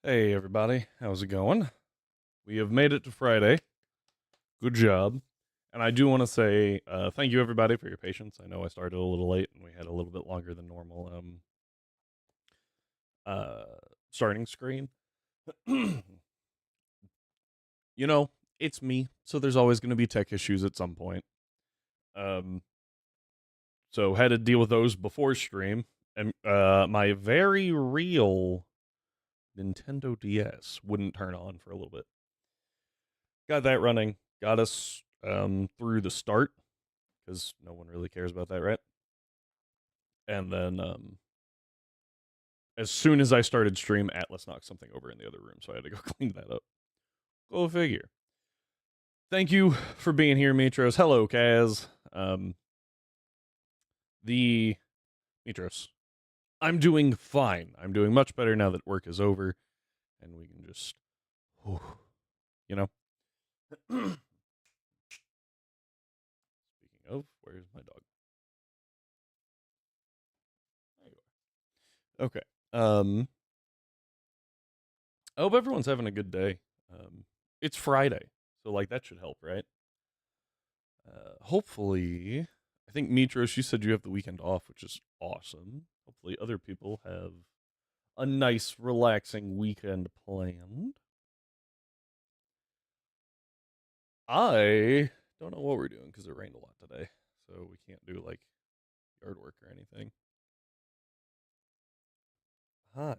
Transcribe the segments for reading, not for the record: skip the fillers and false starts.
Hey everybody, how's it going? We have made it to Friday. Good job. And I do want to say thank you everybody for your patience. I know I started a little late and we had a little bit longer than normal uh starting screen. you know, it's me, so there's always going to be tech issues at some point. Um so had to deal with those before stream, and my very real Nintendo DS wouldn't turn on for a little bit. Got that running. Got us through the start because no one really cares about that, right? And then as soon as I started stream, Atlas knocked something over in the other room, so I had to go clean that up. Go figure. Thank you for being here, Mitros. Hello, Kaz. The Mitros. I'm doing fine. I'm doing much better now that work is over, and we can just, you know. Speaking of, where's my dog? There you are. Okay. I hope everyone's having a good day. It's Friday, so like that should help, right? Hopefully, I think Mitros, you said you have the weekend off, which is awesome. Hopefully, other people have a nice, relaxing weekend planned. I don't know what we're doing because it rained a lot today, so we can't do like yard work or anything. Hi.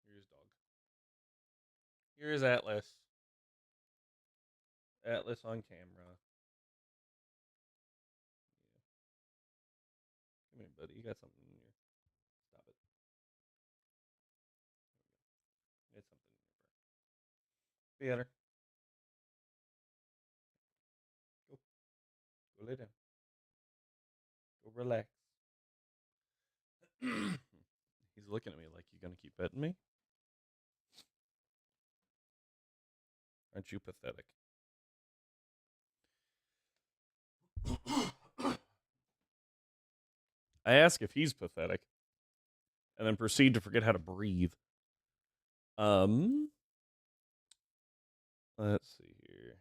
Here's dog. Here's Atlas. Atlas on camera. Come here, buddy. You got something in your. Stop it. It's something in your fur. Theater. Go. Go lay down. Go relax. He's looking at me like, you gonna keep petting me? Aren't you pathetic? I ask if he's pathetic, and then proceed to forget how to breathe. Um, let's see here.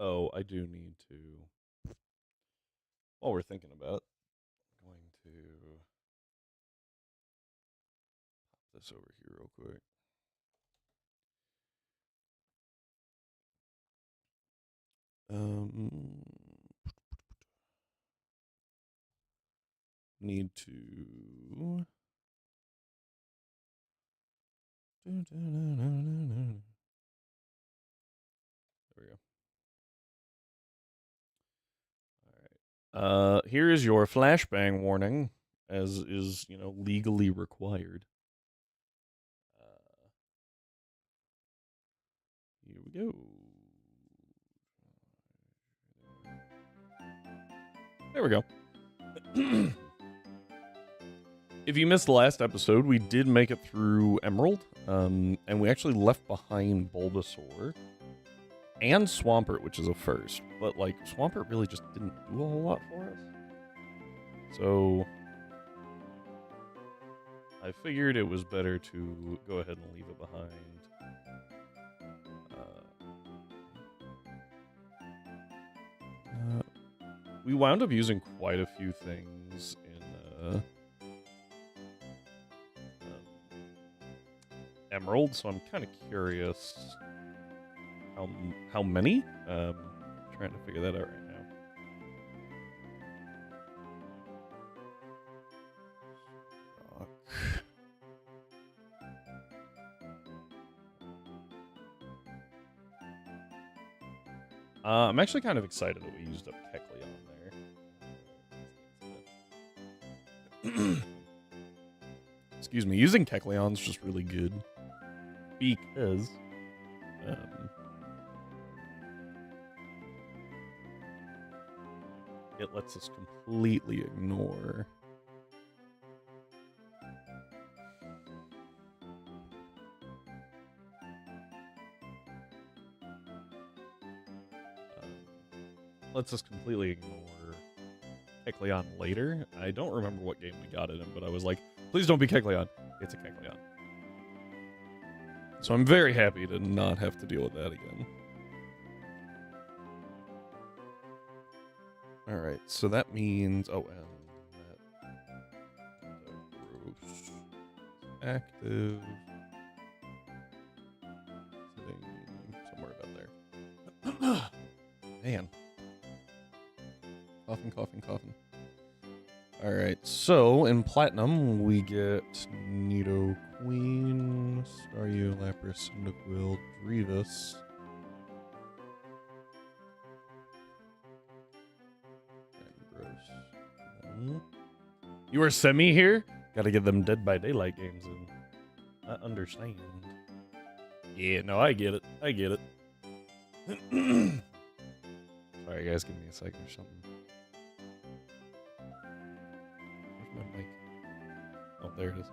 Oh, I do need to. While we're thinking about, I'm going to pop this over here real quick. Um, need to. There we go. All right. Here is your flashbang warning, as is legally required. Here we go. There we go. If you missed the last episode, we did make it through Emerald, and we actually left behind Bulbasaur and Swampert, which is a first. But like Swampert really just didn't do a whole lot for us. So I figured it was better to go ahead and leave it behind. We wound up using quite a few things in Emerald, so I'm kind of curious how many. Trying to figure that out right now. I'm actually kind of excited that we used up Kecleon there. Excuse me, using Kecleon's just really good because it lets us completely ignore Kecleon later. I don't remember what game we got it in, but I was like, please don't be Kecleon. It's a Kecleon. So I'm very happy to not have to deal with that again. Alright, so that means... Oh, and that... Gross. Active... Somewhere about there. Man. Coughing, coughing, coughing. Alright, so in Platinum, we get Nidoqueen, Staryu, Lapras, Cyndaquil, Drevis. You are semi here? Gotta get them Dead by Daylight games in. I understand. Yeah, no, I get it. I get it. Sorry, guys, give me a second or something. Where's my mic? Oh, there it is.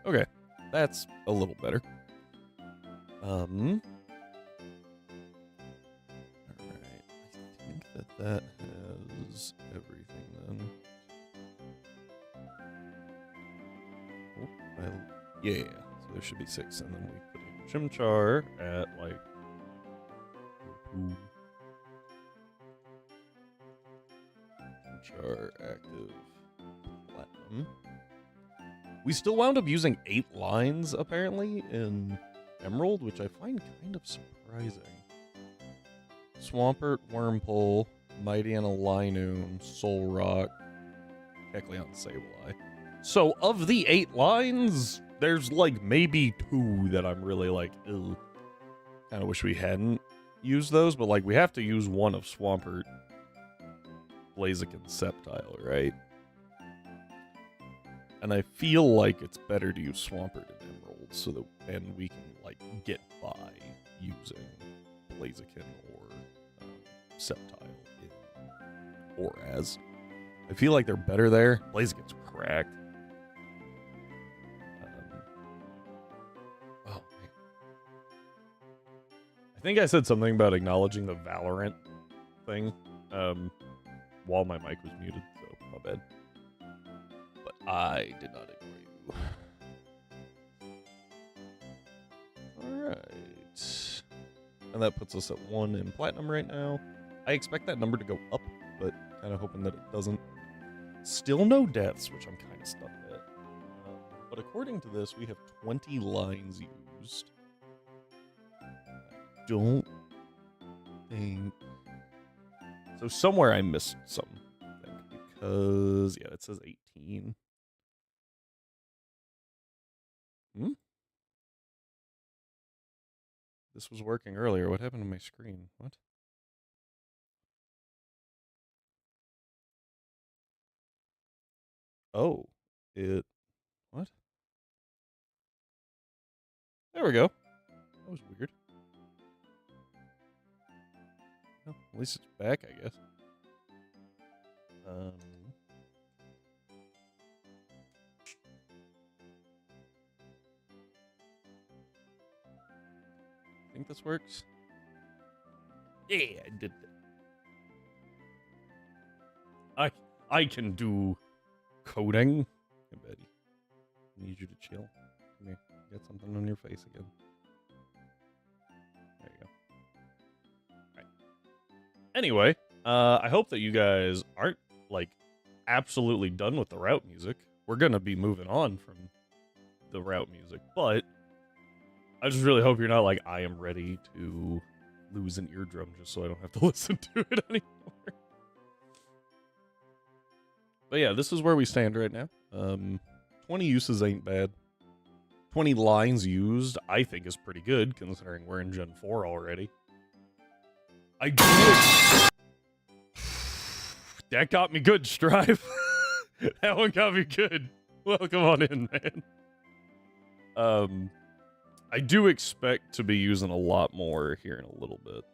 Okay, that's a little better. Alright, I think that has everything then. Oh, yeah, so there should be 6, and then we put in Chimchar at like 2. Chimchar active Platinum. We still wound up using 8 lines, apparently, in Emerald, which I find kind of surprising. Swampert, Wurmple, Mightyena, Linoone, Solrock, Kecleon, Sableye. So, of the 8 lines, there's, like, maybe 2 that I'm really like, ew. Kinda wish we hadn't used those, but, like, we have to use one of Swampert, Blaziken, Sceptile, right? And I feel like it's better to use Swampert in Emerald, so that and we can like get by using Blaziken or Sceptile in Oraz. I feel like they're better there. Blaziken's cracked. Oh man. I think I said something about acknowledging the Valorant thing while my mic was muted, so my bad. I did not ignore you. Alright. And that puts us at 1 in Platinum right now. I expect that number to go up, but kind of hoping that it doesn't. Still no deaths, which I'm kind of stuck at. But according to this, we have 20 lines used. I don't think... So somewhere I missed something, I think, because, yeah, it says 18. This was working earlier. What happened to my screen? What? Oh, it... What? There we go. That was weird. Well, at least it's back, I guess. I think this works. Yeah, I did it. I can do coding. Hey, Betty. I need you to chill. Come here. Get something on your face again. There you go. Alright. Anyway, I hope that you guys aren't, like, absolutely done with the route music. We're gonna be moving on from the route music, but I just really hope you're not like, I am ready to lose an eardrum just so I don't have to listen to it anymore. But yeah, this is where we stand right now. 20 uses ain't bad. 20 lines used, I think, is pretty good, considering we're in Gen 4 already. I do... That got me good, Strive. That one got me good. Welcome on in, man. I do expect to be using a lot more here in a little bit.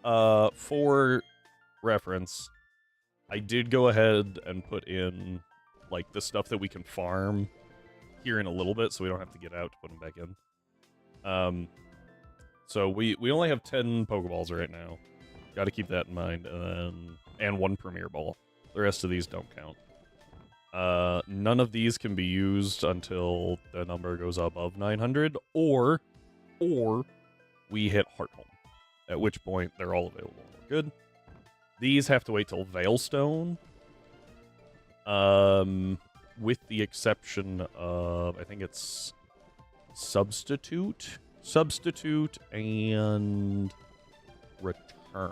Oh, for reference, I did go ahead and put in, like, the stuff that we can farm here in a little bit, so we don't have to get out to put them back in. So we only have 10 Pokeballs right now. Got to keep that in mind, and 1 Premier Ball. The rest of these don't count. None of these can be used until the number goes above 900, or we hit Heart Home, at which point they're all available. Good. These have to wait till Veilstone. With the exception of, I think it's Substitute, and Return.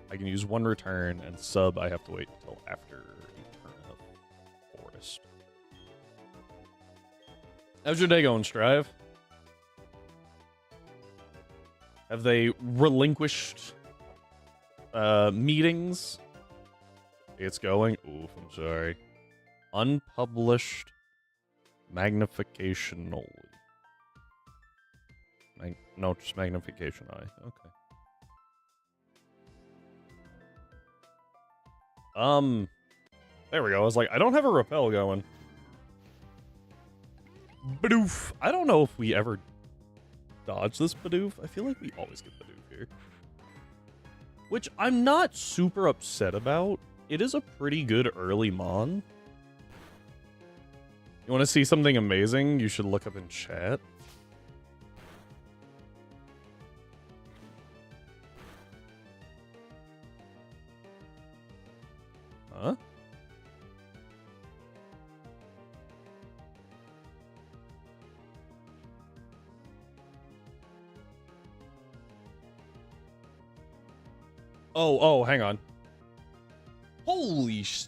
I can use 1 Return, and Sub I have to wait until after Eterna Forest. How's your day going, Strive? Have they relinquished meetings? It's going. Oof, I'm sorry. Unpublished magnification only. No, just magnification eye. Okay. There we go. I was like, I don't have a repel going. Bidoof. I don't know if we ever dodge this Bidoof. I feel like we always get Bidoof here. Which I'm not super upset about. It is a pretty good early Mon. You want to see something amazing? You should look up in chat. Huh? Oh, hang on. Holy sh...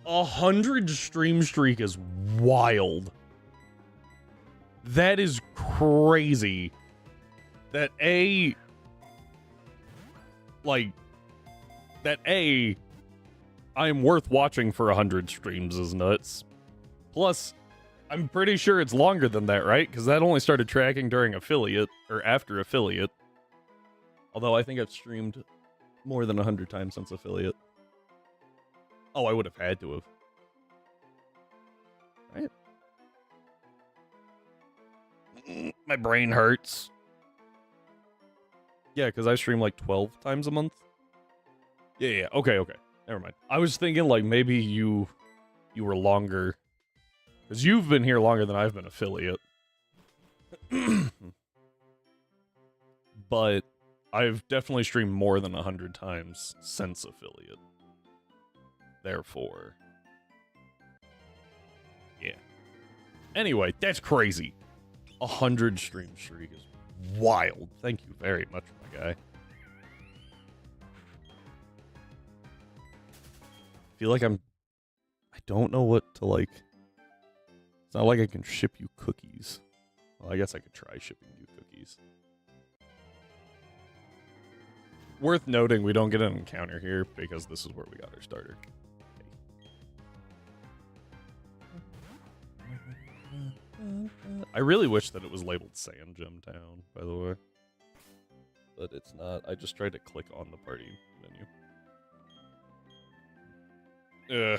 100 stream streak is wild. That is crazy. That I am worth watching for 100 streams is nuts. Plus, I'm pretty sure it's longer than that, right? Because that only started tracking during affiliate, or after affiliate. Although I think I've streamed more than 100 times since affiliate. Oh, I would have had to have. Right. My brain hurts. Yeah, because I stream like 12 times a month. Yeah. Okay. Never mind. I was thinking like maybe you were longer. Because you've been here longer than I've been affiliate. But I've definitely streamed more than 100 times since affiliate. Therefore. Yeah. Anyway, that's crazy. 100 stream streak is wild. Thank you very much, my guy. I feel like I don't know what to like. It's not like I can ship you cookies. Well, I guess I could try shipping you cookies. Worth noting, we don't get an encounter here because this is where we got our starter. I really wish that it was labeled Sand Gem Town, by the way. But it's not. I just tried to click on the party menu.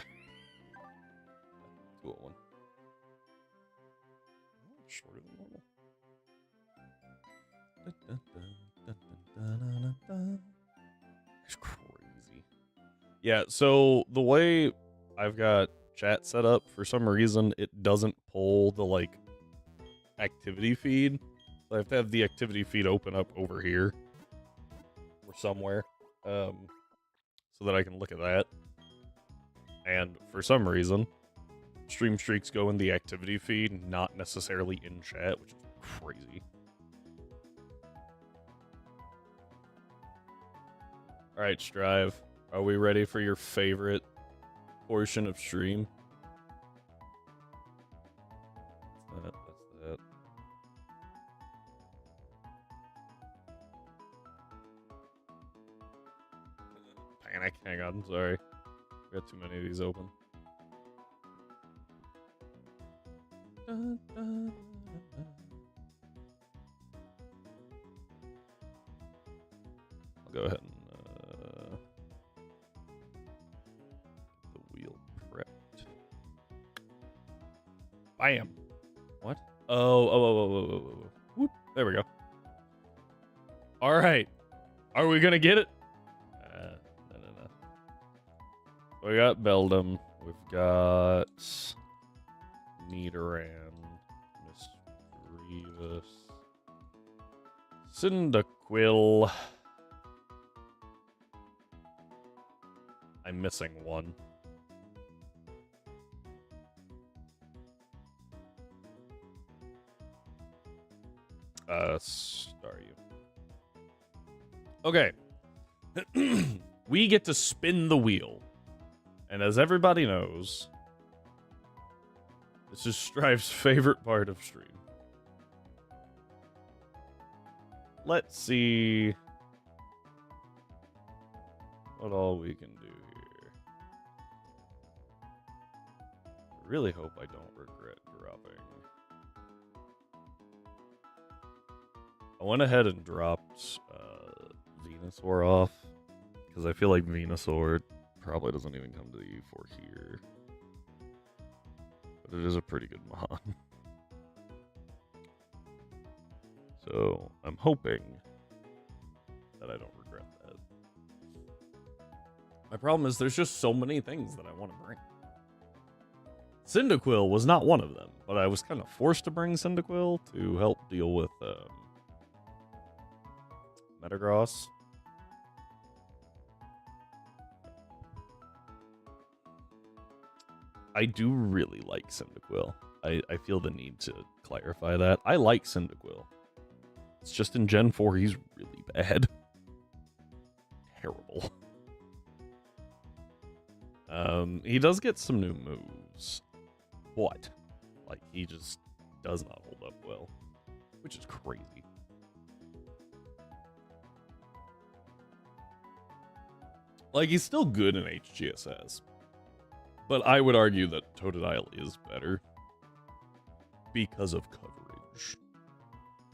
Cool one. Shorter than normal. It's crazy. Yeah, so the way I've got chat set up, for some reason, it doesn't pull the, like, activity feed. So I have to have the activity feed open up over here. Or somewhere. So that I can look at that. And for some reason, stream streaks go in the activity feed, not necessarily in chat, which is crazy. Alright, Strive. Are we ready for your favorite portion of stream? That's that. Panic. Hang on, sorry. Got too many of these open. I'll go ahead and the wheel prepped. Bam. What? Oh. Whoop. There we go. All right. Are we going to get it? No. We got Beldum. We've got Nidoran, Mischievous, Cyndaquil. I'm missing one. Staryu. Okay. We get to spin the wheel. And as everybody knows, this is Strive's favorite part of stream. Let's see what all we can do here. I really hope I don't regret dropping. I went ahead and dropped Venusaur off because I feel like Venusaur probably doesn't even come to the U4 here. But it is a pretty good Mon. So I'm hoping that I don't regret that. My problem is there's just so many things that I want to bring. Cyndaquil was not one of them, but I was kind of forced to bring Cyndaquil to help deal with Metagross. I do really like Cyndaquil. I feel the need to clarify that. I like Cyndaquil. It's just in Gen 4, he's really bad. Terrible. He does get some new moves. But, like, he just does not hold up well. Which is crazy. Like, he's still good in HGSS. But I would argue that Totodile is better because of coverage.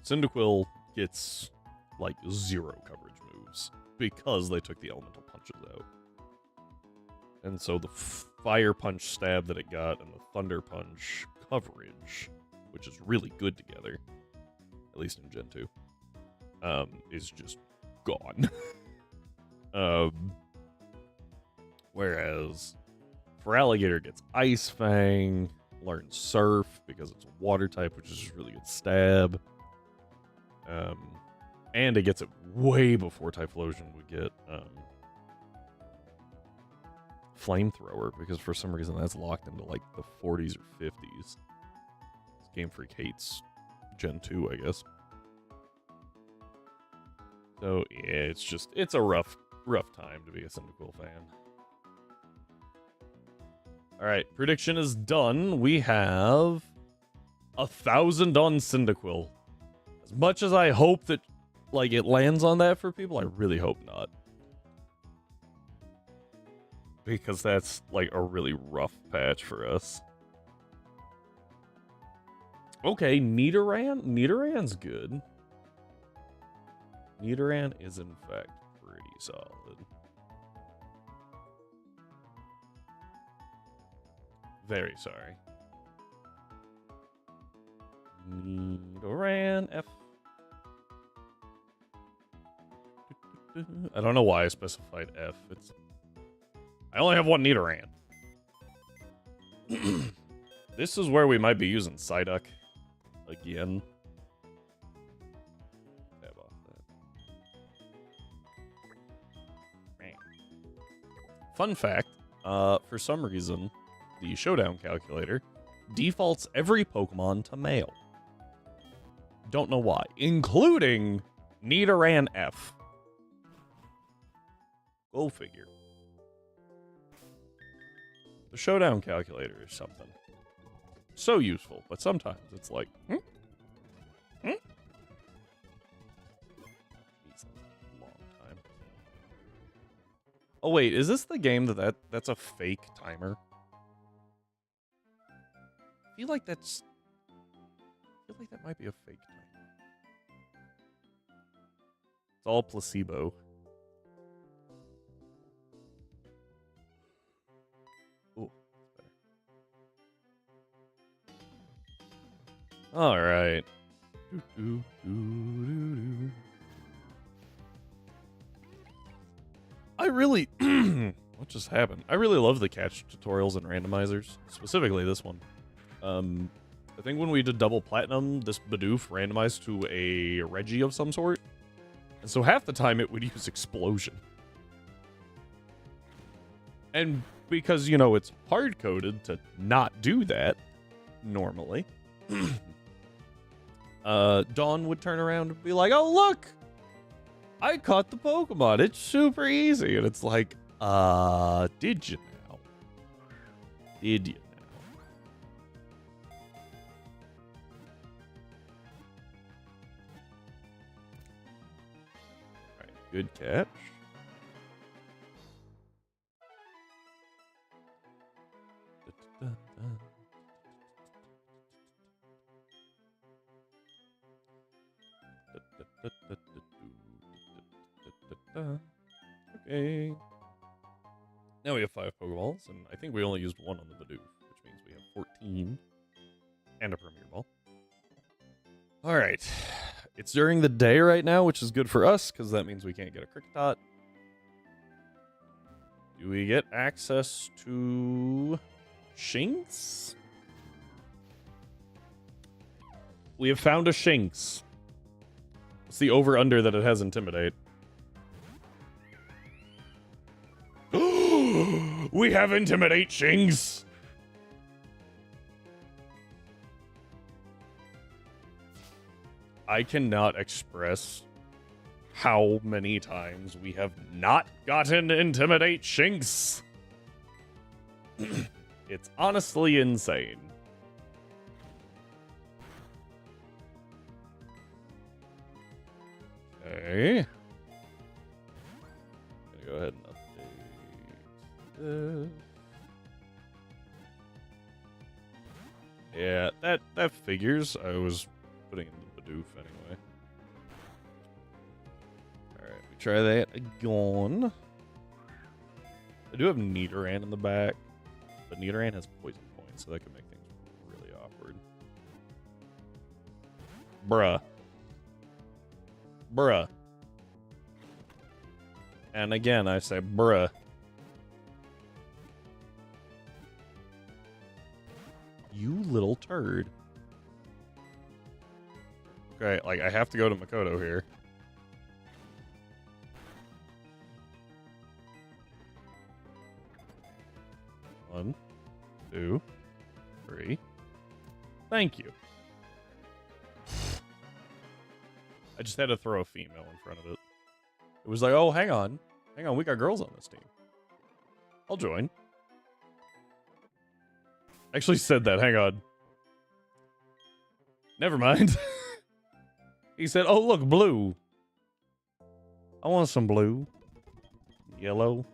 Cyndaquil gets, like, 0 coverage moves because they took the elemental punches out. And so the fire punch stab that it got and the thunder punch coverage, which is really good together, at least in Gen 2, is just gone. Whereas Feraligatr gets Ice Fang, learns Surf because it's a water type, which is just really good stab. And it gets it way before Typhlosion would get Flamethrower, because for some reason that's locked into like the 40s or 50s. Game Freak hates Gen 2, I guess. So yeah, it's a rough time to be a Cyndaquil fan. Alright, prediction is done. We have 1,000 on Cyndaquil. As much as I hope that, like, it lands on that for people, I really hope not. Because that's, like, a really rough patch for us. Okay, Nidoran? Nidoran's good. Nidoran is, in fact, pretty solid. Very sorry. Nidoran F. I don't know why I specified F. I only have one Nidoran. This is where we might be using Psyduck again. Tab off that. Man. Fun fact, for some reason, the Showdown calculator defaults every Pokemon to male. Don't know why, including Nidoran F. Go figure. The Showdown calculator is something so useful, but sometimes it's like, It's a long time. Oh wait, is this the game that's a fake timer? I feel like that might be a fake timer. It's all placebo. Ooh, that's better. All right. I really... what just happened? I really love the catch tutorials and randomizers, specifically this one. I think when we did double platinum, this Bidoof randomized to a Reggie of some sort. And so half the time it would use explosion. And because, you know, it's hard-coded to not do that normally, Dawn would turn around and be like, oh, look! I caught the Pokemon. It's super easy. And it's like, did you now? Did you now? Alright, good catch. Okay. Now we have 5 Pokeballs, and I think we only used 1 on the Bidoof, which means we have 14 and a Premier Ball. Alright. It's during the day right now, which is good for us, because that means we can't get a Kricketot. Do we get access to Shinx? We have found a Shinx. What's the over-under that it has Intimidate? We have Intimidate Shinx! I cannot express how many times we have not gotten Intimidate Shinx. It's honestly insane. Okay. Gonna go ahead and update this. Yeah, that figures. I was putting in the Bidoof anyway. Alright, we try that again. I do have Nidoran in the back, but Nidoran has poison points, so that could make things really awkward. Bruh. Bruh. And again, I say bruh. You little turd. Okay, like, I have to go to Makoto here. One, 2, 3. Thank you. I just had to throw a female in front of it. It was like, oh, hang on, we got girls on this team. I'll join. Actually said that, hang on. Never mind. He said, oh, look, blue. I want some blue. Yellow.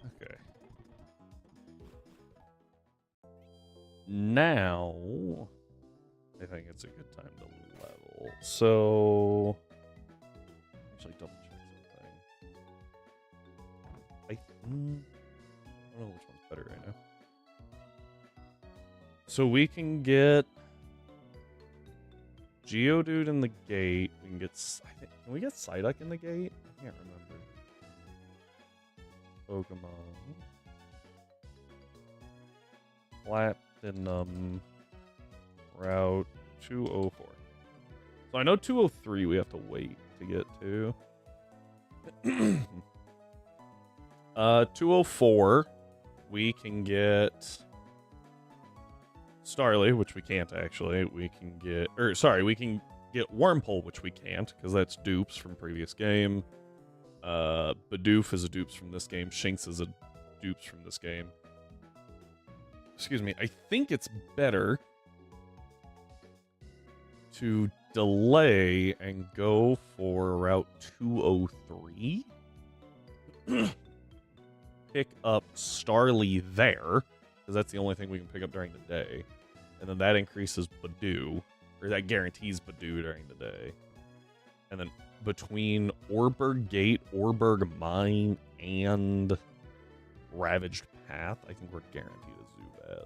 Okay. Now, I think it's a good time to level. So, actually double check something. I don't know which one's better right now. So we can get Geodude in the gate. We can get, can we get Psyduck in the gate? I can't remember. Pokemon. Platinum Route 204. So I know 203 we have to wait to get to. 204 we can get Starly, which we can't actually. We can get, or sorry, we can get Wormpole, which we can't because that's dupes from previous game. Bidoof is a dupes from this game. Shinx is a dupes from this game. Excuse me. I think it's better to delay and go for Route 203. Pick up Starly there, because that's the only thing we can pick up during the day. And then that increases Bidoof, or that guarantees Bidoof during the day. And then between Orberg Gate, Orberg Mine, and Ravaged Path. I think we're guaranteed a Zubat.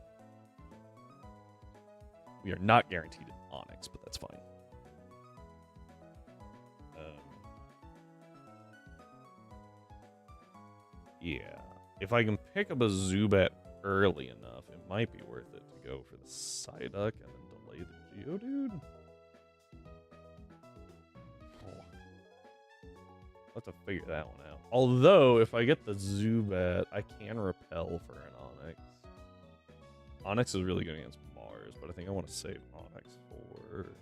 We are not guaranteed an Onyx, but that's fine. Yeah. If I can pick up a Zubat early enough, it might be worth it to go for the Psyduck and then delay the Geodude. Oh. I'll have to figure that one out. Although, if I get the Zubat, I can repel for an Onyx. Onyx is really good against Mars, but I think I want to save Onyx for...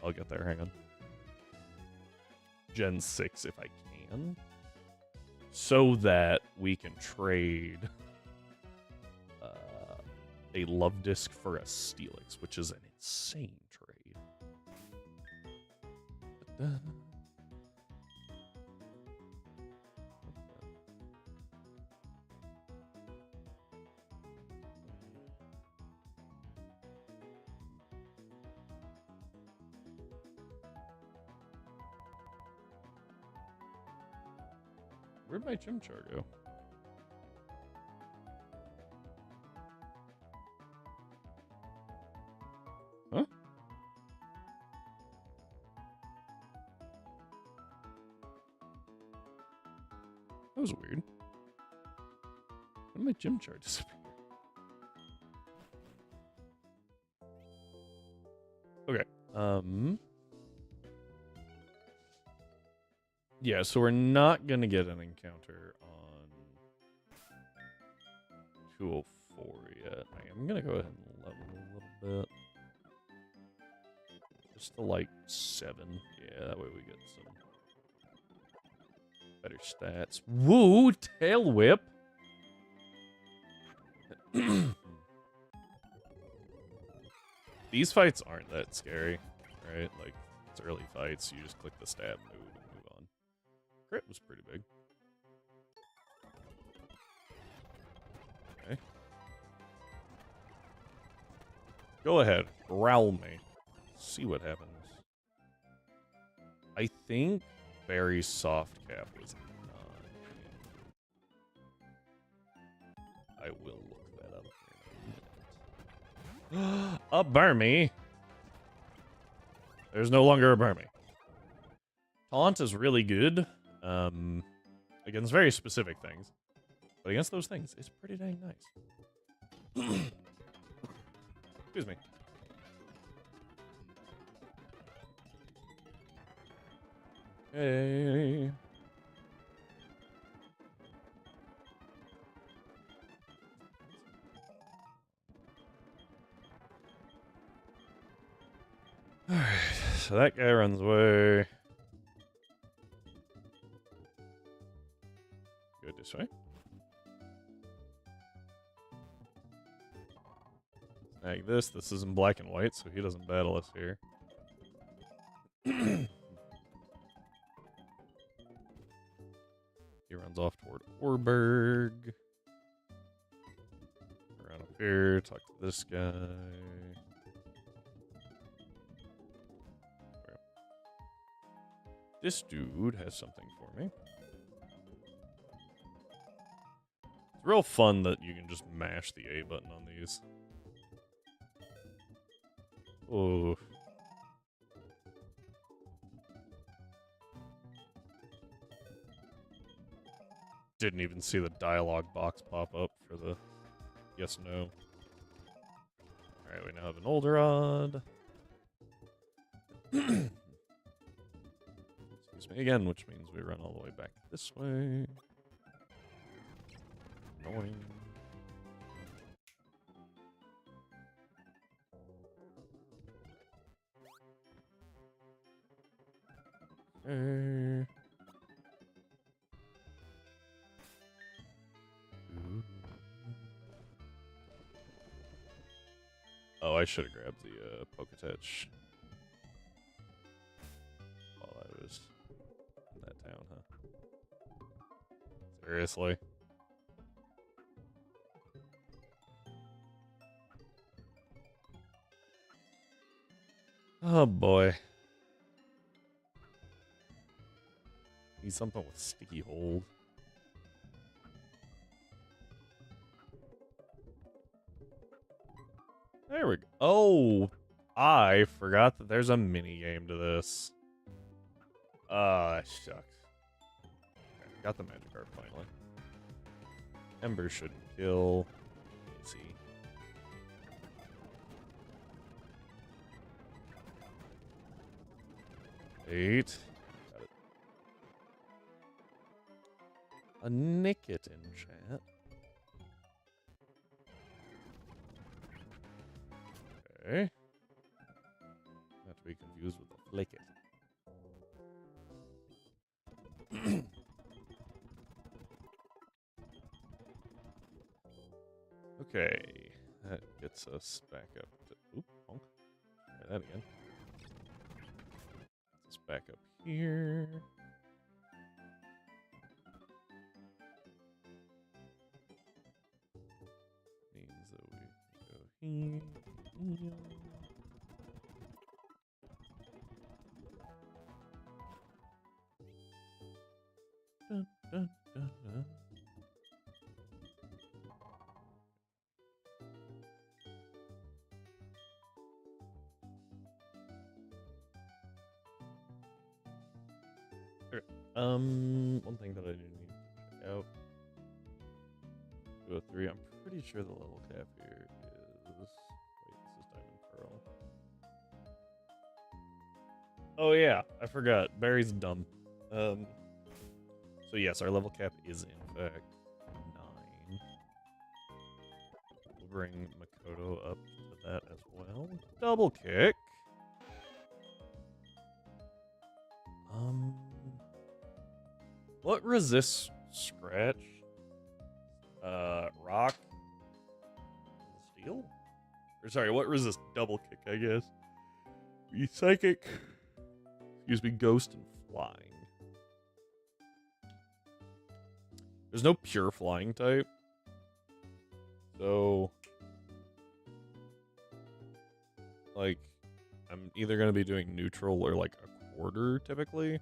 I'll get there, hang on. Gen 6 if I can. So that we can trade a Love Disc for a Steelix, which is an insane trade. Where'd my Chimchar go? Huh? That was weird. When did my Chimchar disappear? Okay. Yeah, so we're not gonna get an encounter on 204 yet. I'm gonna go ahead and level a little bit. Just to like 7. Yeah, that way we get some better stats. Woo! Tail Whip! These fights aren't that scary, right? Like, it's early fights, you just click the stab move and move on. Crit was pretty big. Okay. Go ahead, growl me. See what happens. I think Barry's soft cap was not. I will look that up here in a minute. A Burmy. There's no longer a Burmy. Taunt is really good. Against very specific things. But against those things, it's pretty dang nice. Excuse me. Hey. Alright, so that guy runs away. Go this way. Snag this. This is in black and white, so he doesn't battle us here. He runs off toward Orberg. Around up here, talk to this guy. This dude has something for me. It's real fun that you can just mash the A button on these. Oh. Didn't even see the dialogue box pop up for the yes, no. Alright, we now have an Olderod. Excuse me again, which means we run all the way back this way. Annoying. Okay. Oh, I should have grabbed the Poketouch while I was in that town, huh? Seriously? Oh boy. Need something with sticky hold. There we go. Oh, I forgot that there's a mini game to this. That sucks. Okay, got the magic art finally. Ember shouldn't kill. Let's see. Eight. Got it. A Nicket in chat. Okay. Not to be confused with the Flicket. Okay. That gets us back up to... Oop, honk. Try that again. Gets us back up here. Means that we go here. Dun, dun, dun, dun. One thing that I do need to check out. 203. I'm pretty sure the level cap here is. Wait, this is Diamond Pearl. Oh yeah, I forgot. Barry's dumb. So yes, our level cap is in fact 9. We'll bring Makoto up to that as well. Double kick. What resists scratch? Rock? Steel? Or sorry, what resists double kick, I guess? Be psychic. Excuse me, ghost and flying. There's no pure flying type. So, like, I'm either going to be doing neutral or, like, a quarter, typically.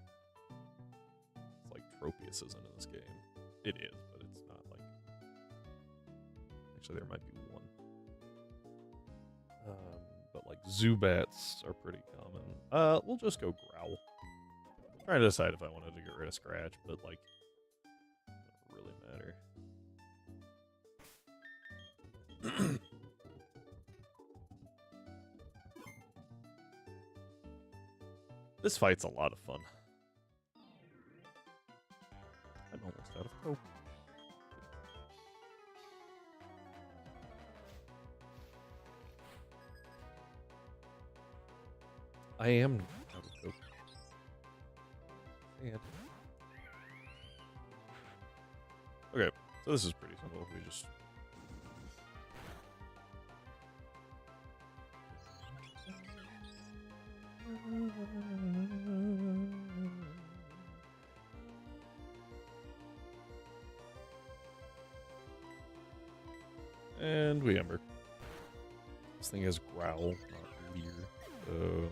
It's like Tropius isn't in this game. It is, but it's not, like... Actually, there might be one. But, like, Zubats are pretty common. We'll just go Growl. I'm trying to decide if I wanted to get rid of Scratch, but, like, it doesn't really matter. This fight's a lot of fun. I'm almost out of hope. I am out of hope. And... Okay, so this is pretty simple. We just... And we Ember. This thing has Growl, not Leer. So...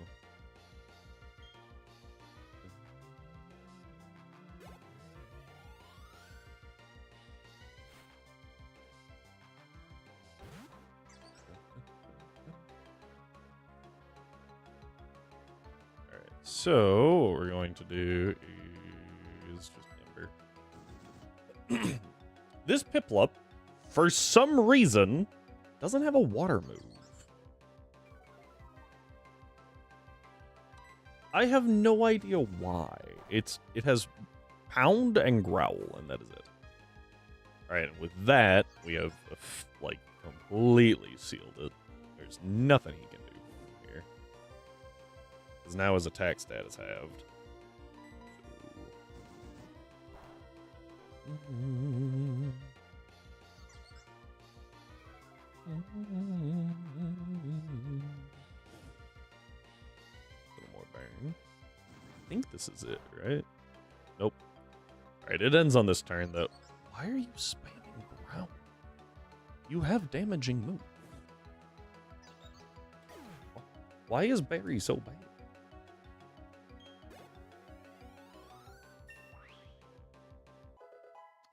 So, what we're going to do is just Ember. This Piplup, for some reason, doesn't have a water move. I have no idea why. It has Pound and Growl, and that is it. Alright, and with that, we have, like, completely sealed it. There's nothing he can do here. Because now his attack stat is halved. Little more burn. I think this is it, right? Nope. Alright, it ends on this turn, though. Why are you spamming Growl? You have damaging moves. Why is Barry so bad?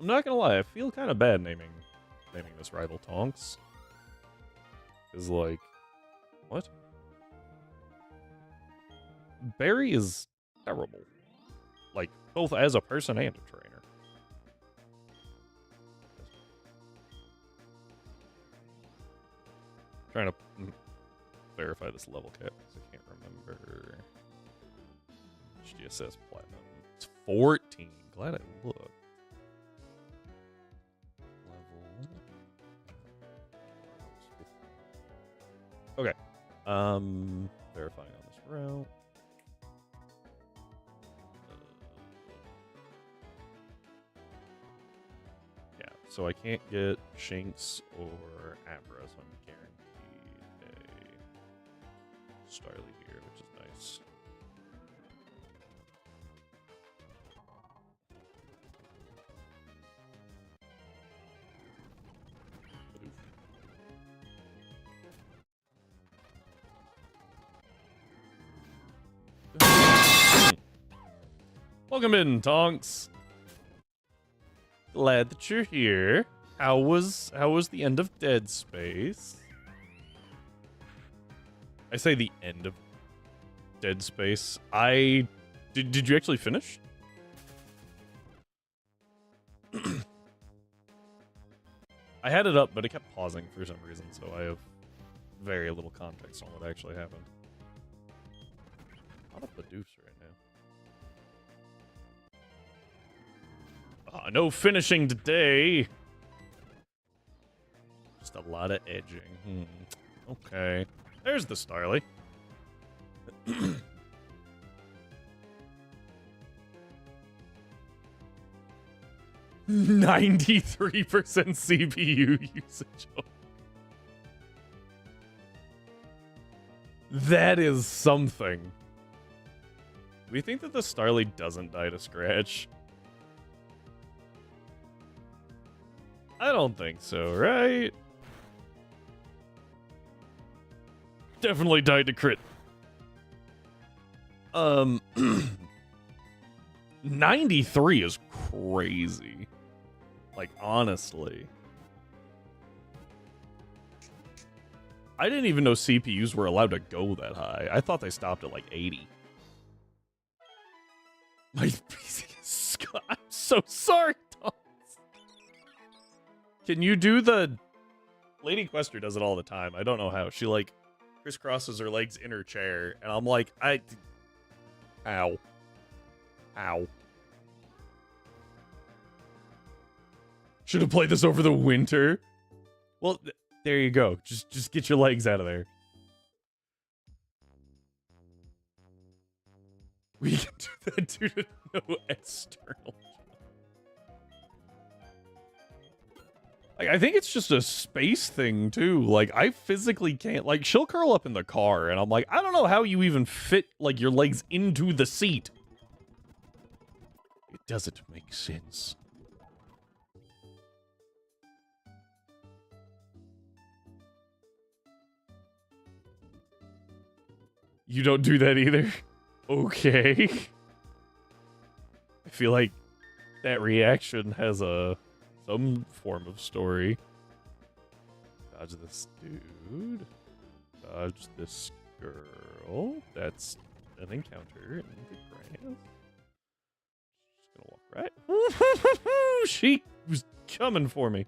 I'm not gonna lie, I feel kind of bad naming this rival Tonks. Because, like, What? Barry is terrible. Like, both as a person and a trainer. Trying to verify this level cap because I can't remember. HDSS Platinum. It's 14. Glad I looked. Level. Okay. Verifying on this route. Yeah, so I can't get Shinx or Abra, so I'm guaranteed a Starly here, which is nice. Welcome in, Tonks. Glad that you're here. How was the end of Dead Space? I say the end of Dead Space. Did you actually finish? I had it up, but it kept pausing for some reason, so I have very little context on what actually happened. A lot of Badoofs right now. No finishing today. Just a lot of edging. Okay. There's the Starly. 93% CPU usage. That is something. Do we think that the Starly doesn't die to scratch? I don't think so, right? Definitely died to crit. 93 is crazy. Like, honestly. I didn't even know CPUs were allowed to go that high. I thought they stopped at like 80. My PC is... I'm so sorry, Thomas. Can you do the... Lady Quester does it all the time. I don't know how. She, like, crisscrosses her legs in her chair, and I'm like, Ow. Ow. Should have played this over the winter. Well, there you go. Just get your legs out of there. We can do that due to no external. Like, I think it's just a space thing, too. Like, I physically can't... Like, she'll curl up in the car, and I'm like, I don't know how you even fit, like, your legs into the seat. It doesn't make sense. You don't do that either? Okay. I feel like that reaction has some form of story. Dodge this dude. Dodge this girl. That's an encounter in the grass. Just gonna walk right. She was coming for me.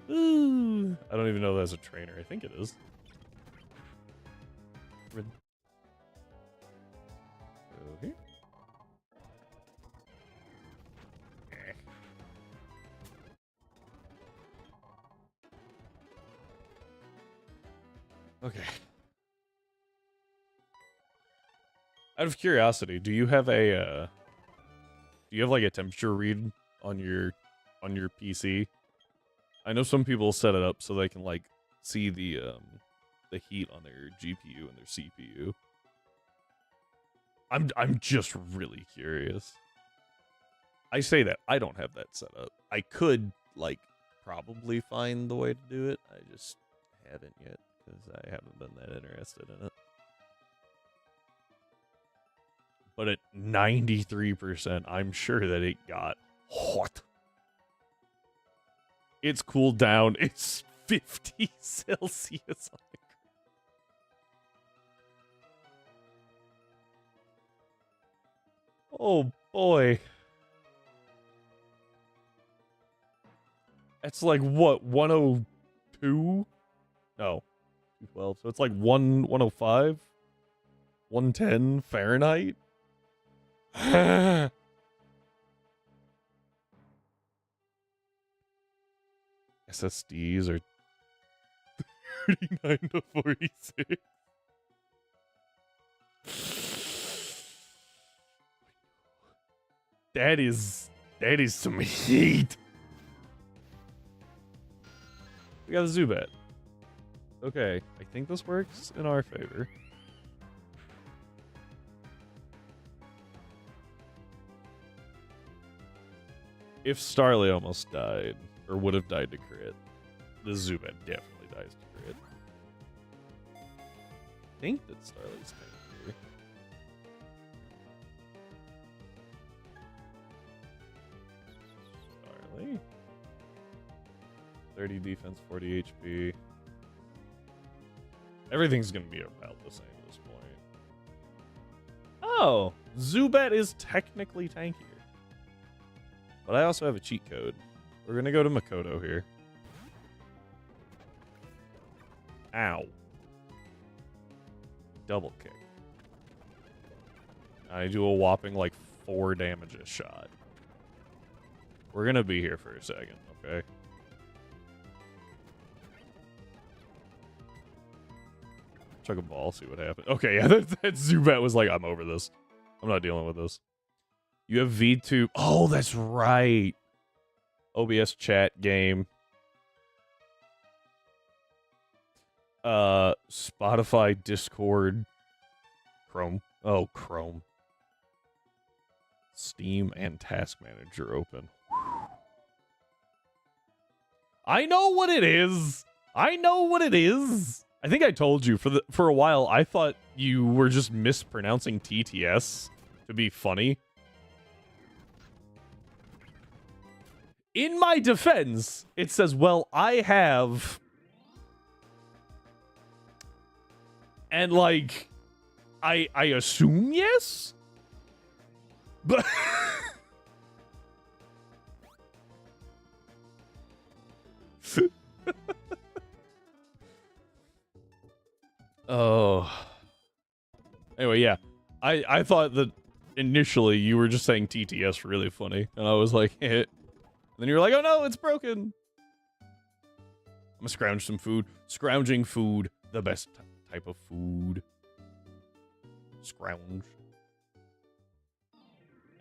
Ooh. I don't even know that's a trainer. I think it is. Go here. Okay. Out of curiosity, do you have like a temperature read on your PC? I know some people set it up so they can like see the heat on their GPU and their CPU. I'm just really curious. I say that I don't have that set up. I could like probably find the way to do it. I just haven't yet because I haven't been that interested in it. But at 93%, I'm sure that it got hot. It's cooled down. It's 50 Celsius on the ground. Oh boy. It's like what, 102? No. 212. So it's like 105? 110 Fahrenheit? SSDs are 39 to 46. That is some heat. We got a Zubat. Okay, I think this works in our favor. If Starly almost died, or would have died to crit, the Zubat definitely dies to crit. I think that Starly's tanky. Starly. 30 defense, 40 HP. Everything's gonna be about the same at this point. Oh, Zubat is technically tankier. But I also have a cheat code. We're gonna go to Makoto here. Ow. Double kick. I do a whopping like 4 damage a shot. We're gonna be here for a second, okay? Chuck a ball, see what happens. Okay, yeah, that Zubat was like, I'm over this. I'm not dealing with this. You have V2. Oh, that's right. OBS chat game. Spotify, Discord, Chrome. Oh, Chrome. Steam and Task Manager open. I know what it is. I know what it is. I think I told you for a while I thought you were just mispronouncing TTS to be funny. In my defense, it says, well, I have... And, like, I assume yes? But... Oh. Anyway, yeah. I thought that initially you were just saying TTS really funny. And I was like, eh. Then you were like, oh no, it's broken. I'm gonna scrounge some food. Scrounging food, the best type of food. Scrounge.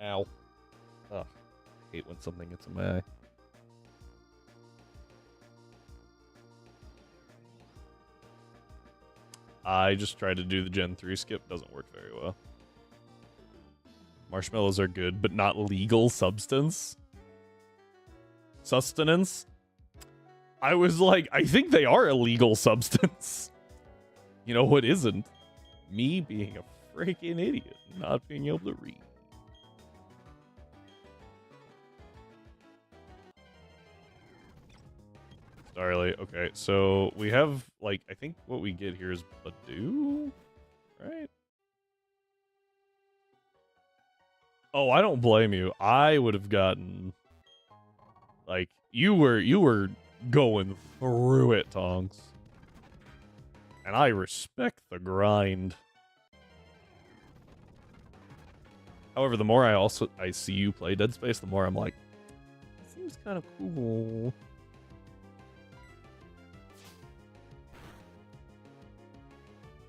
Ow. Ugh. I hate when something gets in my eye. I just tried to do the Gen 3 skip. Doesn't work very well. Marshmallows are good, but not legal substance. Sustenance? I was like, I think they are a legal substance. You know what isn't? Me being a freaking idiot, not being able to read. Starly, okay, so we have, like, I think what we get here is Badoo, right? Oh, I don't blame you. I would have gotten, like, you were going through it, Tonks. And I respect the grind. However, the more I see you play Dead Space, the more I'm like, it seems kind of cool.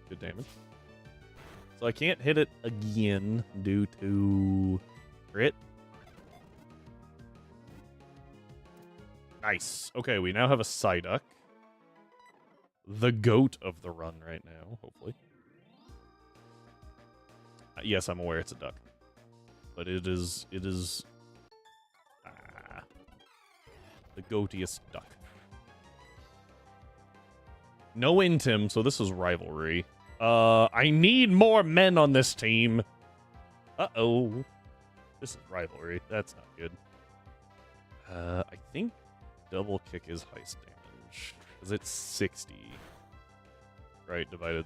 Good damage. So I can't hit it again due to crit. Nice. Okay, we now have a Psyduck. The goat of the run right now, hopefully. Yes, I'm aware it's a duck. But it is the goatiest duck. No Intim, so this is rivalry. I need more men on this team. Uh-oh. This is rivalry. That's not good. I think double kick is heist damage. Because it's 60. Right, divided.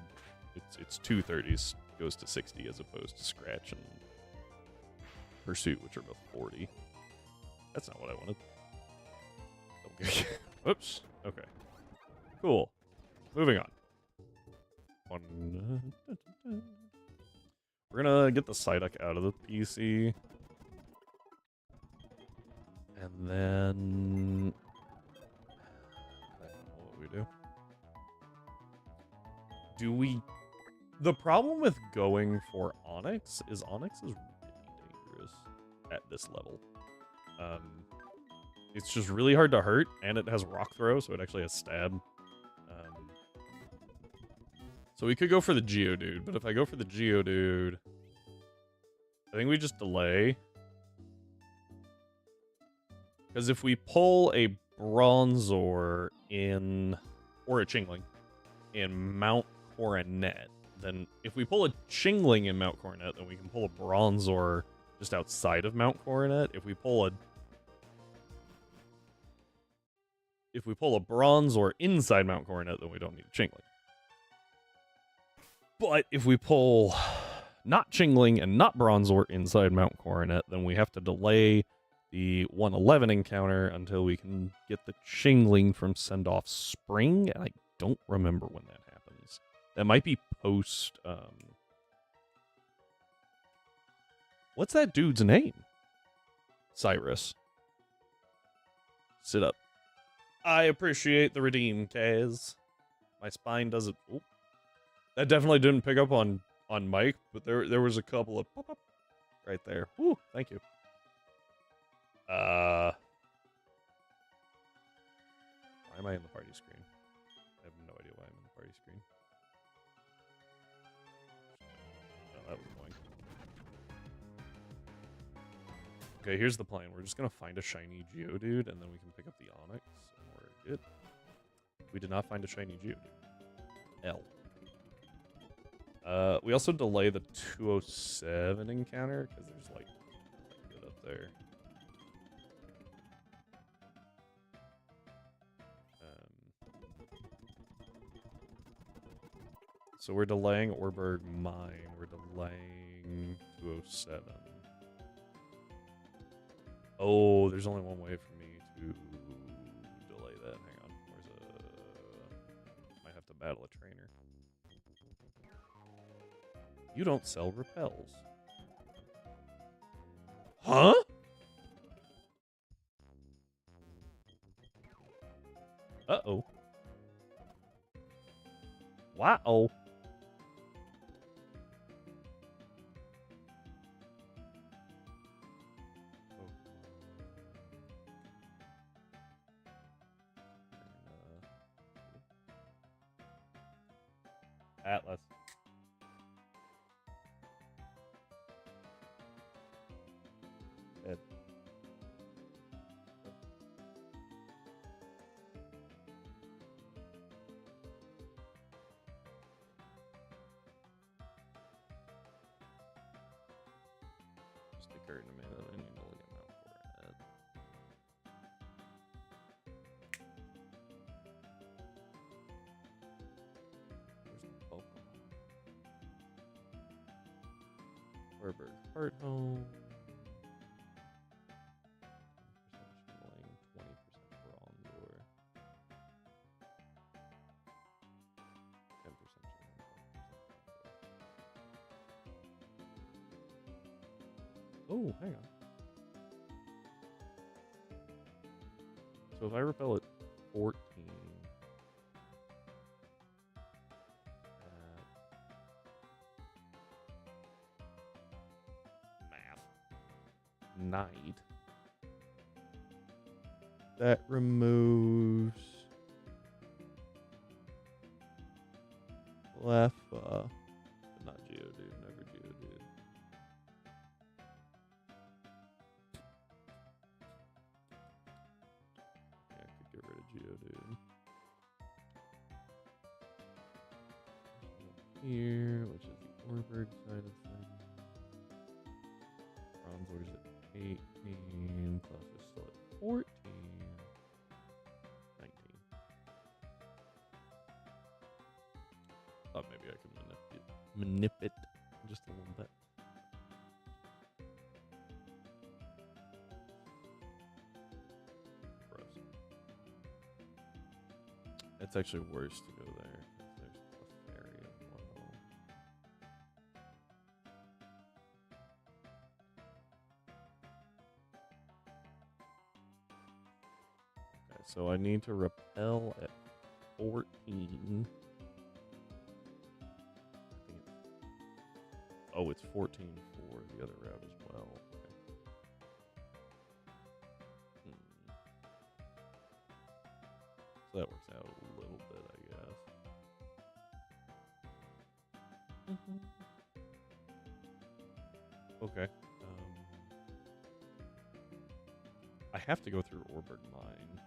It's 2 30s. Goes to 60 as opposed to scratch and Pursuit, which are both 40. That's not what I wanted. Okay. Oops. Okay. Cool. Moving on. We're gonna get the Psyduck out of the PC. And then... I don't know what we do. Do we... The problem with going for Onyx is really dangerous at this level. It's just really hard to hurt, and it has Rock Throw, so it actually has Stab. So we could go for the Geodude, but if I go for the Geodude, I think we just delay. Because if we pull a Bronzor in, or a Chingling, in Mount Coronet, then if we pull a Chingling in Mount Coronet, then we can pull a Bronzor just outside of Mount Coronet. If we pull a Bronzor inside Mount Coronet, then we don't need a Chingling. But if we pull not Chingling and not Bronzor inside Mount Coronet, then we have to delay the 111 encounter until we can get the Chingling from Send Off Spring, and I don't remember when that happens. That might be post... What's that dude's name? Cyrus. Sit up. I appreciate the redeem, Kaz. My spine doesn't... Oh. That definitely didn't pick up on mic, but there was a couple of pop-up right there. Woo, thank you. Why am I in the party screen? I have no idea why I'm in the party screen. Oh, that was annoying. Okay, here's the plan. We're just gonna find a shiny Geodude, and then we can pick up the Onyx, and we're good. We did not find a shiny Geodude. L. We also delay the 207 encounter, because there's, like, good up there. So we're delaying Orberg Mine. We're delaying 207. Oh, there's only one way for me to delay that. Hang on. Might have to battle a trainer. You don't sell repels. Huh? Uh-oh. Wow. Atlas. Ed. Just occurred to me that I need to look at Mount Coronet. Where's the Pokemon? Warburg Heart Home. 20% Bronzor. 10% Oh, hang on. So if I repel at 14, math, Knight, that removes Leffa, but not Geodude, never Geodude. Yeah, I could get rid of Geodude. Here, which is the Orberg side of things. Bronzor's at 18, plus is still at 14. 19. Thought maybe I could manip it just a little bit. It's actually worse to go there. There's a ferry as well. Okay, so I need to repel at 14. Oh, it's 14 for the other route as well. Okay. So that works out a little bit, I guess. Okay. I have to go through Orberg Mine.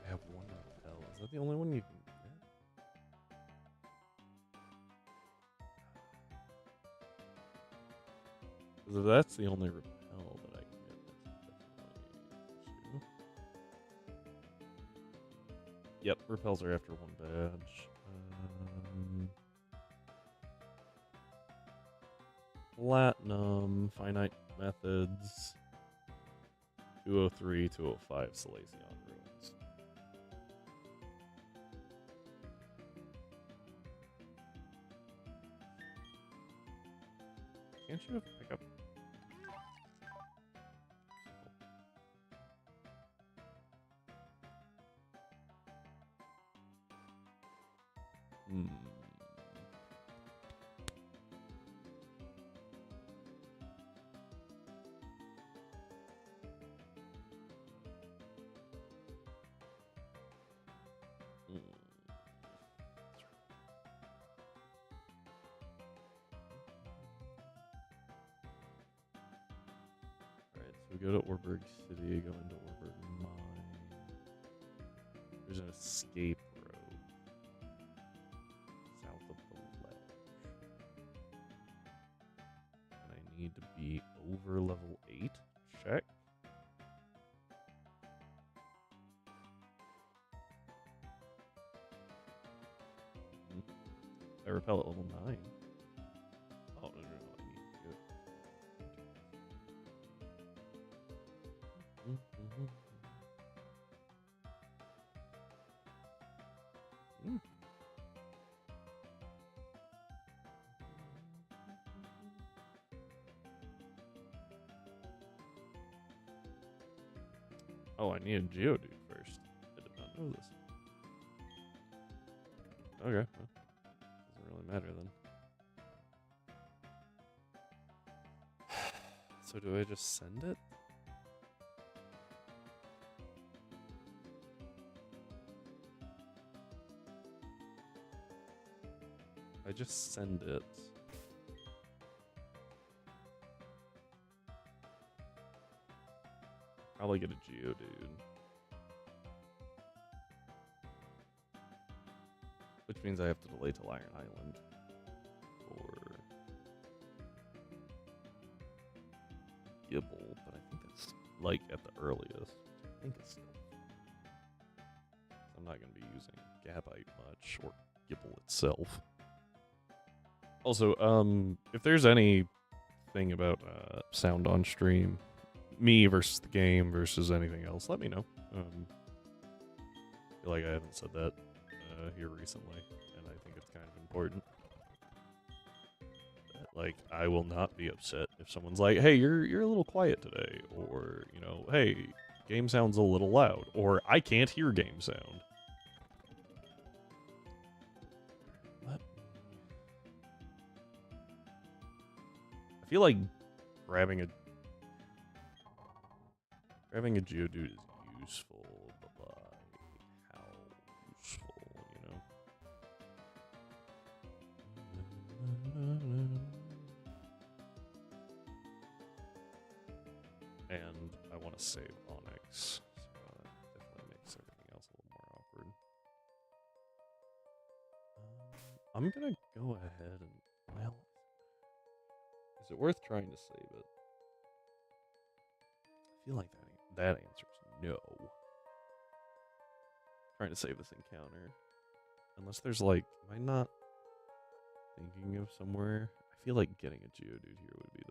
I have one repel. Is that the only one you can get? Because if that's the only repel that I can get, that's definitely an issue. Yep, repels are after one badge. Platinum, finite methods, 203, 205, Salacion ruins. Can't you pick up? We go to Orberg City, go into Orberg Mine. There's an escape road south of the ledge. And I need to be over level 8. Check. I repel at level 9. Oh, no, I need to do it. Oh, I need a Geodude first. I did not know this. Okay, well, doesn't really matter then. So do I just send it? I just send it. Probably get a Geodude. Which means I have to delay till Iron Island. Or Gibble, but I think that's like at the earliest. I think it's still. I'm not going to be using Gabite much or Gibble itself. Also, if there's anything about sound on stream, me versus the game versus anything else, let me know. I feel like I haven't said that here recently, and I think it's kind of important. Like, I will not be upset if someone's like, "Hey, you're a little quiet today," or you know, "Hey, game sound's a little loud," or "I can't hear game sound." I feel like grabbing a Geodude is useful, but like, how useful, you know? And I want to save Onyx, so that definitely makes everything else a little more awkward. I'm gonna go ahead and, well, is it worth trying to save it? I feel like that answer is no. Trying to save this encounter. Unless there's like, am I not thinking of somewhere? I feel like getting a Geodude here would be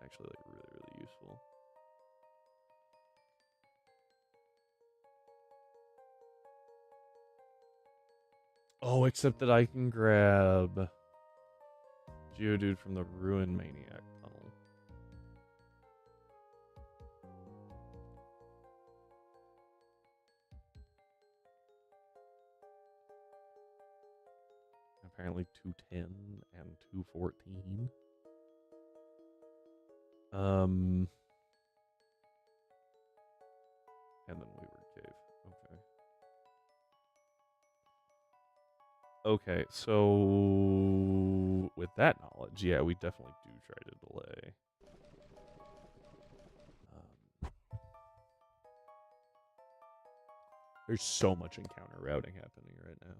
actually like really, really useful. Oh, except that I can grab Geodude from the Ruin Maniac tunnel. Apparently 210 and 214. And then Weaver Cave. Okay. Okay, so with that knowledge, yeah, we definitely do try to delay. There's so much encounter routing happening right now.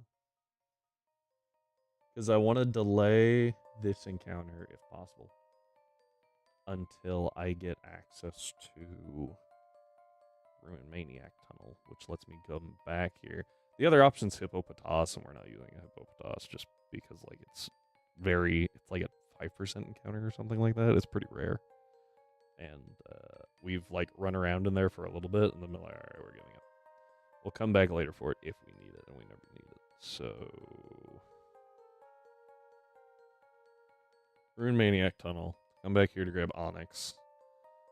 Because I want to delay this encounter, if possible, until I get access to Ruin Maniac Tunnel, which lets me come back here. The other option's Hippopotas, and we're not using a Hippopotas just because, like, it's like a 5% encounter or something like that. It's pretty rare. And we've, like, run around in there for a little bit, and then we're like, alright, we're giving up. We'll come back later for it if we need it, and we never need it. So... Ruin Maniac Tunnel. Come back here to grab Onyx.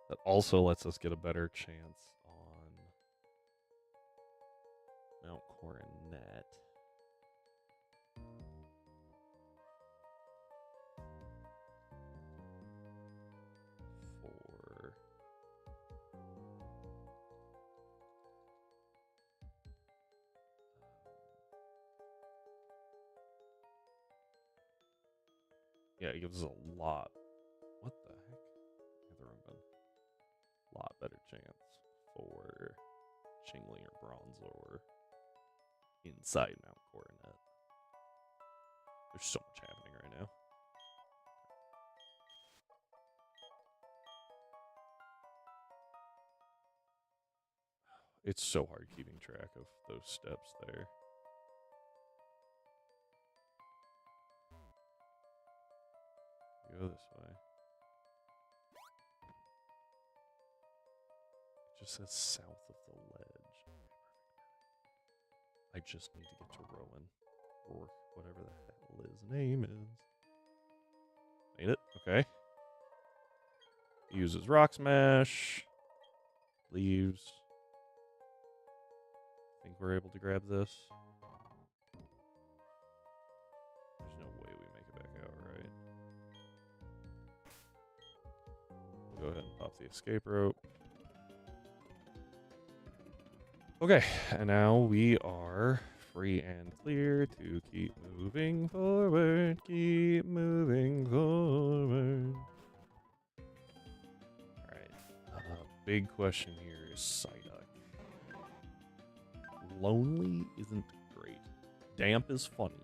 That also lets us get a better chance on Mount Coronet. Yeah, it gives us a lot. What the heck? I have the wrong button. Lot better chance for Chingling or Bronzor inside Mount Coronet. There's so much happening right now. It's so hard keeping track of those steps there. Go this way. It just says south of the ledge. I just need to get to Rowan. Or whatever the hell his name is. Made it. Okay. He uses Rock Smash. Leaves. I think we're able to grab this. There's no way we make it back out, right? Go ahead and pop the escape rope. Okay, and now we are free and clear to keep moving forward. Keep moving forward. Alright. Big question here is Psyduck. Lonely isn't great. Damp is funny.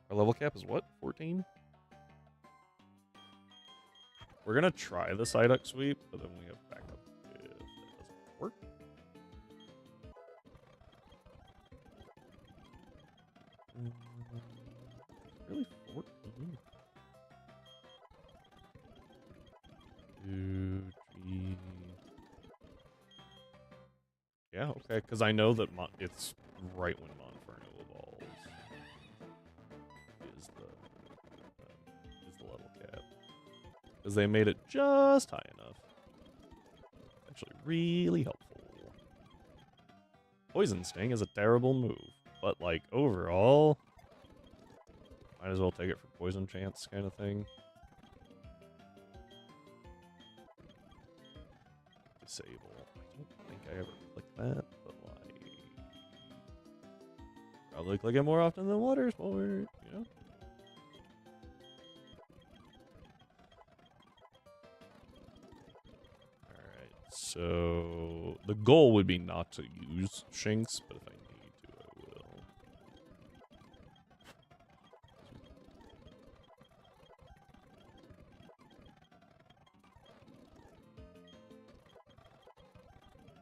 Our level cap is what? 14? We're gonna try the Psyduck sweep, but then we have backup if that doesn't work. Really 14? 2, 3. Yeah, okay, because I know that it's right when Monferno evolves. Is the level cap. Because they made it just high enough. Actually, really helpful. Poison Sting is a terrible move, but, like, overall, might as well take it for poison chance kind of thing. Disable. I don't think I ever clicked that, but, like, probably click it more often than Water Sport, you know? So the goal would be not to use Shinx, but if I need to, I will.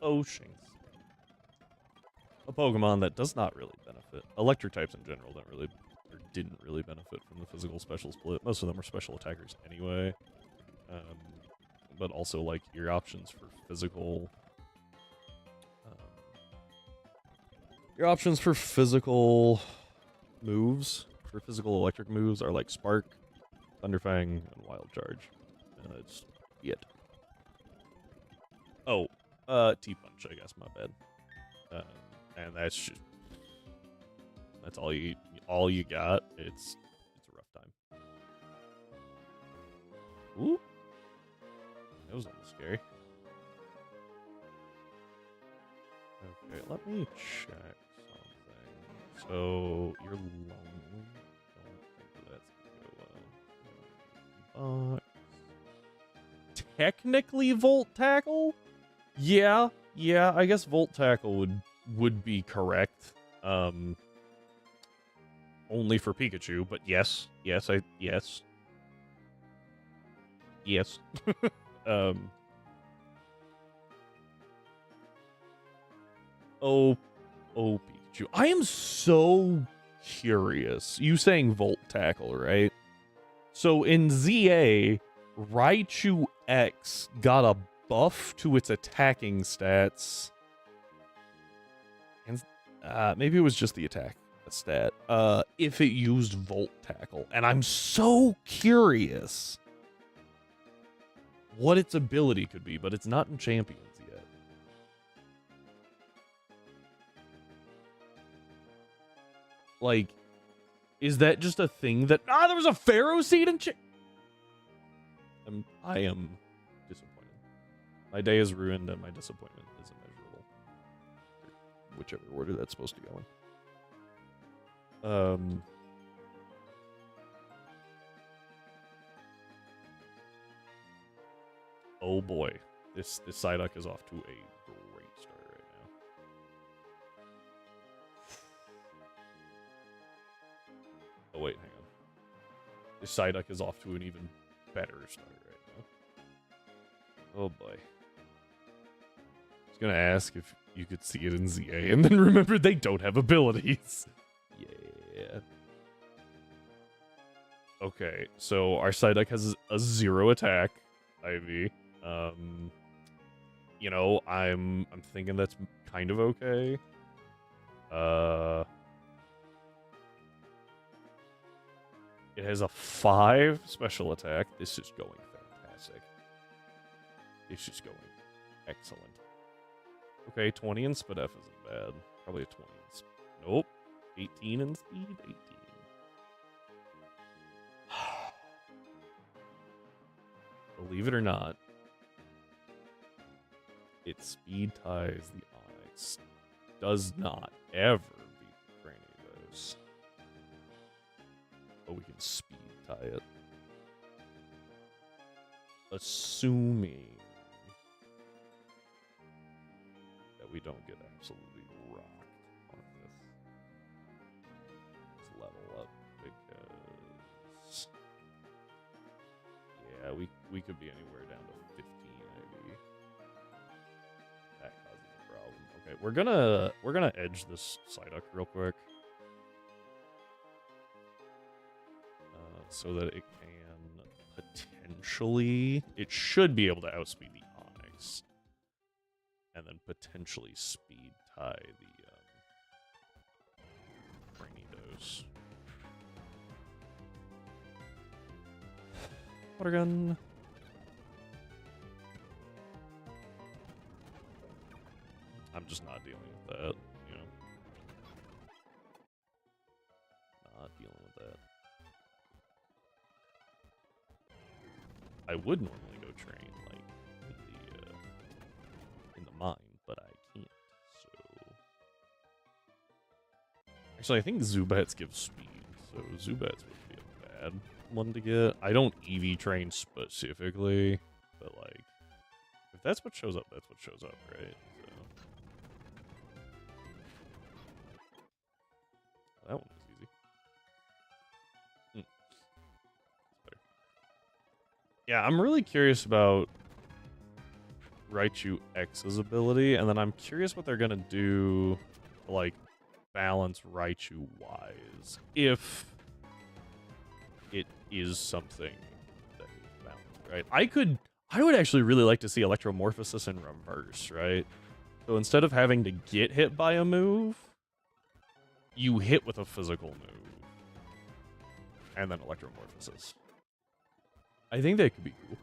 Oh, Shinx. A Pokemon that does not really benefit. Electric types in general don't really, or didn't really benefit from the physical special split. Most of them are special attackers anyway. But also, like, your options for physical Your options for physical moves, for physical electric moves, are like Spark, Thunderfang, and Wild Charge. It's it. Oh, T-Punch, I guess, my bad. And that's all you got. It's a rough time. Ooh. That was almost scary. Okay, let me check something. So, you're lonely. Don't think that's gonna go well. Technically Volt Tackle? Yeah, I guess Volt Tackle would be correct. Only for Pikachu, but yes. Oh, Pikachu. I am so curious. You saying Volt Tackle, right? So in ZA, Raichu X got a buff to its attacking stats. And maybe it was just the attack stat. If it used Volt Tackle. And I'm so curious what its ability could be, but it's not in Champions yet. Like, is that just a thing that... there was a Pharaoh Seed in... I am disappointed. My day is ruined and my disappointment is immeasurable. Whichever order that's supposed to go in. Oh boy. This Psyduck is off to a great start right now. Oh wait, hang on. This Psyduck is off to an even better start right now. Oh boy. I was gonna ask if you could see it in ZA, and then remember they don't have abilities. Yeah. Okay, so our Psyduck has a 0 attack, IV. You know, I'm thinking that's kind of okay. It has a 5 special attack. This is going fantastic. This is going excellent. Okay, 20 in Spadef isn't bad. Probably a 20 in nope. 18 in speed? 18. Believe it or not, it speed ties the Onyx. Does not ever beat the Cranidos. But we can speed tie it. Assuming that we don't get absolutely rocked on this. Let's level up because yeah, we could be anywhere down to 15 maybe. That causes a problem. Okay, we're gonna edge this Psyduck real quick. So that it can potentially... It should be able to outspeed the Onyx. And then potentially speed tie the Cranidos. Water gun. I'm just not dealing with that, you know. Not dealing with that. I would normally go train, like, in the mine, but I can't, so... Actually, I think Zubats give speed, so Zubats would be a bad one to get. I don't EV train specifically, but, like, if that's what shows up, that's what shows up, right? So... That one was easy. Yeah, I'm really curious about Raichu X's ability, and then I'm curious what they're gonna do to, like, balance Raichu Y's, if it is something that is balanced, right? I would actually really like to see Electromorphosis in reverse, right? So instead of having to get hit by a move, you hit with a physical move, and then electromorphosis. I think that could be cool.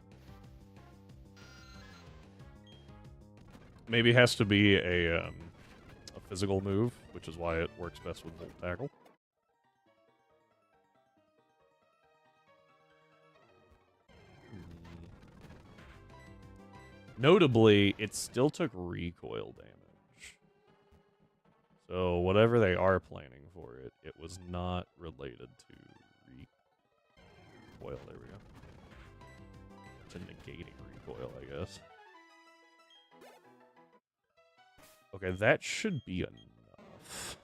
Maybe it has to be a physical move, which is why it works best with Volt Tackle. Notably, it still took recoil damage. So whatever they are planning for it, it was not related to recoil. There we go. To negating recoil, I guess. Okay, that should be enough.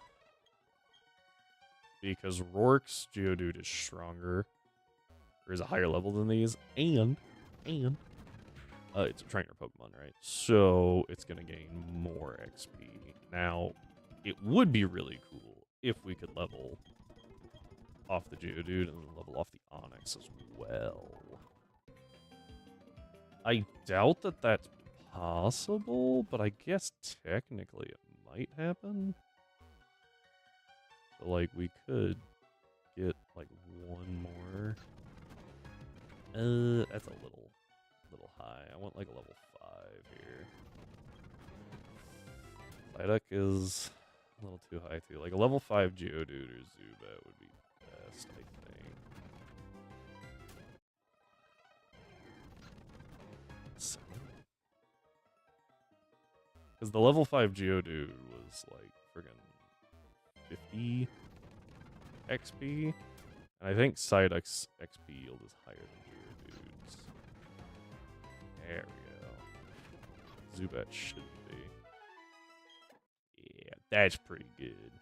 Because Rourke's Geodude is stronger. Or is a higher level than these. And it's a trainer Pokemon, right? So it's going to gain more XP. Now, it would be really cool if we could level off the Geodude and level off the Onix as well. I doubt that that's possible, but I guess technically it might happen. So, like, we could get, like, one more. That's a little high. I want, like, a level 5 here. Psyduck is a little too high, too. Like, a level 5 Geodude or Zubat would be best, I think. Because the level 5 Geodude was, like, friggin' 50 XP. And I think Psyduck's XP yield is higher than Geodude's. There we go. Zubat should be. Yeah, that's pretty good.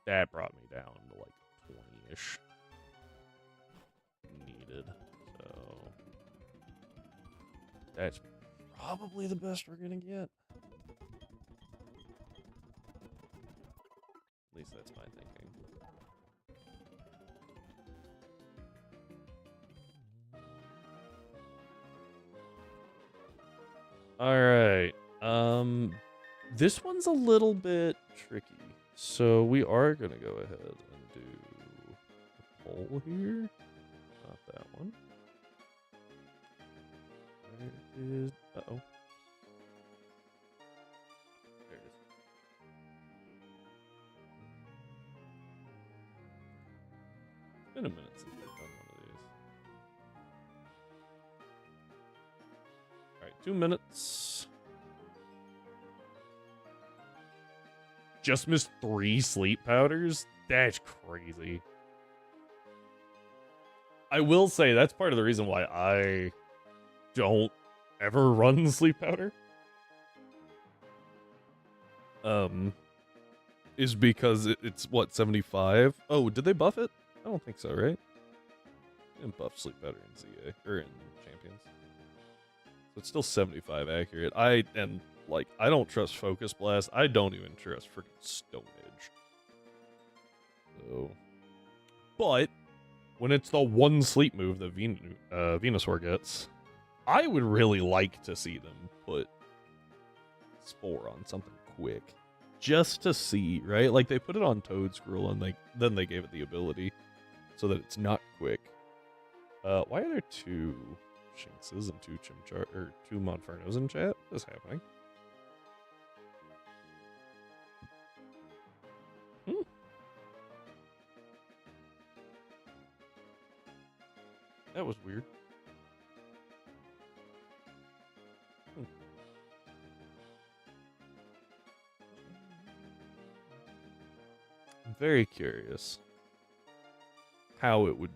That brought me down to, like, 20-ish. Needed. So that's probably the best we're gonna get. At least that's my thinking. Alright. This one's a little bit tricky. So we are gonna go ahead and do a poll here. Not that one. Where is... Uh-oh. There it is. It's been a minute since we've done one of these. Alright, 2 minutes. Just missed 3 sleep powders? That's crazy. I will say that's part of the reason why I don't ever run sleep powder. Is because it's what, 75? Oh, did they buff it? I don't think so, right? They didn't buff sleep powder in ZA or in Champions. So it's still 75 accurate. I don't trust Focus Blast. I don't even trust freaking Stone Edge. So, but when it's the one sleep move that Venusaur gets, I would really like to see them put Spore on something quick, just to see, right? Like they put it on Toedscruel, and then they gave it the ability so that it's not quick. Why are there 2 Shinxes and 2 Chimchar or 2 Monfernos in chat? What is happening? That was weird. I'm very curious how it would,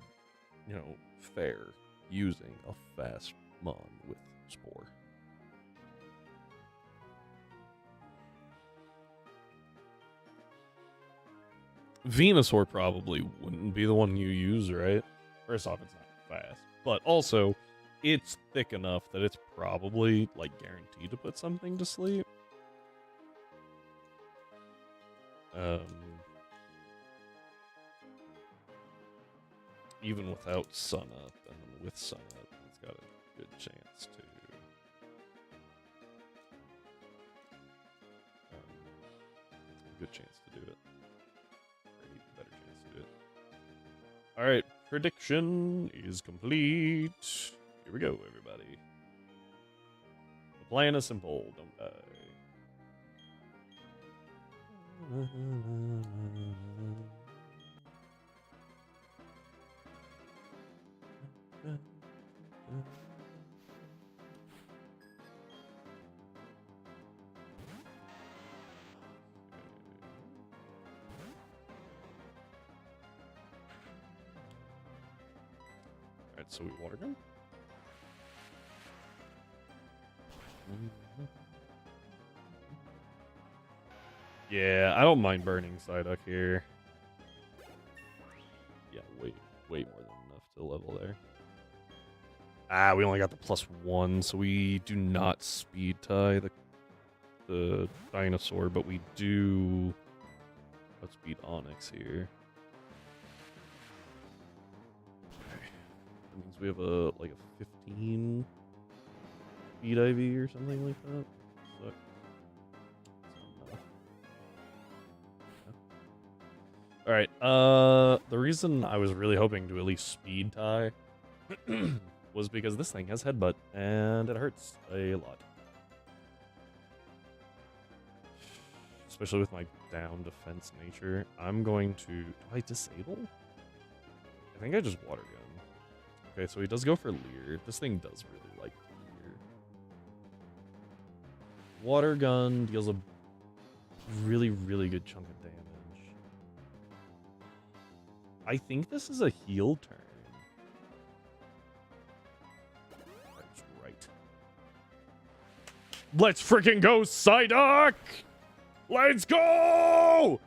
fare using a fast Mon with Spore. Venusaur probably wouldn't be the one you use, right? First off, it's not fast, but also it's thick enough that it's probably like guaranteed to put something to sleep. Even without Sun Up, and then with Sun Up, it's got a good chance to do it. Alright, prediction is complete. Here we go, everybody. The plan is simple, don't die. Alright, so we water gun. Yeah, I don't mind burning Psyduck here. Yeah, way more than enough to level there. Ah, we only got the +1, so we do not speed tie the dinosaur, but we do outspeed Onyx here. Okay. That means we have a 15 speed IV or something like that. So, all right. The reason I was really hoping to at least speed tie was because this thing has headbutt and it hurts a lot, especially with my down defense nature. I'm going to. Do I disable? I think I just water gun. Okay, so he does go for Leer. This thing does really like Leer. Water gun deals a really good chunk of damage. I think this is a heal turn. That's right. Let's freaking go, Psyduck! Let's go!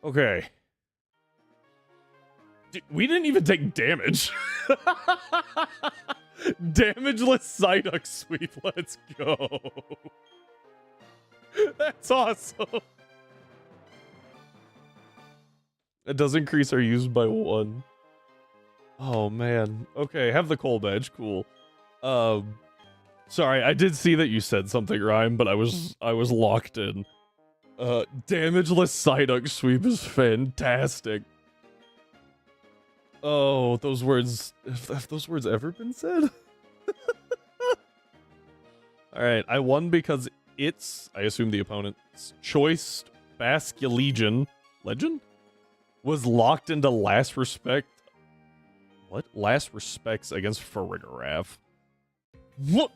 Okay. We didn't even take damage. Damageless Psyduck sweep. Let's go. That's awesome. It does increase our use by 1. Oh man. Okay, have the coal badge. Cool. Sorry, I did see that you said something, Rhyme, but I was locked in. Damageless Psyduck sweep is fantastic. Oh, those words. Have those words ever been said? Alright, I won because it's, I assume the opponent's choice, Basculegion Legend? Was locked into Last Respect. What? Last Respects against Farigiraf. What?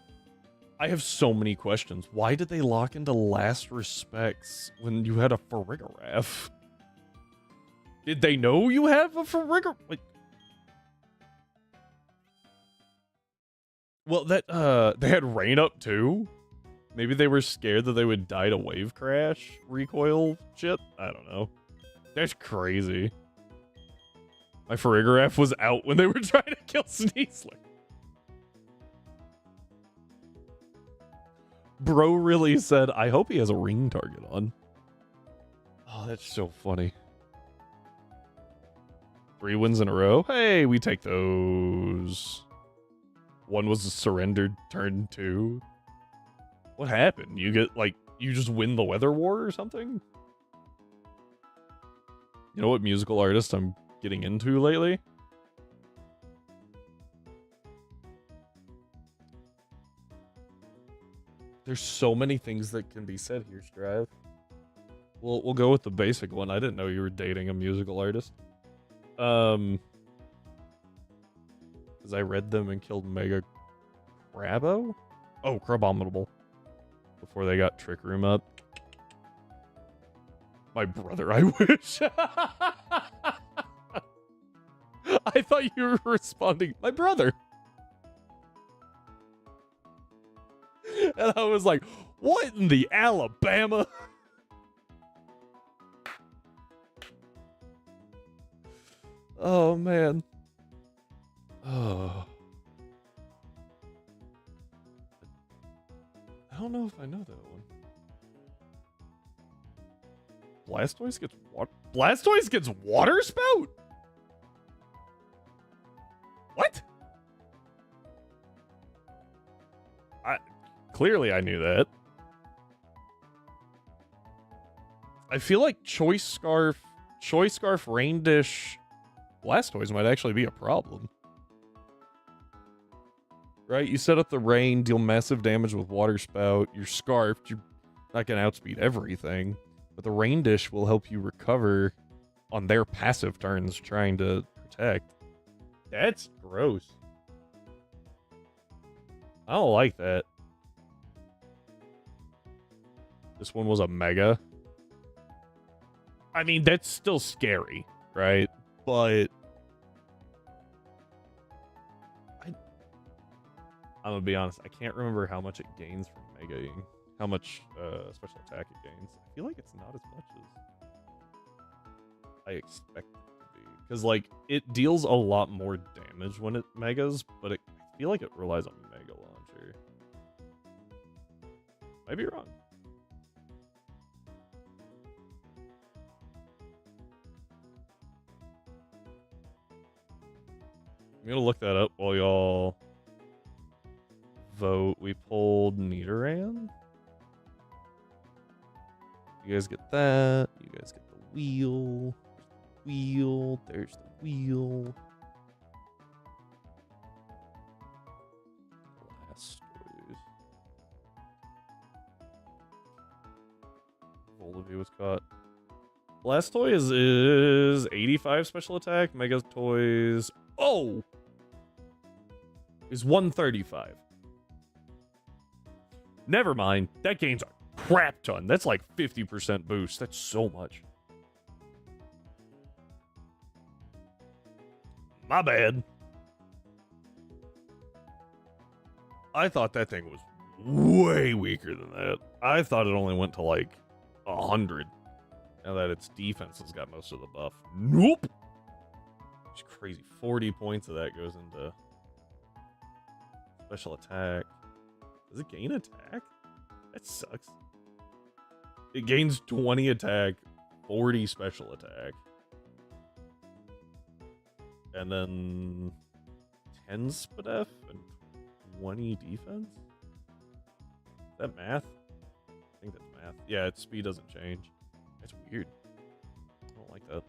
I have so many questions. Why did they lock into Last Respects when you had a Farigiraf? Did they know you have a Farigiraf? Like, well, that, they had Rain Up too? Maybe they were scared that they would die to Wave Crash recoil shit? I don't know. That's crazy. My Farigiraf was out when they were trying to kill Sneasler. Bro really said, I hope he has a ring target on. Oh, that's so funny. 3 wins in a row? Hey, we take those. 1 was a surrendered turn 2. What happened? You get, like, you just win the weather war or something? You know what musical artist I'm getting into lately? There's so many things that can be said here, Strive. We'll go with the basic one. I didn't know you were dating a musical artist. Because I read them and killed Mega Crabo? Oh, Crabominable. Before they got Trick Room up. My brother, I wish. I thought you were responding, my brother. And I was like, what in the Alabama? Oh, man. Oh. I don't know if I know that one. Blastoise gets water? Blastoise gets water spout? Clearly I knew that. I feel like Choice Scarf, Rain Dish, Blastoise might actually be a problem. Right? You set up the Rain, deal massive damage with Water Spout. You're Scarfed. You're not going to outspeed everything. But the Rain Dish will help you recover on their passive turns trying to protect. That's gross. I don't like that. This one was a Mega. I mean, that's still scary, right? But I'm gonna be honest, I can't remember how much it gains from Megaing. How much special attack it gains. I feel like it's not as much as I expect it to be. Because, like, it deals a lot more damage when it Megas, but I feel like it relies on Mega Launcher. Might be wrong. I'm gonna look that up while y'all vote. We pulled Nidoran. You guys get that. You guys get the wheel. Wheel. There's the wheel. Blastoise. Volibee was caught. Blastoise is 85 special attack. Megatoise. Oh! Is 135. Never mind. That gains a crap ton. That's like 50% boost. That's so much. My bad. I thought that thing was way weaker than that. I thought it only went to like 100. Now that its defense has got most of the buff. Nope. It's crazy. 40 points of that goes into special attack. Does it gain attack? That sucks. It gains 20 attack, 40 special attack. And then 10 SPDF and 20 defense? Is that math? I think that's math. Yeah, its speed doesn't change. That's weird. I don't like that.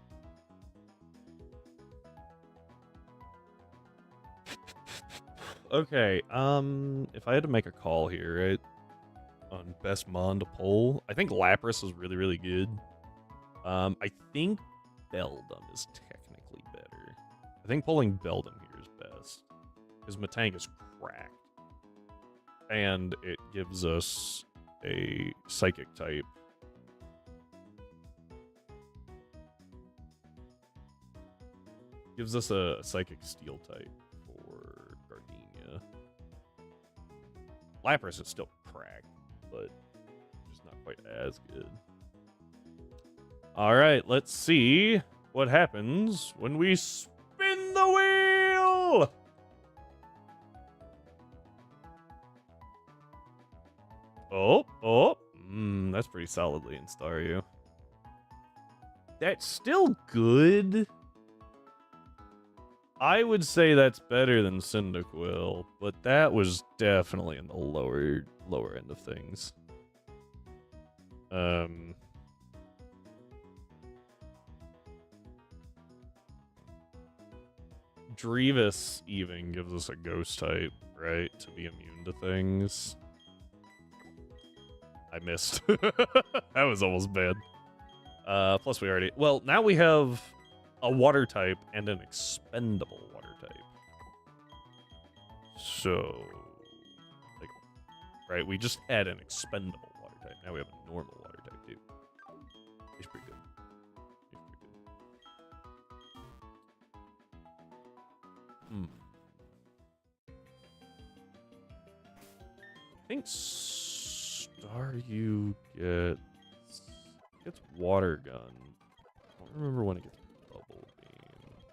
Okay, if I had to make a call here, right, on best Mon to pull, I think Lapras is really, really good. I think Beldum is technically better. I think pulling Beldum here is best, because Metang is cracked. And it gives us a Psychic type. Gives us a Psychic Steel type for Gardenia. Lapras is still cracked, but just not quite as good. Alright, let's see what happens when we spin the wheel! Oh. That's pretty solidly in Staryu. That's still good. I would say that's better than Cyndaquil, but that was definitely in the lower end of things. Drevis even gives us a ghost type, right? To be immune to things. I missed. That was almost bad. Plus we already... Well, now we have a water type and an expendable water type. So... like, right, we just had an expendable water type. Now we have a normal water type, too. He's pretty good. I think Staryu gets Water Gun. I don't remember when it gets Bubble Beam.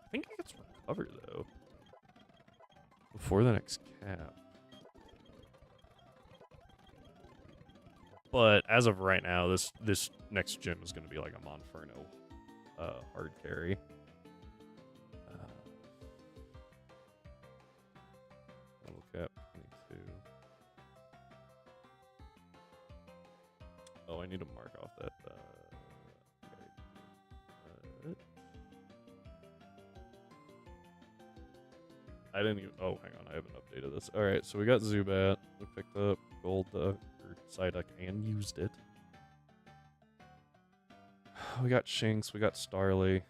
I think it gets Recover, though. Before the next cap. But as of right now, this next gym is going to be like a Monferno hard carry. Double cap 22. I need to mark off that. Okay. I didn't even. Oh, hang on. I haven't updated this. All right, so we got Zubat. We picked up Gold Duck or Psyduck and used it. We got Shinx. We got Starly.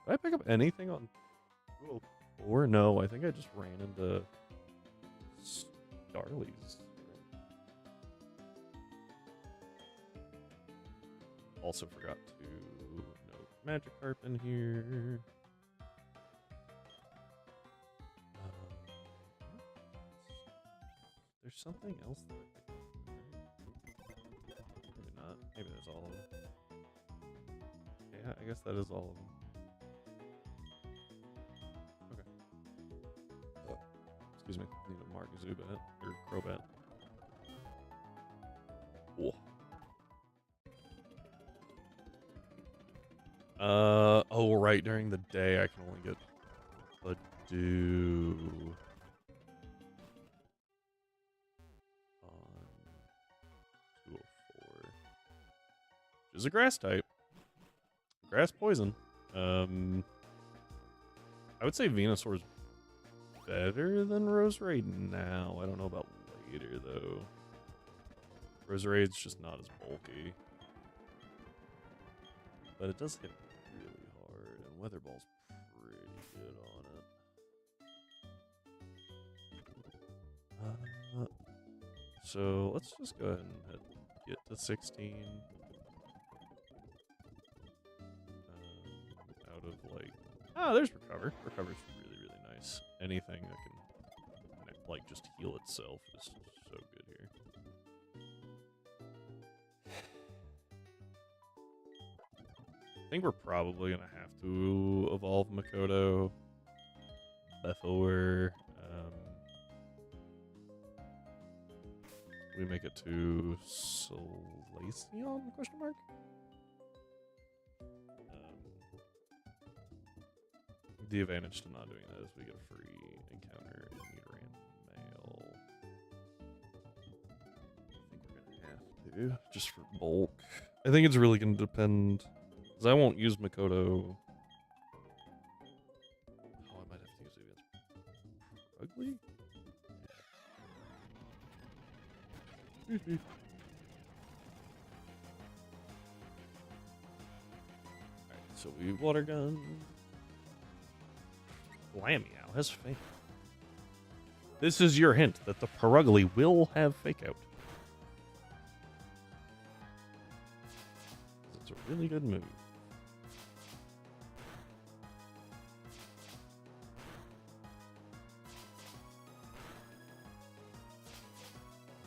Did I pick up anything on 204? No, I think I just ran into Starly's. Also forgot to note Magikarp in here. There's something else that I picked up. Maybe not. Maybe there's all of them. Yeah, I guess that is all of them. Okay. Excuse me. Need to mark Zubat or Crobat. Cool. Oh, right. During the day, I can only get Badoo. On 204. Which is a grass type. Grass poison. I would say Venusaur's better than Roserade now. I don't know about later, though. Roserade's just not as bulky. But it does hit really hard, and Weather Ball's pretty good on it. So let's just go ahead and get to 16. Out of like, there's Recover. Recover's really, really nice. Anything that can like just heal itself is so good here. I think we're probably gonna have to evolve Makoto before we make it to Solaceon? Question mark. The advantage to not doing that is we get a free encounter in Nidoran Mail. I think we're gonna have to just for bulk. I think it's really gonna depend. Because I won't use Makoto. Oh, I might have to use it against Ugly? Alright, so we Water Gun. Lamiao has Fake. This is your hint that the Perugly will have Fake Out. It's a really good move.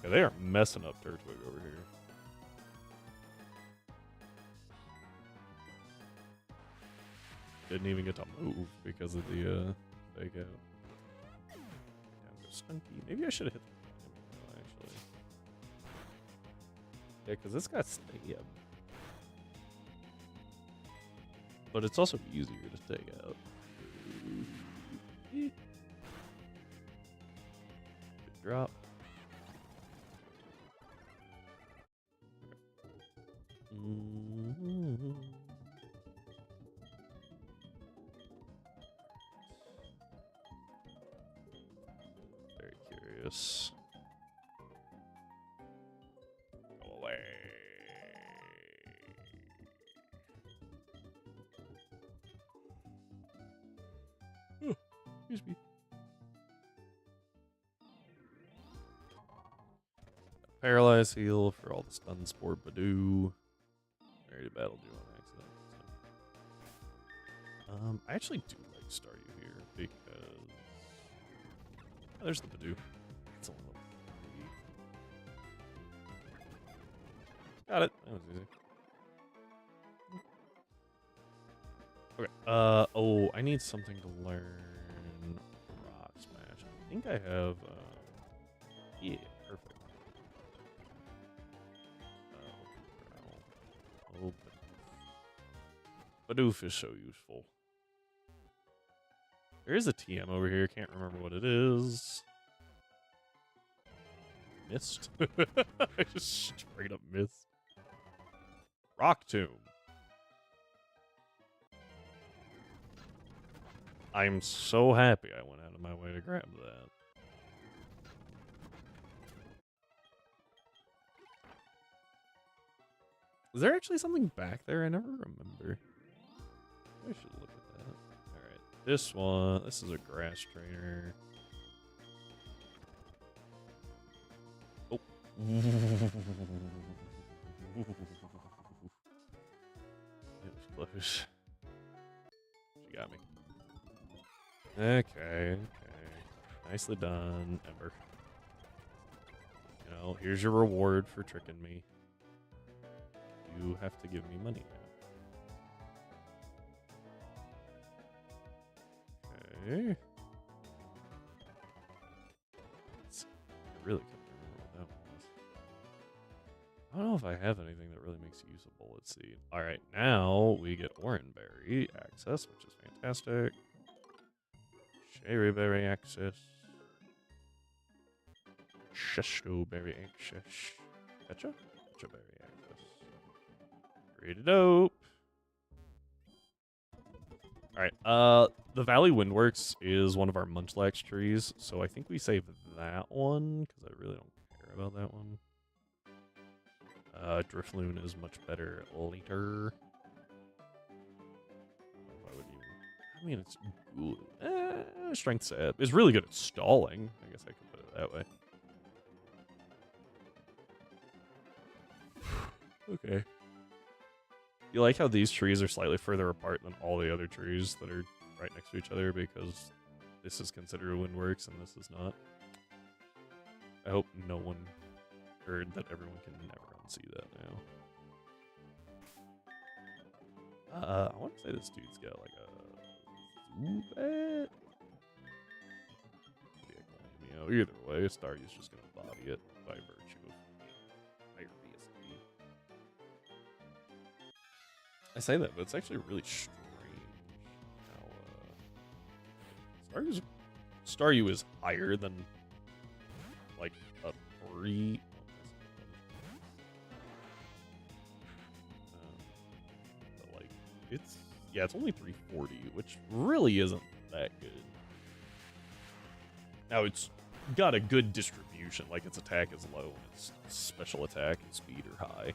Yeah, they are messing up Turtwig over here. Didn't even get to move because of the fake out. Yeah, Stunky. Maybe I should have hit the actually. Yeah, because this got stab. But it's also easier to take out. Good drop. Very curious. Go away. Oh, excuse me. Paralyze heal for all the stun sport Badoo. Ready to battle you on accident. So. I actually do like Staryu here because there's the Badoo. It's a level 3. Got it. That was easy. Okay. Oh, I need something to learn Rock Smash. I think I have. Yeah, perfect. Oh, Bidoof is so useful. There is a TM over here. Can't remember what it is. missed. I just straight up missed. Rock Tomb. I'm so happy I went out of my way to grab that. Is there actually something back there? I never remember. I should look at that. Alright, this one. This is a grass trainer. Oh. It was close. She got me. Okay. Nicely done, Ember. You know, here's your reward for tricking me. You have to give me money now. Okay. I really couldn't remember what that was. I don't know if I have anything that really makes it usable. Let's see. Alright, now we get Oranberry access, which is fantastic. Cherryberry access. Sheshtoberry access. Betcha? Betcha-berry access. Pretty dope. Alright, the Valley Windworks is one of our Munchlax trees, so I think we save that one, because I really don't care about that one. Drifloon is much better later. I mean, it's good. Strength set is really good at stalling. I guess I could put it that way. Okay. You like how these trees are slightly further apart than all the other trees that are right next to each other because this is considered Windworks and this is not. I hope no one heard that everyone can never unsee that now. I want to say this dude's got like a Zubat? Either way, Staryu's just gonna body it by virtue of higher BSD. I say that, but it's actually really strange how Staryu is higher than like a 3. But like it's only 340, which really isn't that good. Now it's got a good distribution, like its attack is low and its special attack and speed are high.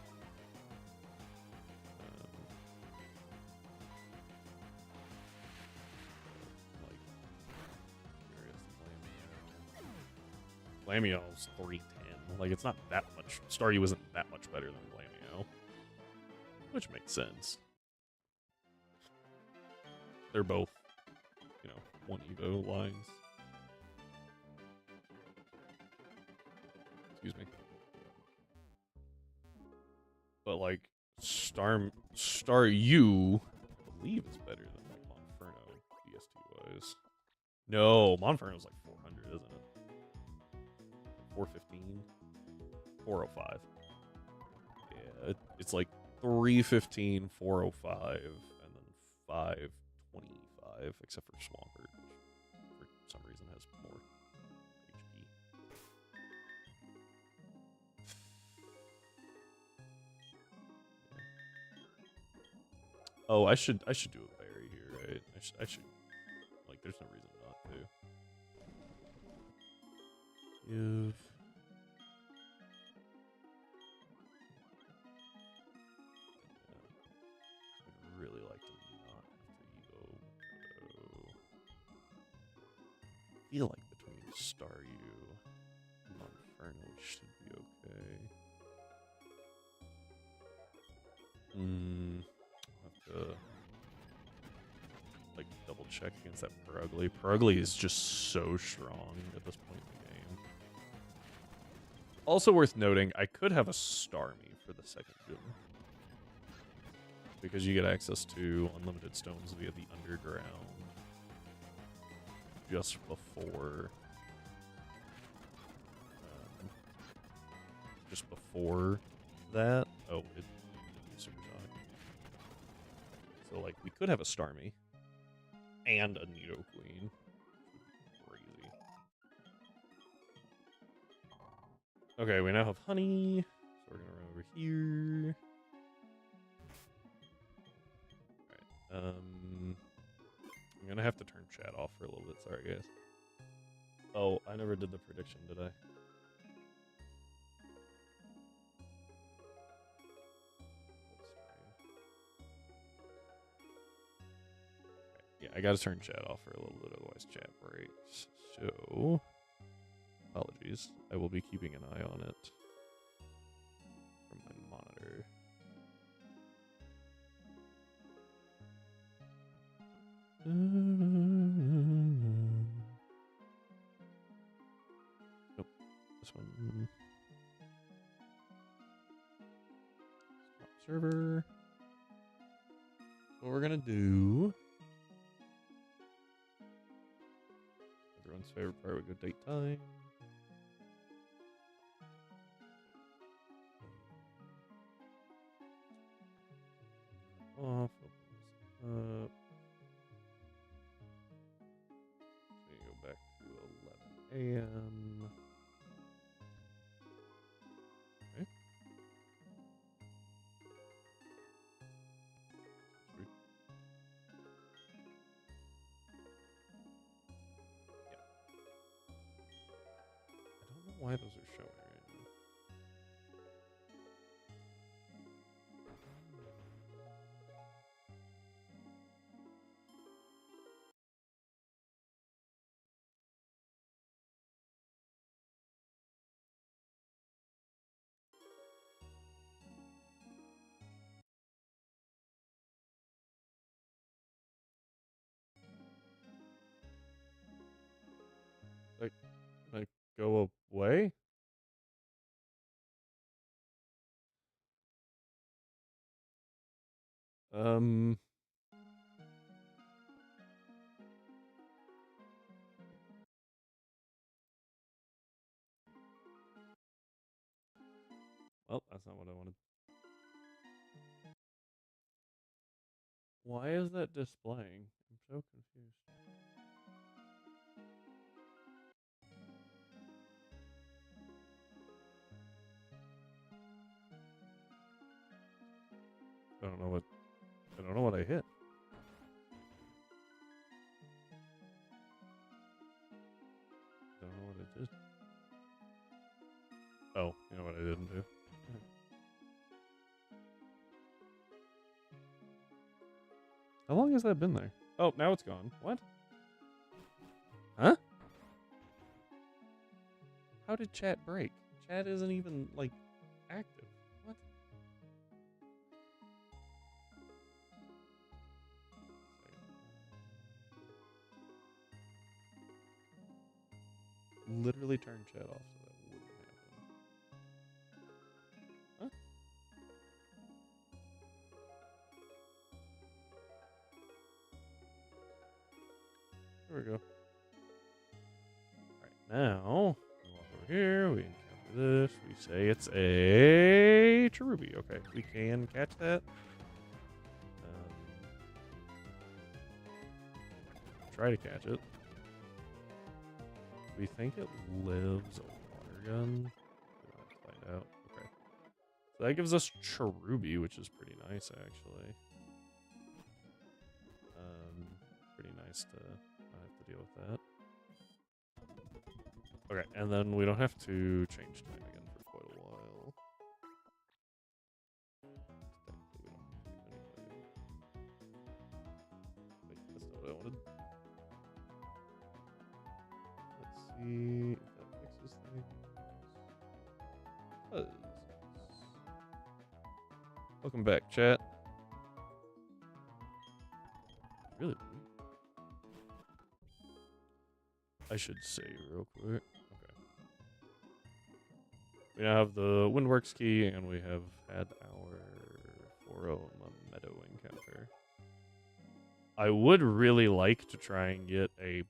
Glameow's 310. Like, it's not that much. Staryu isn't that much better than Glameow. Which makes sense. They're both, you know, 1 Evo lines. Excuse me. But, like, Staryu, I believe, is better than, like, Monferno, BST-wise. No, Monferno's, like, 400, isn't it? 415? 405. Yeah, it's like 315, 405, and then 525, except for Swampert, which for some reason has more HP. Oh, I should do a berry here, right? I should like, there's no reason not to. I'd really like to not have to Evo. I feel like between Staryu and Monferno should be okay. I'll have to like double check against that Purugly. Purugly is just so strong at this point in the game. Also worth noting, I could have a Starmie for the second gym. Because you get access to unlimited stones via the underground. Just before... that. Oh, it Supersonic. So, like, we could have a Starmie. And a Nidoqueen. Crazy. Okay, we now have honey. So we're gonna run over here. Alright, I'm gonna have to turn chat off for a little bit, sorry guys. Oh, I never did the prediction, did I? Yeah, I gotta turn chat off for a little bit, otherwise chat breaks. So, apologies. I will be keeping an eye on it from my monitor. Nope, this one. Stop server. What we're gonna do. Everyone's favorite part, we go date time. Off, open this up. So you go back to 11 a.m. Okay. Sweet. Yeah. I don't know why those are showing right now. Like, go away? Um. Well, that's not what I wanted. Why is that displaying? I'm so confused. I don't know what. I don't know what I hit. I don't know what I did. Oh, you know what I didn't do? How long has that been there? Oh, now it's gone. What? Huh? How did chat break? Chat isn't even, like, active. What? Literally turn chat off so that wouldn't happen. Huh? There we go. Alright, now, we walk over here, we encounter this, we say it's a cherubi. Okay, we can catch that. Try to catch it. We think it lives a water gun. We'll have to find out. Okay. So that gives us cherubi, which is pretty nice, actually. Pretty nice to not have to deal with that. Okay, and then we don't have to change time again for quite a while. Technically, we don't have to anyway. Wait, that's not what I wanted. Let's see if that fixes things. Welcome back, chat. Really? I should say real quick. Okay. We now have the Windworks key, and we have had our Foroma Meadow encounter. I would really like to try and get a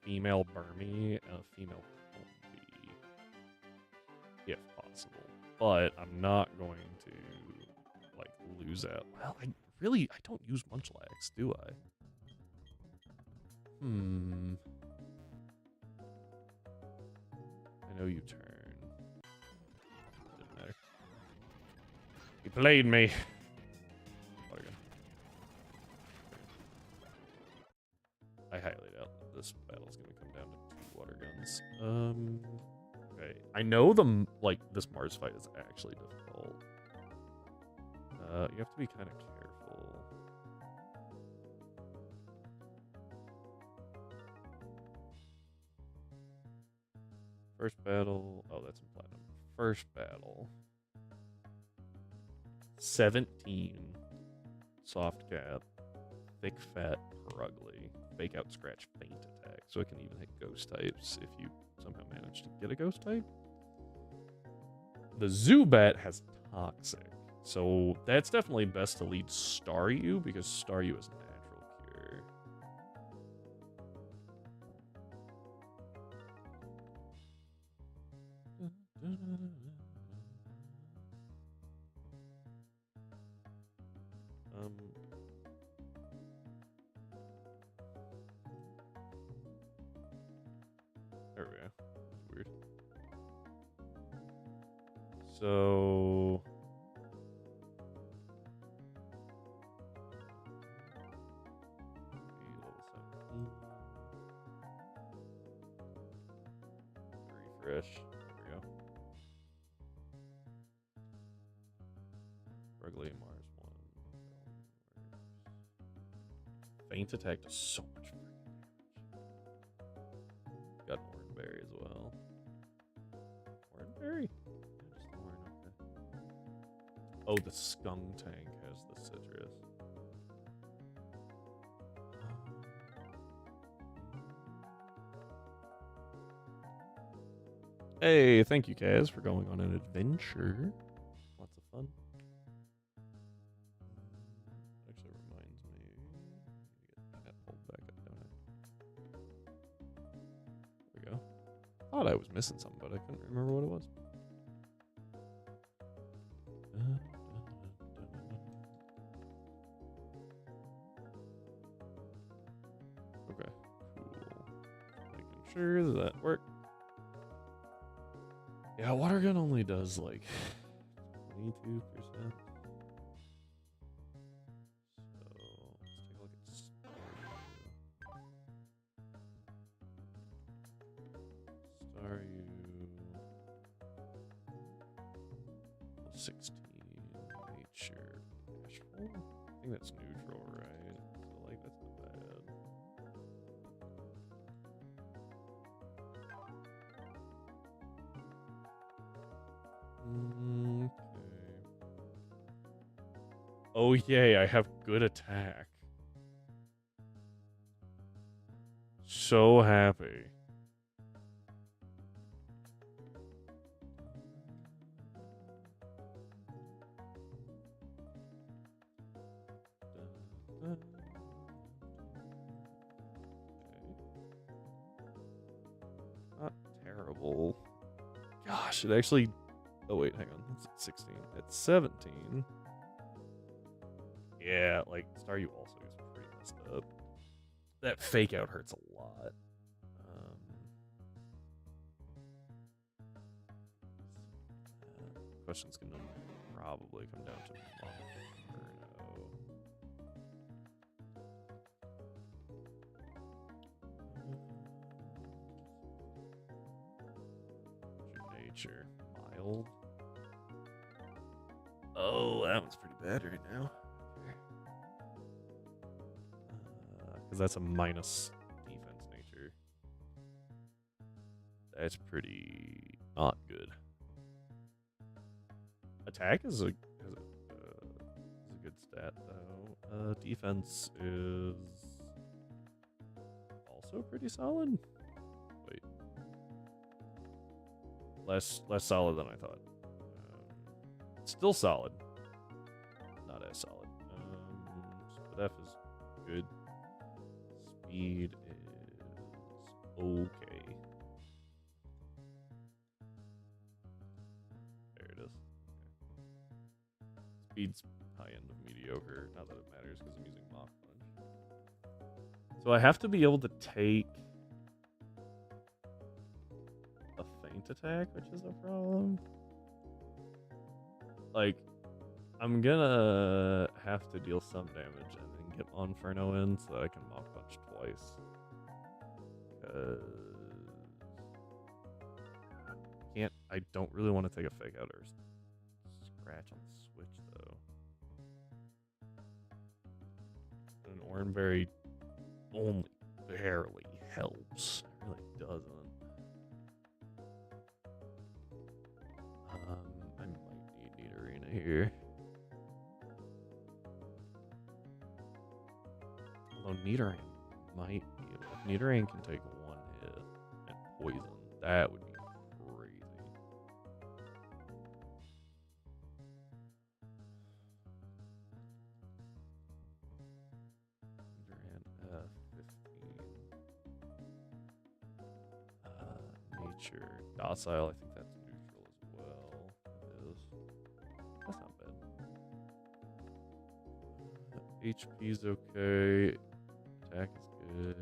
female Burmy and a female Humvee, if possible. But I'm not going to, like, lose out. Well, I don't use Munchlax, do I? I know you turn. played me. Water gun. I highly doubt that this battle's gonna come down to 2 water guns. Okay. I know this Mars fight is actually difficult. You have to be kind of careful. First battle. Oh, that's in platinum. First battle. 17. Soft cap. Thick fat Perugly. Fake out scratch faint attack. So it can even hit ghost types if you somehow manage to get a ghost type. The Zubat has toxic. So that's definitely best to lead Staryu because Staryu is natural cure. There we go. That's weird. So refresh. There we go. Regulate Mars 1. Faint attack does so much freaking damage. Got Oranberry as well. Oranberry? Yeah, just Oran, okay. Oh, the Skunk Tank has the citrus. Hey, thank you, Kaz, for going on an adventure. Lots of fun. Actually reminds me. I need to get that pulled back up, don't I? There we go. Thought I was missing something, but I couldn't remember what it was. Okay, cool. Making sure that works. Yeah, water gun only does like 22%. So let's take a look at Staryu. 16 nature. Ashful? I think that's neutral, right? So like that's not bad. Okay. Oh yay, I have good attack. So happy. Not terrible. Gosh, it actually... Oh, wait, hang on. It's at 16. It's 17. Yeah, like, Staryu also is pretty messed up. That fake out hurts a lot. Question's gonna probably come down to nature. Mild. Oh, that one's pretty bad right now. Because that's a minus defense nature. That's pretty not good. Attack is a good stat though. Defense is also pretty solid. Wait, less solid than I thought. Still solid, not as solid. Speed F is good. Speed is okay. There it is. Okay. Speed's high end of mediocre. Not that it matters because I'm using Mach Punch. So I have to be able to take a feint attack, which is a problem. Like, I'm gonna have to deal some damage and then get Monferno in so that I can Mach Punch twice. I don't really want to take a fake out or scratch on the switch though. An Oranberry only barely helps. It really doesn't. I might need Arena here. Although Nidoran might be able. If Nidoran can take one hit and poison, that would be crazy. Nidoran 15. Nature. Docile, I think that's neutral as well. It is. That's not bad. HP's okay. Attack is good.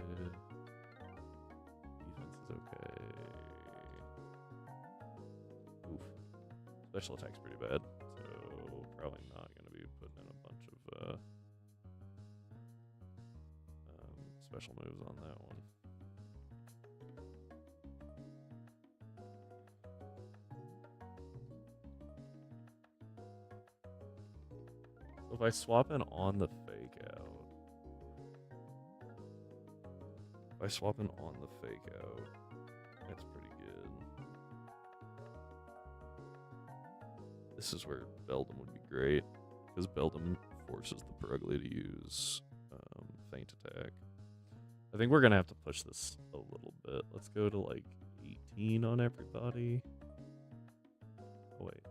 Defense is okay. Oof. Special attack's pretty bad, so probably not going to be putting in a bunch of special moves on that one. So if I swap in on the fake out, that's pretty good. This is where Beldum would be great, because Beldum forces the Purugly to use Feint Attack. I think we're going to have to push this a little bit. Let's go to like 18 on everybody. Oh, wait.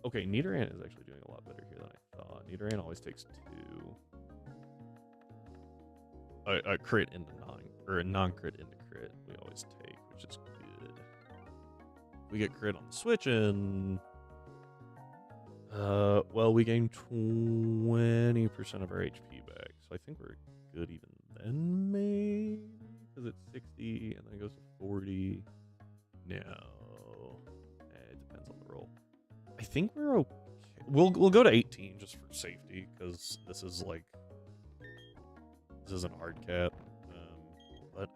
Okay, Nidoran is actually doing a lot better here than I thought. Nidoran always takes 2. A crit into non, or a non-crit into crit, we always take, which is good. We get crit on the switch, and well, we gain 20% of our HP back, so I think we're good even then, maybe, because it's 60 and then it goes to 40. No, it depends on the roll. I think we're okay. We'll go to 18 just for safety, because this is like. This isn't hard cap, but I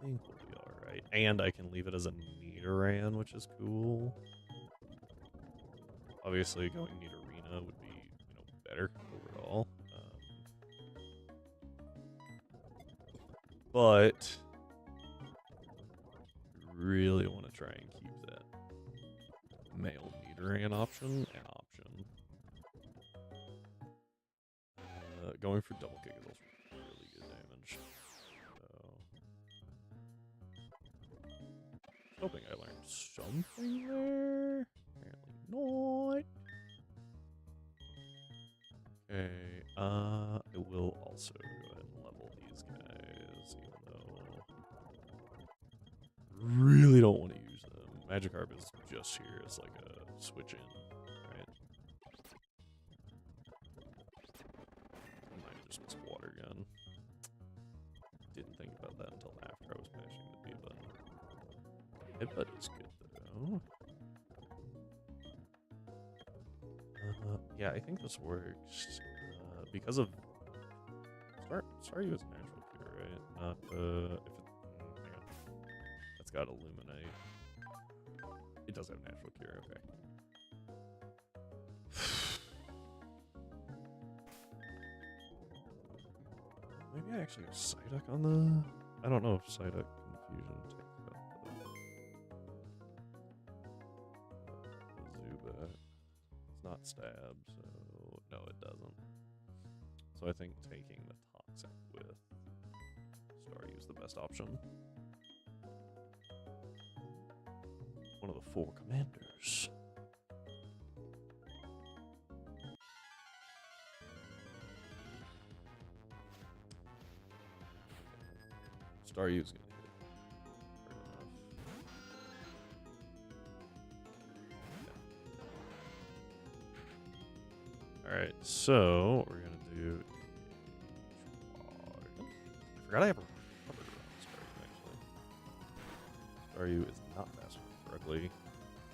think we'll be alright. And I can leave it as a Nidoran, which is cool. Obviously, going Nidorina would be, better overall. But really want to try and keep that male Nidoran option an option. Going for double kick is also really good damage. So, hoping I learned something there. Apparently not. Okay, I will also go ahead and level these guys, even though really don't want to use them. Magikarp is just here as like a switch in, right? I might have just missed Water Gun. Didn't think about that until after I was mashing the B button. Headbutt is good though. Yeah, I think this works because of Staryu is natural cure, right? Not if it. Hang on, that's got Illuminate. It does have natural cure. Okay. Maybe I actually have Psyduck on the. I don't know if Psyduck Confusion takes that. Zubat. It's not stab, so no, it doesn't. So I think taking the Toxic with Staryu is the best option. One of the 4 commanders. Staryu's gonna hit. Fair enough. Yeah. Alright, so what we're gonna do. I forgot I have a rubber on Staryu, actually. Staryu is not faster than Purugly.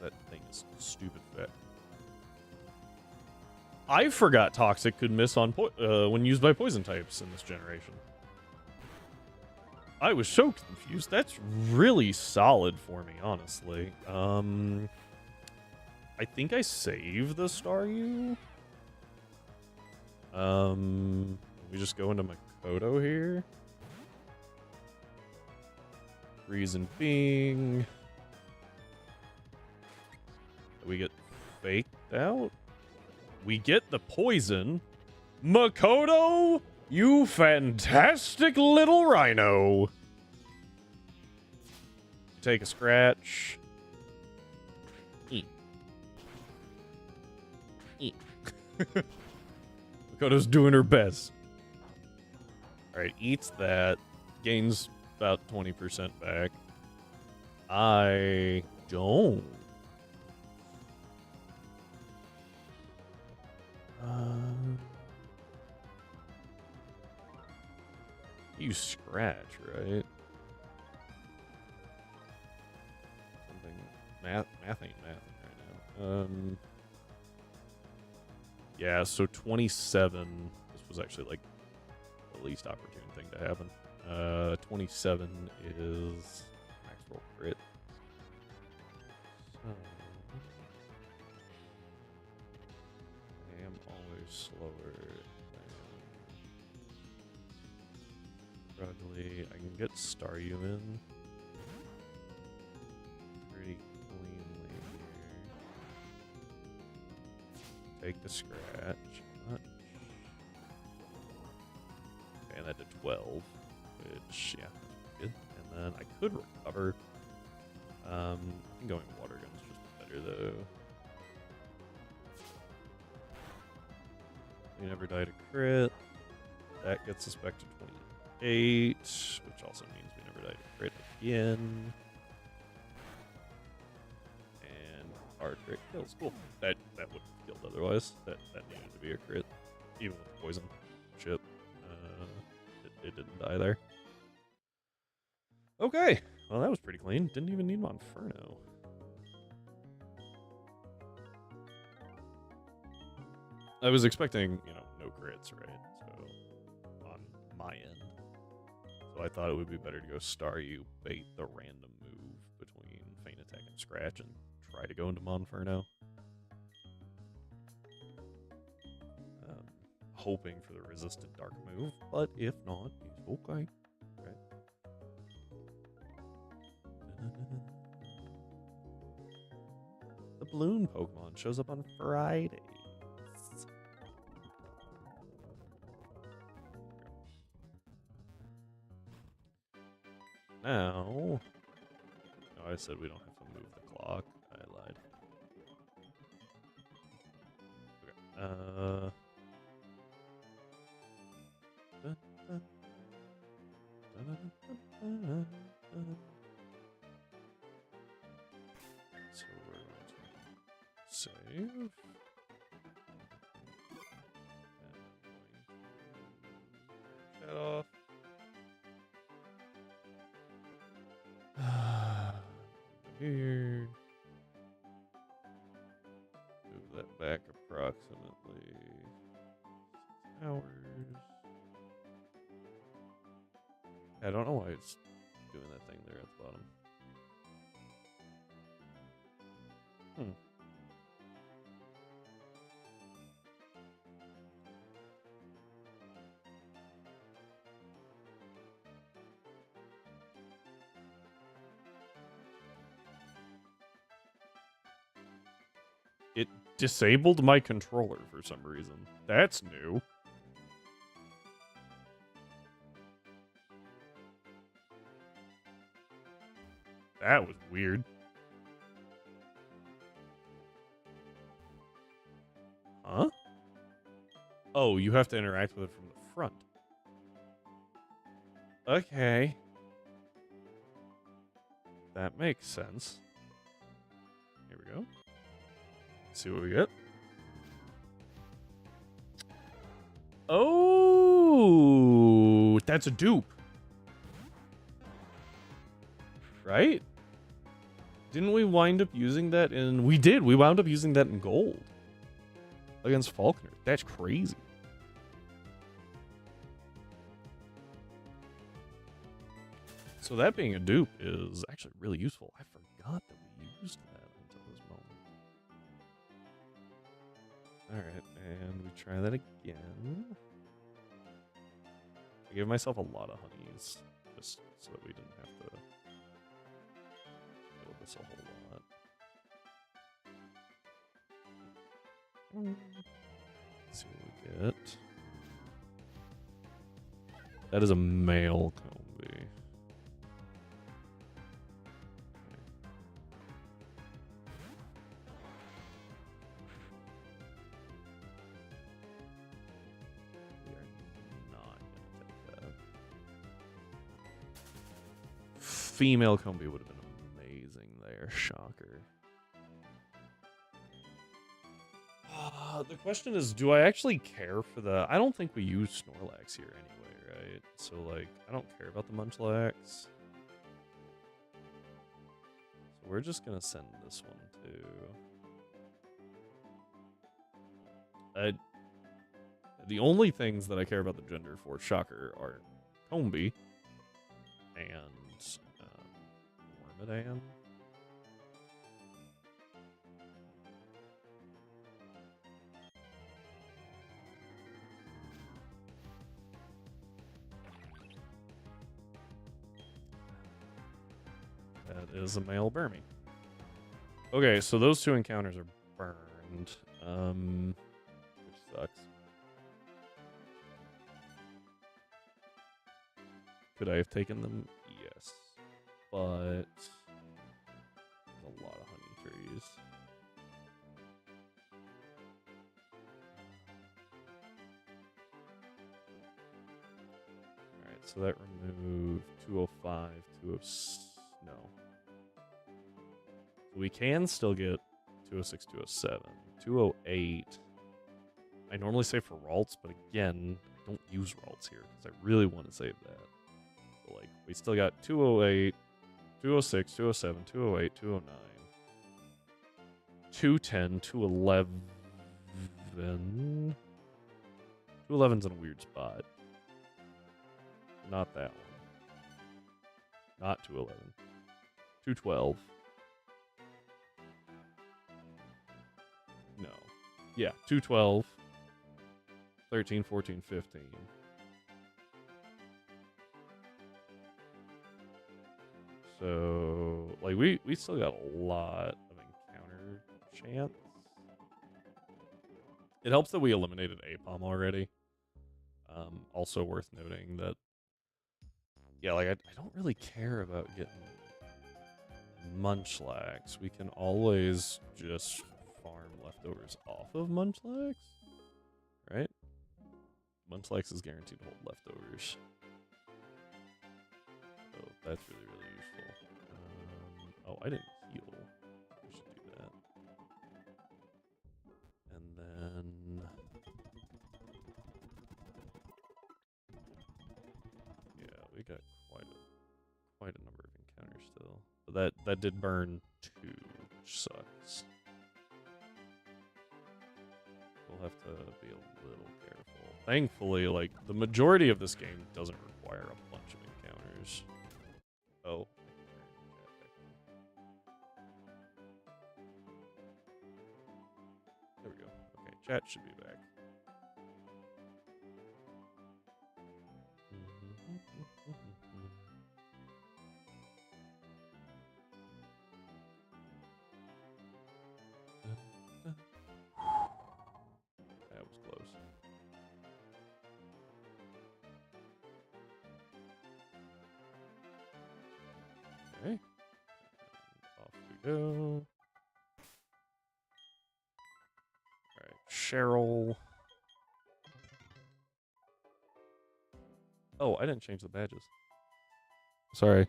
That thing is stupid fat. I forgot Toxic could miss on when used by poison types in this generation. I was so confused. That's really solid for me, honestly. I think I saved the Staryu. We just go into Makoto here. Reason being, we get faked out. We get the poison. Makoto, you fantastic little rhino. Take a scratch. Eat. Eat. Makoto's doing her best. Alright, eats that. Gains about 20% back. I don't. You scratch, right? Something math ain't mathing right now. Yeah, so 27. This was actually like the least opportune thing to happen. 27 is max roll crit. So I am always slower than Ruggly. I can get Staryu in pretty cleanly here. Take the scratch. Okay, and that did 12. Which, yeah, good. And then I could recover. I think going water gun is just better, though. We never died a crit. That gets us back to 28, which also means we never died a crit again. And our crit kills. Cool. That would have killed otherwise. That needed to be a crit, even with poison chip. It didn't die there. Okay, well that was pretty clean. Didn't even need Monferno. I was expecting, no crits, right? So, on my end. So I thought it would be better to go Staryu, bait the random move between Feint Attack and Scratch, and try to go into Monferno. Hoping for the resisted dark move, but if not, he's okay. Right. The balloon Pokemon shows up on Fridays. Now, no, I said we don't have to move the clock. I lied. Okay. So we're going to save. And shut off. Here. Move that back approximately 6 hours. I don't know why it's doing that thing there at the bottom. It disabled my controller for some reason. That's new. That was weird. Huh? Oh, you have to interact with it from the front. Okay. That makes sense. Here we go. Let's see what we get. Oh, that's a dupe. Right? Didn't we wind up using that in... We did. We wound up using that in gold. against Falconer. That's crazy. So that being a dupe is actually really useful. I forgot that we used that until this moment. Alright, and we try that again. I gave myself a lot of honeys, just so that we didn't have to build this a whole lot. Let's see what we get. That is a male Combi. We are not going to take that. Female Combi would have been amazing there. Shocker. The question is, do I actually care for the... I don't think we use Snorlax here anyway, right? So, like, I don't care about the Munchlax. So we're just going to send this one to... the only things that I care about the gender for, shocker, are Combi and Wormadam. That is a male Burmy. Okay, so those two encounters are burned, which sucks. Could I have taken them? Yes, but there's a lot of honey trees. All right, so that removed 205, 206. No. We can still get 206, 207. 208. I normally save for Ralts, but again, I don't use Ralts here because I really want to save that. So, like, we still got 208, 206, 207, 208, 209, 210, 211. 211's in a weird spot. Not that one. Not 211. 212. No. Yeah, 212. 13, 14, 15. So, like, we still got a lot of encounter chance. It helps that we eliminated Apom already. Also worth noting that, yeah, like, I don't really care about getting Munchlax. We can always just farm leftovers off of Munchlax, right? Munchlax is guaranteed to hold leftovers. So that's really, really useful. Oh, I didn't heal. We should do that. And then... yeah, we got quite a number of encounters still. But that did burn 2, which sucks. We'll have to be a little careful. Thankfully, like, the majority of this game doesn't require a bunch of encounters. Oh. There we go. Okay, chat should be back. That was close. Okay. Off we go. Alright, Cheryl. Oh, I didn't change the badges. Sorry.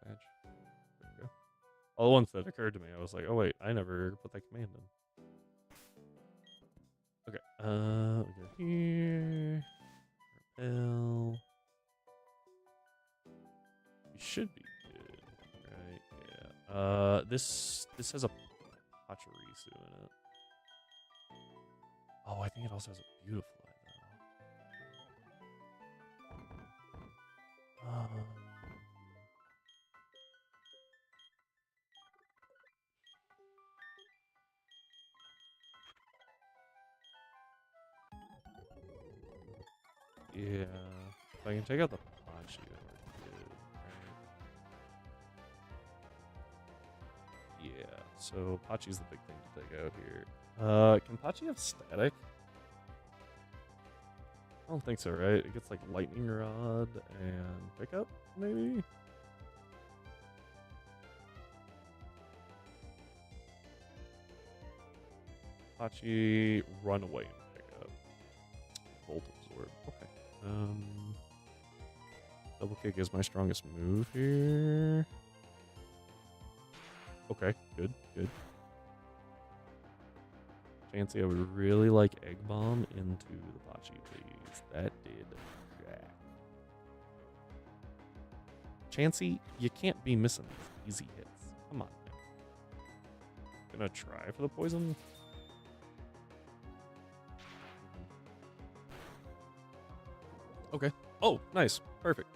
Badge. There we go. All the ones that occurred to me, I was like, oh wait, I never put that command in. Okay, we go here. Repel. We should be good, right? Yeah. This has a Pachirisu in it. Oh, I think it also has a beautiful eye, though. Yeah. If I can take out the Pachi, that would be good, right? Yeah. So Pachi's the big thing to take out here. Can Pachi have static? I don't think so, right? It gets like lightning rod and pickup, maybe? Pachi, run away and pick up. Volt absorb. Okay. Double kick is my strongest move here. Okay, good, good. Fancy, I would really like Egg Bomb into the Pachi, please. That did jack. Chansey, you can't be missing these easy hits. Come on, man. Gonna try for the poison? Okay. Oh, nice. Perfect.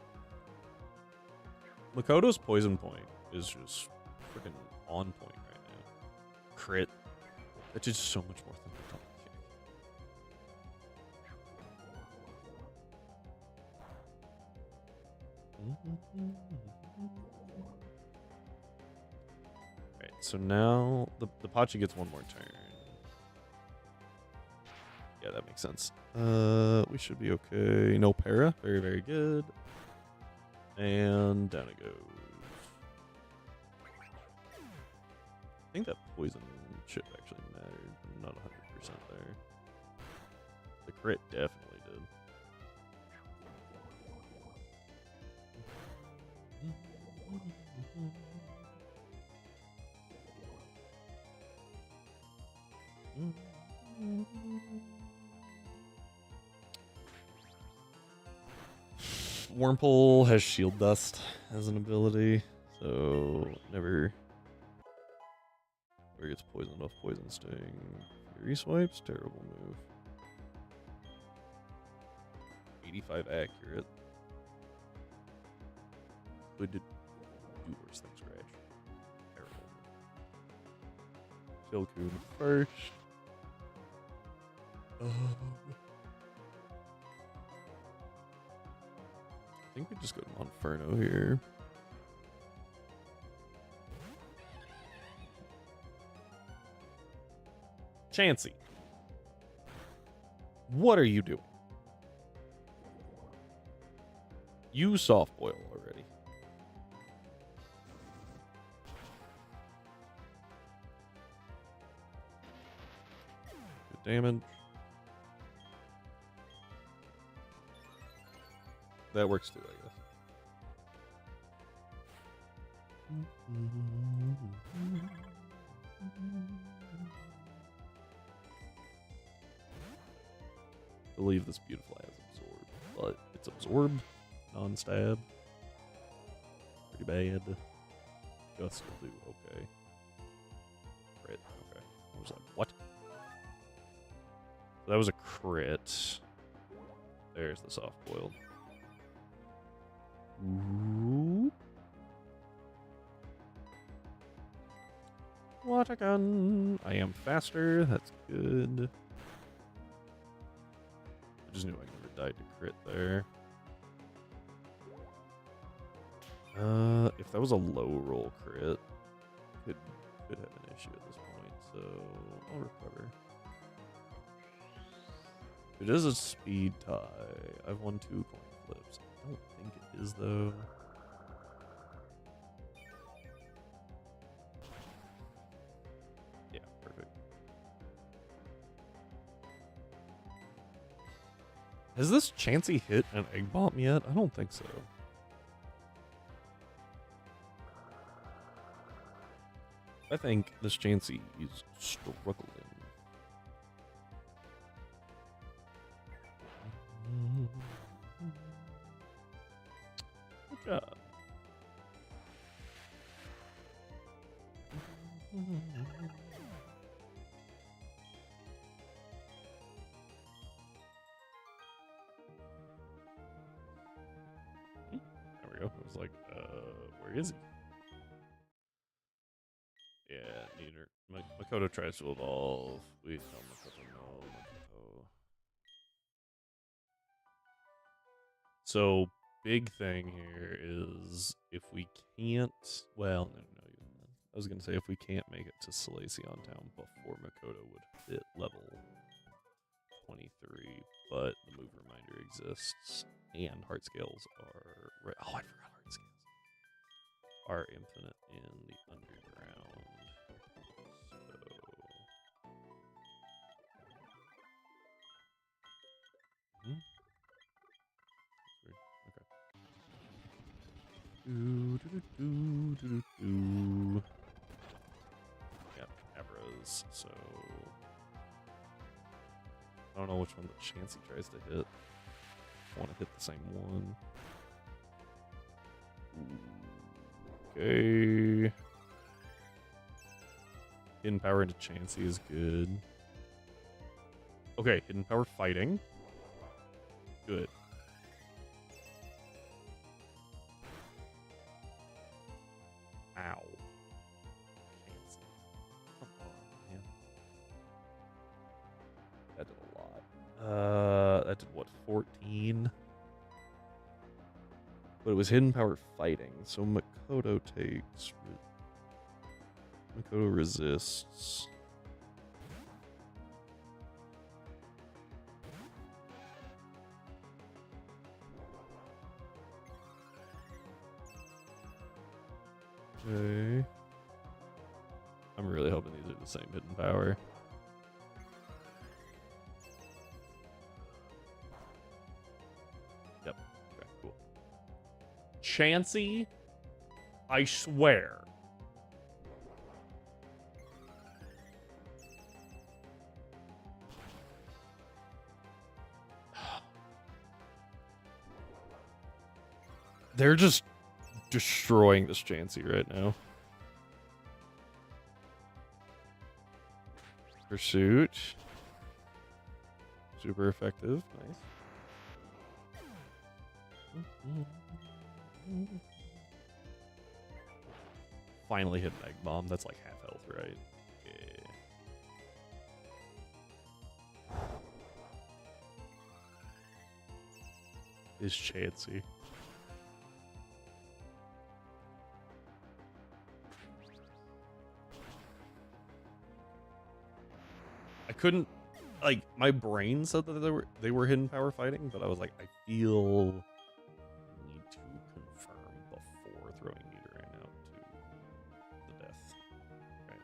Makoto's poison point is just freaking on point right now. Crit. That did so much more than the double kick. Alright, so now the Pachi gets one more turn. Yeah, that makes sense. We should be okay. No para. Very, very good. And down it goes. I think that poison chip actually mattered. I'm not 100% there. The crit definitely did. Wurmple has Shield Dust as an ability, so never gets poisoned off Poison Sting. Fury Swipes, terrible move. 85 accurate. Could do worse than Scratch. Terrible. Silcoon first. I think we just go to Monferno here. Chansey. What are you doing? You soft boil already. Good damage. That works too, I guess. I believe this beautiful has absorb, but it's absorb, non-stab. Pretty bad. Gust will do okay. Crit, okay. I was like, what? So that was a crit. There's the soft boiled. Ooh. Water gun. I am faster. That's good. I just knew I never died to crit there. If that was a low roll crit, could have an issue at this point. So I'll recover. It is a speed tie. I've won 2 coin flips. I don't think it is though. Yeah, perfect. Has this Chansey hit an Egg Bomb yet? I don't think so. I think this Chansey is struggling. Good job. is he? Yeah, neither. Makoto tries to evolve. We tell Makoto no. Makoto. So, big thing here is if we can't. Well, no. I was going to say if we can't make it to Salacion Town before Makoto would hit level 23, but the move reminder exists, and heart scales are. Oh, I forgot heart scales are infinite in the underground. So. Okay. Yep, Abras. So I don't know which one that Chansey tries to hit. I want to hit the same one. Okay. Hidden power into Chansey is good. Okay, hidden power fighting. Good. Ow. Chansey. Come on, man. That did a lot. That did what, 14? But it was hidden power fighting, so Makoto takes. Makoto resists. Okay. I'm really hoping these are the same hidden power. Yep. Okay, cool. Chansey, I swear. They're just destroying this Chansey right now. Pursuit. Super effective. Nice. Finally hit an egg bomb. That's like half health, right? Yeah. Is Chansey. I couldn't, like, my brain said that they were hidden power fighting, but I was like, I feel I need to confirm before throwing Nidoran out to the death. Right.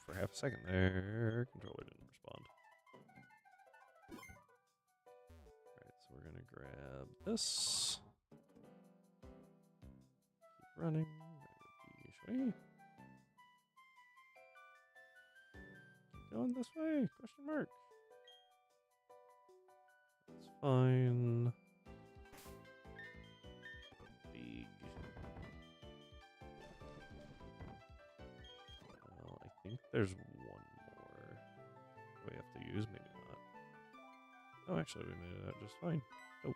Okay. For half a second there, controller didn't respond. Alright, so we're gonna grab this. Keep running. Keep going this way? Question mark. That's fine. Big. Well, I think there's one more we have to use. Maybe not. Oh, actually, we made it out just fine. Nope.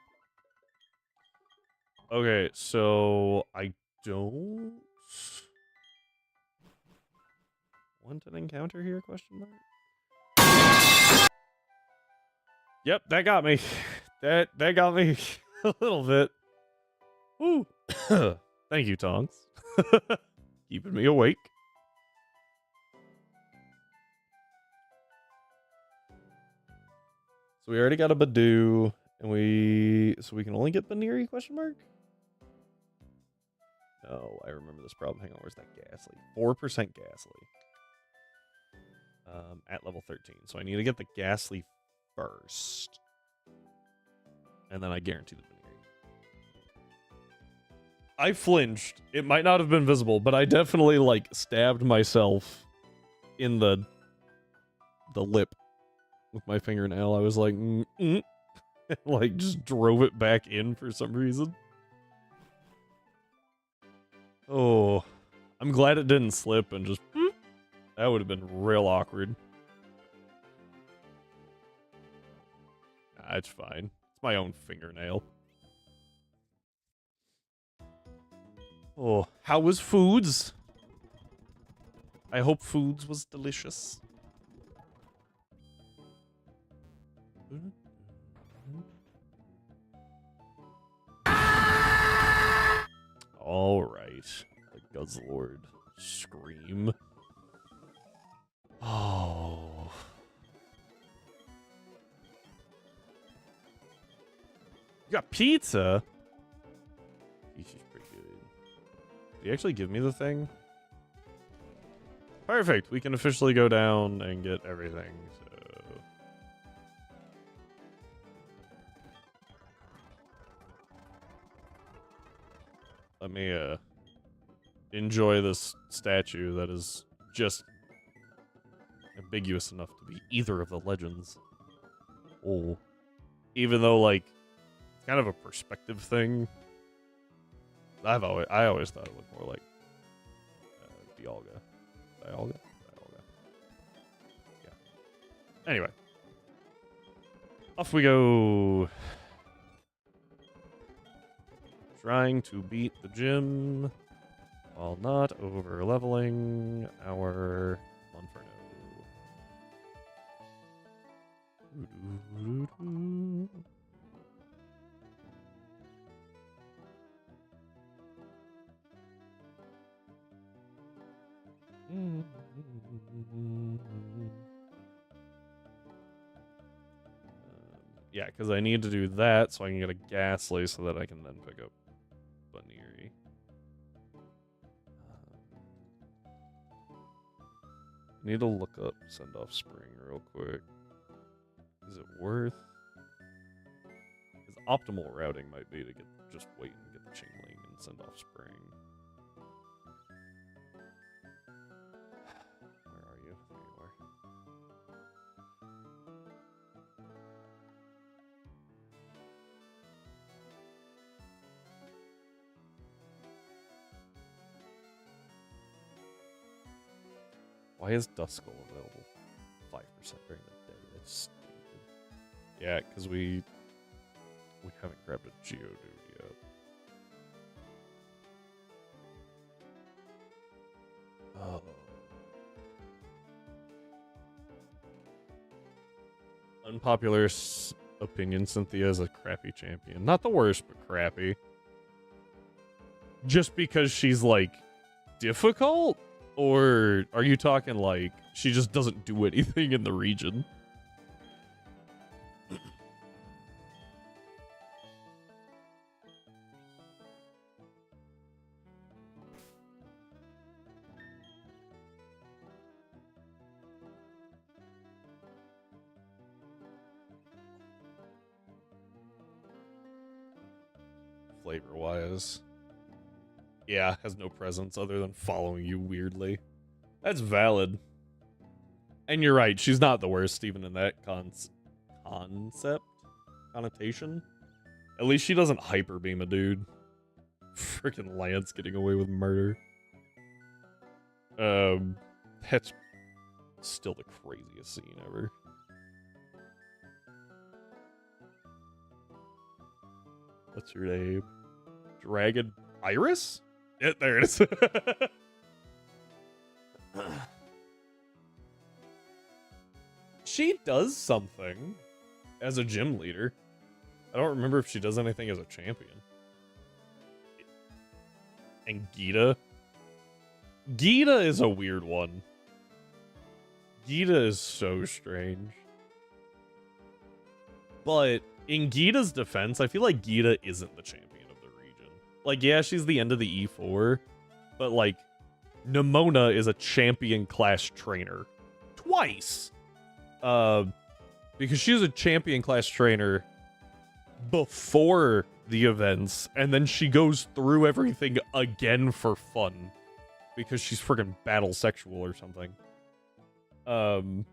Okay, so I don't want an encounter here? Question mark. Yep, that got me. That got me a little bit. Woo. Thank you, Tongs. Keeping me awake. So we already got a Badoo, and we can only get Baniri? Question mark. No, I remember this problem. Hang on, where's that Ghastly? 4% Ghastly. At level 13. So I need to get the Ghastly first. And then I guarantee the Baniri. I flinched. It might not have been visible, but I definitely, like, stabbed myself in the lip with my fingernail. I was like, like, just drove it back in for some reason. Oh, I'm glad it didn't slip and just... That would have been real awkward. It's fine. It's my own fingernail. Oh, how was foods? I hope foods was delicious. All right. The Guzzlord scream. Oh. You got pizza? Pizza's pretty good. Did he actually give me the thing? Perfect. We can officially go down and get everything. So. Let me enjoy this statue that is just ambiguous enough to be either of the legends. Oh. Even though, like, it's kind of a perspective thing. I always thought it looked more like Dialga. Dialga? Yeah. Anyway. Off we go. Trying to beat the gym while not over leveling our Monferno. Yeah, because I need to do that so I can get a Ghastly so that I can then pick up Baneri. Need to look up Send Off Spring real quick. Is it worth? Because optimal routing might be to just wait and get the Chingling and Send Off Spring. Where are you? There you are. Why is Duskull available 5% during the day? That's stupid. Yeah, because we haven't grabbed a Geodude yet. Oh. Unpopular opinion, Cynthia is a crappy champion. Not the worst, but crappy. Just because she's, like, difficult? Or are you talking like she just doesn't do anything in the region? Flavor-wise. Yeah, has no presence other than following you weirdly. That's valid. And you're right, she's not the worst even in that connotation. At least she doesn't hyper beam a dude. Freaking Lance getting away with murder. That's still the craziest scene ever. What's your name? Dragon Iris? Yeah, there it is. She does something as a gym leader. I don't remember if she does anything as a champion. And Gita? Gita is a weird one. Gita is so strange. But in Gita's defense, I feel like Gita isn't the champion of the region. Like, yeah, she's the end of the E4, but, like, Nimona is a champion-class trainer. Twice! Because she's a champion-class trainer before the events, and then she goes through everything again for fun. Because she's friggin' battle sexual or something. And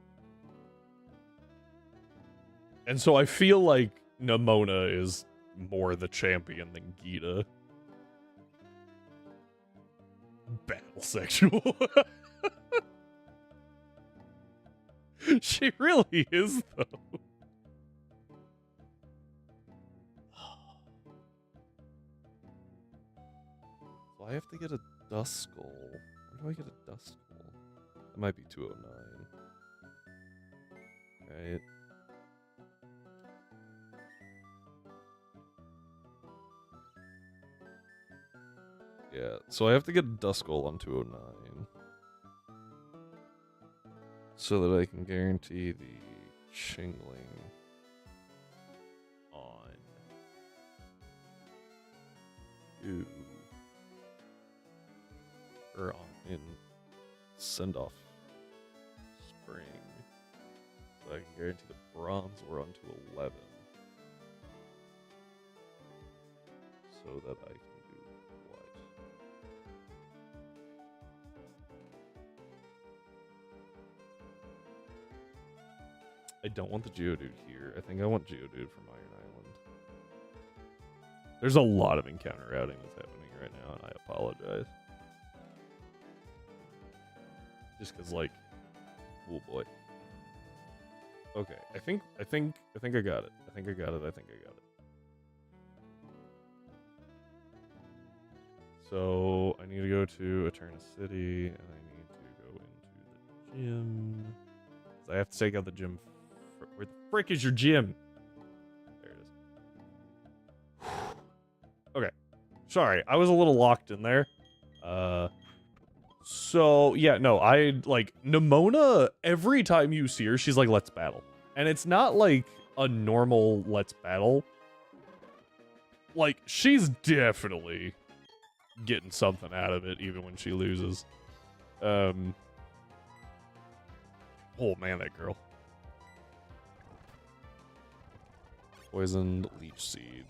so I feel like Nimona is more the champion than Gita. Battle sexual. She really is, though. I have to get a Duskull? Where do I get a Duskull? It might be 209. Right. Yeah, so I have to get a Duskull on 209. So that I can guarantee the Chingling on 2. Or on in send off spring. So I can guarantee the bronze we're on to 11. So that I can do what? I don't want the Geodude here. I think I want Geodude from Iron Island. There's a lot of encounter routing that's happening right now, and I apologize. Just cause like, oh boy. Okay, I think I got it. I think I got it. So I need to go to Eterna City, and I need to go into the gym. So I have to take out the gym. Where the frick is your gym? There it is. Okay, sorry, I was a little locked in there. So, yeah, no, I, like, Nimona, every time you see her, she's like, let's battle. And it's not, like, a normal let's battle. Like, she's definitely getting something out of it, even when she loses. Oh, man, that girl. Poisoned Leech Seed.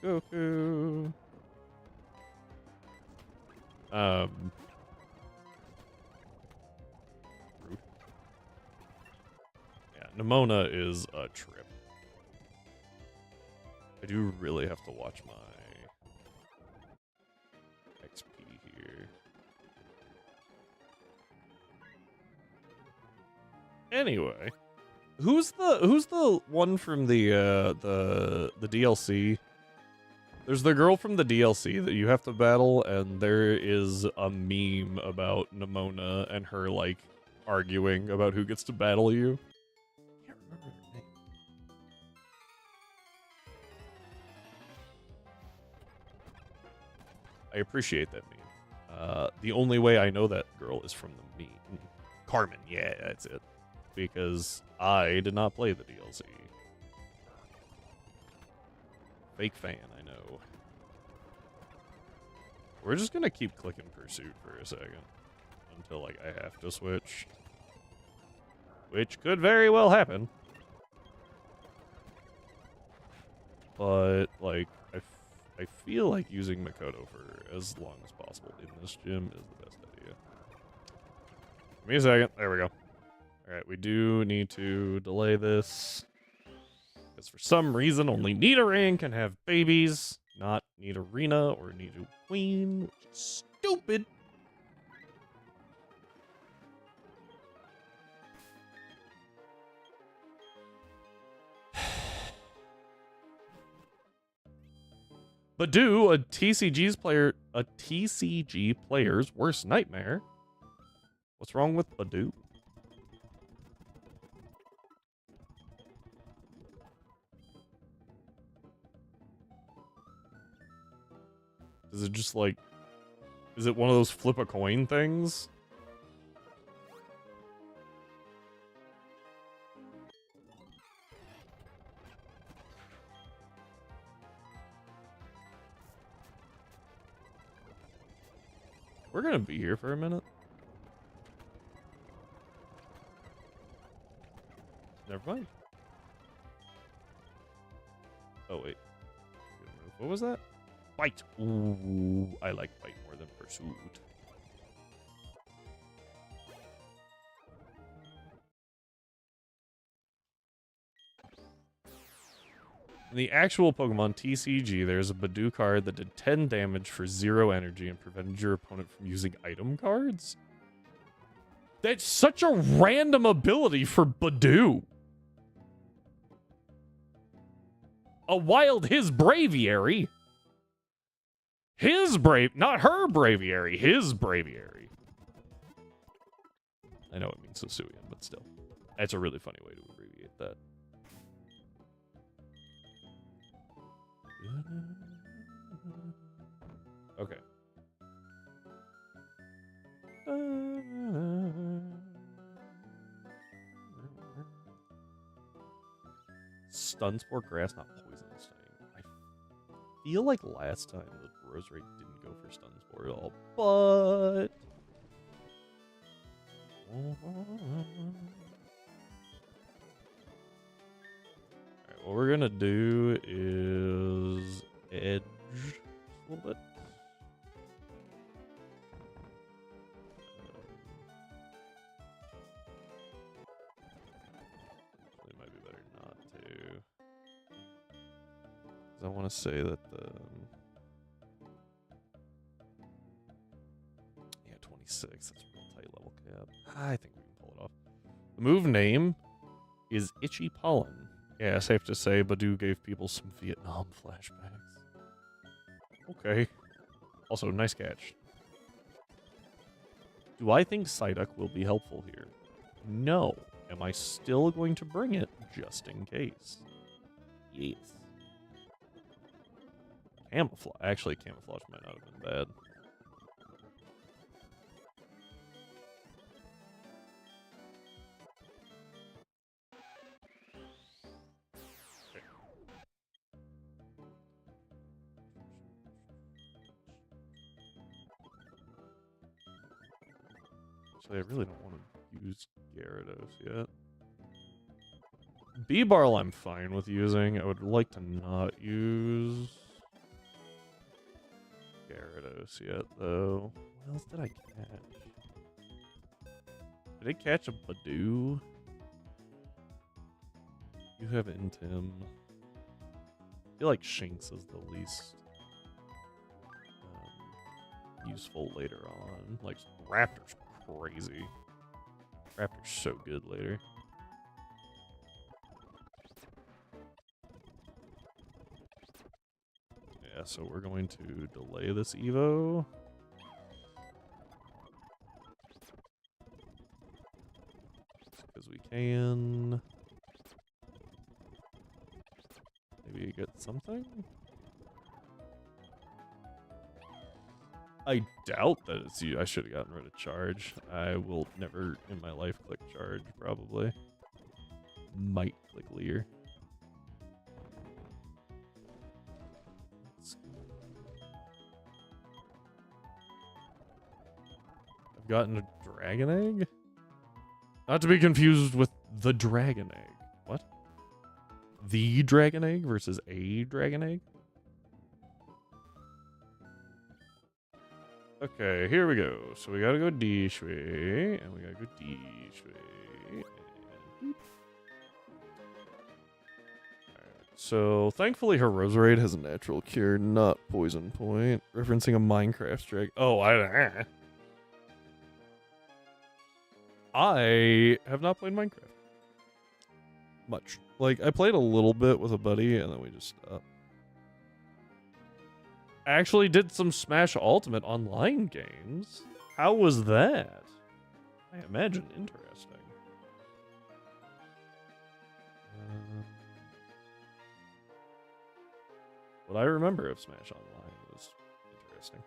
Go to Goku. Rude. Yeah, Nimona is a trip. I do really have to watch my XP here. Anyway, who's the one from the DLC? There's the girl from the DLC that you have to battle, and there is a meme about Nimona and her, like, arguing about who gets to battle you. I can't remember her name. I appreciate that meme. The only way I know that girl is from the meme. Carmen, yeah, that's it. Because I did not play the DLC. Fake fan, I know. We're just gonna keep clicking Pursuit for a second. Until, like, I have to switch. Which could very well happen. But, like, I feel like using Makoto for as long as possible in this gym is the best idea. Give me a second. There we go. Alright, we do need to delay this. Because for some reason, only Nidoran can have babies, not Nidorina or Nidoqueen, which is stupid. Badoo, a TCG player's worst nightmare. What's wrong with Badoo? Is it just like, is it one of those flip a coin things? We're gonna be here for a minute. Never mind. Oh, wait. What was that? Bite. Ooh, I like Bite more than Pursuit. In the actual Pokemon TCG, there's a Badoo card that did 10 damage for 0 energy and prevented your opponent from using item cards? That's such a random ability for Badoo. A Wild His Braviary. His not her braviary, his braviary. I know it means Sasuian, but still. That's a really funny way to abbreviate that. Okay. Stun spore grass, not poison stunning. I feel like last time the Rosary didn't go for stun spore at all, but alright, what we're gonna do is edge a little bit. It might be better not to. I want to say that the 26. That's a real tight level cap. I think we can pull it off. The move name is Itchy Pollen. Yeah, safe to say, Badu gave people some Vietnam flashbacks. Okay. Also, nice catch. Do I think Psyduck will be helpful here? No. Am I still going to bring it just in case? Yes. Camouflage. Actually, camouflage might not have been bad. Okay. Actually, I really don't want to use Gyarados yet. B-Barl I'm fine with using. I would like to not use Gyarados yet, though. What else did I catch? Did I catch a Badu? You have Intim. I feel like Shinx is the least useful later on. Like, Raptor's crazy. Raptor's so good later. Yeah, so we're going to delay this Evo. Because we can. Maybe get something? I doubt that it's you. I should have gotten rid of charge. I will never in my life click charge, probably. Might click Leer. I've gotten a dragon egg? Not to be confused with the dragon egg. What? The dragon egg versus a dragon egg? Okay, here we go. So we gotta go D Shui, and we gotta go D Shui. And... So thankfully her Roserade has a natural cure, not poison point. Referencing a Minecraft drag. Oh, I have not played Minecraft much. Like, I played a little bit with a buddy, and then we just stopped. I actually did some Smash Ultimate online games. How was that? I imagine interesting. What I remember of Smash Online was interesting.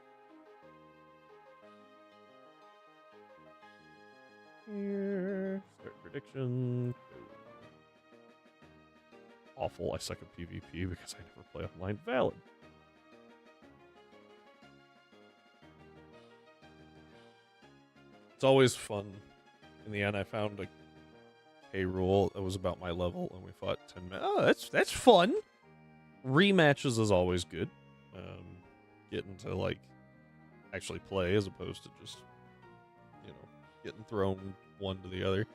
Here, start prediction. Awful, I suck at PvP because I never play online. Valid. It's always fun. In the end, I found a rule that was about my level, and we fought 10 minutes. Oh, that's fun. Rematches is always good. Getting to, like, actually play as opposed to just, you know, getting thrown one to the other.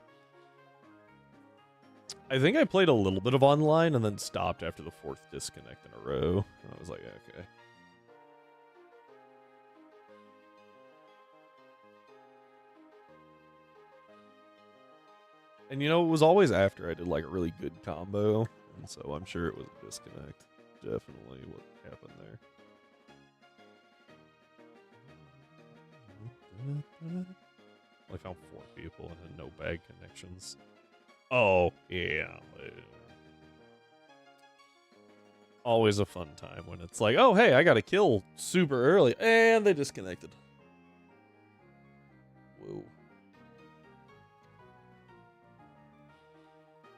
I think I played a little bit of online and then stopped after the 4th disconnect in a row. And I was like, okay. And you know, it was always after I did like a really good combo. And so I'm sure it was a disconnect. Definitely what happened there. I found 4 people and had no bag connections. Oh, yeah. Always a fun time when it's like, oh, hey, I got a kill super early, and they disconnected. Whoa.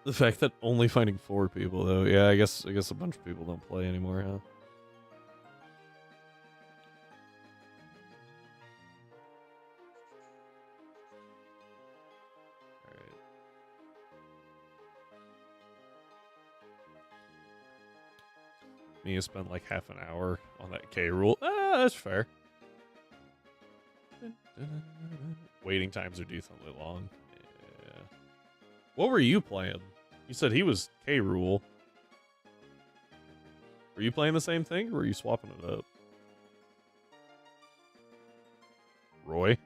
The fact that only finding 4 people, though, yeah, I guess a bunch of people don't play anymore, huh? You spent like half an hour on that K rule. Ah, that's fair. Waiting times are decently long. Yeah. What were you playing? You said he was K rule. Were you playing the same thing, or were you swapping it up? Roy?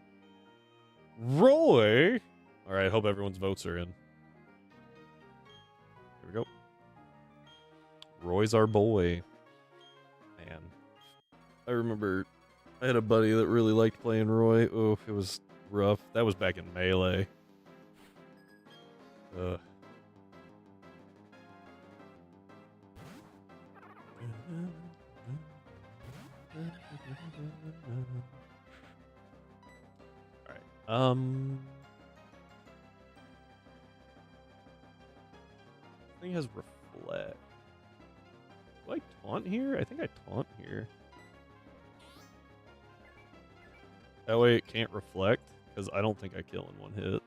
Roy? Alright, hope everyone's votes are in. Here we go. Roy's our boy. Man. I remember I had a buddy that really liked playing Roy. Oh, it was rough. That was back in Melee. Alright. Thing has reflect. Do I taunt here? I think I taunt here. That way it can't reflect, because I don't think I kill in one hit.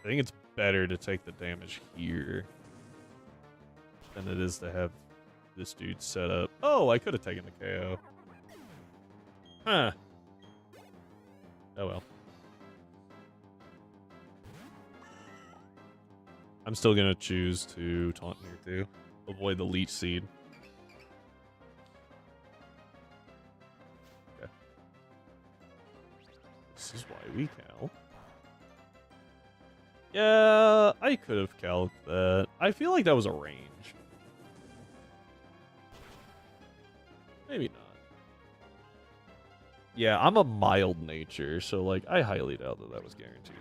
I think it's better to take the damage here than it is to have this dude set up. Oh, I could have taken the KO. Huh. Oh well. I'm still gonna choose to taunt here too. Avoid the leech seed. Okay. This is why we cal. Yeah, I could have calced that. I feel like that was a range. Maybe not. Yeah, I'm a mild nature, so like I highly doubt that that was guaranteed.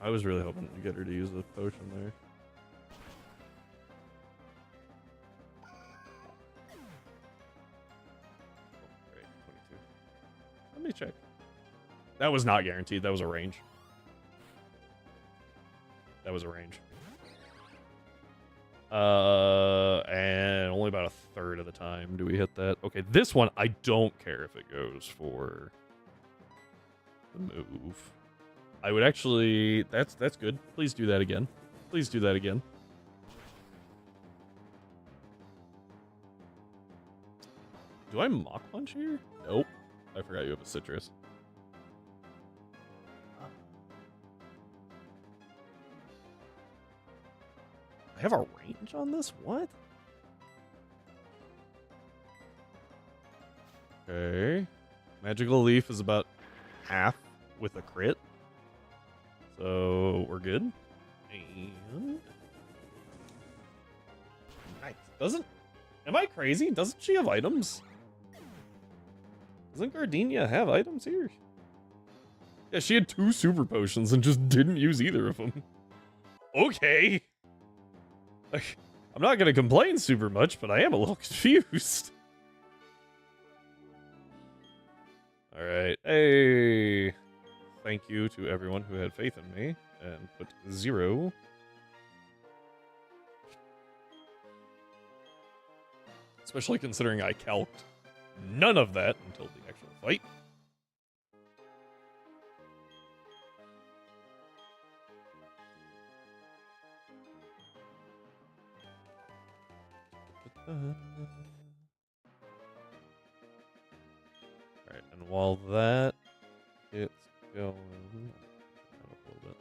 I was really hoping to get her to use the potion there. Oh, great, 22. Let me check. That was not guaranteed. That was a range. That was a range. And only about a third of the time do we hit that. Okay, this one, I don't care if it goes for the move. I would actually... That's good. Please do that again. Please do that again. Do I Mach Punch here? Nope. I forgot you have a citrus. I have a range on this? What? Okay. Magical Leaf is about half with a crit. So we're good. And nice. Doesn't... Am I crazy? Doesn't she have items? Doesn't Gardenia have items here? Yeah, she had 2 super potions and just didn't use either of them. Okay. Like, I'm not gonna complain super much, but I am a little confused. Alright. Hey. Thank you to everyone who had faith in me and put 0. Especially considering I calced none of that until the actual fight. Alright, and while that gets going, a little bit.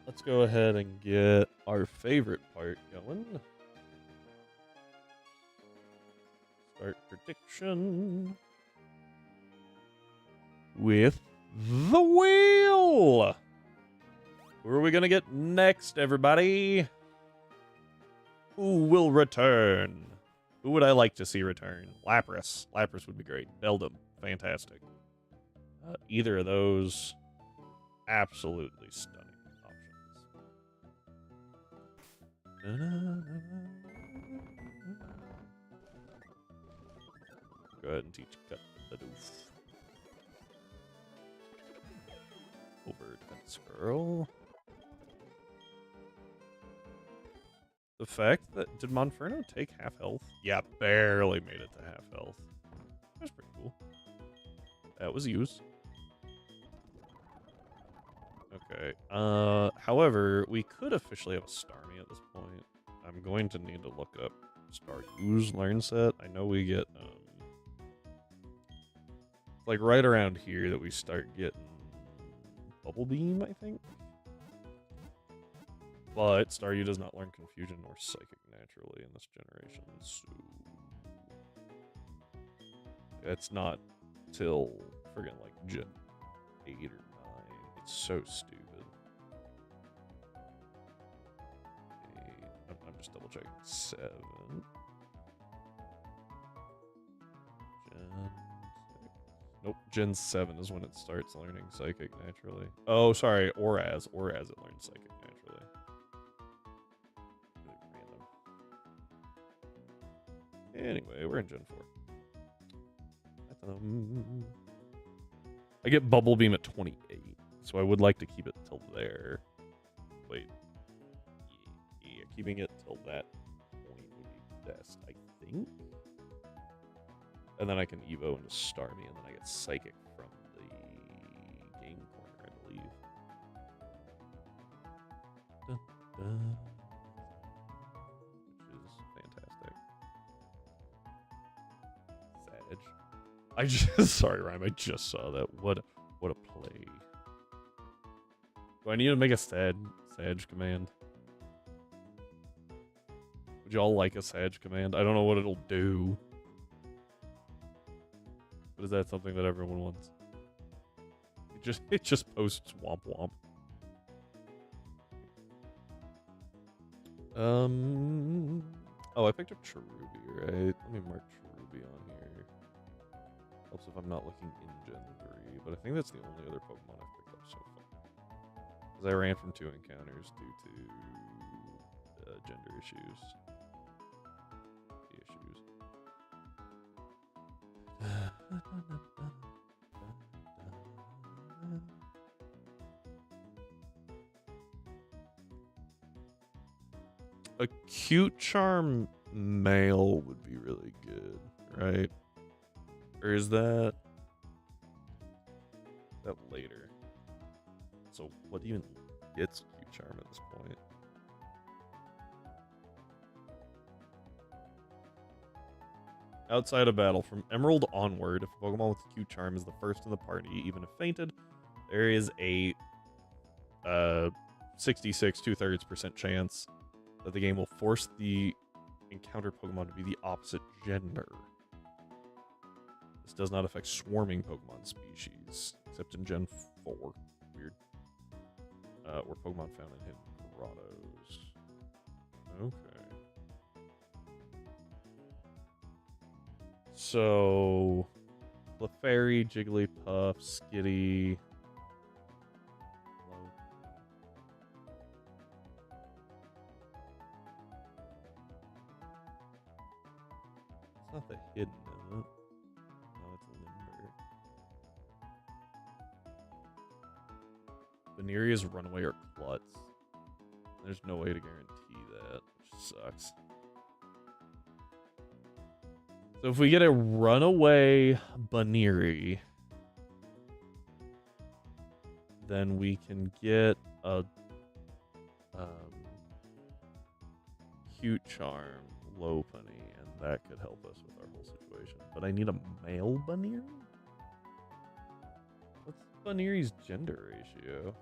Let's go ahead and get our favorite part going. Start prediction with the wheel. Who are we gonna get next, everybody? Who will return? Who would I like to see return? Lapras. Lapras would be great. Beldum. Fantastic. Either of those, absolutely stunning options. Go ahead and teach Cut the Doof. Over Defense Girl. The fact that... Did Monferno take half health? Yeah, barely made it to half health. That's pretty cool. That was used. Okay. However, we could officially have a Starmie at this point. I'm going to need to look up Staryu's learn set. I know we get, like right around here that we start getting Bubble Beam, I think. But Staryu does not learn Confusion nor Psychic naturally in this generation, so it's not till friggin' like Gen 8 or 9. It's so stupid. I'm just double checking. 7. Gen 6. Nope, Gen 7 is when it starts learning Psychic naturally. Oh, sorry, Oraz it learns Psychic naturally. Anyway, we're in Gen 4. I get Bubble Beam at 28, so I would like to keep it till there. Wait. Yeah, keeping it till that point would be best, I think. And then I can Evo into Starmie, and then I get Psychic from the game corner, I believe. Dun, dun. I just sorry, Rhyme. I just saw that. What a play. Do I need to make a Sag command? Would y'all like a Sag command? I don't know what it'll do. But is that something that everyone wants? It just posts Womp Womp. Oh, I picked up Cherubi, right? Let me mark Cherubi on here. Helps if I'm not looking in Gen 3, but I think that's the only other Pokemon I've picked up so far. Because I ran from 2 encounters due to gender issues. A cute charm male would be really good, right? Or is that later? So what even gets cute charm at this point? Outside of battle, from Emerald onward, if a Pokemon with cute charm is the first in the party, even if fainted, there is a 66 2/3% chance that the game will force the encountered Pokemon to be the opposite gender. This does not affect swarming Pokemon species, except in Gen 4. Weird. Where Pokemon found in hidden grottos. Okay. So, Clefairy, Jigglypuff, Skitty. It's not the hidden, is it? No, it's Limber. Veneria's Runaway or Klutz. There's no way to guarantee that, which sucks. So if we get a Runaway Baneri, then we can get a cute charm Lopunny, and that could help us with our whole situation. But I need a male Baneri? What's Baneri's gender ratio?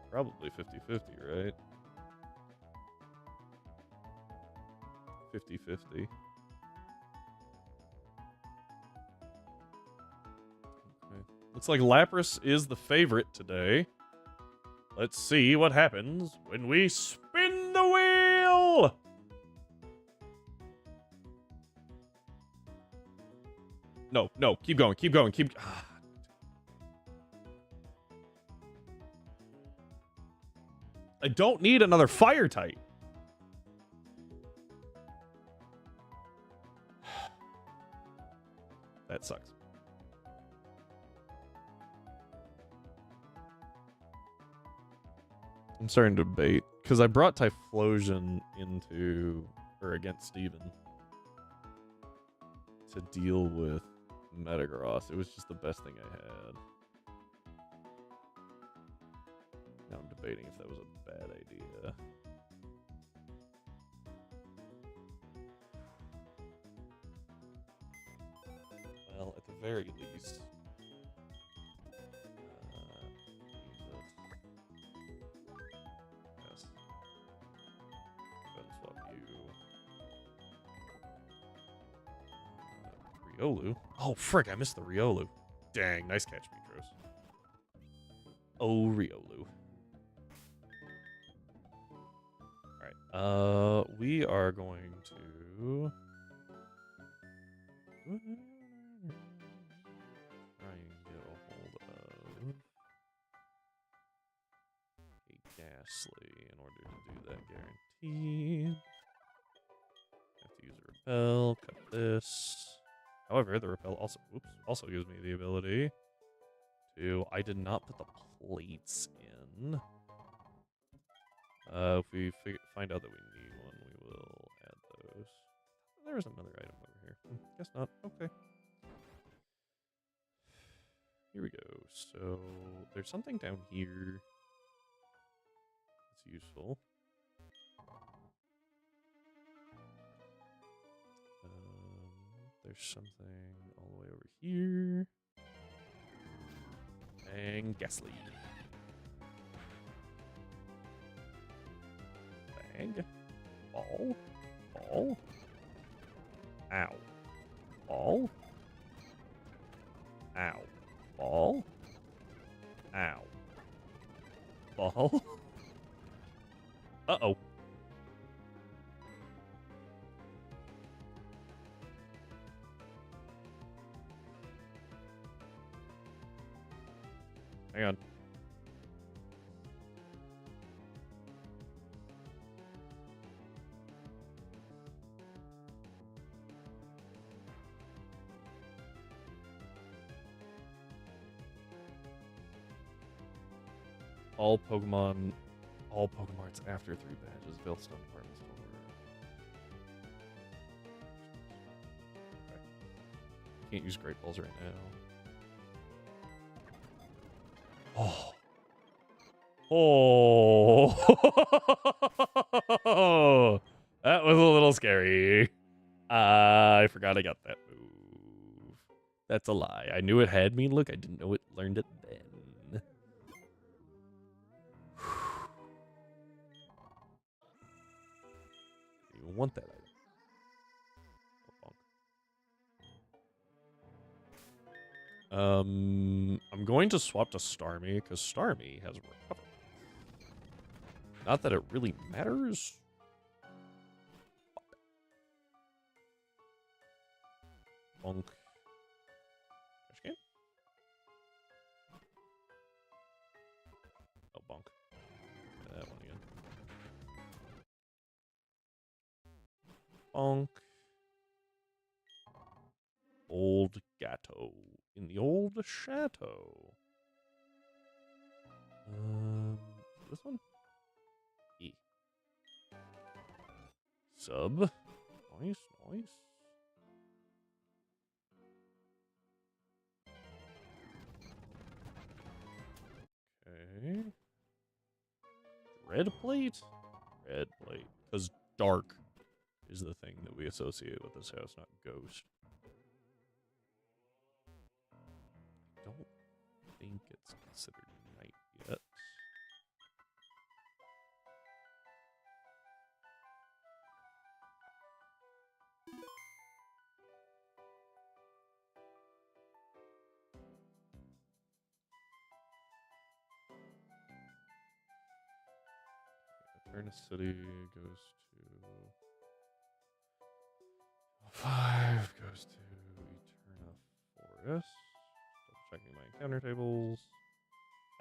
Probably 50-50, right? 50-50. Looks like Lapras is the favorite today. Let's see what happens when we spin the wheel! No, no, keep going, keep going, keep... I don't need another fire type. That sucks. I'm starting to debate because I brought Typhlosion into or against Steven to deal with Metagross. It was just the best thing I had. Now I'm debating if that was a bad idea. Well, at the very least, yes. Go and swap you. Riolu. Oh, frick! I missed the Riolu. Dang, nice catch, Petros. Oh, Riolu. All right. We are going to try and get a hold of a Ghastly in order to do that guaranteed. Have to use a repel, cut this. However, the repel also gives me the ability to... I did not put the plates in. If we find out that we need one, we will add those. There's another item over here. Guess not. Okay. Here we go. So there's something down here that's useful. There's something all the way over here. And Ghastly. Bag. Ball. Ball. Ow. Ball. Ow. Ball. Ow. Ball. Uh-oh. Hang on. All Pokemon after 3 badges. Veilstone Department Store. Okay. Can't use Great Balls right now. Oh. Oh. That was a little scary. I forgot I got that move. That's a lie. I knew it had me. Look, I didn't know it learned it then. You want that item. I'm going to swap to Starmie because Starmie has recovered. Not that it really matters. Bonk. Trash can? Oh, bonk. That one again. Bonk. Old Gato. In the old chateau. This one? E. Sub. Nice, nice. Okay. Red plate? Red plate. Because dark is the thing that we associate with this house, not ghost. I don't think it's considered night yet. City goes to 5, goes to Eterna Forest. Double checking my encounter tables.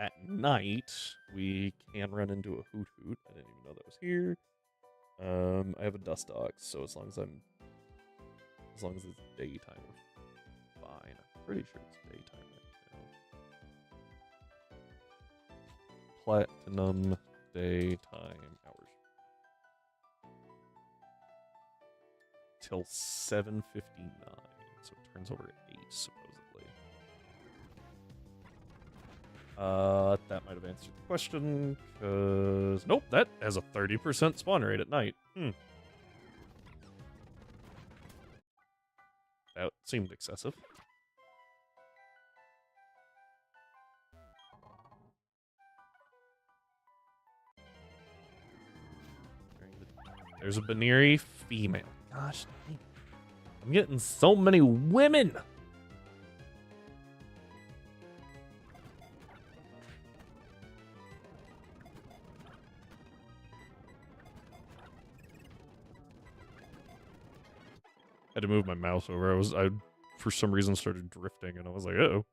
At night, we can run into a Hoot Hoot. I didn't even know that was here. I have a Dust Dog, so as long as it's daytime, we're fine. I'm pretty sure it's daytime right now. Platinum daytime hours. Till 7:59, so it turns over at 8, supposedly. That might have answered the question, because... Nope, that has a 30% spawn rate at night. That seemed excessive. There's a Baniri female. Gosh, I'm getting so many women! Had to move my mouse over. I for some reason started drifting, and I was like, uh-oh.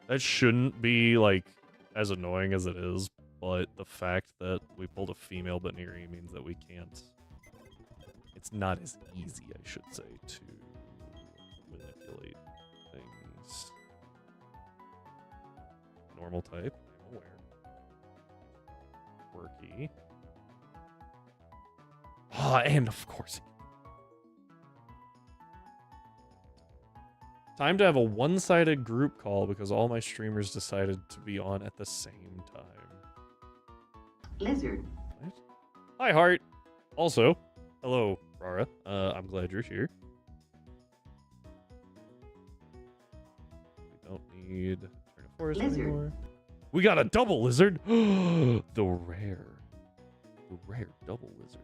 That shouldn't be, like, as annoying as it is, but the fact that we pulled a female Baniri means that we can't... It's not as easy, I should say, to manipulate things. Normal type, I'm aware. Quirky. And of course. Time to have a one-sided group call because all my streamers decided to be on at the same time. Lizard. What? Hi, Heart. Also, hello, Rara. I'm glad you're here. We don't need Turn of Forest Lizard. anymore. We got a double lizard. The rare double lizard.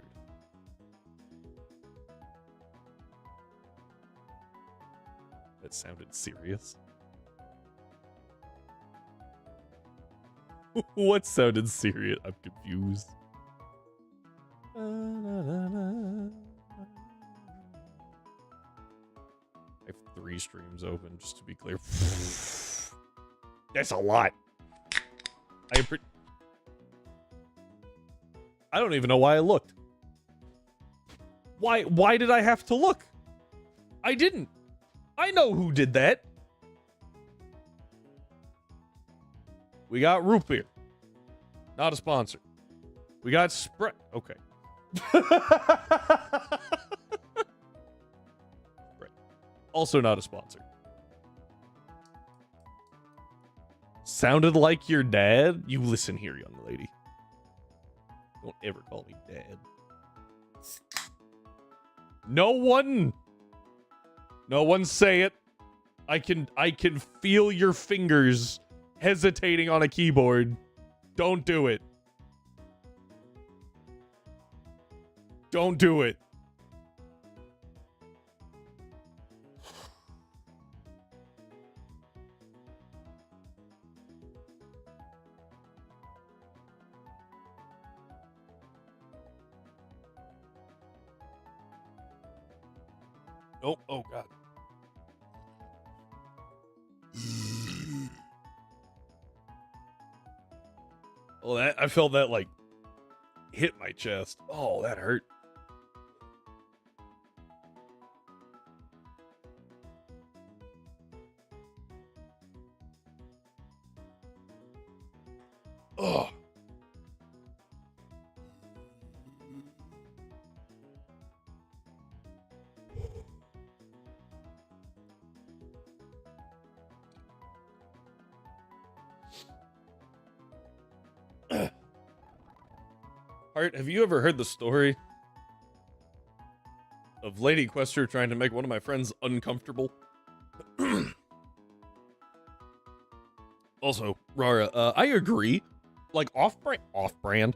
That sounded serious. What sounded serious? I'm confused. I have 3 streams open, just to be clear. That's a lot. I don't even know why I looked. Why did I have to look? I didn't. I know who did that. We got root beer. Not a sponsor. We got Sprite. Okay. Right. Also not a sponsor. Sounded like your dad? You listen here, young lady. Don't ever call me dad. No one say it. I can feel your fingers hesitating on a keyboard. Don't do it. Don't do it. Nope. Oh, God. Well, I felt that, like, hit my chest. Oh, that hurt. Oh. Hart, have you ever heard the story of Lady Quester trying to make one of my friends uncomfortable? Also, Rara, I agree. Like, off-brand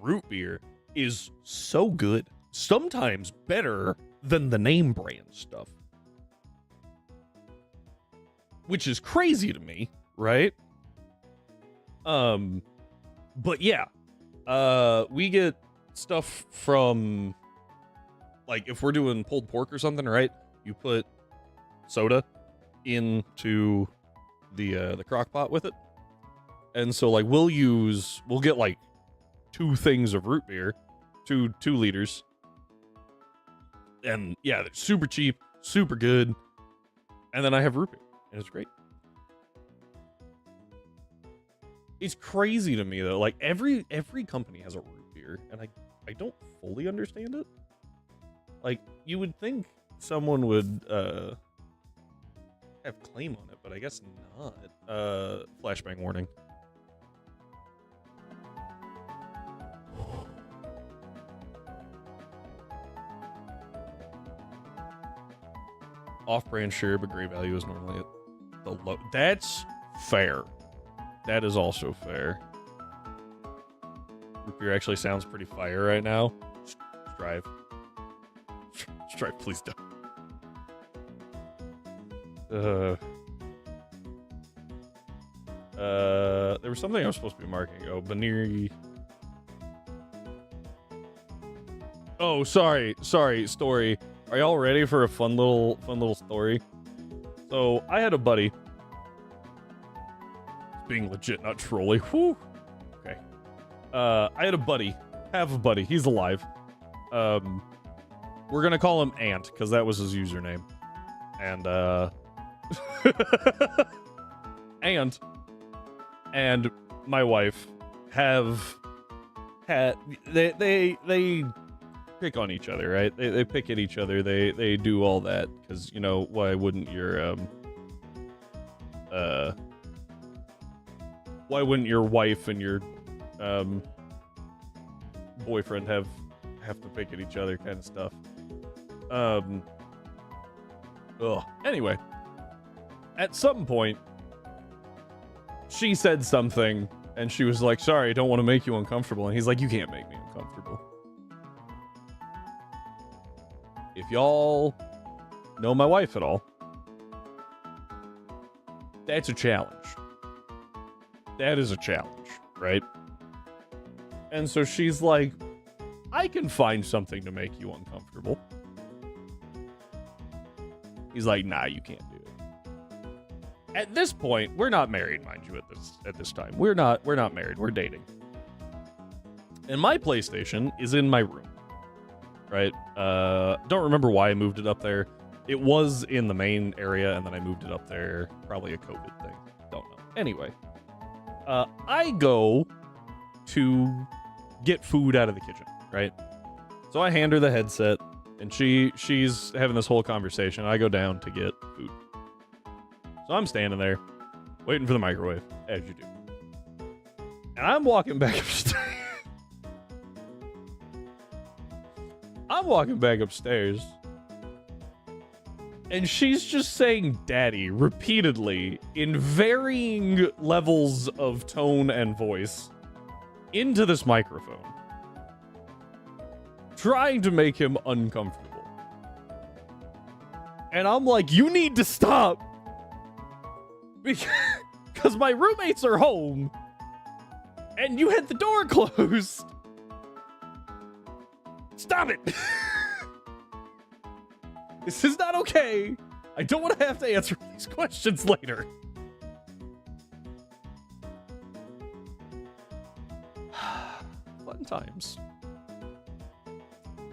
root beer is so good. Sometimes better than the name brand stuff. Which is crazy to me, right? But yeah, we get stuff from, like, if we're doing pulled pork or something, right? You put soda into the crock pot with it. And so, like, we'll get like 2 things of root beer, 2 liters. And yeah, they're super cheap, super good. And then I have root beer, and it's great. It's crazy to me though. Like every company has a root beer, and I don't fully understand it. Like, you would think someone would have claim on it, but I guess not. Flashbang warning. Off-brand sure, but great value is normally at the low. That's fair. That is also fair. Root beer actually sounds pretty fire right now. Strive. Strive, please don't. There was something I was supposed to be marking. Oh, Baniri. Oh, sorry, story. Are y'all ready for a fun little story? So I had a buddy. Being legit, not trolly. Whew. Okay. I had a buddy. Have a buddy. He's alive. We're gonna call him Ant because that was his username. And Ant and my wife have had they pick on each other, right? They pick at each other. They do all that because, you know, why wouldn't your wife and your boyfriend have to pick at each other, kind of stuff. Anyway, at some point she said something and she was like, sorry, I don't want to make you uncomfortable. And he's like, you can't make me uncomfortable. If y'all know my wife at all, that's a challenge. That is a challenge, right? And so she's like, I can find something to make you uncomfortable. He's like, nah, you can't do it. At this point, we're not married, mind you, at this time. We're not married, we're dating. And my PlayStation is in my room. Right? Don't remember why I moved it up there. It was in the main area, and then I moved it up there. Probably a COVID thing. Don't know. Anyway, I go to get food out of the kitchen, right? So I hand her the headset, and she's having this whole conversation. I go down to get food. So I'm standing there, waiting for the microwave, as you do. And I'm walking back upstairs. And she's just saying daddy repeatedly in varying levels of tone and voice into this microphone, trying to make him uncomfortable. And I'm like, you need to stop, because my roommates are home and you had the door closed. Stop it. This is not okay. I don't want to have to answer these questions later. Fun times.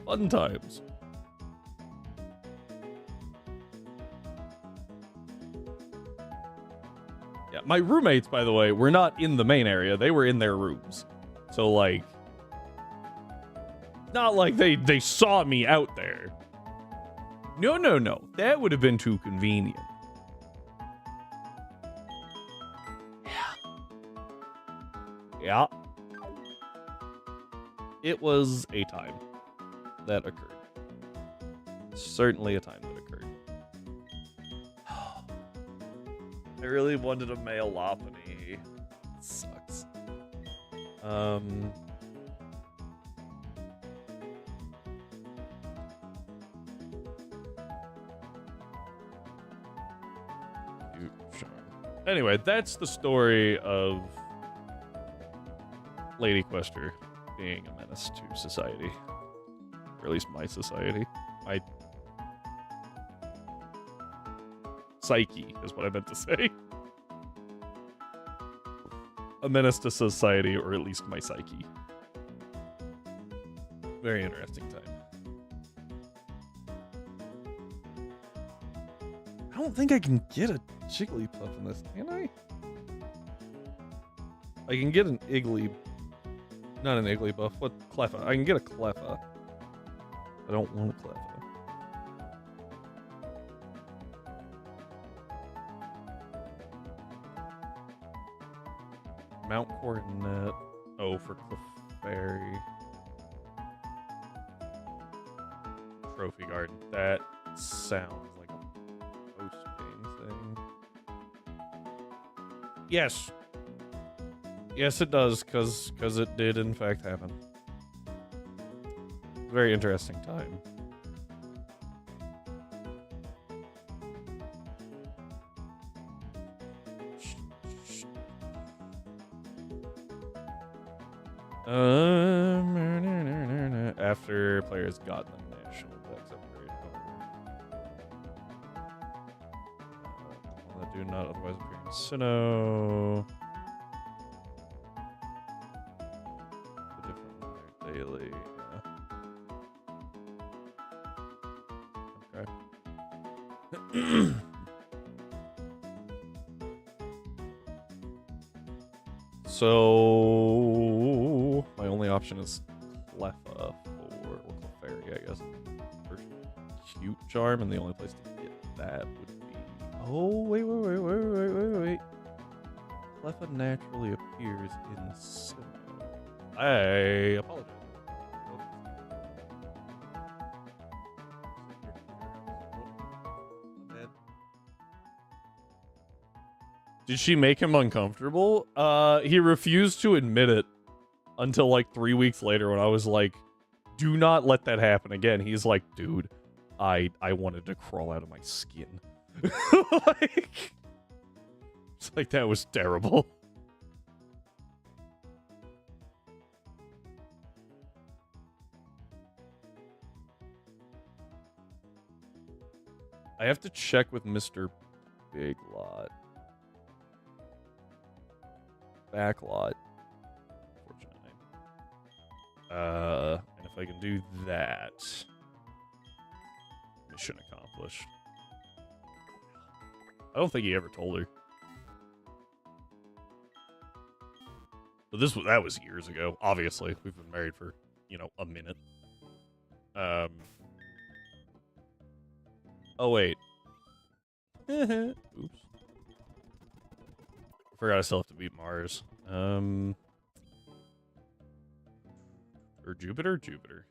Fun times. Yeah, my roommates, by the way, were not in the main area. They were in their rooms. So, like, not like they saw me out there. No. That would have been too convenient. Yeah. It was a time that occurred. Certainly a time that occurred. I really wanted a male Lopunny. It sucks. Anyway, that's the story of Lady Quester being a menace to society. Or at least my society. My psyche is what I meant to say. A menace to society, or at least my psyche. Very interesting time. I don't think I can get a Jigglypuff in this, can I? I can get an Iggly... Not an Igglybuff, what? Cleffa. I can get a Cleffa. I don't want a Cleffa. Mount Coronet. Oh, for Clefairy. Trophy Garden. That sounds like a post-game thing. Yes. Yes, it does, because it did in fact happen. Very interesting time. After players got the national dex upgrade, however. That do not otherwise appear in Sinnoh. The different one there, daily. Yeah. Okay. So my only option is Cleffa or Clefairy, I guess. For Cute Charm, and the only place to get that would be. Oh wait. Cleffa naturally appears in Sinnoh. I apologize. Did she make him uncomfortable? He refused to admit it until like 3 weeks later when I was like, do not let that happen again. He's like, dude, I wanted to crawl out of my skin. It's like, that was terrible. I have to check with Mr. Big Lot. Backlot. Fortunately. And if I can do that, mission accomplished. I don't think he ever told her. But that was years ago. Obviously, we've been married for, a minute. Oh wait. Oops. I forgot I still have to beat Mars. Or Jupiter? Jupiter.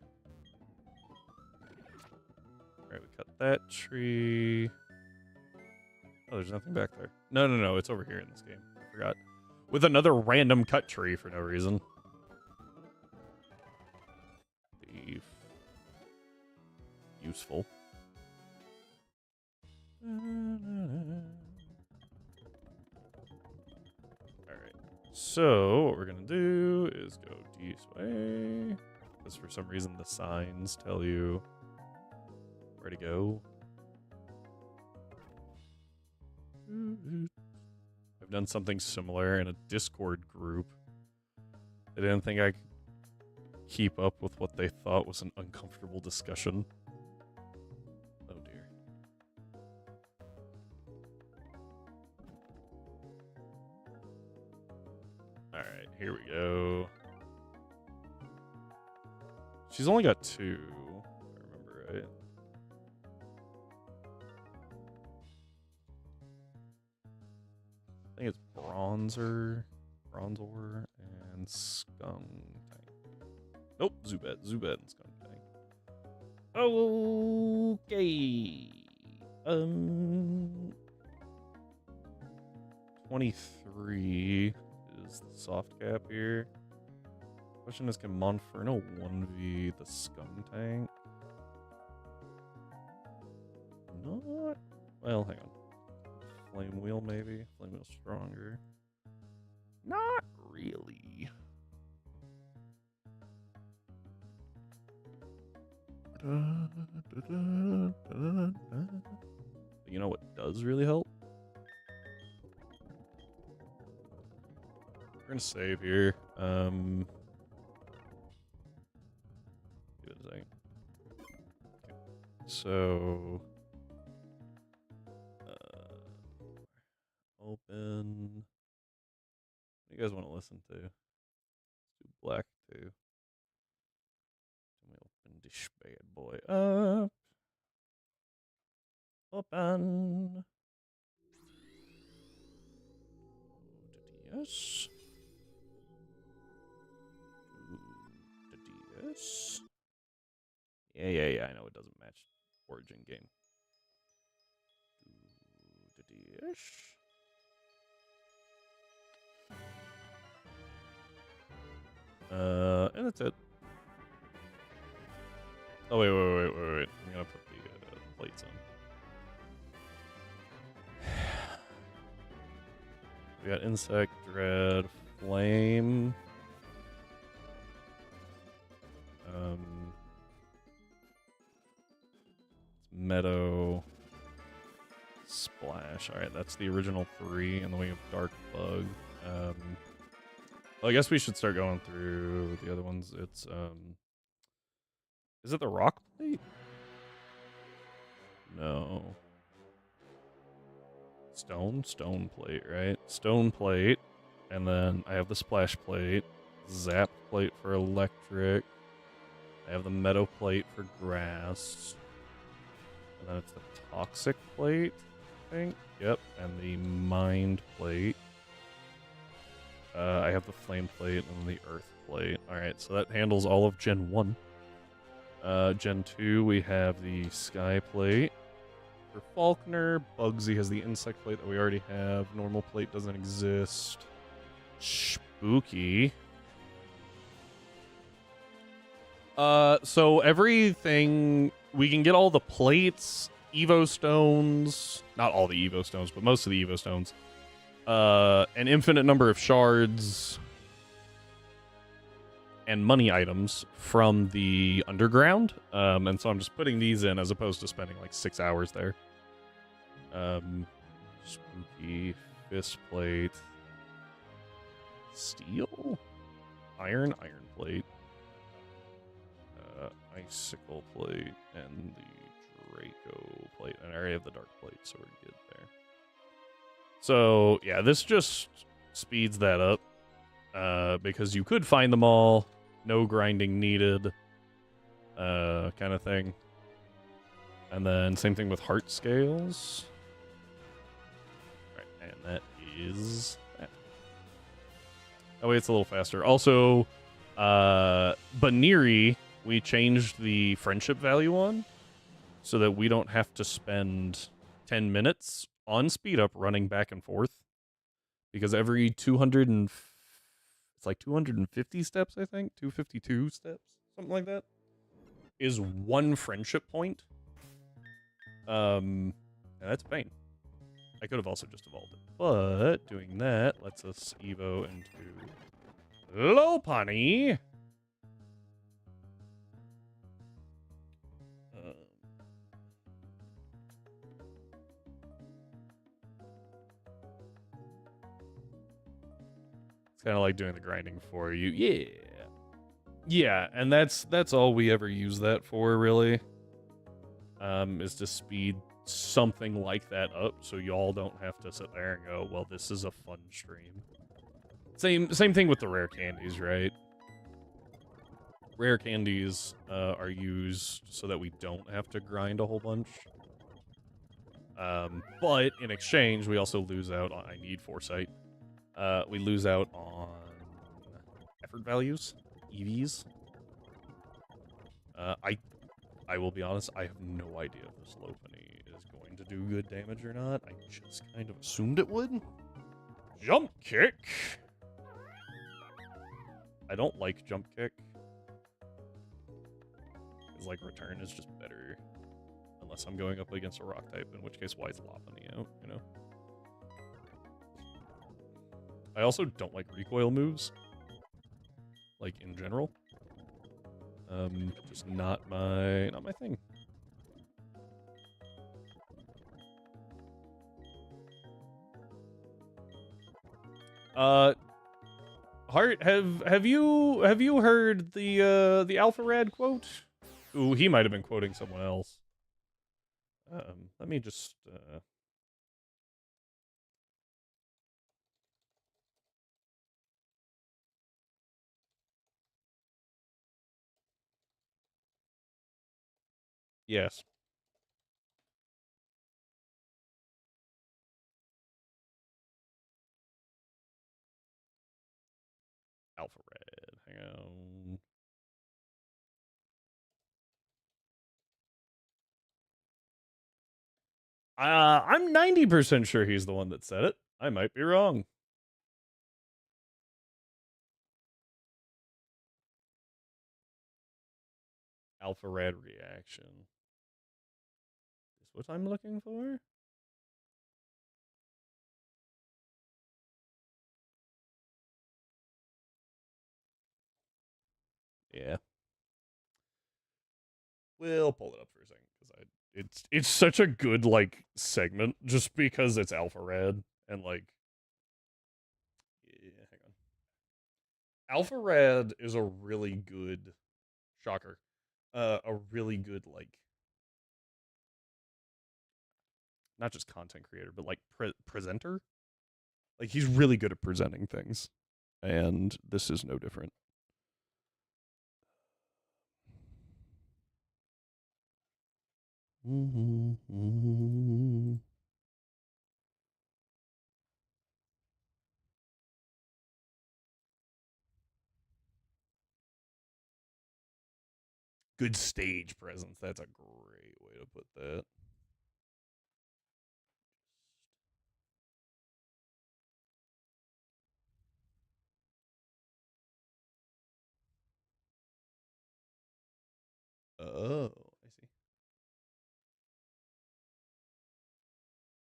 Alright, we cut that tree. Oh, there's nothing back there. No, it's over here in this game. I forgot. With another random cut tree for no reason. Beef. Useful. So, what we're gonna do is go this way. Because for some reason the signs tell you where to go. I've done something similar in a Discord group. They didn't think I could keep up with what they thought was an uncomfortable discussion. Oh dear. Alright, here we go. She's only got 2, if I remember right. I think it's Bronzor, and Skunk Tank. Nope, Zubat and Skunk Tank. Okay. 23 is the soft cap here. Question is, can Monferno 1v the Skunk Tank? Not. Well, hang on. Flame Wheel, maybe? Flame Wheel stronger. Not really. You know what does really help? We're gonna save here. Give it a second. Okay. So open. What do you guys want to listen to? Let's do black too. Let me open this bad boy up. Open. Yes. The DS. Yeah. I know it doesn't match Origin game. The DS. And that's it. Oh wait. I'm gonna put the plates on. We got insect, dread, flame. Meadow, splash. All right, that's the original 3, and then we have dark bug. Well, I guess we should start going through the other ones. It's is it the rock plate? No. Stone plate, right? Stone plate, and then I have the splash plate, zap plate for electric. I have the meadow plate for grass. And then it's the toxic plate, I think. Yep, and the mind plate. I have the flame plate and the earth plate. Alright, so that handles all of Gen 1. Gen 2, we have the sky plate. For Faulkner, Bugsy has the insect plate that we already have. Normal plate doesn't exist. Spooky. So everything, we can get all the plates, Evo stones, not all the Evo stones, but most of the Evo stones, an infinite number of shards, and money items from the underground. And so I'm just putting these in as opposed to spending like 6 hours there. Spooky, fist plate, steel, iron plate. Icicle plate and the Draco plate. And I already have the dark plate, so we're good there. So, yeah, this just speeds that up. Because you could find them all, no grinding needed, kind of thing. And then same thing with heart scales. Right, and that is that. That way it's a little faster. Also, Baniri, we changed the friendship value on so that we don't have to spend 10 minutes on speed up running back and forth. Because every 250 steps, I think, 252 steps, something like that, is one friendship point. And that's a pain. I could have also just evolved it, but doing that lets us evo into Lopunny. Kind of like doing the grinding for you. Yeah, and that's all we ever use that for, really. Is to speed something like that up so y'all don't have to sit there and go, well, this is a fun stream. Same thing with the rare candies, right? Rare candies are used so that we don't have to grind a whole bunch. But in exchange, we also lose out on, I need foresight. We lose out on effort values, EVs. I will be honest, I have no idea if this Lopunny is going to do good damage or not. I just kind of assumed it would. Jump kick! I don't like jump kick. Because, like, return is just better. Unless I'm going up against a rock type, in which case, why is Lopunny out, you know? I also don't like recoil moves. Like, in general. Just not my thing. Hart, have you heard the Alpha Rad quote? Ooh, he might have been quoting someone else. Let me just yes. Alpha Red. Hang on. I'm 90% sure he's the one that said it. I might be wrong. Alpha Red reaction. Is what I'm looking for? Yeah. We'll pull it up for a second because it's such a good like segment just because it's Alpha Red and like yeah, hang on. Alpha Red is a really good shocker. A really good like not just content creator but like presenter. Like he's really good at presenting things. And this is no different. Good stage presence. That's a great way to put that. Oh, I see.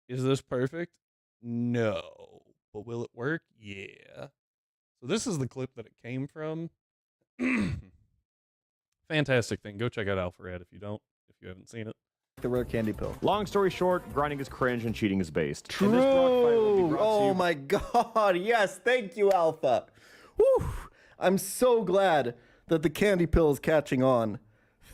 Is this perfect? No. But will it work? Yeah. So this is the clip that it came from. Fantastic thing. Go check out Alpharad if you haven't seen it. The rare candy pill. Long story short, grinding is cringe and cheating is based. True. Oh my god. Yes. Thank you, Alpha. Whew. I'm so glad that the candy pill is catching on.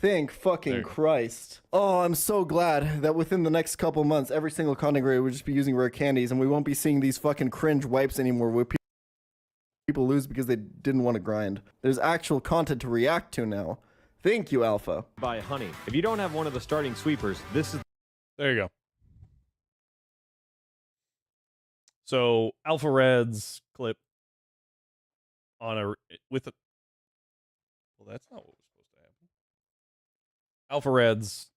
Thank fucking Christ. Oh, I'm so glad that within the next couple months, every single content creator will just be using rare candies and we won't be seeing these fucking cringe wipes anymore where people lose because they didn't want to grind. There's actual content to react to now. Thank you, Alpha. By honey. If you don't have one of the starting sweepers, this is... There you go. So Alpha Red's clip on with a well, that's not what was supposed to happen. Alpha Red's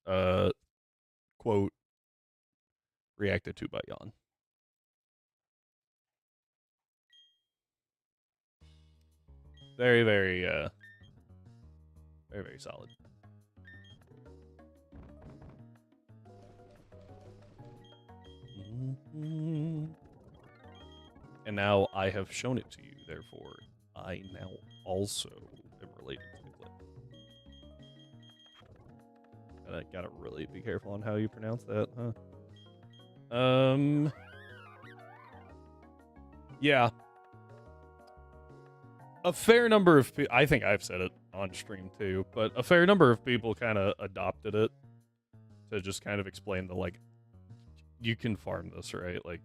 quote reacted to by Jan. Very, very very solid. And now I have shown it to you, therefore I now also am related to the clip. Gotta really be careful on how you pronounce that, huh? Yeah. A fair number of people, I think I've said it on stream too, but a fair number of people kind of adopted it to just kind of explain the, like, you can farm this, right? Like,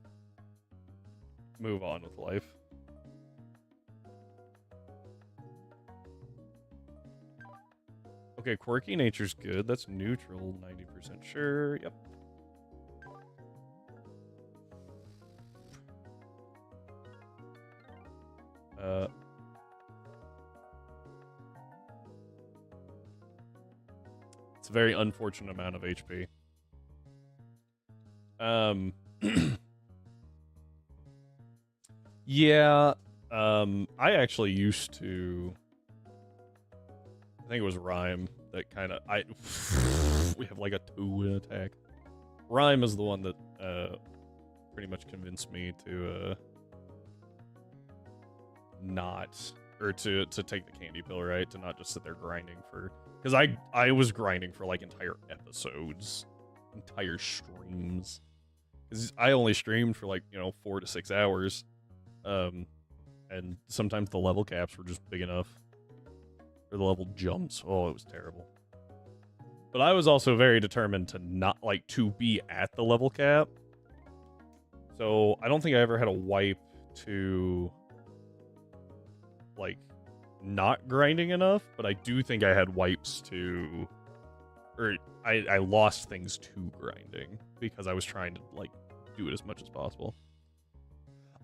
move on with life. Okay, quirky nature's good. That's neutral, 90% sure. Yep. It's a very unfortunate amount of HP. Yeah, I actually used to, I think it was Rhyme that kind of, we have like a 2 attack. Rhyme is the one that, pretty much convinced me to, not, or to take the candy pill, right? To not just sit there grinding for, because I was grinding for like entire episodes, entire streams. Because I only streamed for like 4 to 6 hours, and sometimes the level caps were just big enough, or the level jumps. Oh, it was terrible. But I was also very determined to not to be at the level cap. So I don't think I ever had a wipe to not grinding enough, but I do think I had wipes to, or I lost things to grinding because I was trying to do it as much as possible.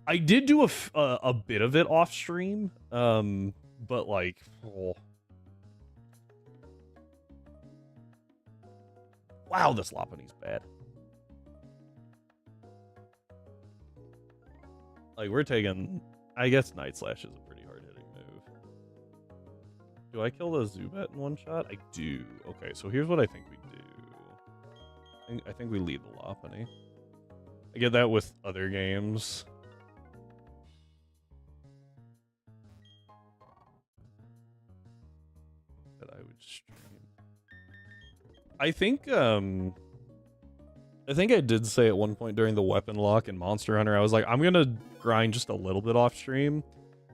I did do a bit of it off stream, but wow, this Lopunny's bad. We're taking, I guess Night Slash is a pretty hard-hitting move. Do I kill the Zubat in one shot? I do. Okay, so here's what I think we do. I think we lead the Lopunny. I get that with other games. That I would stream. I think I did say at one point during the weapon lock in Monster Hunter, I was like, I'm gonna grind just a little bit off stream,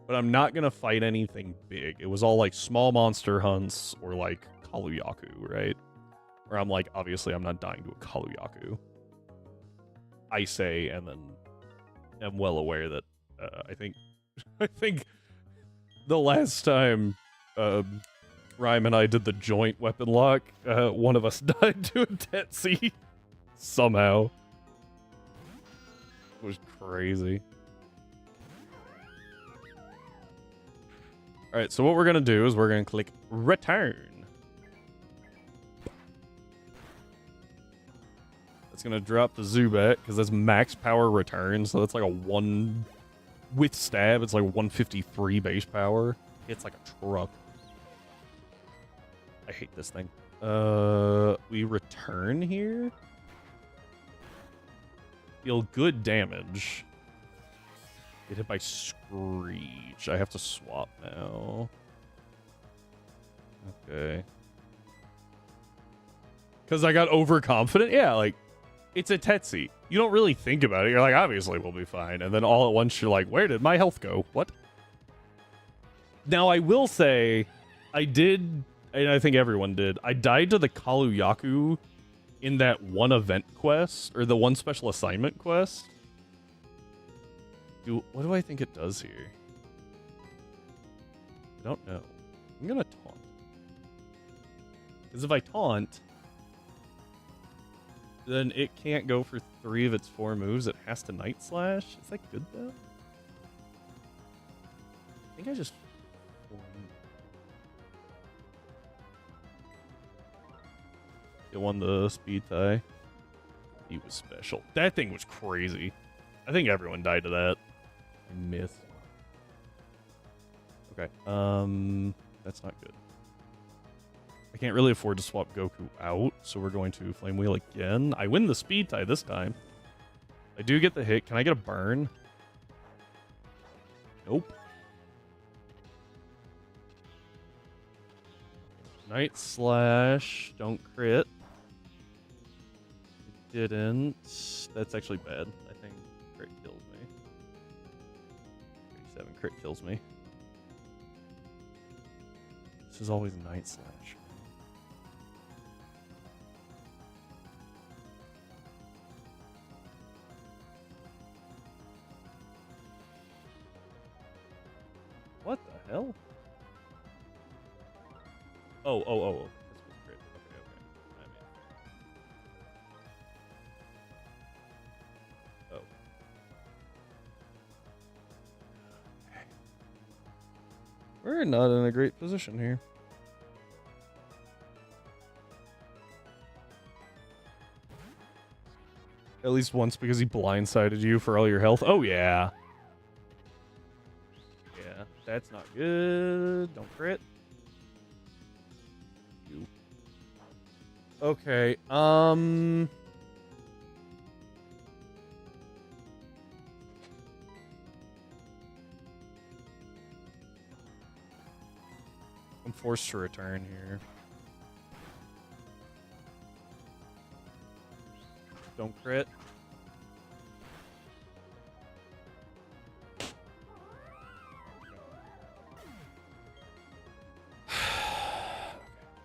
but I'm not gonna fight anything big. It was all small monster hunts or Kaluyaku, right? Where I'm obviously I'm not dying to a Kaluyaku. I say, and then am well aware that I think the last time Rhyme and I did the joint weapon lock, one of us died to a Tetsi somehow. It was crazy. Alright, so what we're gonna do is we're gonna click return. That's gonna drop the Zubat, because that's max power return, so that's like a 1 with stab, it's like 153 base power. It's like a truck. I hate this thing. We return here. Deal good damage. Get hit by Screech. I have to swap now. Okay. Because I got overconfident? Yeah, it's a Tetsi. You don't really think about it. You're like, obviously we'll be fine. And then all at once you're like, where did my health go? What? Now, I will say, I did, and I think everyone did, I died to the Kaluyaku in that one event quest, or the one special assignment quest. What do I think it does here? I don't know. I'm gonna taunt. Because if I taunt, then it can't go for 3 of its 4 moves. It has to Night Slash. Is that good, though? I think I just... It won the speed tie. He was special. That thing was crazy. I think everyone died to that. I missed. Okay. That's not good. I can't really afford to swap Goku out, so we're going to Flame Wheel again. I win the speed tie this time. I do get the hit. Can I get a burn? Nope. Night Slash. Don't crit. It didn't. That's actually bad. I think crit kills me. 37 crit kills me. This is always Night Slash. What the hell? Oh. This was crit. Okay. Oh. We're not in a great position here. At least once because he blindsided you for all your health. Oh, yeah. Yeah, that's not good. Don't crit. You. Okay, forced to return here. Don't crit.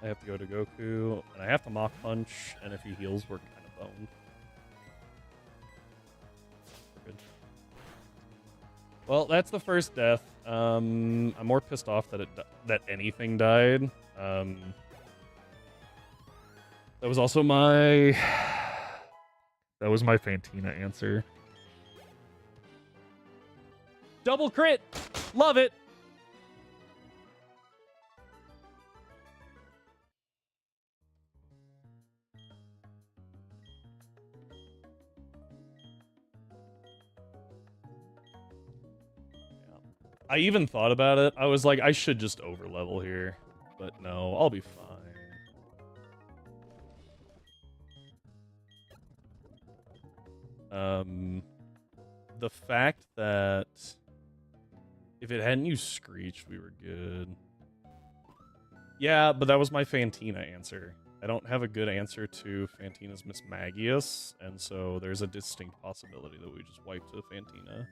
I have to go to Goku, and I have to Mach Punch, and if he heals, we're kind of boned. We're good. Well, that's the first death. I'm more pissed off that that anything died. That was also my... That was my Fantina answer. Double crit! Love it! I even thought about it. I was like, I should just overlevel here. But no, I'll be fine. The fact that if it hadn't used Screech, we were good. Yeah, but that was my Fantina answer. I don't have a good answer to Fantina's Miss Magius, and so there's a distinct possibility that we just wiped to Fantina.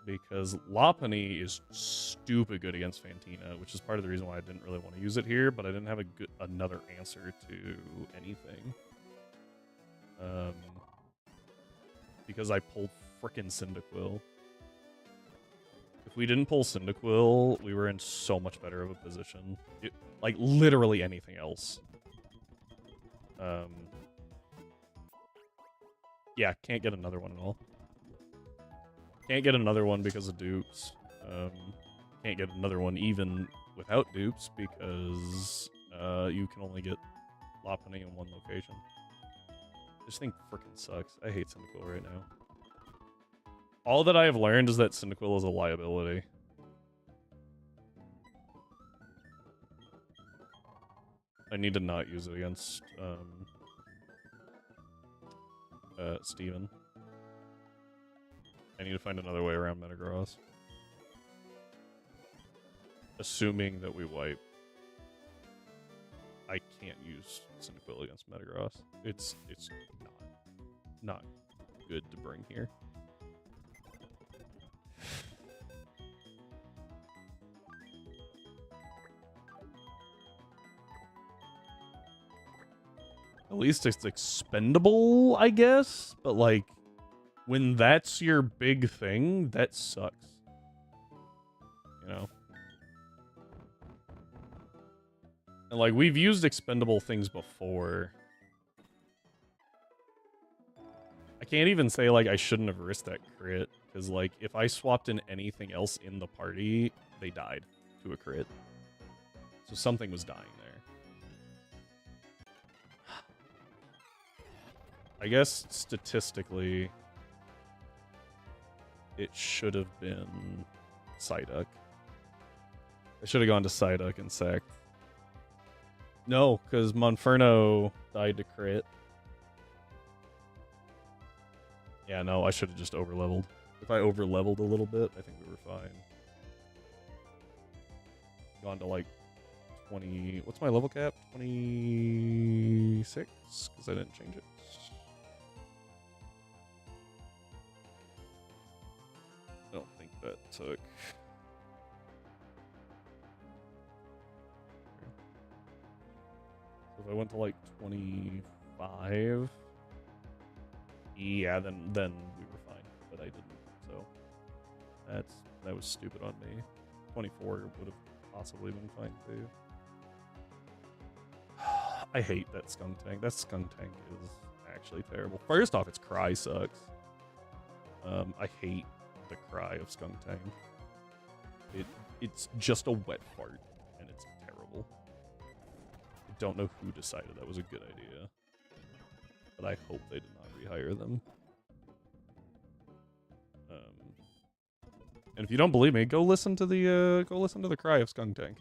Because Lopunny is stupid good against Fantina, which is part of the reason why I didn't really want to use it here, but I didn't have another answer to anything. Because I pulled frickin' Cyndaquil. If we didn't pull Cyndaquil, we were in so much better of a position. Like, literally anything else. Yeah, can't get another one at all. Can't get another one because of dupes. Can't get another one even without dupes because you can only get Lopunny in one location. This thing freaking sucks. I hate Cyndaquil right now. All that I have learned is that Cyndaquil is a liability. I need to not use it against Steven. I need to find another way around Metagross. Assuming that we wipe. I can't use Cyndaquil against Metagross. It's not good to bring here. At least it's expendable, I guess, but like when that's your big thing, that sucks. You know? And like, we've used expendable things before. I can't even say, like, I shouldn't have risked that crit, because, like, if I swapped in anything else in the party, they died to a crit. So something was dying there. I guess, statistically, it should have been Psyduck. I should have gone to Psyduck and sacked. No, because Monferno died to crit. Yeah, no, I should have just overleveled. If I overleveled a little bit, I think we were fine. Gone to like 20... What's my level cap? 26? Because I didn't change it. I don't think that took... So if I went to like 25... Yeah, then we were fine, but I didn't, so that was stupid on me. 24 would have possibly been fine too. I hate that Skunk Tank. That Skunk Tank is actually terrible. First off, its cry sucks. I hate the cry of Skunk Tank. It's just a wet fart, and it's terrible. I don't know who decided that was a good idea, but I hope they did not rehire them. And if you don't believe me, go listen to the cry of Skunk Tank.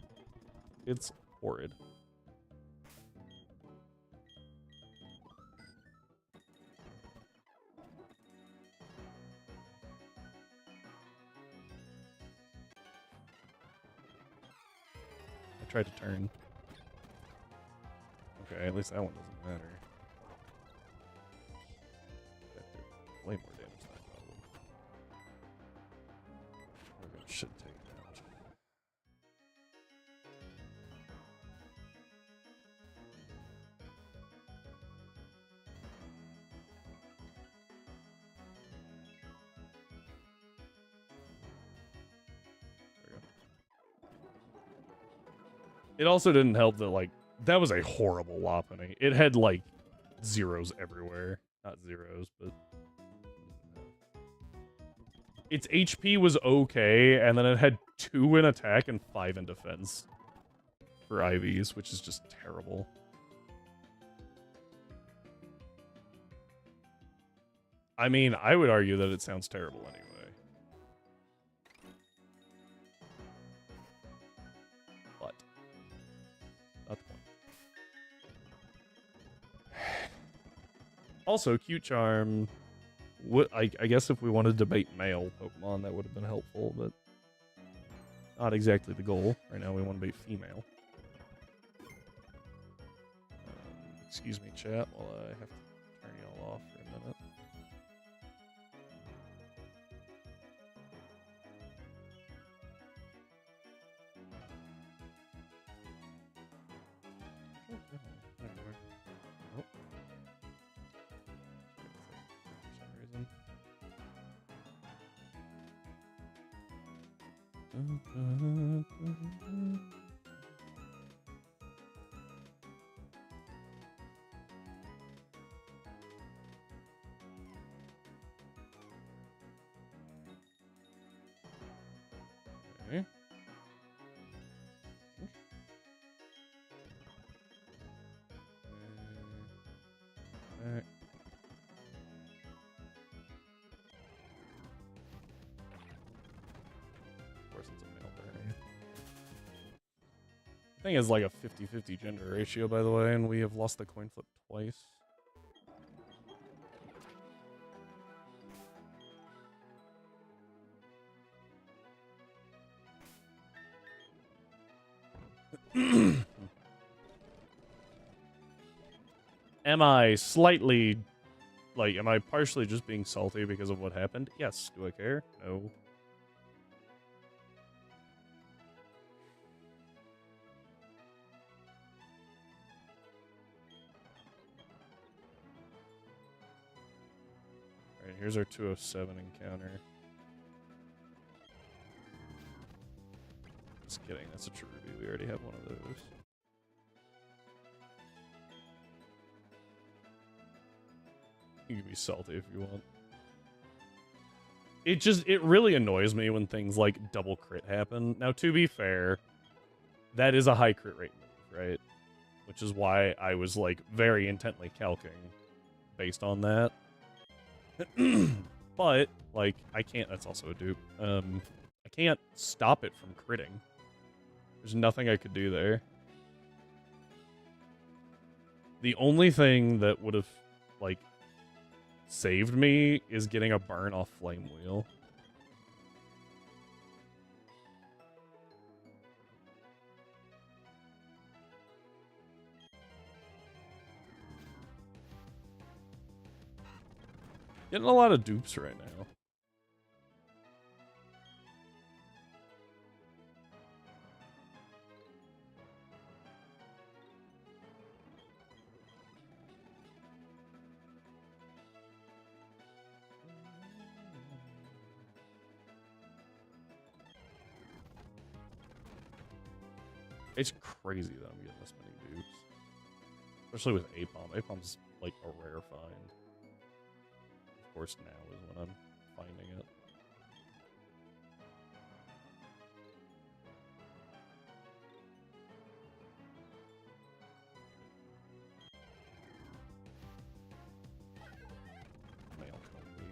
It's horrid. tried to turn. Okay, at least that one doesn't matter. That did way more damage than I thought it would. We're gonna should take it out. There we go. It also didn't help that, like, that was a horrible Lopunny. It had, like, zeros everywhere. Not zeros, but... Its HP was okay, and then it had 2 in attack and 5 in defense for IVs, which is just terrible. I mean, I would argue that it sounds terrible anyway. But, not the point. Also, Cute Charm... I guess if we wanted to debate male Pokemon, that would have been helpful, but not exactly the goal. Right now, we want to debate female. Excuse me, chat, while I have to turn y'all off for a minute. Nope. For some reason. Okay. Back. Of course, it's a male berry. I think it's like a 50-50 gender ratio, by the way, and we have lost the coin flip twice. Am I slightly, like, am I partially just being salty because of what happened? Yes. Do I care? No. Alright, here's our 207 encounter. Just kidding, that's a Cherubi. We already have one of those. You can be salty if you want. It really annoys me when things like double crit happen. Now, to be fair, that is a high crit rate move, right? Which is why I was, like, very intently calcing based on that. But, like, I can't... That's also a dupe. I can't stop it from critting. There's nothing I could do there. The only thing that would have, like, saved me is getting a burn off Flame Wheel. Getting a lot of dupes right now. It's crazy that I'm getting this many dupes. Especially with Apom. Apom's like a rare find. Of course, now is when I'm finding it. Male Combi.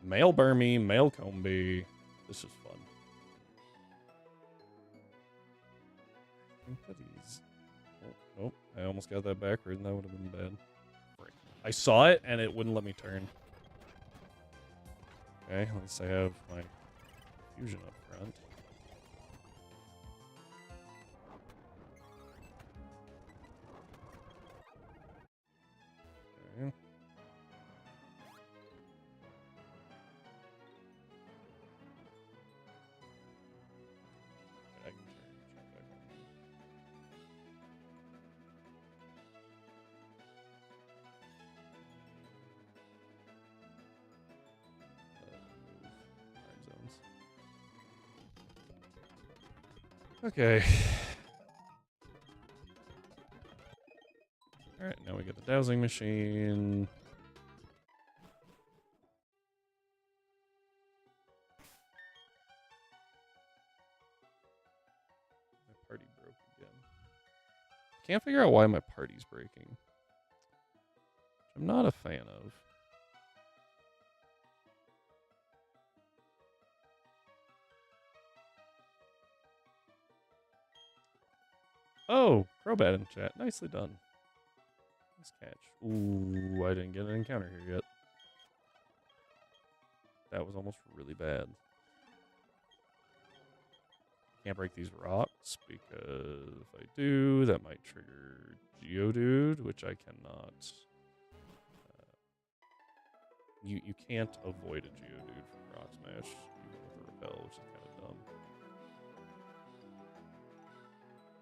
Male Burmy, male Combi. This is fun. I think that he's... Oh, I almost got that backward, and that would have been bad. Frick. I saw it, and it wouldn't let me turn. Okay, at least I have my fusion up front. Okay. I can turn back on. Time zones. Okay. Alright, now we get the dowsing machine. My party broke again. Can't figure out why my party's breaking. Which I'm not a fan of. Oh, Crobat in chat. Nicely done. Nice catch. Ooh, I didn't get an encounter here yet. That was almost really bad. Can't break these rocks because if I do, that might trigger Geodude, which I cannot. You can't avoid a Geodude from Rock Smash, even with a Repel, which is kind of dumb.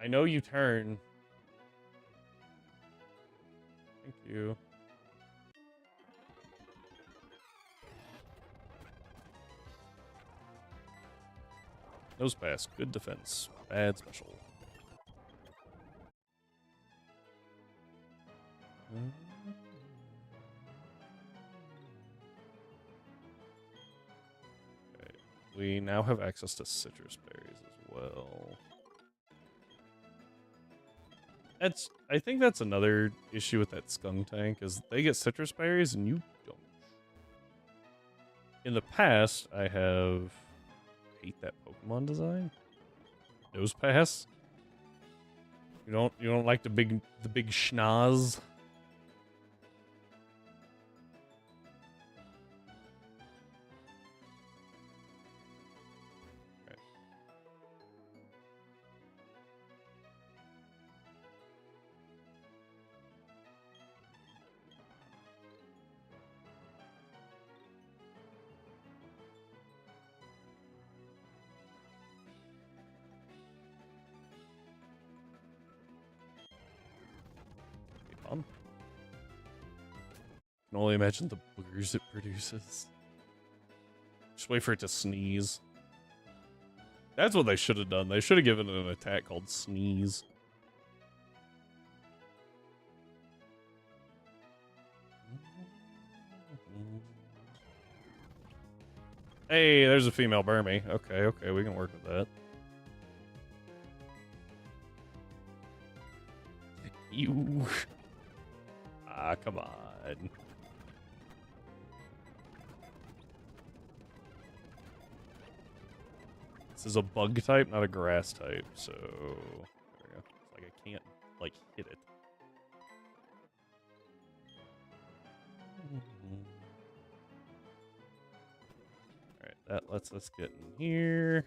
I know you turn. Thank you. Nose pass, good defense, bad special. Okay, we now have access to citrus berries as well. I think that's another issue with that skunk tank is they get citrus berries and you don't. In the past, I hate that Pokemon design. Nose pass. You don't like the big schnoz. Okay. Can only imagine the boogers it produces. Just wait for it to sneeze. That's what they should have done. They should have given it an attack called Sneeze. Hey, there's a female Burmy. Okay, we can work with that. You. Ah, come on. This is a bug type, not a grass type, so there we go. It's like I can't like hit it. Alright, that lets us get in here.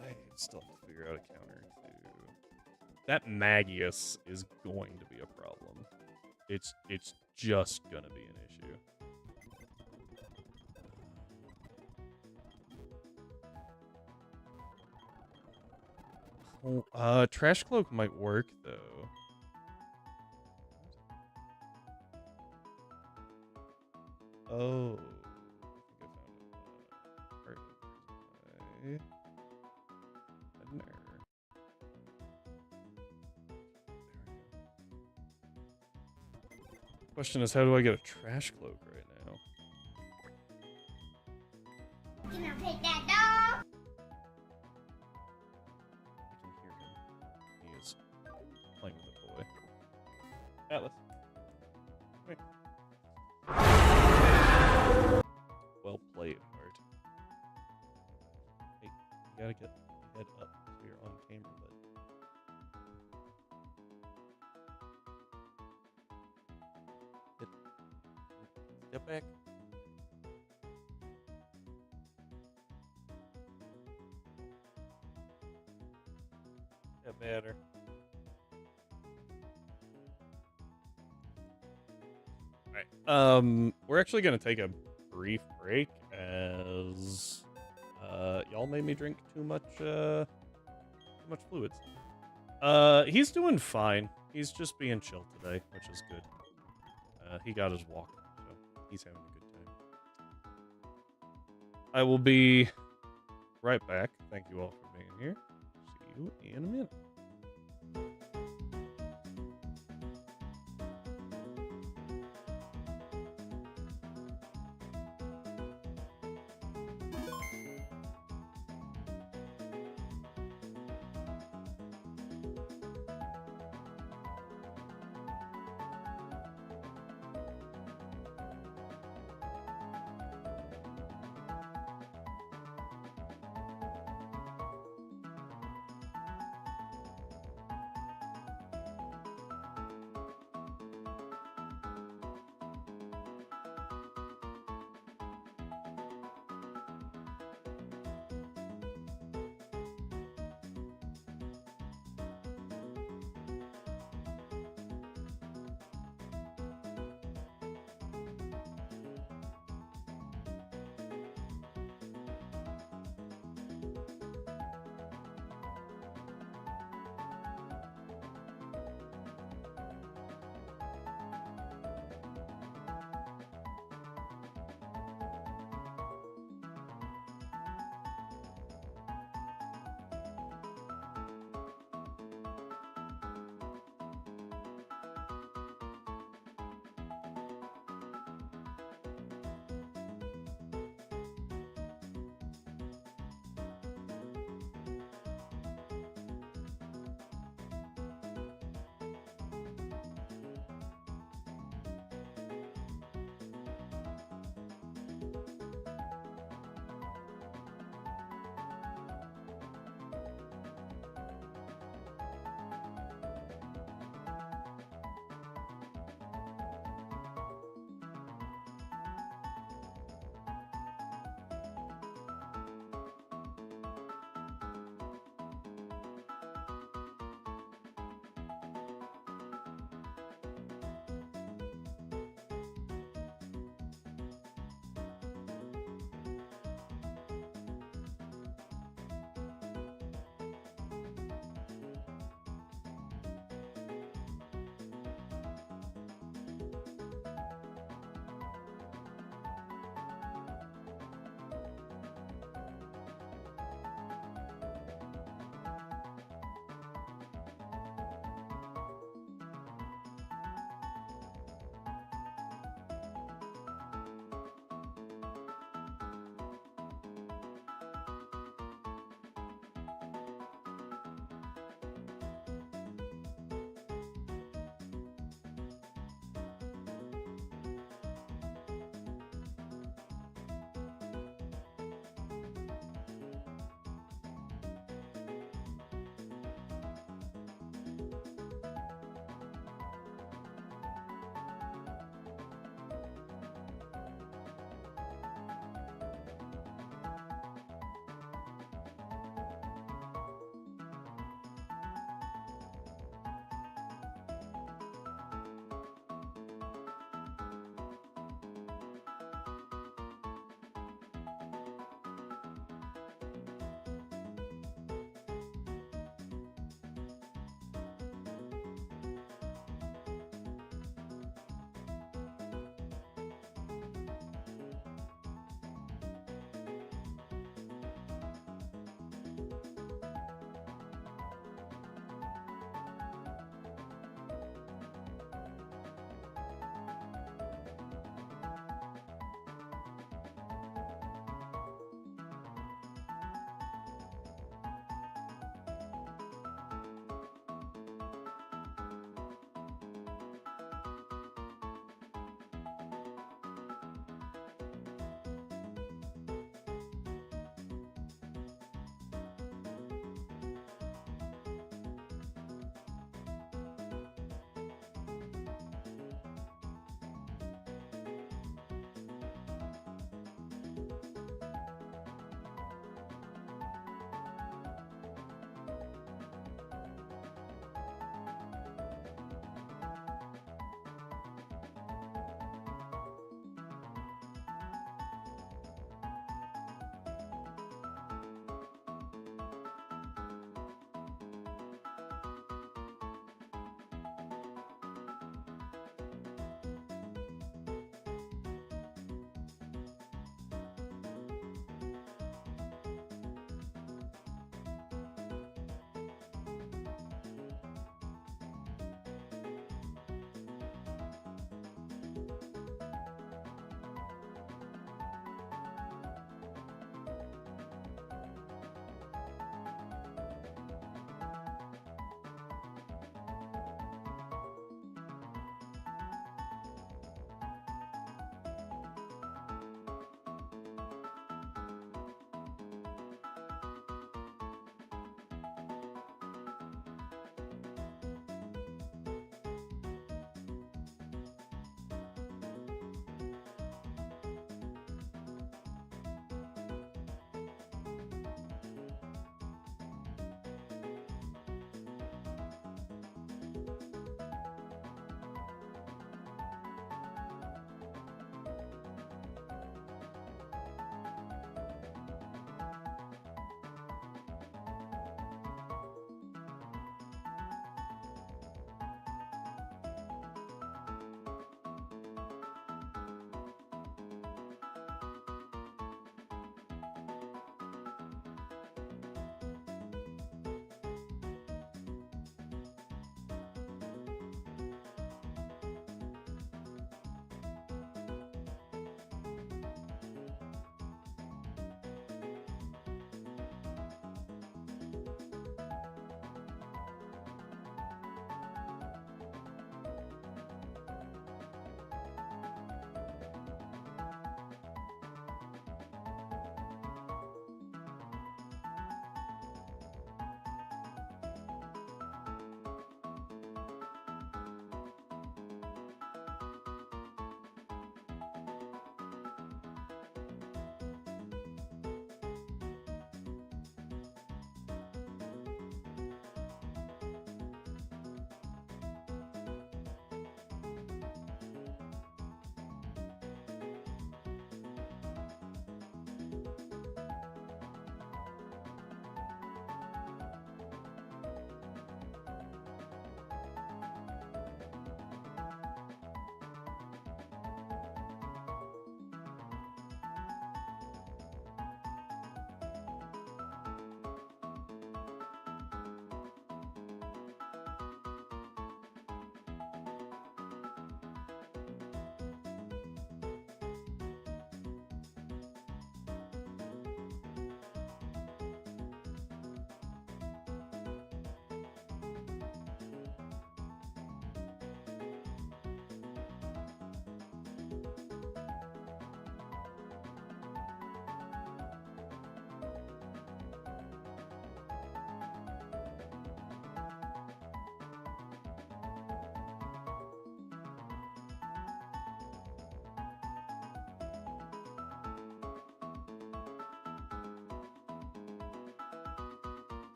I still have to figure out a counter to that Magius is going to be a problem. It's just gonna be an issue. Oh, Trash Cloak might work though. Oh, I think I found an error. Question is, how do I get a Trash Cloak right now? Can I take that dog? I can hear him. He is playing with a toy. Atlas. Come here. Well played, Bart. Hey, you gotta get your head up so you're on camera, bud. Get back. Get better. Alright. We're actually gonna take a brief break as y'all made me drink too much fluids. He's doing fine. He's just being chill today, which is good. He got his walk, so he's having a good time. I will be right back. Thank you all for being here. See you in a minute.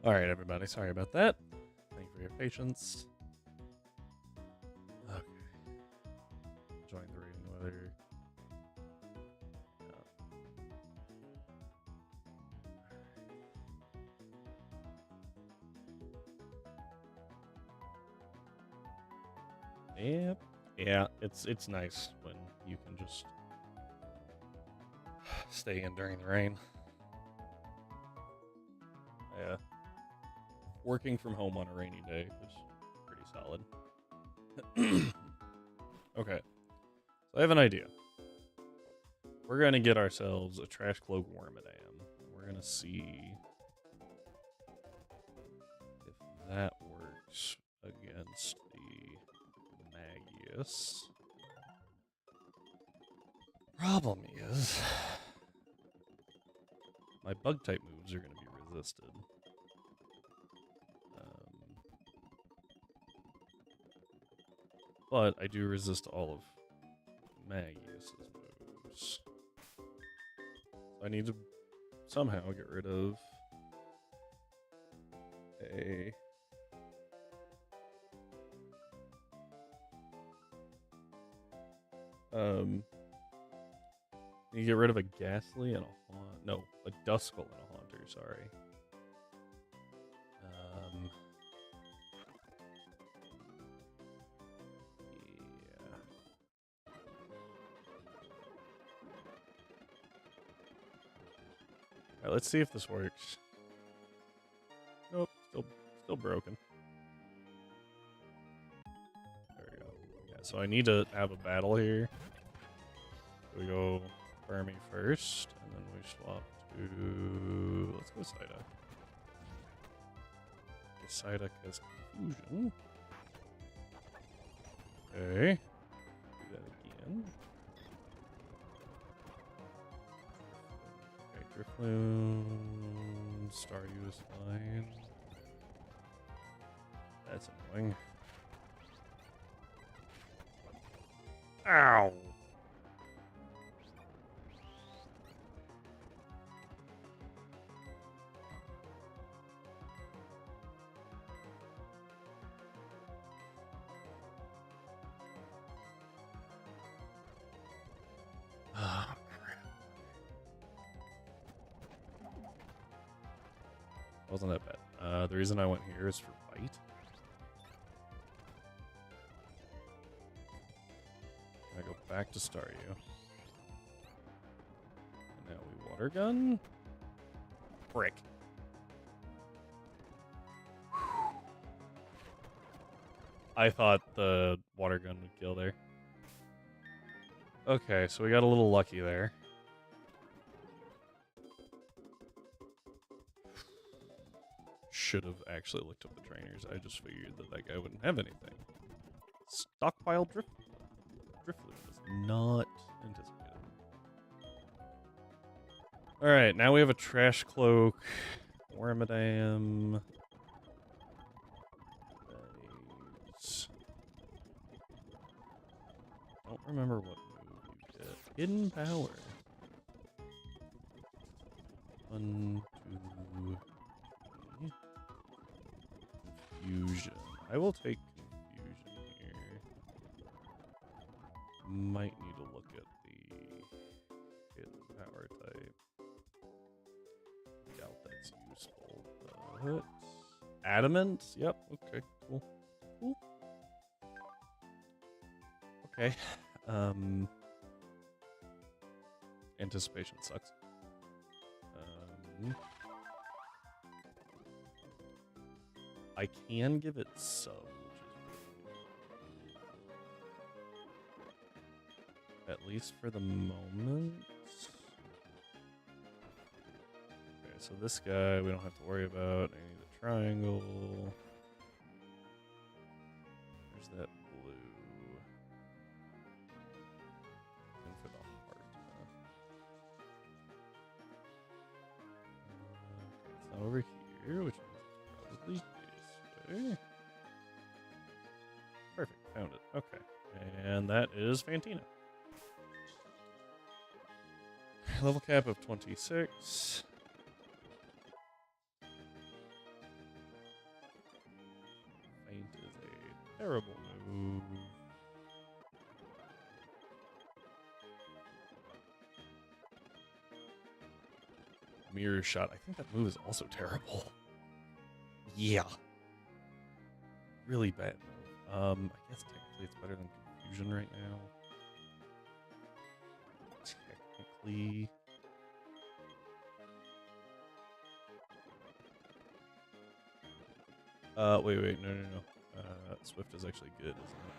All right, everybody. Sorry about that. Thank you for your patience. Okay. Join the rating weather. Yep. Yeah, it's nice when you can just stay in during the rain. Yeah. Working from home on a rainy day is pretty solid. Okay. So I have an idea. We're going to get ourselves a trash cloak wormadam. We're going to see if that works against the Magus. Problem is, my bug type moves are going to be resisted. But I do resist all of Magus's moves. I need to somehow get rid of a... You get rid of a Ghastly and a Haunt. No, a Duskull and a Haunter, sorry. Yeah. Alright, let's see if this works. Nope, still broken. There we go. Yeah, so I need to have a battle here. We go Burmy first, and then we swap to... Let's go Psyduck. Okay, Psyduck has Confusion. Okay. Do that again. Okay, Drifloon. Staryu is fine. That's annoying. Ow! Oh, crap. Wasn't that bad. The reason I went here is for Bite. I go back to Staryu. And now we Water Gun. Frick. I thought the Water Gun would kill there. Okay, so we got a little lucky there. Should have actually looked up the trainers. I just figured that that guy wouldn't have anything. Stockpile Drifloon was not anticipated. Alright, now we have a Trash Cloak, Wormadam. Don't remember what move you get. Hidden Power. 1, 2, 3. Confusion. I will take Confusion here. Might need to look at the Hidden Power type. Doubt that's useful, but... Adamant? Yep, okay, cool. Cool. Okay. Anticipation sucks. I can give it sub, which is at least for the moment. Okay, so this guy we don't have to worry about. I need a triangle. There's that blue. And for the heart. It's not over here, which means it's probably this way. Perfect, found it. Okay. And that is Fantina. Level cap of 26. terrible move. Mirror shot. I think that move is also terrible. Yeah. Really bad move. I guess technically it's better than confusion right now. Technically. Wait, no. Swift is actually good, isn't it?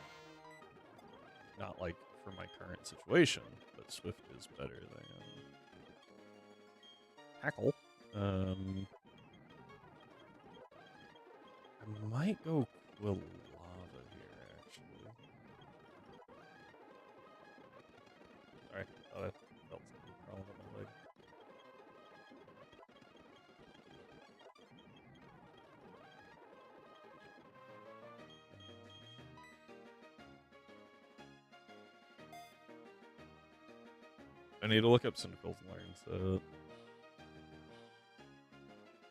Not like for my current situation, but Swift is better than Tackle. I might go Quilava here, actually. Sorry, thought I felt something crawling up my leg. I need to look up Cynical's learn so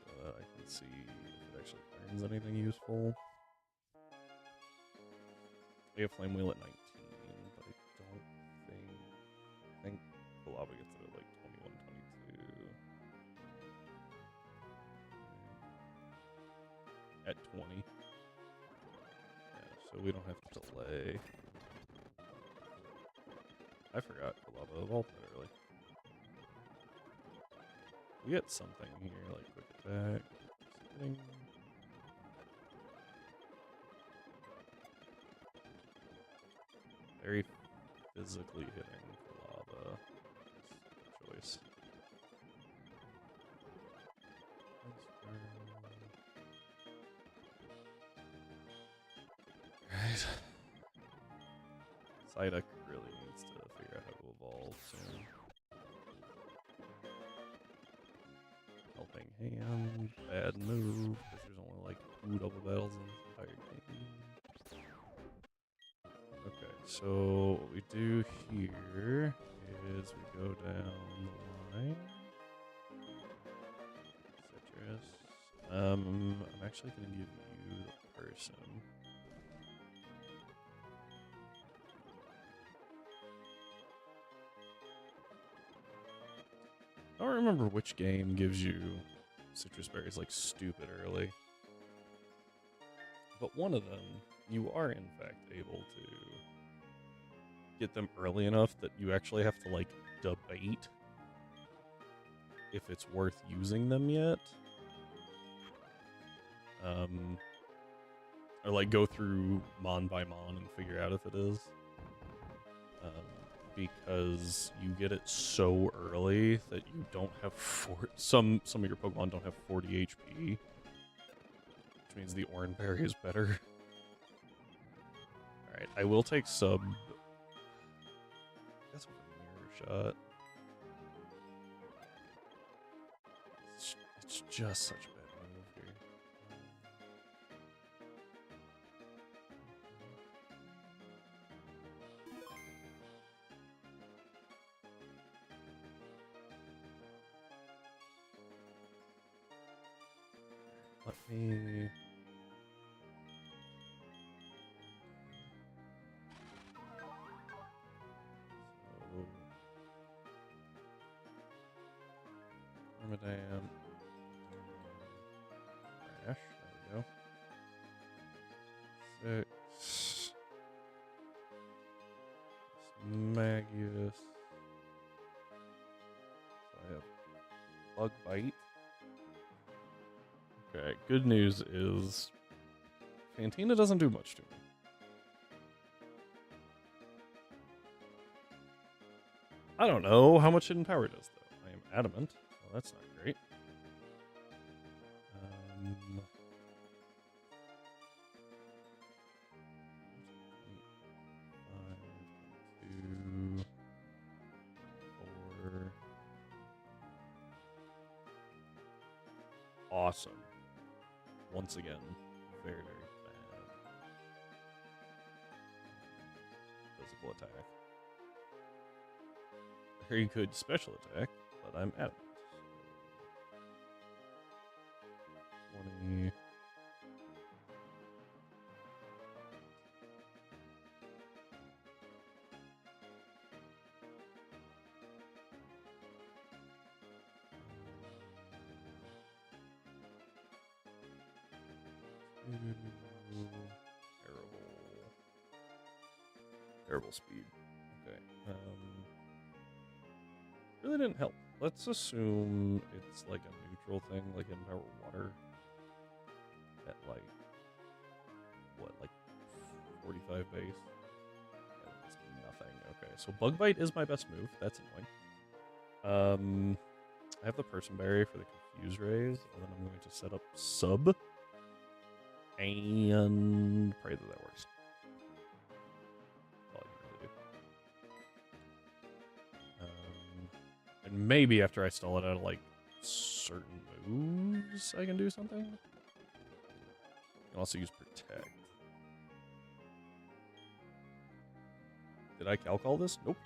that I can see if it actually learns anything useful. We have Flame Wheel at 19, but I don't think... I think Quilava gets it at like 21, 22. At 20. Yeah, so we don't have to delay. I forgot Quilava evolved that early. We get something here, like quick attack. Something. Very physically hitting Quilava choice. Right. Psyduck really needs to figure out how to evolve soon. Helping Hand, bad move, because there's only like 2 double battles in this entire game. Okay, so what we do here is we go down the line. Citrus. I'm actually going to give you the person. I don't remember which game gives you citrus berries like stupid early. But one of them, you are in fact able to get them early enough that you actually have to like debate if it's worth using them yet. Or like go through mon by mon and figure out if it is. Because you get it so early that you don't have some of your Pokemon don't have 40 HP, which means the Oran Berry is better. All right, I will take sub. I guess with a mirror shot. It's just such a bad move here. Let me... Armadam. Crash. There we go. 6. Magius. So I have Bug Bite. Okay, good news is Fantina doesn't do much to me. I don't know how much Hidden Power does, though. I am adamant. Well, that's not great. Awesome. Once again, very, very bad. Physical attack. Very good special attack, but I'm adamant. 20. Terrible speed. Okay. Really didn't help. Let's assume it's like a neutral thing, like in our water. At like, what, like 45 base? That's nothing. Okay, so Bug Bite is my best move. That's annoying. I have the Person Barrier for the Confuse Rays, and then I'm going to set up Sub. And pray that that works. That's all I can really do. And maybe after I stall it out of like certain moves, I can do something. I can also use Protect. Did I calc all this? Nope.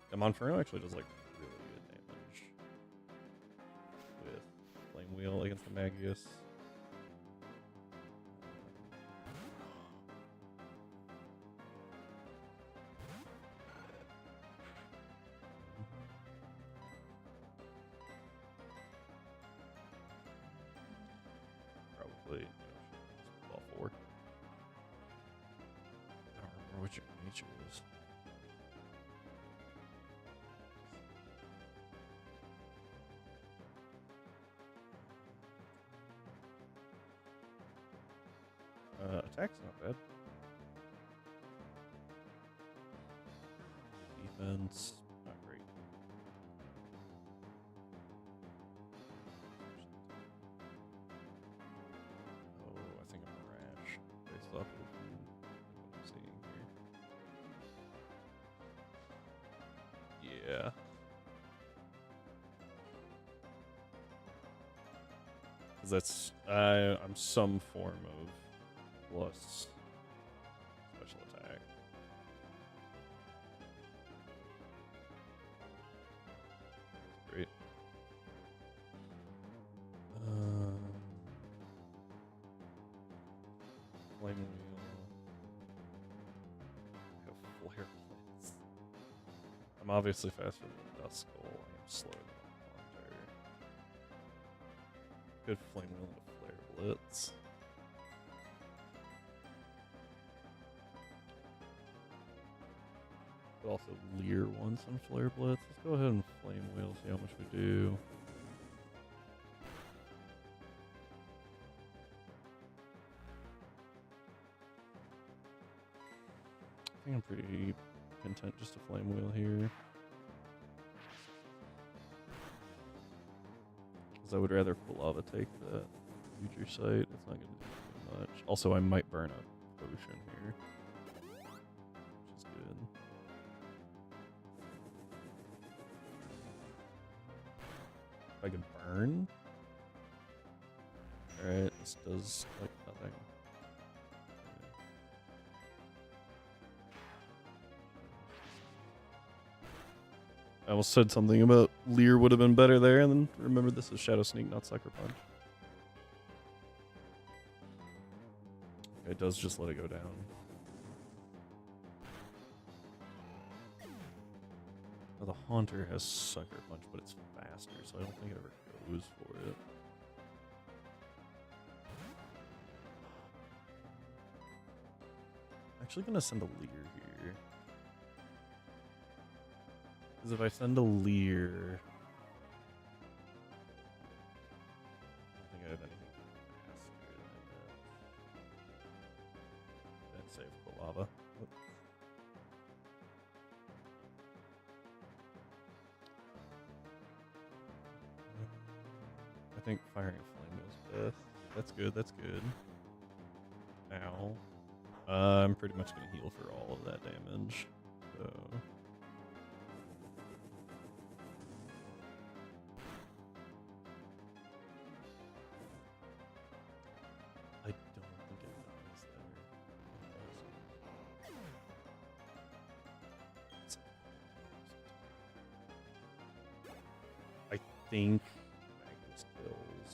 The Monferno actually does like really good damage with Flame Wheel against the Magius. Probably, all four. I don't remember what your nature is. Attack's not bad. Defense, not great. Oh, I think I'm rash based off of what I'm seeing here. Yeah. Because that's I'm some form of plus special attack. Great. Flame Wheel. I have Flare Blitz. I'm obviously faster than Dust Skull. I am slower than Haunter. Good Flame Wheel into Flare Blitz. But also Leer once on Flare Blitz. Let's go ahead and Flame Wheel, see how much we do. I think I'm pretty content just to Flame Wheel here. Because I would rather Palava take that future sight. It's not going to do too much. Also, I might burn a potion here, which is good. If I could burn. Alright, this does like nothing. I almost said something about Leer would have been better there, and then remember this is Shadow Sneak, not Sucker Punch. It does just let it go down. Now the Haunter has Sucker Punch, but it's faster, so I don't think it ever goes for it. I'm actually gonna send a Leer here. Because if I send a Leer, I don't think I have anything faster than that. Then save Palava. I think firing a flame is best. That's good, that's good. Ow. I'm pretty much going to heal for all of that damage. So. I don't think it dies there. I think Magnus kills.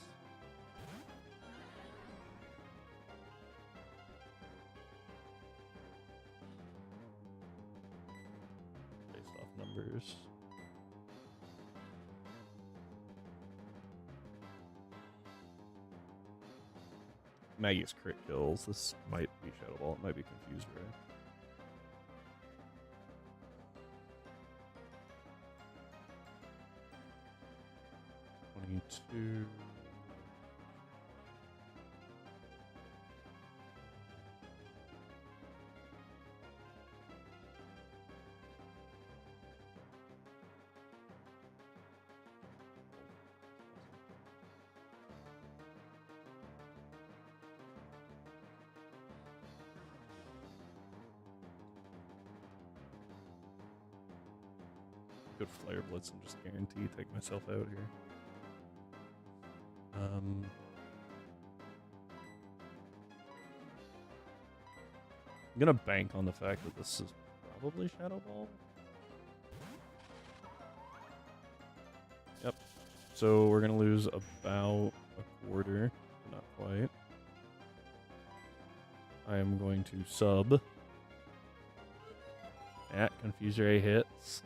Based off numbers. Maggie's crit kills. This might be Shadow Ball. It might be Confused Ray. $22. Good Flare Blitz and just guarantee take myself out here. I'm gonna bank on the fact that this is probably Shadow Ball. Yep. So we're gonna lose about a quarter, not quite. I am going to sub. Confuse Ray hits.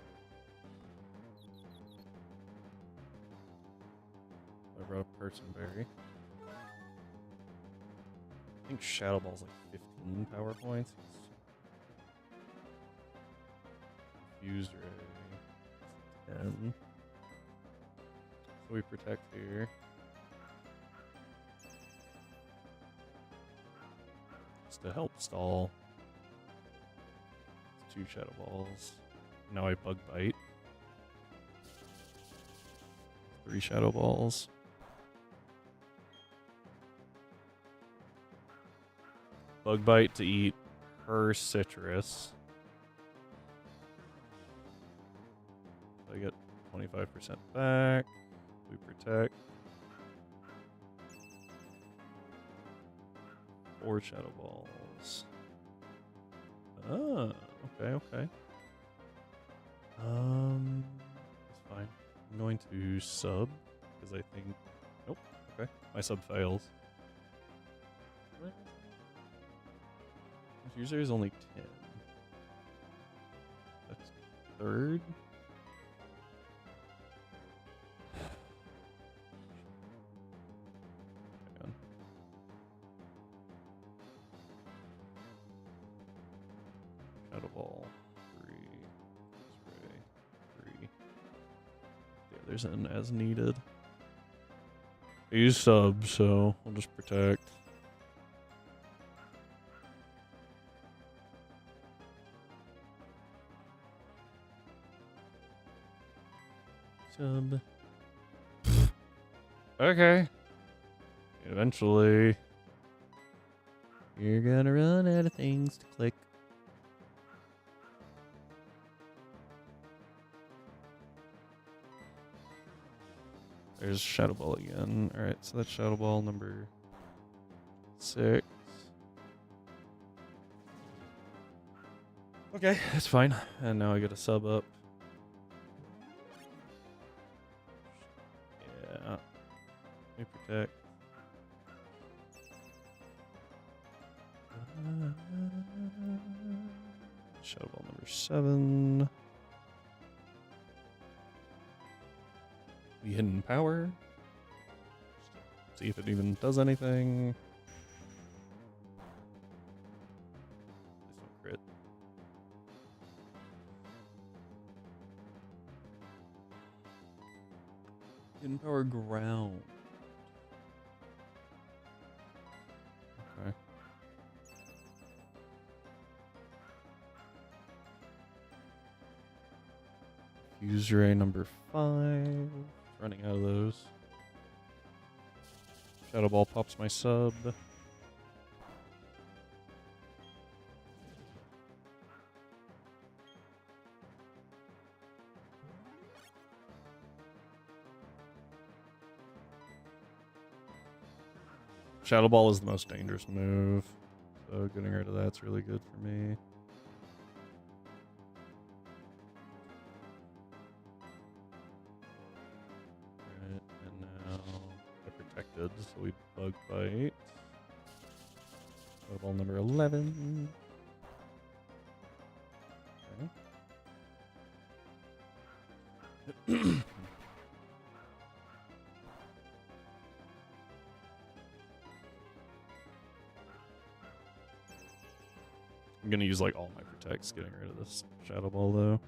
I brought up Person Berry. I think Shadow Ball's like 15 power points. Confused Ray 10. So we protect here. Just to help stall. It's 2 Shadow Balls. Now I Bug Bite. 3 Shadow Balls. Bug Bite to eat her citrus. I get 25% back. We protect. 4 Shadow Balls. Ah, okay. That's fine. I'm going to sub because I think. Nope. Okay, my sub fails. User is only 10. That's 3rd. Hang on. Shadow Ball 3. Ray 3. Yeah, there's an as needed. I use sub, so I'll just protect. Sub. Okay. Eventually, you're gonna run out of things to click. There's Shadow Ball again. Alright, so that's Shadow Ball number 6. Okay, that's fine. And now I get a sub up. Yeah. Let me protect. Shadow Ball number 7. The Hidden Power. See if it even does anything. Please don't crit. Hidden Power Ground. Okay. Fuse Ray number 5. Running out of those. Shadow Ball pops my sub. Shadow Ball is the most dangerous move, so getting rid of that's really good for me. Alright, and now they're protected, so we Bug Bite. Shadow Ball number 11. Okay. I'm gonna use like all my protects getting rid of this Shadow Ball though.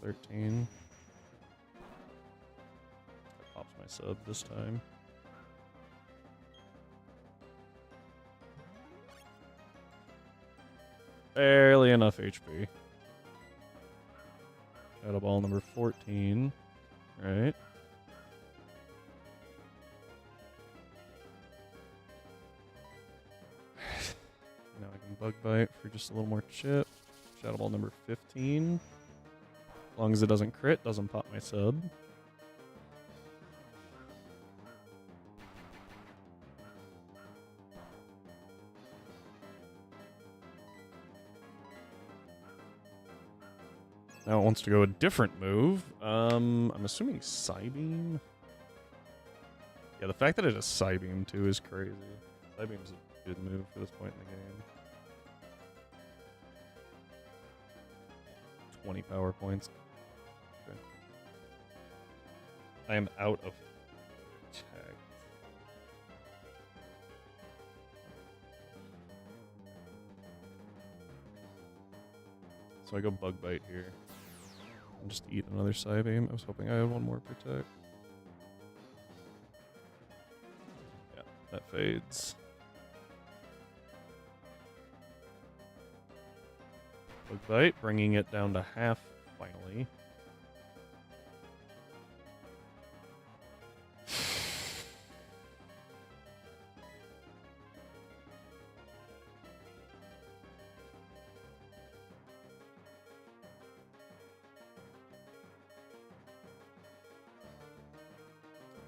$13. That pops my sub this time. Barely enough HP. Shadow Ball number 14. Right. Now I can Bug Bite for just a little more chip. Shadow Ball number 15. As long as it doesn't crit, doesn't pop my sub. Now it wants to go a different move. I'm assuming Psybeam. Yeah, the fact that it has Psybeam too is crazy. Psybeam's a good move for this point in the game. 20 power points. Okay. I am out of protect. So I go Bug Bite here. And just eat another Psybeam. I was hoping I had one more protect. Yeah, that fades. Bug Bite, bringing it down to half finally.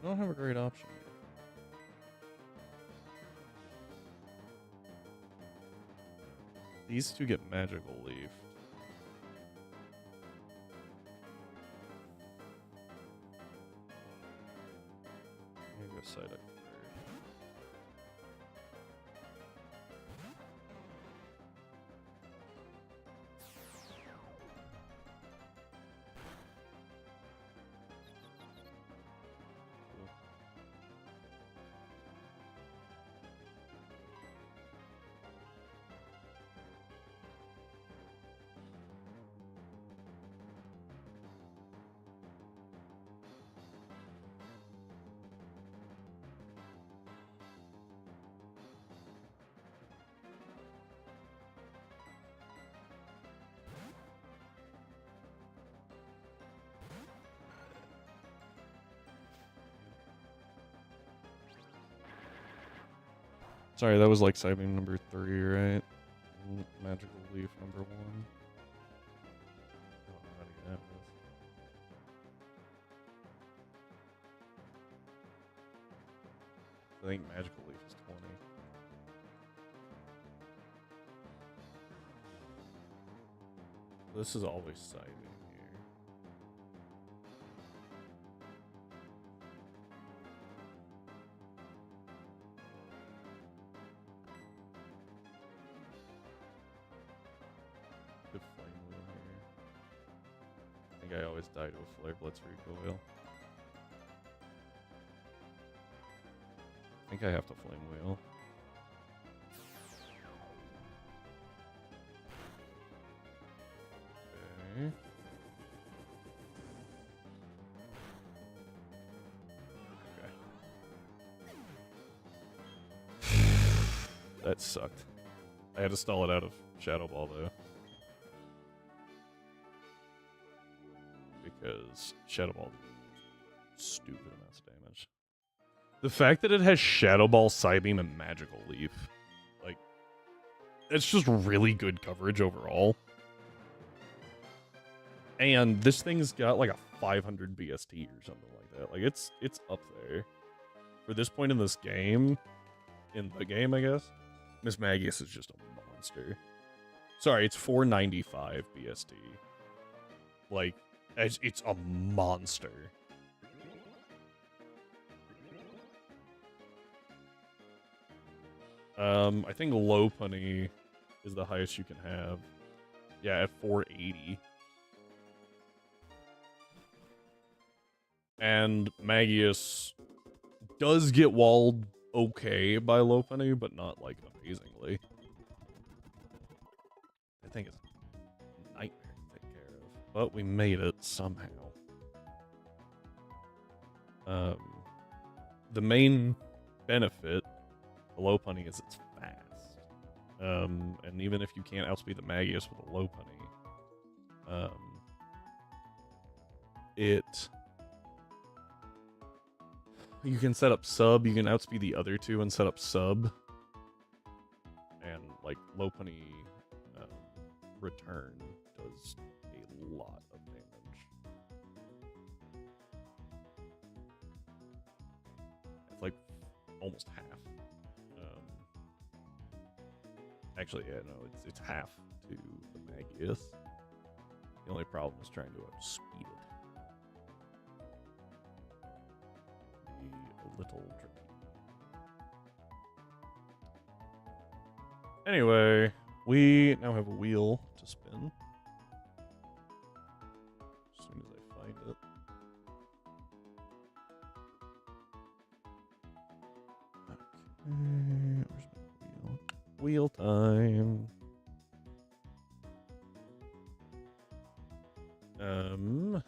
I don't have a great option here. These two get Magical Leaf. I'm gonna go Psyduck first. Sorry, that was like Psybeam number 3, right? Magical Leaf number 1. I don't know how to get out of this. I think Magical Leaf is 20. This is always Psybeam here. Good Flame Wheel here. I think I always die to a Flare Blitz recoil. I think I have to Flame Wheel. Okay. Okay. That sucked. I had to stall it out of Shadow Ball though. Because Shadow Ball did stupid amounts of damage. The fact that it has Shadow Ball, Psybeam, and Magical Leaf, like, it's just really good coverage overall. And this thing's got like a 500 BST or something like that. Like, it's up there. For this point in this game, in the game, I guess, Miss Magius is just a monster. Sorry, it's 495 BST. Like, it's a monster. I think Lopunny is the highest you can have. Yeah, at 480. And Magius does get walled okay by Lopunny, but not like amazingly. I think it's a nightmare to take care of, but we made it somehow. The main benefit of Lopunny is it's fast. And even if you can't outspeed the Magius with a Lopunny, you can set up sub, you can outspeed the other two and set up sub. And like Lopunny return does a lot of damage. It's like almost half. Actually, yeah, no, it's half to the Magius. The only problem is trying to outspeed it. Be a little tricky. Anyway, we now have a wheel to spin. As soon as I find it. Okay, where's my wheel? Wheel time. I'm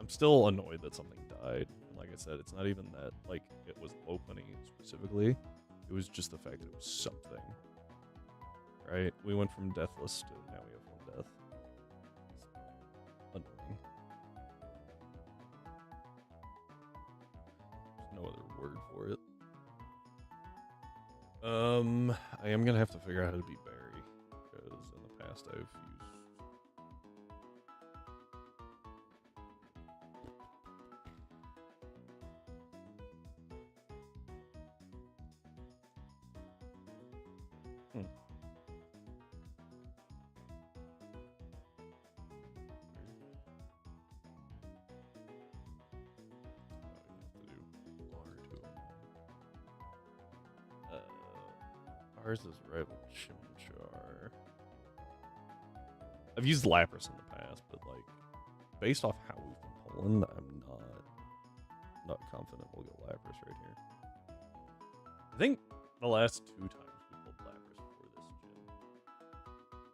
still annoyed that something died. And like I said, it's not even that like it was Lopunny specifically. It was just the fact that it was something. Right? We went from deathless to now we have one death. It's annoying. There's no other word for it. I am gonna have to figure out how to beat Barry, because in the past I've used. Ours is rival Chimchar. I've used Lapras in the past, but like, based off how we've been pulling, I'm not confident we'll get Lapras right here. I think the last 2 times we pulled Lapras before this gym.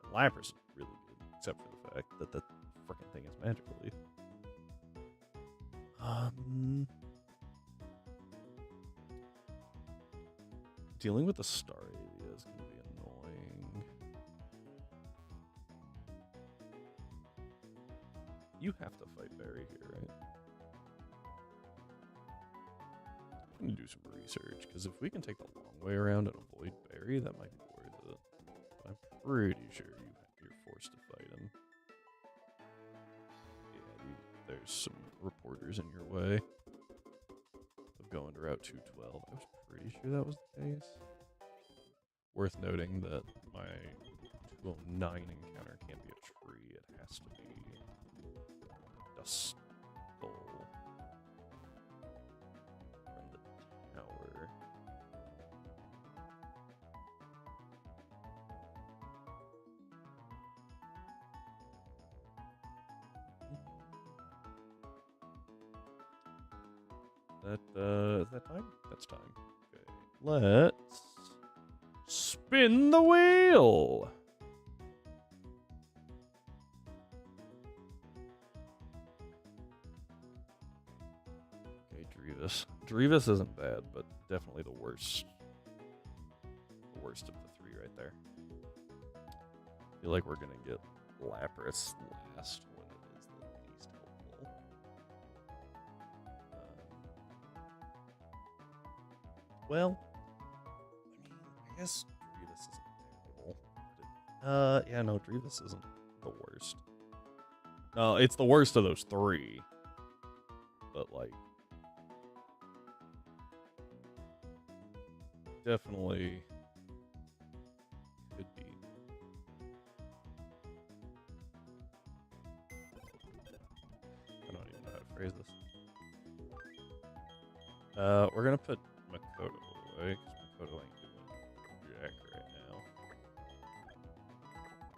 And Lapras is really good, except for the fact that the frickin' thing is Magical Leaf. Dealing with the Staravia is going to be annoying. You have to fight Barry here, right? I'm going to do some research, because if we can take the long way around and avoid Barry, that might be worth it. But I'm pretty sure you're forced to fight him. Yeah, there's some reporters in your way of going to Route 212. I was pretty sure that was the case. Worth noting that my 209 encounter can't be a tree, it has to be a skull from the tower. Is that time? That's time. Okay. Let's spin the wheel. Okay, Drevis. Drevis isn't bad, but definitely the worst. The worst of the 3 right there. I feel like we're gonna get Lapras last when it is the least helpful. Well, I mean, I guess Drevis isn't terrible. Yeah, no, Drevis isn't the worst. No, it's the worst of those 3. But, like, definitely could be. I don't even know how to phrase this. We're gonna put Makoto away, because Makoto ain't doing jack right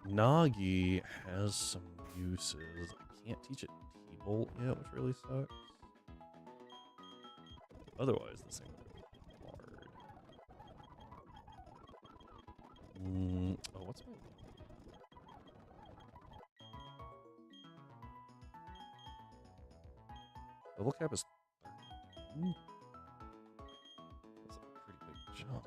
now. Nagi has some uses. I can't teach it T-Bolt yet, which really sucks. Otherwise, this thing would be hard. Oh, what's my... Level cap is... That's a pretty big jump.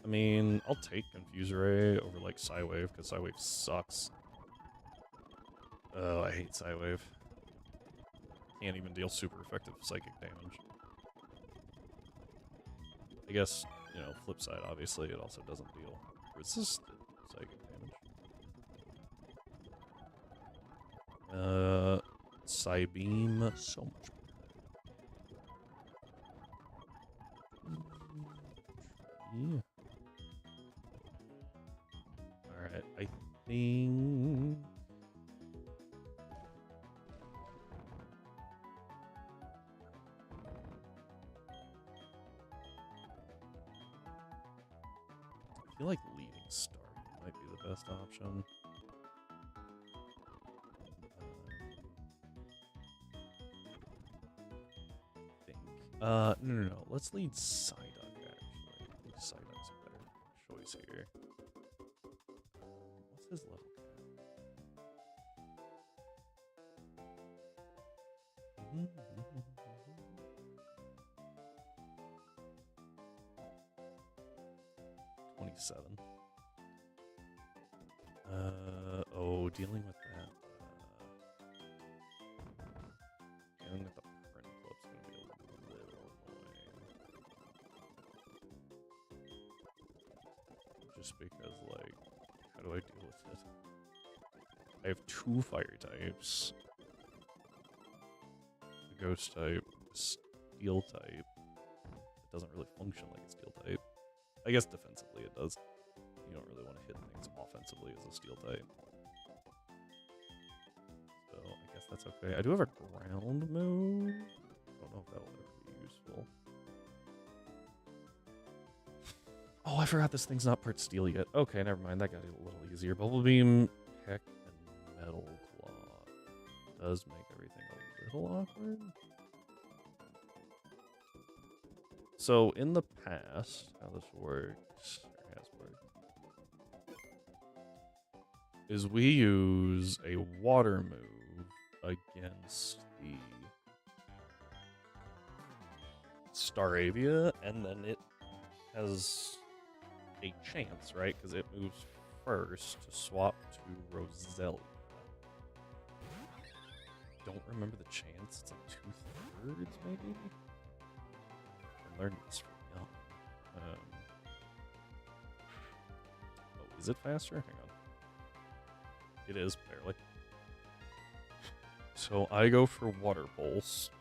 I mean, I'll take Confuse Ray over, like, Psywave, because Psywave sucks. Oh, I hate Psywave. Can't even deal super effective psychic damage. I guess, you know, flip side, obviously, it also doesn't deal resisted psychic damage. Psybeam, so much better. Yeah. Alright, I think... I feel like leading Star might be the best option. No. Let's lead Psyduck, actually. I think Psyduck's a better choice here. What's his level cap? 27. Oh, dealing with that. Dealing with the print club's gonna be a little annoying. Just because, like, how do I deal with it? I have 2 fire types. The ghost type, steel type. It doesn't really function like a steel type. I guess defensively it does. You don't really want to hit things offensively as a steel type. So I guess that's okay. I do have a ground move. I don't know if that will ever be useful. Oh, I forgot this thing's not part steel yet. Okay, never mind. That got a little easier. Bubble Beam, Heck, and Metal Claw does make everything a little awkward. So in the past, how this works, or has worked, is we use a water move against the Staravia, and then it has a chance, right? Because it moves first to swap to Roselia. Don't remember the chance. It's like 2/3, maybe? I learned this from young. Oh, is it faster? Hang on. It is, barely. So I go for Water Pulse.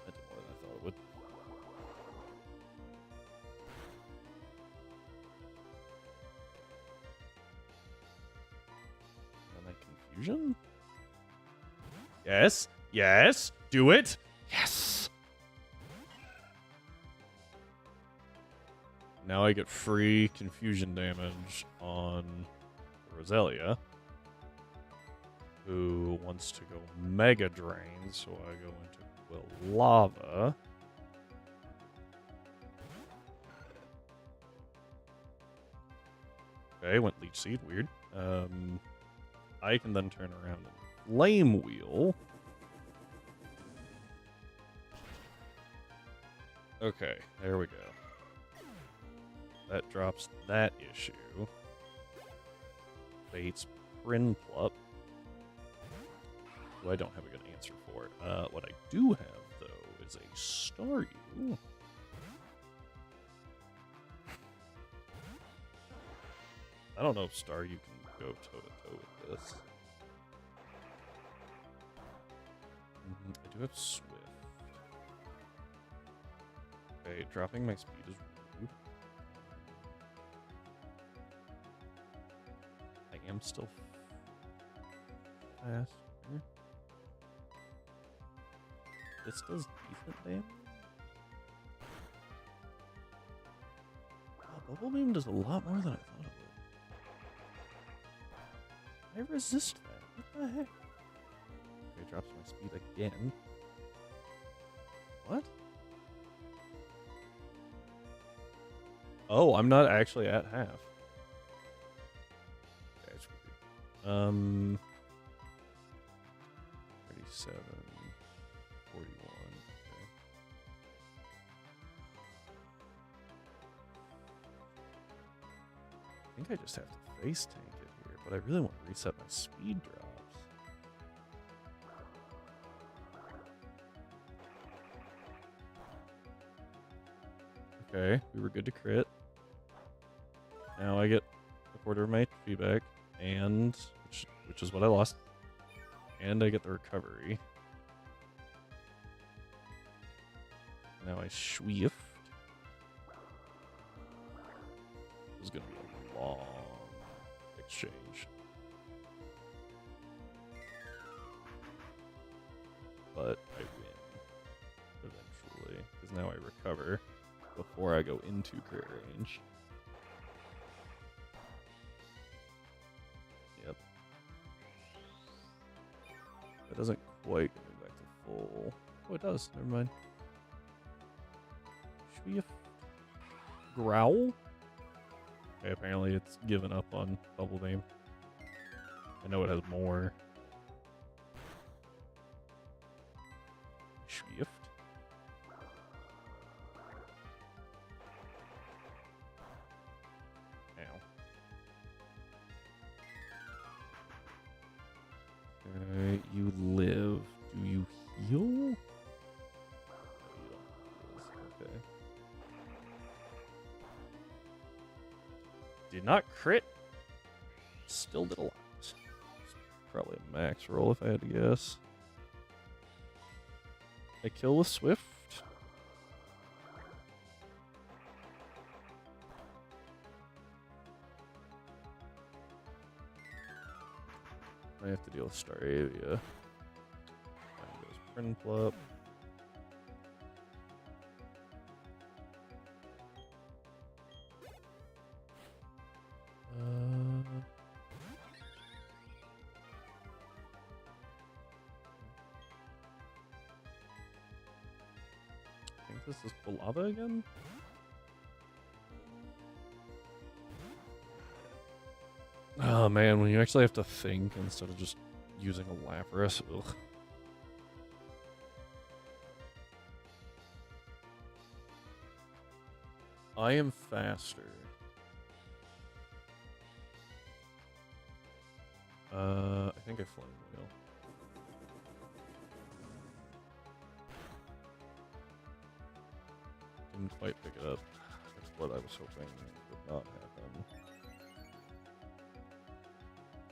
That did more than I thought it would. And then Confusion? Yes, yes, do it. Yes. Now I get free confusion damage on Roselia, who wants to go Mega Drain, so I go into Quilava. Okay, went Leech Seed, weird. I can then turn around and Flame Wheel. Okay, there we go. That drops that issue. Fate's Prinplup. Who I don't have a good answer for. What I do have, though, is a Staryu. I don't know if Staryu can go toe-to-toe with this. I do have Swift. Okay, dropping my speed is rude. I am still fast. This does decent damage. Bubble Beam does a lot more than I thought it would. I resist that. What the heck? Okay, drops my speed again. What? Oh, I'm not actually at half. That's weird. 37, 41. Okay. I think I just have to face tank it here, but I really want to reset my speed drops. Okay, we were good to crit. Now I get a quarter of my HP back, and which is what I lost. And I get the recovery. Now I swift. This is gonna be a long exchange. But I win eventually, because now I recover before I go into crit range. Yep. That doesn't quite get me back to full. Oh, it does. Never mind. Swift. Growl? Okay, apparently it's given up on Bubble Beam. I know it has more. Swift. Ow. You live. Do you heal? No, you don't. Okay. Did not crit. Still did a lot. Probably a max roll if I had to guess. I kill with Swift. I have to deal with Staravia. There goes Prinplup. I think this is Balava again? Oh man, when you actually have to think instead of just using a Lapras, ugh. I am faster. I think I Flame Wheel. Didn't quite pick it up. That's what I was hoping would not happen.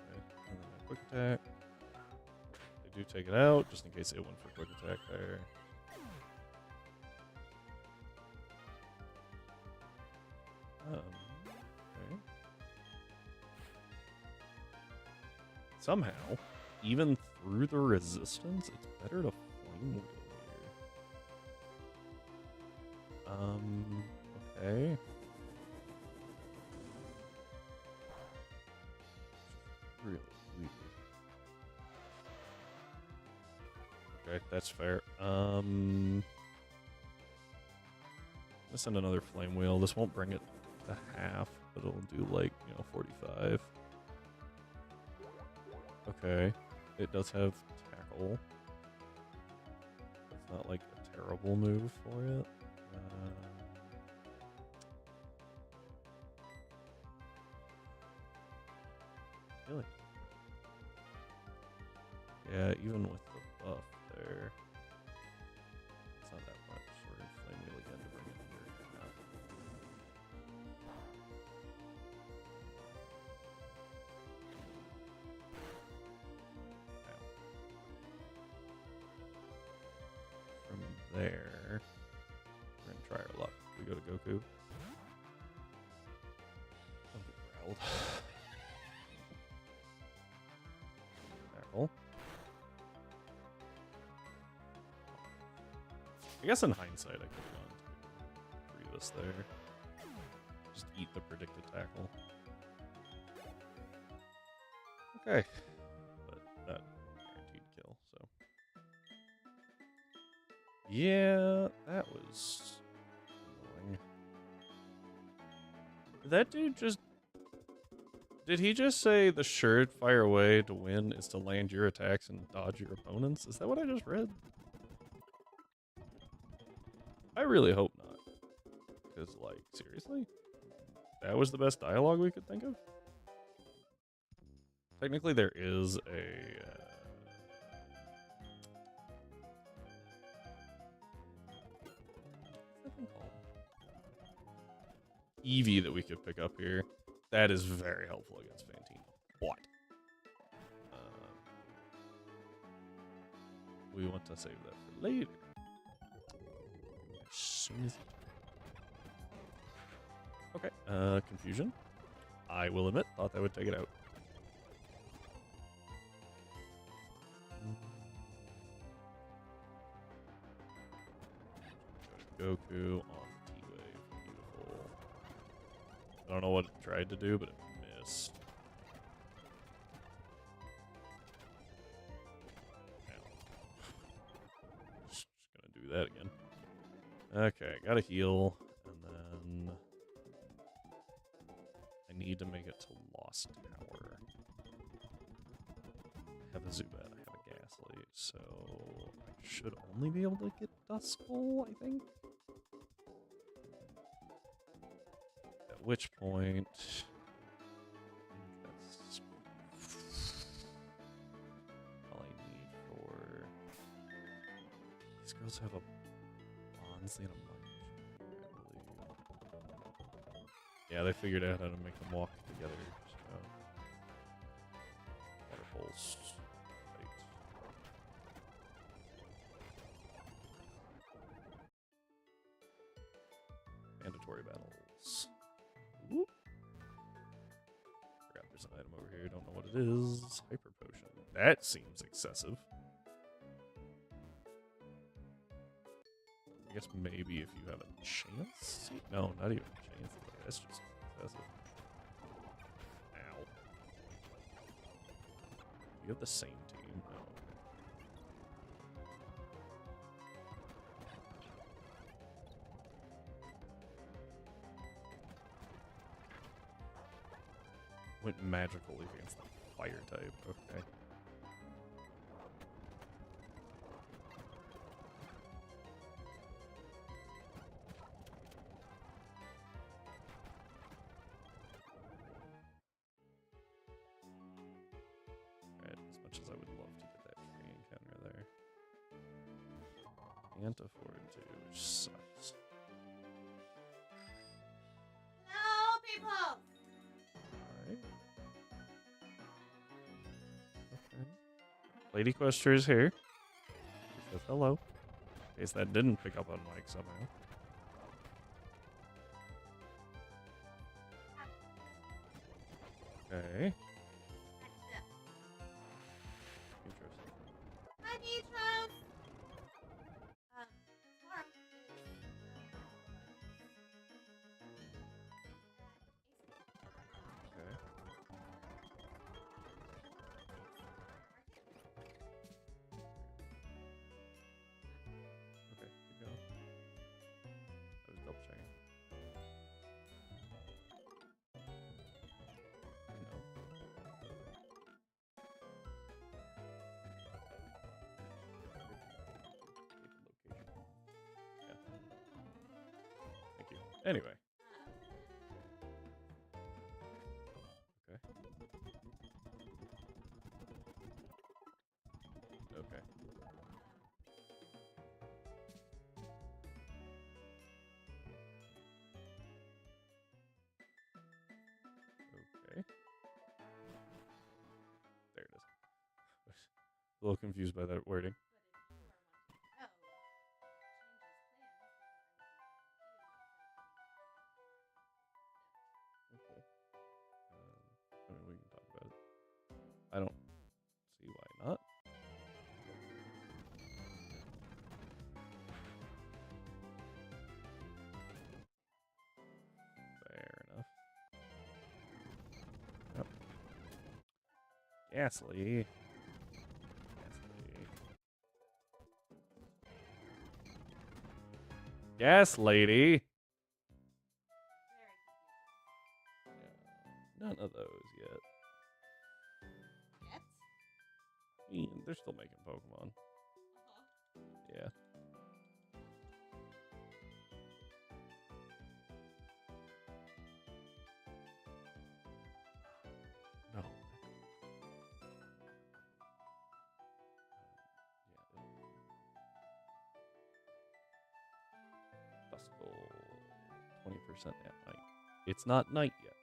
And then a quick attack. They do take it out, just in case it went for quick attack there. Okay. Somehow, even through the resistance, it's better to Flame Wheel here. Okay. Really weird. Okay, that's fair. I'm gonna send another Flame Wheel. This won't bring it to half, but it'll do like, 45. Okay. It does have Tackle. It's not like a terrible move for it. I feel like, yeah, even with the buff there, it's not that much. We're gonna Flame Wheel again to bring it under half. From there, we're gonna try our luck. We go to Goku. Don't get growled. Tackle. I guess in hindsight, I could have gone to Grievous there. Just eat the predicted tackle. Okay. But not guaranteed kill, so. Yeah, that was annoying. Did that dude just... Did he just say the surefire way to win is to land your attacks and dodge your opponents? Is that what I just read? I really hope not. Because, like, seriously? That was the best dialogue we could think of? Technically, there is a... what's that thing called? Eevee that we could pick up here. That is very helpful against Fantine. What? We want to save that for later. As soon as... Okay, confusion. I will admit, thought that would take it out. Goku on T-Wave. Beautiful. I don't know what it tried to do, but it missed. Just gonna do that again. Okay, gotta heal, and then I need to make it to Lost Tower. I have a Zubat, I have a Ghastly, so I should only be able to get Duskull, I think. At which point, that's all I need for. These girls have a Bonsley and a Munch, I believe. Yeah, they figured out how to make them walk together. So. Water Pulse. Right. Mandatory battles. Whoop. Forgot there's an item over here. Don't know what it is. Hyper Potion. That seems excessive. I guess maybe if you have a chance? No, not even a chance. That's just excessive. Ow. You have the same team? No. Went magical against the fire type. Okay. Alright, as much as I would love to get that free encounter there. Can't afford to, which sucks. Hello, people. Alright. Okay. Lady Quester is here. She says hello. In case that didn't pick up on mic somehow. Okay. Interesting. Hi, Beatrice. Tomorrow. Okay. Okay, keep going. I was double checking. No. Location. Yeah. Thank you. Anyway. Okay. Okay. Okay. There it is. A little confused by that wording. Okay. I mean, we can talk about it. I don't see why not. Fair Ghastly. Gas lady. None of those yet. Yet? I mean, they're still making Pokemon. Yeah. No. Duskull. 20% at night. It's not night yet.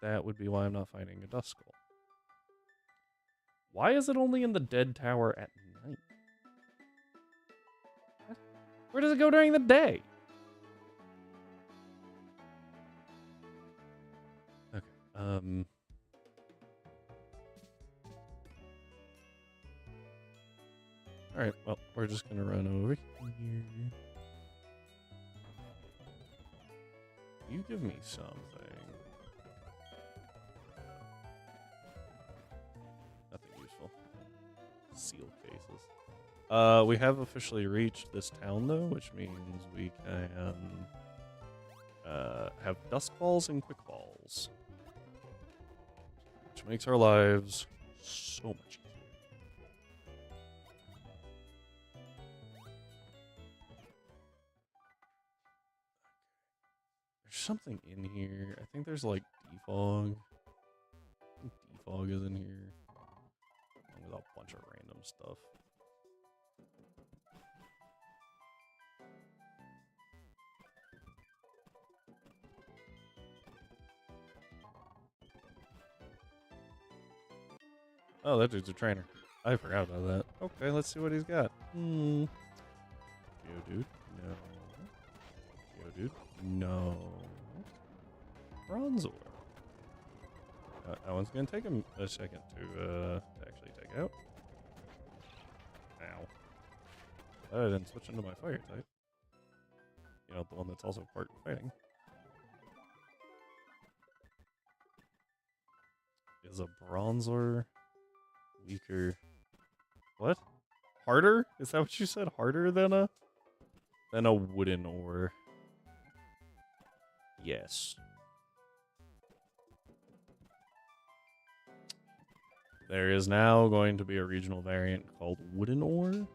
That would be why I'm not finding a Duskull. Why is it only in the dead tower at night? What? Where does it go during the day? Okay. Alright, well, we're just gonna run over here. You give me something. Nothing useful. Seal cases. We have officially reached this town, though, which means we can have dusk balls and quick balls. Which makes our lives so much easier. There's something in here. I think there's like defog. I think defog is in here. Along with a bunch of random stuff. Oh, that dude's a trainer. I forgot about that. Okay, let's see what he's got. Geodude, no. Geodude, no. Bronzor. That one's gonna take him a second to actually take out. Ow. I didn't switch into my fire type. You know, the one that's also part fighting. Is a Bronzor weaker? What? Harder? Is that what you said? Harder than a wooden ore? Yes. There is now going to be a regional variant called Wooden Ore and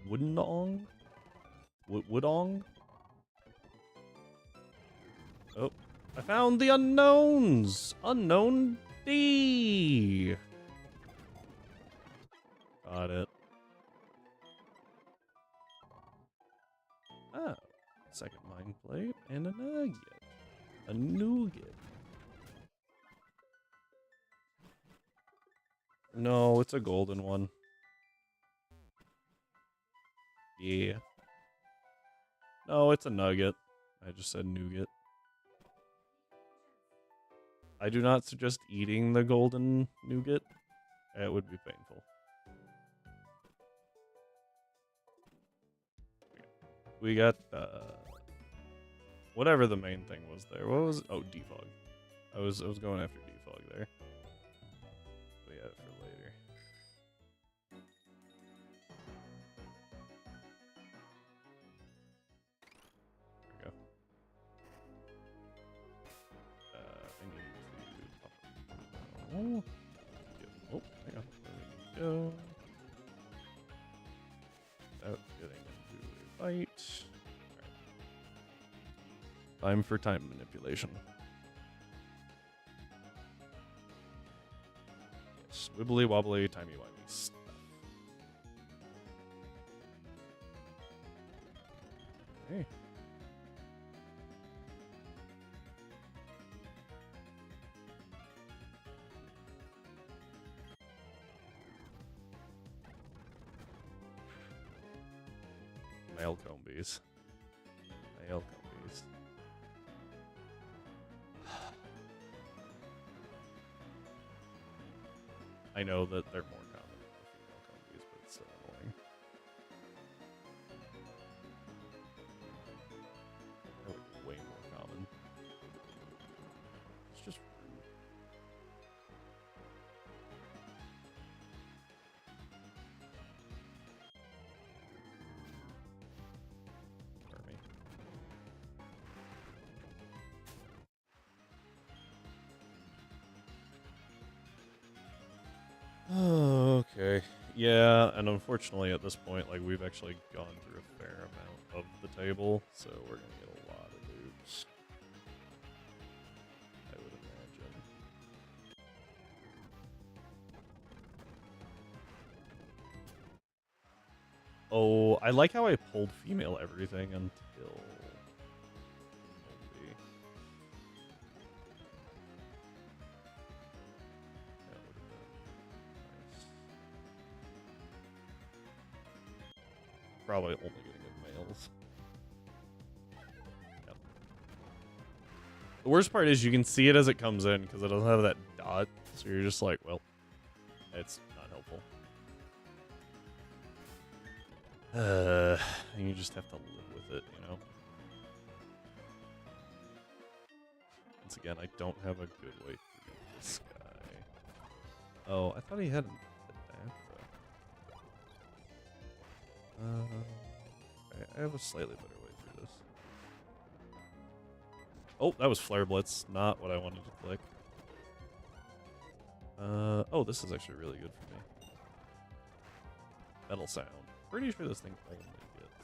Woodenong. Woodong. Oh, I found the unknowns. Unknown D. Got it. Oh, second mind plate and a nugget. A nougat. No, it's a golden one. Yeah. No, it's a nugget. I just said nougat. I do not suggest eating the golden nougat. It would be painful. We got whatever the main thing was there. What was it? Oh, defog. I was going after defog there. We have it for later. There we go. I need to pop. Oh, hang on. There we go. Without getting into a fight. Right. Time for time manipulation. Yes, wibbly wobbly, timey wimey stuff. Okay. Male combies. Male combies. I know that they're more common than the female combies, but it's still annoying. They're like way more common. It's just rude. Okay. Yeah, and unfortunately at this point, like, we've actually gone through a fair amount of the table, so we're gonna get a lot of loops. I would imagine. Oh, I like how I pulled female everything until... Maybe. That would have been nice. Probably only getting good males. Yep. The worst part is you can see it as it comes in because it doesn't have that dot, so you're just like, well, it's not helpful. And you just have to live with it, you know? Once again, I don't have a good way through this guy. Oh, I thought he had an adapter. I have a slightly better way through this. Oh, that was Flare Blitz, not what I wanted to click. Oh, this is actually really good for me. Metal sound. Pretty sure this thing only gets,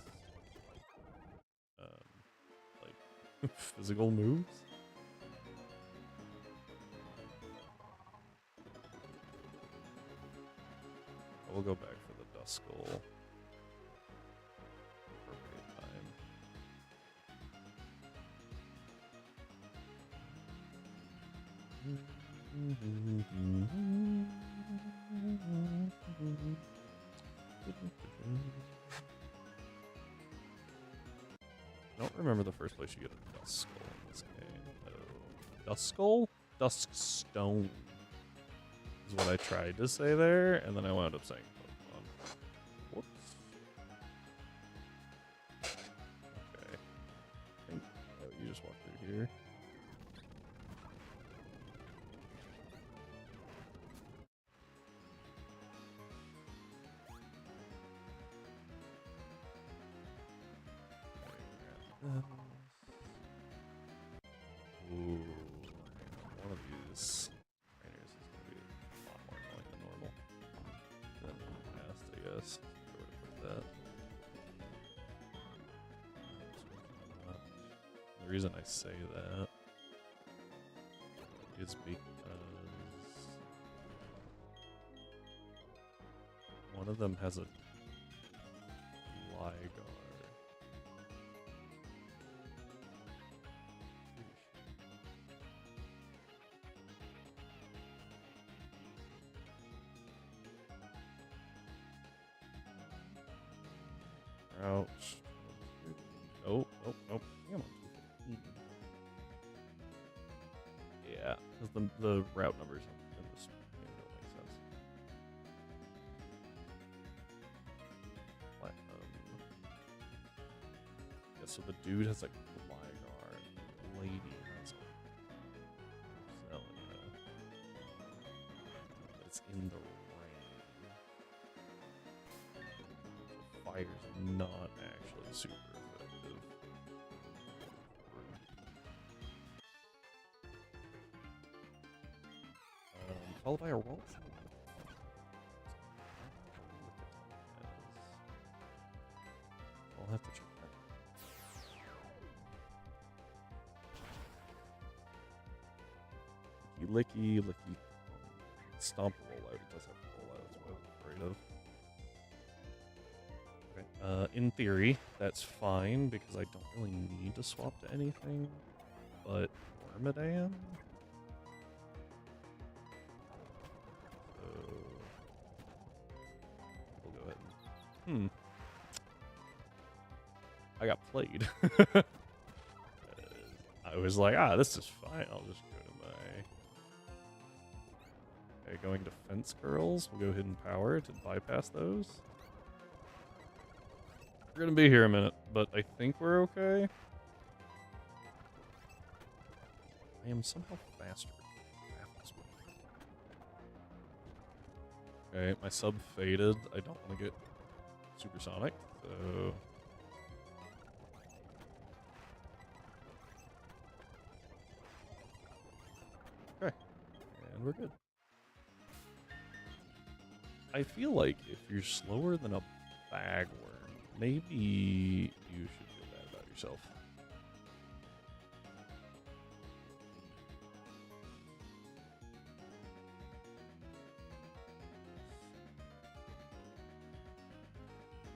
like, physical moves. I will go back for the Dust Skull. Appropriate time. I don't remember the first place you get a Dust Skull in this game. Oh. Dust Skull? Dusk Stone is what I tried to say there, and then I wound up saying Pokemon. Whoops. Okay. I think you just walk through here. Ooh, one of these trainers is gonna be a lot more annoying than normal. Than fast, I guess. Where to put that? The reason I say that is because one of them has a Ligar. Ouch. Oh, oh, oh. Come on. Yeah, because the route numbers in this game don't make sense. Yeah, so the dude has like Ligar and lady has Zelda. It's in the fire's not actually super effective. Followed by a roll. I'll have to check that. Licky, licky. Stomp rollout. It does have rollout. That's what I'm afraid of. In theory, that's fine because I don't really need to swap to anything but Wormadam. So we'll go ahead and... I got played. I was like, this is fine. I'll just go to my... Okay, going to Fence Girls. We'll go Hidden Power to bypass those. We're gonna be here a minute, but I think we're okay. I am somehow faster. Baffles me. Okay, my sub faded. I don't want to get supersonic, so... Okay, and we're good. I feel like if you're slower than a bagworm, maybe you should feel bad about yourself.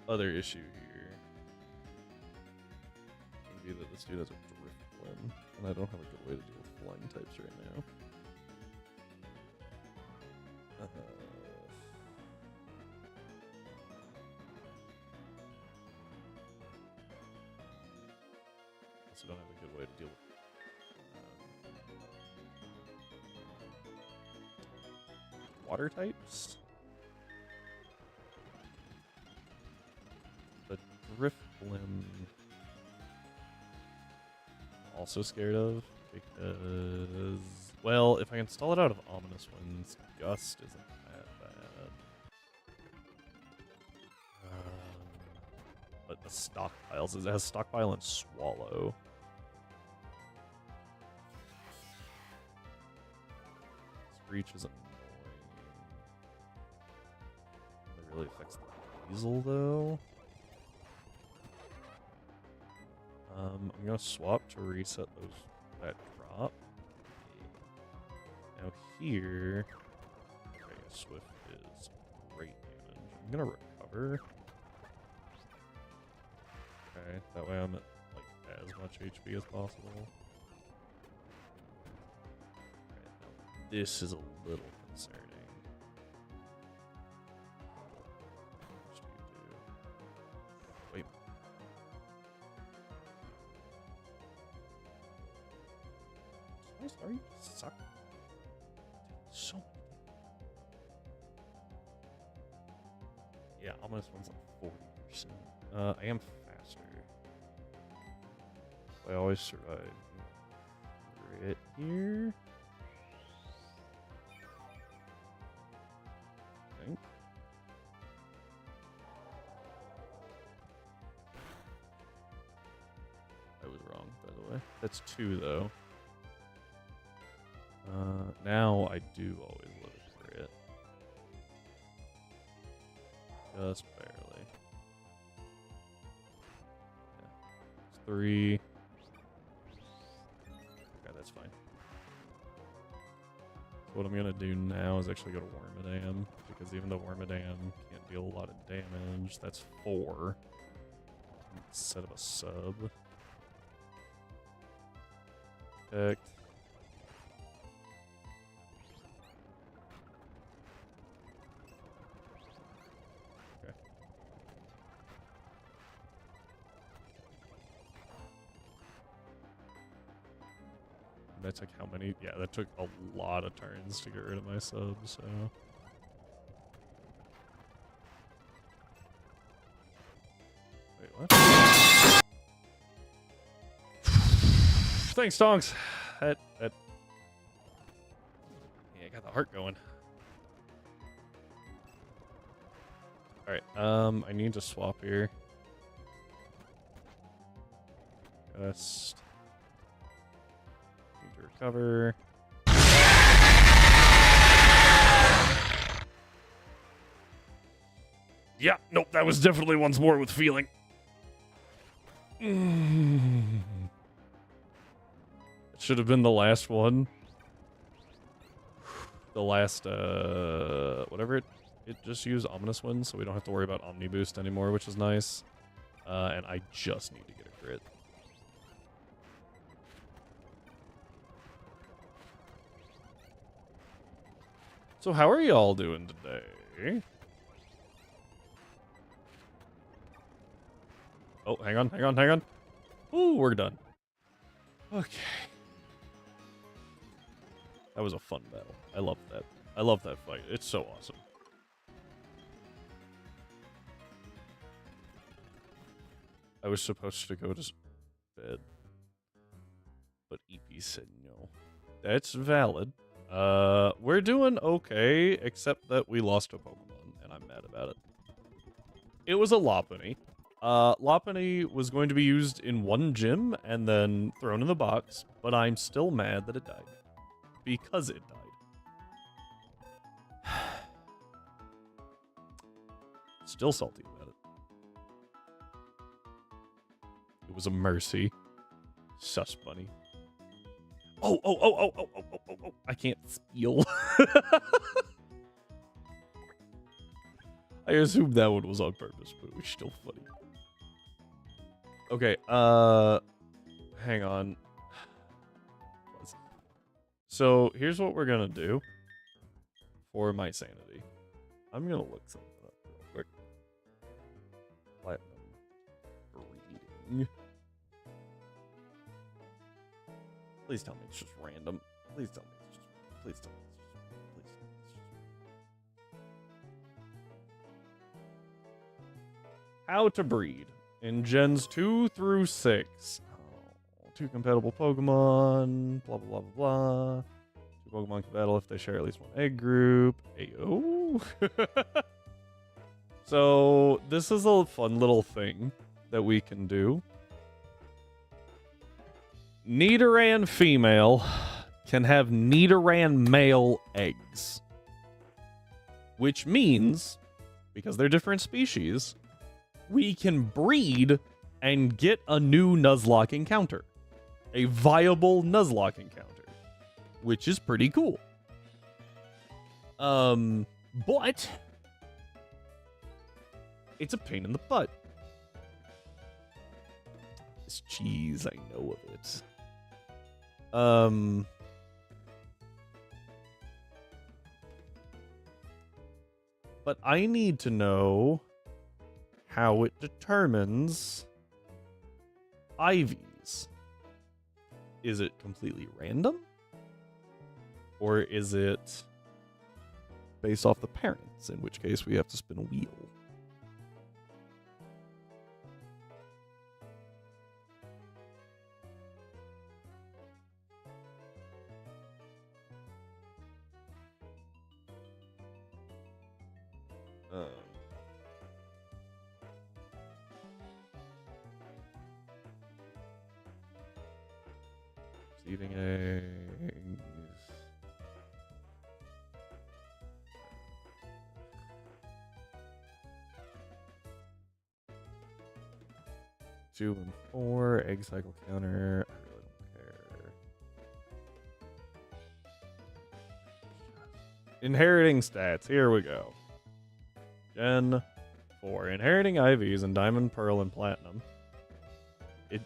Other issue here would be that this dude has a drift limb, and I don't have a good way to deal with flying types right now. Also don't have a good way to deal with water types. The drift limb I'm also scared of because, well, if I can stall it out of Ominous Winds, Gust isn't that bad. But the stockpiles, it has stockpile and swallow. Screech is annoying. It really affects the weasel though. I'm gonna swap to reset that drop. Now here, okay, Swift is great damage. I'm gonna recover. Okay, that way I'm at like as much HP as possible. Okay, now this is a little concerning. What do you do? Wait. I'm sorry, you suck. So. Yeah, almost one's like 40%. I am faster. I always survive. Right here. I think. I was wrong, by the way. That's 2 though. Now I do always live for it. Just barely. Yeah. It's 3. Okay, that's fine. So what I'm gonna do now is actually go to Wormadam, because even though Wormadam can't deal a lot of damage, that's 4 instead of a sub. Protect. That took how many? Yeah, that took a lot of turns to get rid of my sub, so. Wait, what? Thanks, Tonks. That. Yeah, I got the heart going. Alright, I need to swap here. Just. Recover. Yeah, nope, that was definitely once more with feeling. It should have been the last one. The last, whatever it just used, Ominous Wind, so we don't have to worry about Omni Boost anymore, which is nice. And I just need to get a crit. So how are y'all doing today? Oh, hang on. Ooh, we're done. Okay. That was a fun battle. I love that. I love that fight. It's so awesome. I was supposed to go to bed, but EP said no. That's valid. We're doing okay, except that we lost a Pokemon, and I'm mad about it. It was a Lopunny. Lopunny was going to be used in one gym and then thrown in the box, but I'm still mad that it died. Because it died. Still salty about it. It was a mercy. Sus bunny. Oh. I can't steal. I assumed that one was on purpose, but it was still funny. Okay, hang on. So, here's what we're gonna do for my sanity. I'm gonna look something up real quick. Platinum breeding. Please tell me it's just random. Please tell me it's just random. Please tell me it's just random. Please tell me it's just random. How to breed in Gens 2 through 6. Oh, 2 compatible Pokemon. Blah, blah, blah, blah, blah. 2 Pokemon compatible if they share at least one egg group. Ayo. So, this is a fun little thing that we can do. Nidoran female can have Nidoran male eggs. Which means, because they're different species, we can breed and get a new Nuzlocke encounter. A viable Nuzlocke encounter. Which is pretty cool. But it's a pain in the butt. This cheese, I know of it. But I need to know how it determines IVs. Is it completely random? Or is it based off the parents, in which case we have to spin a wheel? Receiving eggs. Two and 4, egg cycle counter. I really don't care. Inheriting stats. Here we go. Gen 4. Inheriting IVs in Diamond, Pearl, and Platinum. It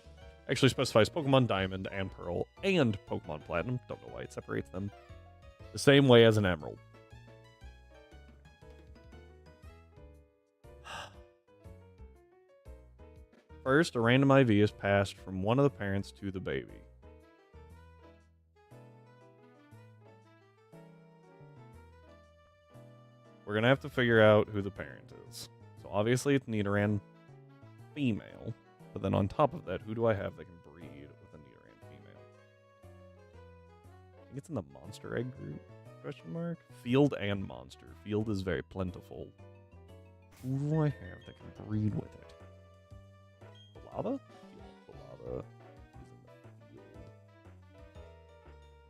actually specifies Pokemon Diamond and Pearl and Pokemon Platinum. Don't know why it separates them. The same way as an Emerald. First, a random IV is passed from one of the parents to the baby. We're going to have to figure out who the parent is. So obviously it's Nidoran female. But then on top of that, who do I have that can breed with a Nidoran female? I think it's in the monster egg group? Question mark? Field and monster. Field is very plentiful. Who do I have that can breed with it? Quilava? Quilava is in the field.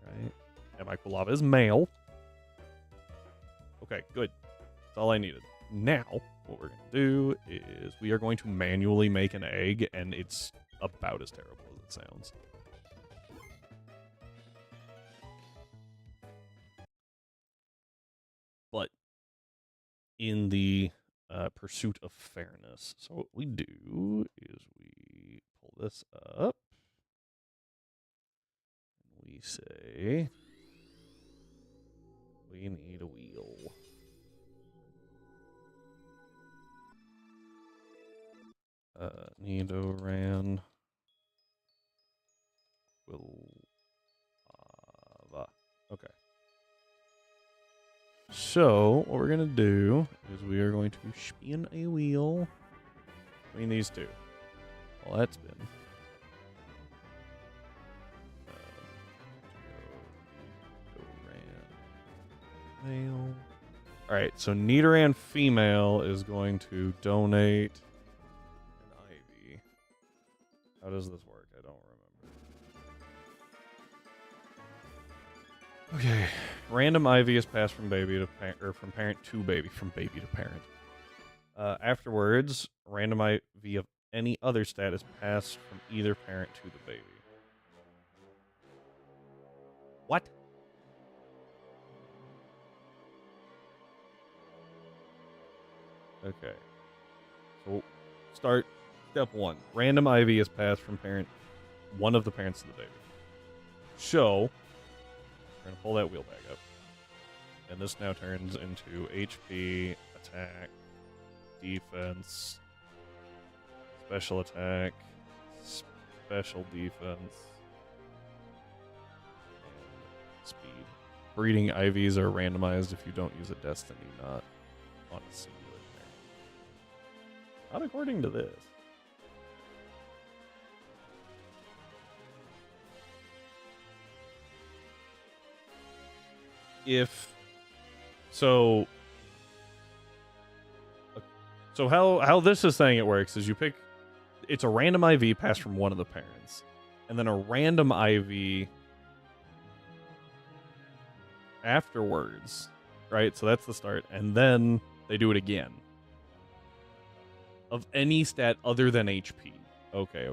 Right? And my Quilava is male. Okay, good. That's all I needed. Now, what we're going to do is we are going to manually make an egg, and it's about as terrible as it sounds. But in the pursuit of fairness, so what we do is we pull this up. And we say we need a wheel. Nidoran Quilava. Okay. So, what we're going to do is we are going to spin a wheel between these two. Well, that's been. Male. Alright, so Nidoran female is going to donate an IV. How does this work? I don't remember. Okay. Random IV is passed from baby to parent, or from parent to baby, from baby to parent. Afterwards, random IV of any other stat is passed from either parent to the baby. What? Okay. So, start step 1. Random IV is passed from one of the parents to the baby. So, we're going to pull that wheel back up. And this now turns into HP, attack, defense, special attack, special defense, and speed. Breeding IVs are randomized if you don't use a destiny, not on a singular parent. Not according to this. So how this is saying it works is it's a random IV passed from one of the parents, and then a random IV afterwards, right? So that's the start, and then they do it again. Of any stat other than HP. Okay.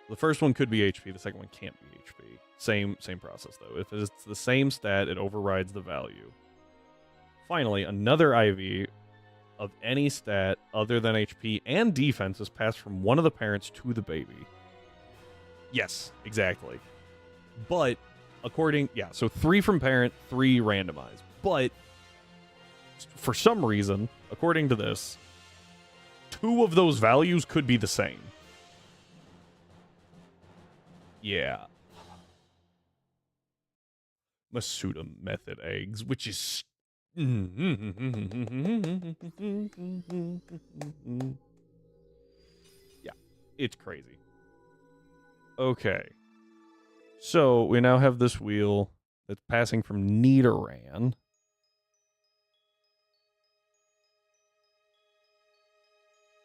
The first one could be HP, the second one can't be HP. Same process, though. If it's the same stat, it overrides the value. Finally, another IV of any stat other than HP and defense is passed from one of the parents to the baby. Yes, exactly. But so 3 from parent, 3 randomized. But for some reason, according to this, 2 of those values could be the same. Yeah. Masuda method eggs, which is yeah, it's crazy. Okay. So we now have this wheel that's passing from Nidoran.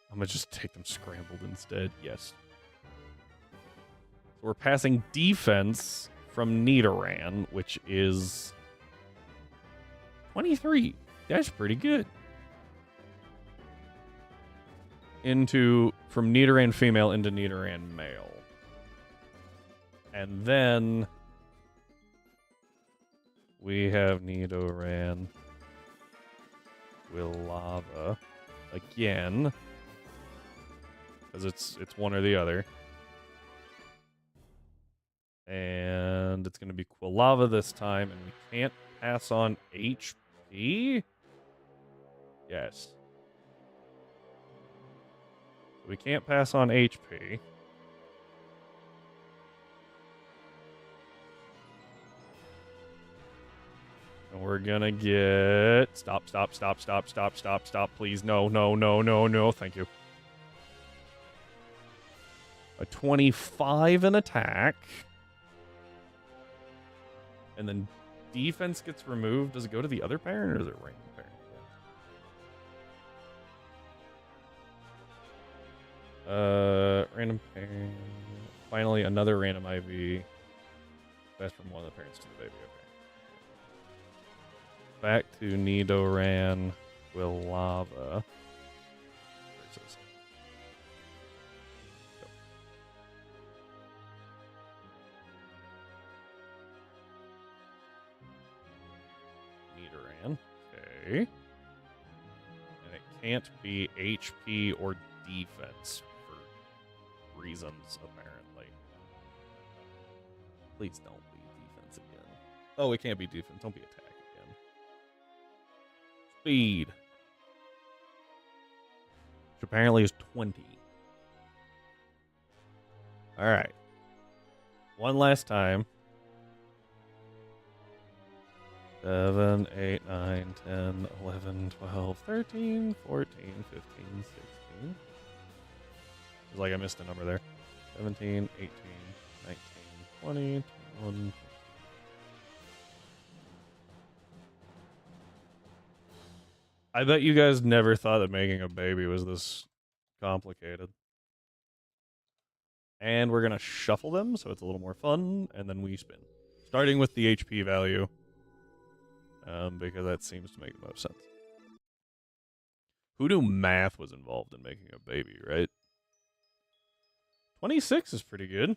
I'm gonna just take them scrambled instead. Yes. So we're passing defense from Nidoran, which is 23. That's pretty good. From Nidoran female into Nidoran male. And then we have Nidoran Quilava again. Because it's one or the other. And it's going to be Quilava this time, and we can't pass on HP? Yes. We can't pass on HP. And we're gonna get... Stop, please. No, thank you. A 25 in attack. And then defense gets removed. Does it go to the other parent, or is it random parent? Random parent. Finally, another random IV. That's from one of the parents to the baby. Okay. Back to Nidoran Quilava. Versus. Nidoran. Okay. And it can't be HP or defense for reasons, apparently. Please don't be defense again. Oh, it can't be defense. Don't be attack again. Speed. Which apparently is 20. Alright. One last time. 7, 8, 9, 10, 11, 12, 13, 14, 15, 16. It's like I missed a number there. 17, 18, 19, 20, 21. I bet you guys never thought that making a baby was this complicated. And we're going to shuffle them so it's a little more fun, and then we spin. Starting with the HP value. Because that seems to make the most sense. Who knew math was involved in making a baby, right? 26 is pretty good.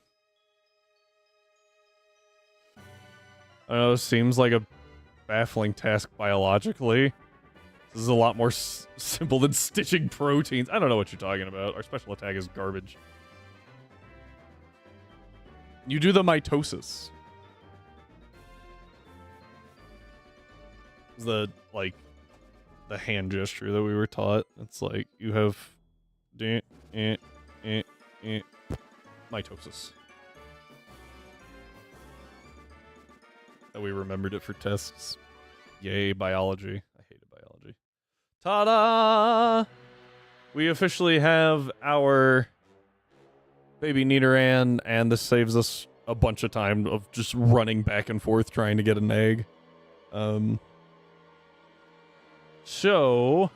I know, seems like a baffling task biologically. This is a lot more simple than stitching proteins. I don't know what you're talking about. Our special attack is garbage. You do the mitosis. The, like, the hand gesture that we were taught. It's like, you have... mitosis. That we remembered it for tests. Yay, biology. I hated biology. Ta-da! We officially have our baby Nidoran, and this saves us a bunch of time of just running back and forth trying to get an egg. So...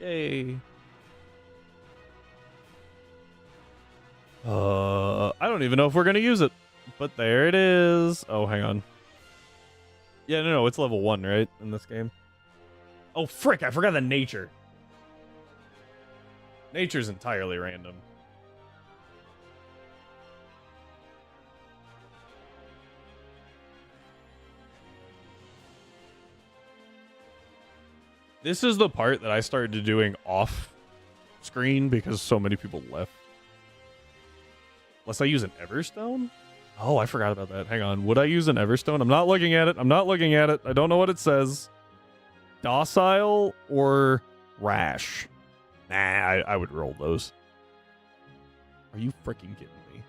Yay. I don't even know if we're gonna use it. But there it is. Oh, hang on. Yeah, no, it's level 1, right? In this game. Oh, frick, I forgot the nature. Nature's entirely random. This is the part that I started doing off screen because so many people left. Unless I use an Everstone? Oh, I forgot about that. Hang on. Would I use an Everstone? I'm not looking at it. I'm not looking at it. I don't know what it says. Docile or Rash? Nah, I would roll those. Are you freaking kidding me?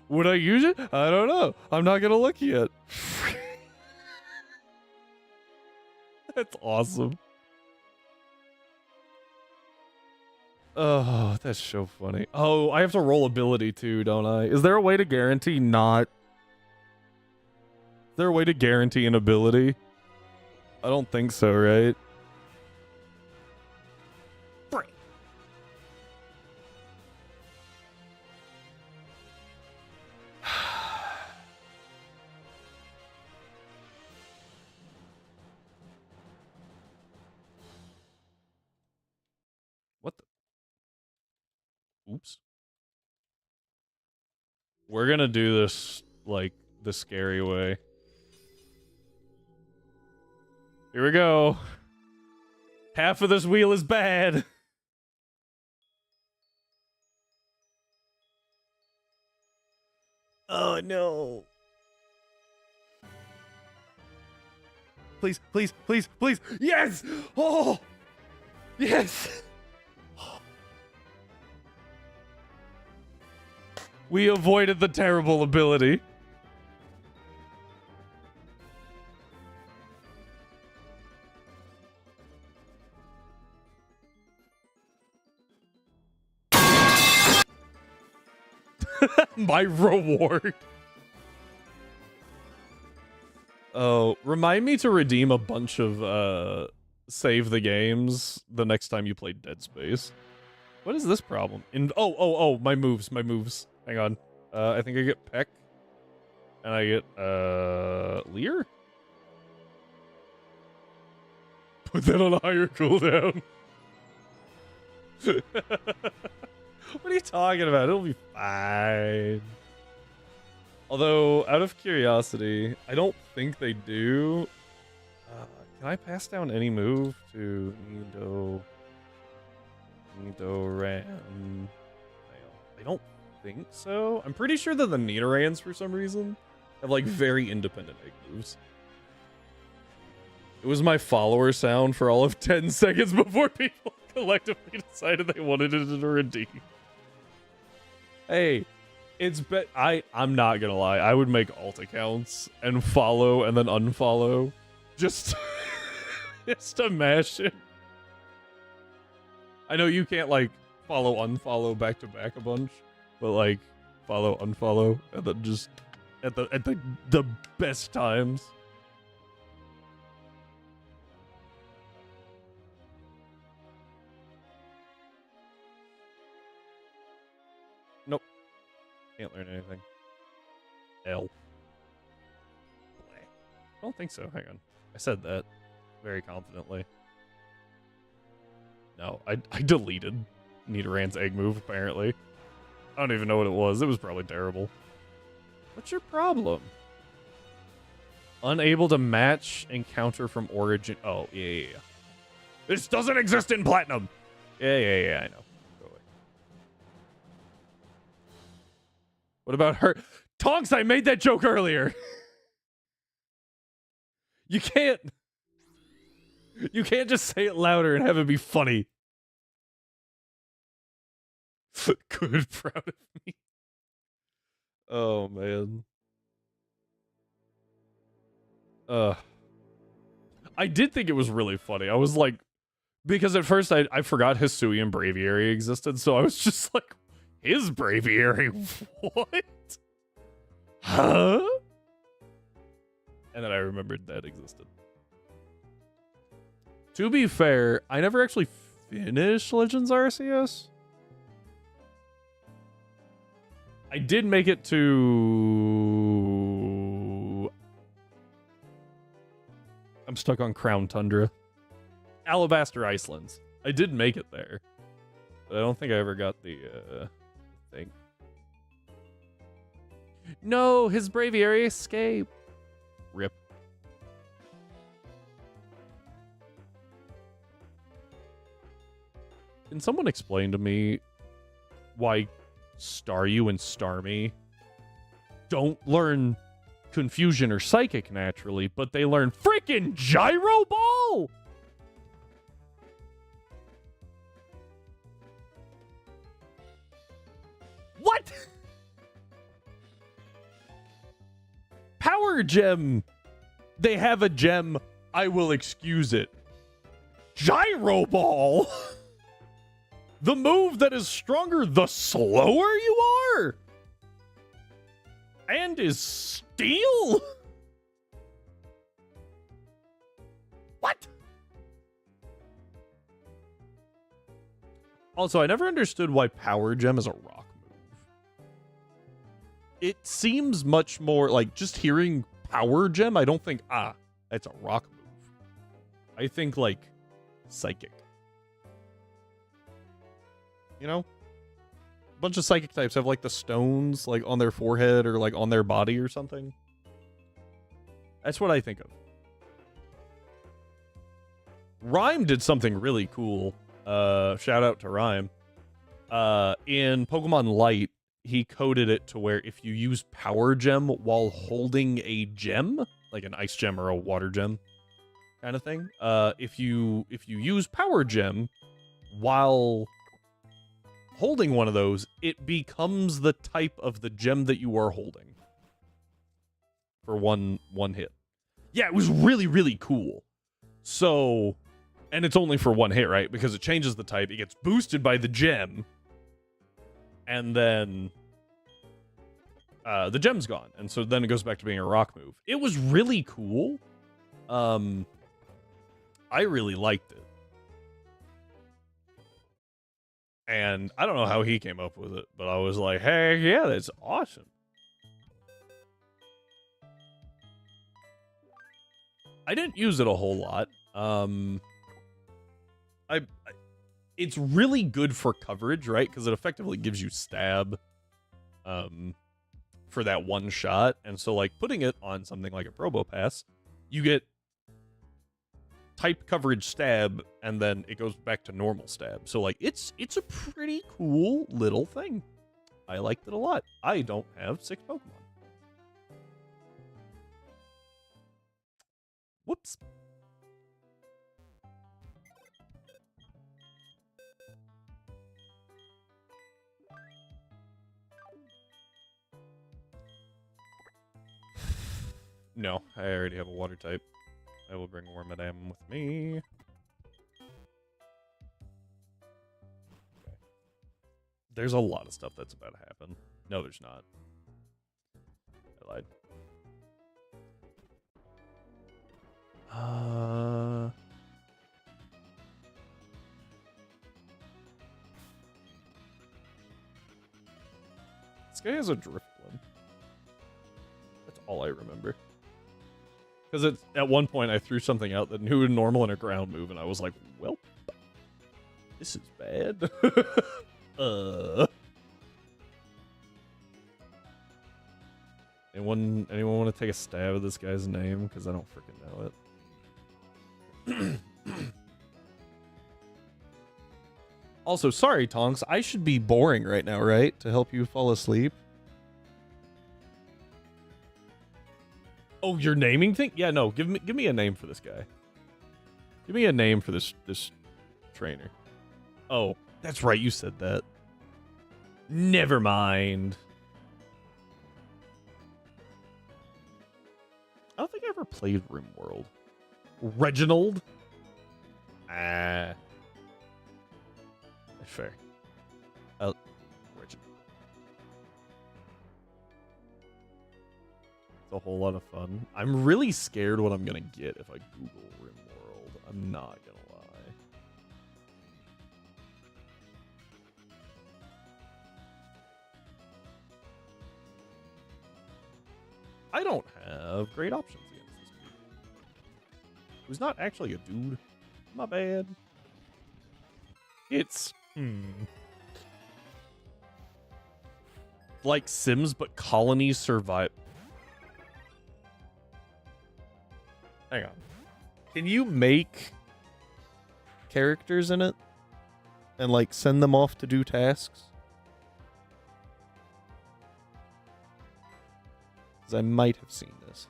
Would I use it? I don't know. I'm not going to look yet. That's awesome. Oh, that's so funny. Oh, I have to roll ability too, don't I? Is there a way to guarantee not... Is there a way to guarantee an ability? I don't think so, right? What the... Oops. We're gonna do this, like, the scary way. Here we go. Half of this wheel is bad. Oh, no. Please, please, please, please. Yes! Oh! Yes! We avoided the terrible ability. My reward. Oh, remind me to redeem a bunch of save the games the next time you play Dead Space. What is this problem? Oh, my moves. Hang on. I think I get Peck. And I get Leer? Put that on a higher cooldown. What are you talking about? It'll be fine. Although, out of curiosity, I don't think they do. Can I pass down any move to Nidoran? I don't think so. I'm pretty sure that the Nidorans, for some reason, have like very independent egg moves. It was my follower sound for all of 10 seconds before people collectively decided they wanted it to redeem. Hey, I'm not gonna lie. I would make alt accounts and follow and then unfollow. Just to mash it. I know you can't like follow unfollow back to back a bunch, but like follow unfollow and then just at the best times. Nope. Can't learn anything. L. I don't think so. Hang on. I said that very confidently. No, I deleted Nidoran's egg move, apparently. I don't even know what it was. It was probably terrible. What's your problem? Unable to match encounter from origin. Oh, yeah. This doesn't exist in Platinum. Yeah, I know. Go away. What about her? Tonks, I made that joke earlier. You can't just say it louder and have it be funny. Good, proud of me. Oh, man. I did think it was really funny. I was like, because at first I forgot Hisuian Braviary existed, so I was just like, his Braviary? What? Huh? And then I remembered that existed. To be fair, I never actually finished Legends Arceus. I did make it to... I'm stuck on Crown Tundra. Alabaster Icelands. I did make it there. But I don't think I ever got the thing. No, his Braviary escaped. Rip. Can someone explain to me why Staryu and Starmie don't learn Confusion or Psychic naturally, but they learn freaking Gyro Ball? What? Power Gem. They have a gem. I will excuse it. Gyro Ball. The move that is stronger the slower you are. And is steel? What? Also, I never understood why Power Gem is a rock move. It seems much more like just hearing Power Gem, I don't think, that's a rock move. I think like Psychic. You know? A bunch of Psychic types have like the stones like on their forehead or like on their body or something. That's what I think of. Rhyme did something really cool. Shout out to Rhyme. In Pokemon Light, he coded it to where if you use Power Gem while holding a gem, like an ice gem or a water gem kind of thing, if you use Power Gem while holding one of those, it becomes the type of the gem that you are holding for one hit. Yeah, it was really, really cool. So, and it's only for one hit, right? Because it changes the type. It gets boosted by the gem. And then the gem's gone. And so then it goes back to being a rock move. It was really cool. I really liked it. And I don't know how he came up with it, but I was like, hey, yeah, that's awesome. I didn't use it a whole lot. It's really good for coverage, right? Because it effectively gives you stab for that one shot. And so, like, putting it on something like a Probopass, you get type coverage stab, and then it goes back to normal stab. So, like, it's a pretty cool little thing. I liked it a lot. I don't have 6 Pokemon. Whoops. No, I already have a water type. I will bring Wormadam with me. Okay. There's a lot of stuff that's about to happen. No, there's not. I lied. This guy has a Drifblim. That's all I remember. Because it's at one point I threw something out that knew a normal and a ground move, and I was like, well, this is bad. Anyone want to take a stab at this guy's name? Because I don't freaking know it. Also, sorry, Tonks. I should be boring right now, right? To help you fall asleep. Oh, you're naming thing? Yeah, no. Give me a name for this guy. Give me a name for this trainer. Oh, that's right. You said that. Never mind. I don't think I ever played RimWorld. Reginald? Ah. Fair. Reginald. It's a whole lot of fun. I'm really scared what I'm gonna get if I Google RimWorld. I'm not gonna lie. I don't have great options against this dude. Who's not actually a dude. My bad. It's like Sims, but colonies survive. Hang on. Can you make characters in it and like send them off to do tasks? Because I might have seen this.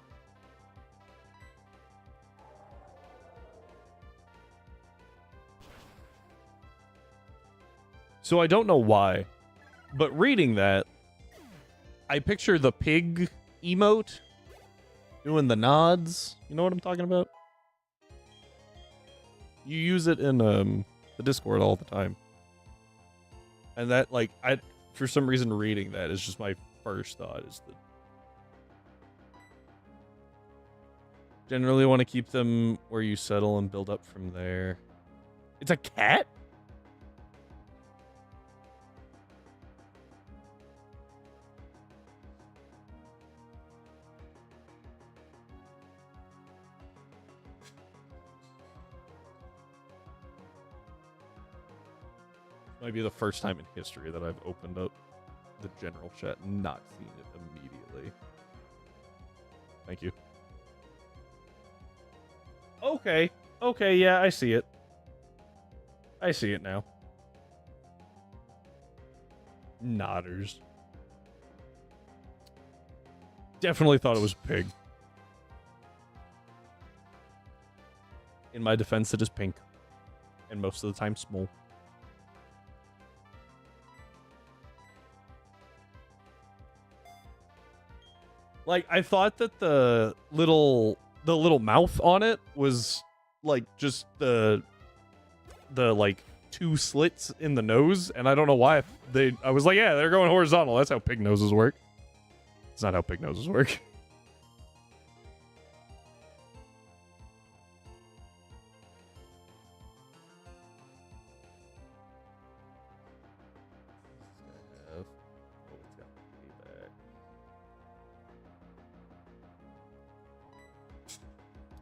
So I don't know why, but reading that, I picture the pig emote doing the nods. You know what I'm talking about? You use it in the Discord all the time. And that, like, for some reason reading that is just my first thought is that generally want to keep them where you settle and build up from there. It's a cat? Might be the first time in history that I've opened up the general chat and not seen it immediately. Thank you. Okay. Okay, yeah, I see it. I see it now. Nodders. Definitely thought it was a pig. In my defense, it is pink. And most of the time, small. Like, I thought that the little mouth on it was like just the like two slits in the nose, and I don't know why I was like, yeah, they're going horizontal. That's how pig noses work. It's not how pig noses work.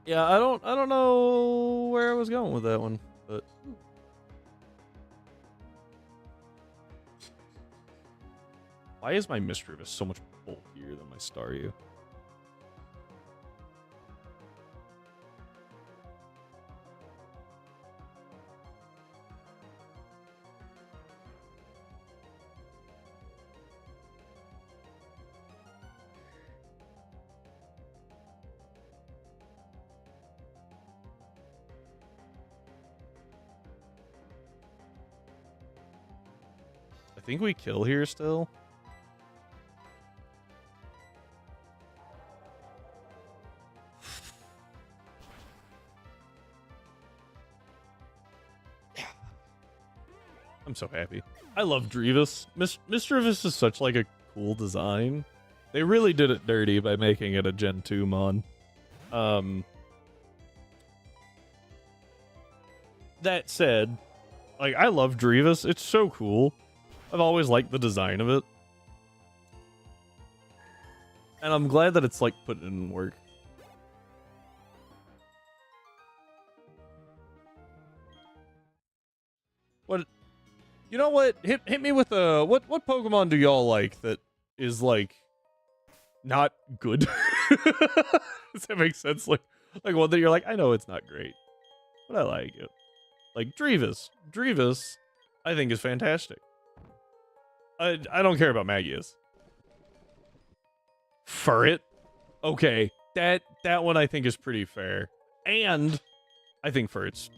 Yeah, I don't know where I was going with that one, but why is my Misdreavus so much bulkier than my Staryu? I think we kill here still. I'm so happy. I love Drevis. Misdreavus is such like a cool design. They really did it dirty by making it a Gen 2 mon. That said, like, I love Drevis. It's so cool. I've always liked the design of it. And I'm glad that it's, like, put in work. You know what? Hit me with a what Pokemon do y'all like that is like not good? Does that make sense? Like one that you're like, I know it's not great, but I like it. Like Drevis. Drevis, I think is fantastic. I don't care about Magius. Furret. Okay, that one I think is pretty fair. And I think Furret's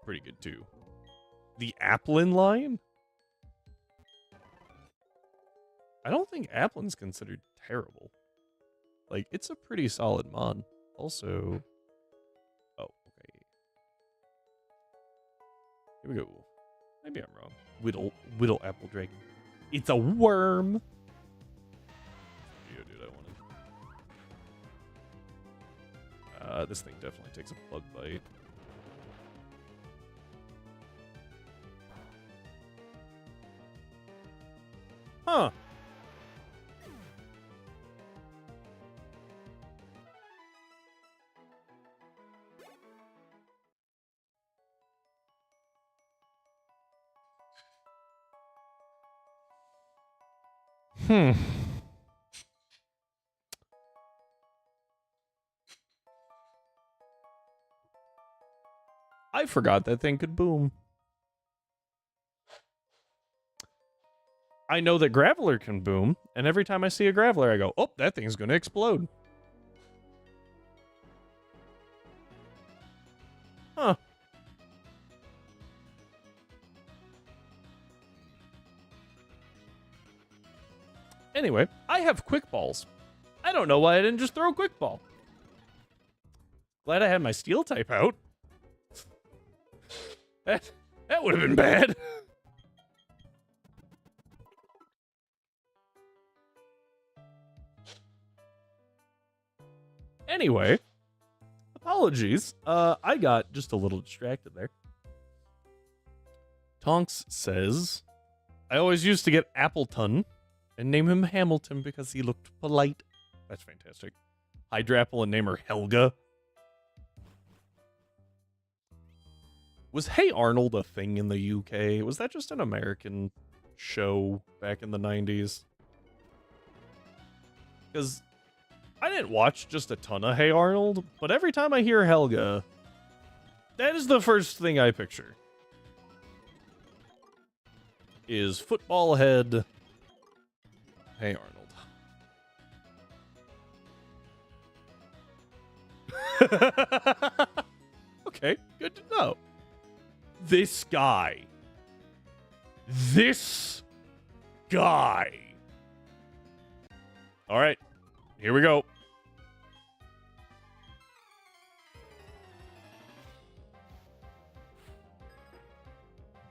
pretty good too. The Applin line? I don't think Applin's considered terrible. Like, it's a pretty solid mon. Also... Oh, okay. Here we go. Maybe I'm wrong. Whittle Apple Dragon. It's a worm! Yeah, dude, I wanted... this thing definitely takes a bug bite. Huh. I forgot that thing could boom. I know that Graveler can boom, and every time I see a Graveler, I go, oh, that thing's going to explode. Huh. Anyway, I have Quick Balls. I don't know why I didn't just throw Quick Ball. Glad I had my Steel type out. That would have been bad. Anyway, apologies. I got just a little distracted there. Tonks says, I always used to get Appleton and name him Hamilton because he looked polite. That's fantastic. Hydrapple and name her Helga. Was Hey Arnold a thing in the UK? Was that just an American show back in the 90s? Because I didn't watch just a ton of Hey Arnold, but every time I hear Helga, that is the first thing I picture. Is football head Hey Arnold. Okay, good to know. This guy. All right, here we go.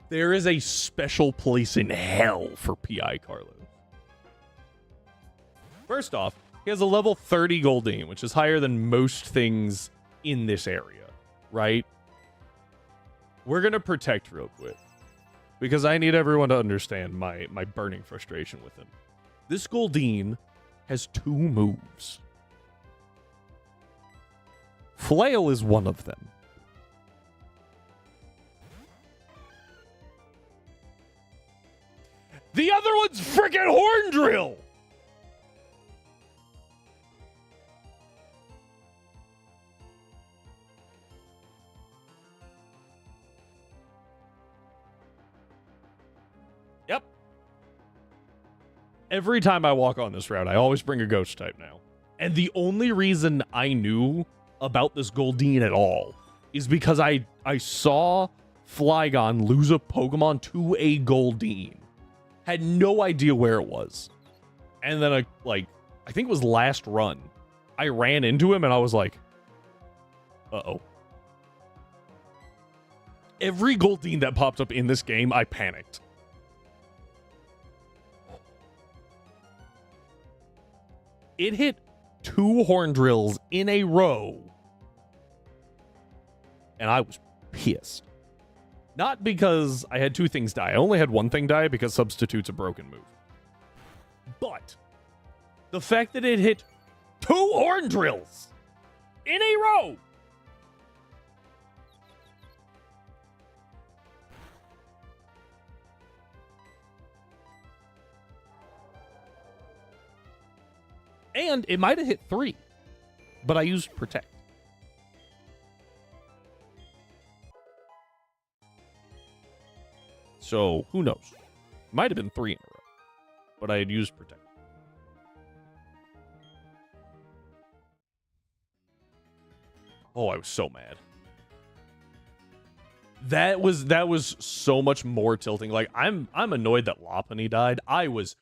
There is a special place in hell for P.I. Carlos. First off, he has a level 30 Goldeen, which is higher than most things in this area, right? We're going to protect real quick, because I need everyone to understand my burning frustration with him. This Goldeen has 2 moves. Flail is one of them. The other one's freaking Horn Drill! Yep. Every time I walk on this route, I always bring a ghost type now. And the only reason I knew about this Goldeen at all is because I saw Flygon lose a Pokemon to a Goldeen. Had no idea where it was. And then, I think it was last run, I ran into him and I was like, uh-oh. Every Goldeen that popped up in this game, I panicked. It hit 2 Horn Drills in a row. And I was pissed. Not because I had 2 things die. I only had 1 thing die because Substitute's a broken move. But the fact that it hit 2 Horn Drills in a row. And it might have hit 3, but I used Protect. So, who knows? Might have been 3 in a row, but I had used Protect. Oh, I was so mad. That was so much more tilting. Like, I'm annoyed that Lopunny died. I was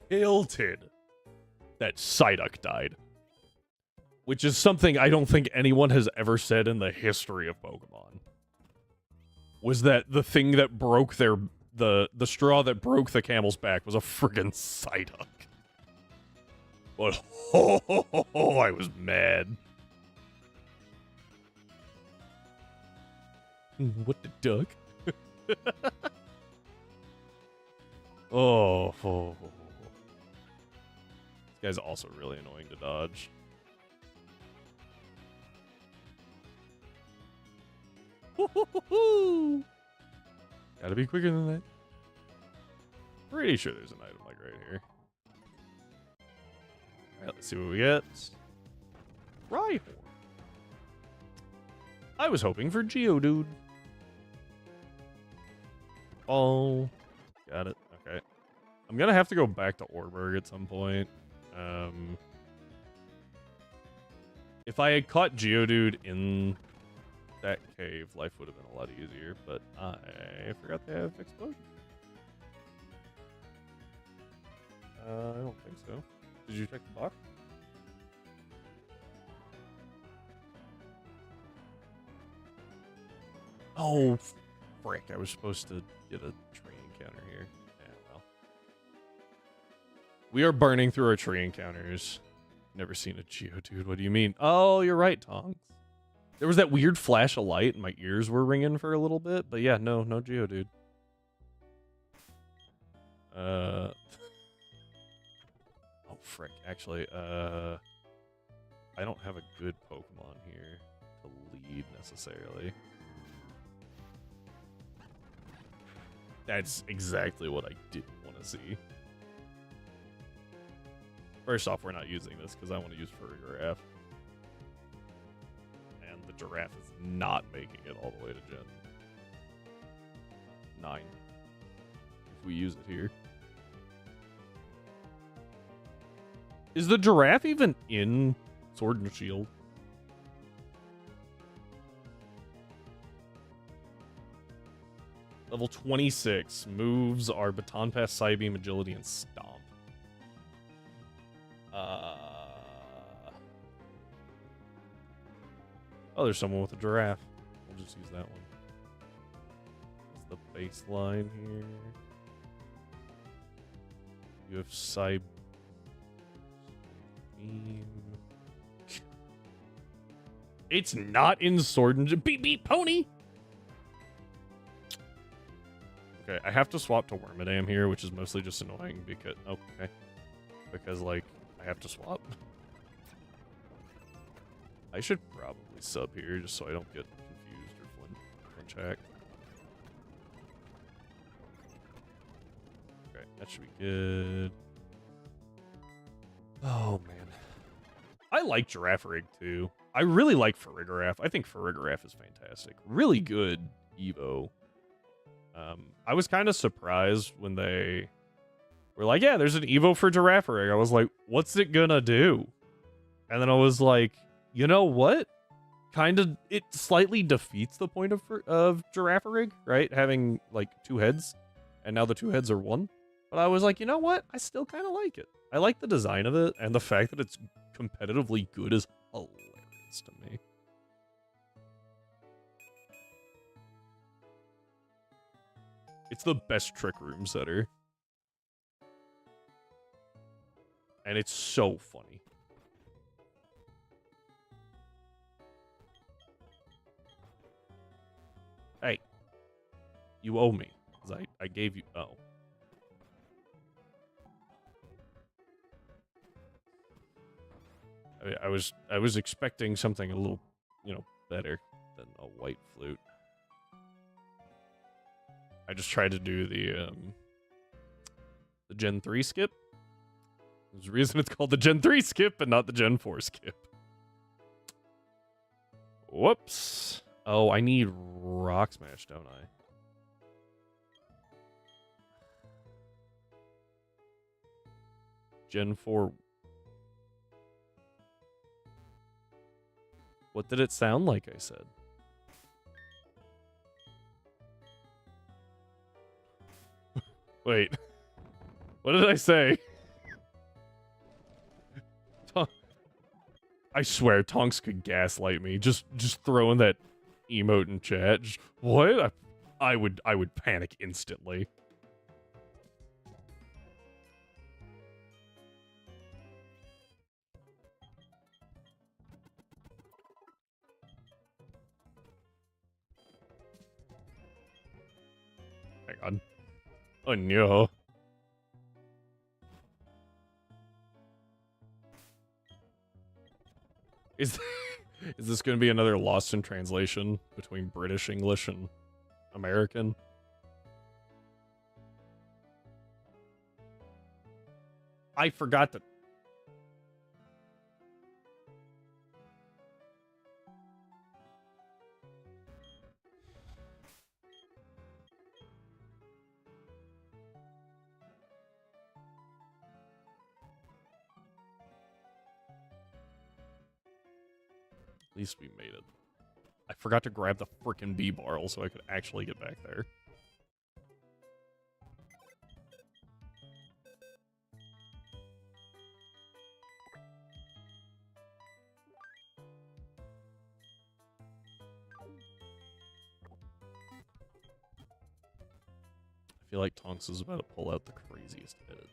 tilted that Psyduck died. Which is something I don't think anyone has ever said in the history of Pokemon. Was that the thing that broke the straw that broke the camel's back was a friggin' Psyduck. But I was mad. What the duck? oh. This guy's also really annoying to dodge. Gotta be quicker than that. Pretty sure there's an item like right here. Alright, let's see what we get. Rhyhorn. I was hoping for Geodude. Oh, got it. Okay. I'm gonna have to go back to Orberg at some point. If I had caught Geodude in that cave, life would have been a lot easier, but I forgot to have Explosion. I don't think so. Did you check the box? Oh, frick. I was supposed to get a tree encounter here. Yeah, well. We are burning through our tree encounters. Never seen a Geodude. What do you mean? Oh, you're right, Tonks. There was that weird flash of light and my ears were ringing for a little bit. But yeah, no Geodude. Oh, frick. Actually, I don't have a good Pokemon here to lead necessarily. That's exactly what I didn't want to see. First off, we're not using this because I want to use Farigiraf. And the giraffe is not making it all the way to Gen 9. If we use it here. Is the giraffe even in Sword and Shield? Level 26. Moves are Baton Pass, Psybeam, Agility, and Stomp. Oh, there's someone with a giraffe. We'll just use that one. That's the baseline here. You have Psybeam. It's not in Sword and... Beep, beep, pony! Okay, I have to swap to Wormadam here, which is mostly just annoying because... Okay. Because, like, I have to swap. I should probably sub here just so I don't get confused or flinch hacked. Okay, that should be good. Oh, man. I like Girafarig, too. I really like Farigiraf. I think Farigiraf is fantastic. Really good Evo. I was kind of surprised when they were like, yeah, there's an Evo for Girafarig. I was like, what's it gonna do? And then I was like, you know what? Kind of, it slightly defeats the point of Girafarig, right? Having, like, 2 heads, and now the 2 heads are 1. But I was like, you know what? I still kind of like it. I like the design of it, and the fact that it's competitively good is hilarious to me. It's the best Trick Room setter. And it's so funny. Hey. You owe me. Because I gave you... Oh. I was expecting something a little, you know, better than a white flute. I just tried to do the Gen 3 skip, There's a reason it's called the Gen 3 skip and not the Gen 4 skip. Whoops. Oh, I need Rock Smash, don't I? Gen 4. What did it sound like I said? Wait. What did I say? I swear, Tonks could gaslight me. Just throwing that emote in chat. Just, what? I would panic instantly. Hang on. Oh no. Is this going to be another lost in translation between British English and American? I forgot to... At least we made it. I forgot to grab the frickin' B-barrel so I could actually get back there. I feel like Tonks is about to pull out the craziest edit.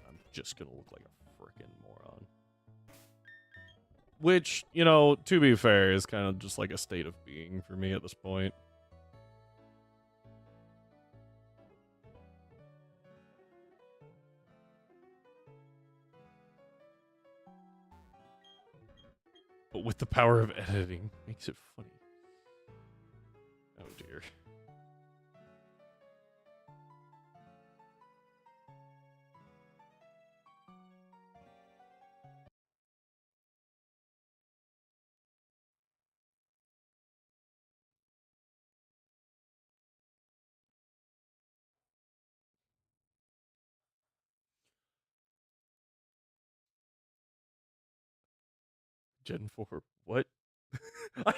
I'm just gonna look like a frickin' moron. Which, you know, to be fair, is kind of just like a state of being for me at this point. But with the power of editing, makes it funny. Oh dear. Gen 4, what? I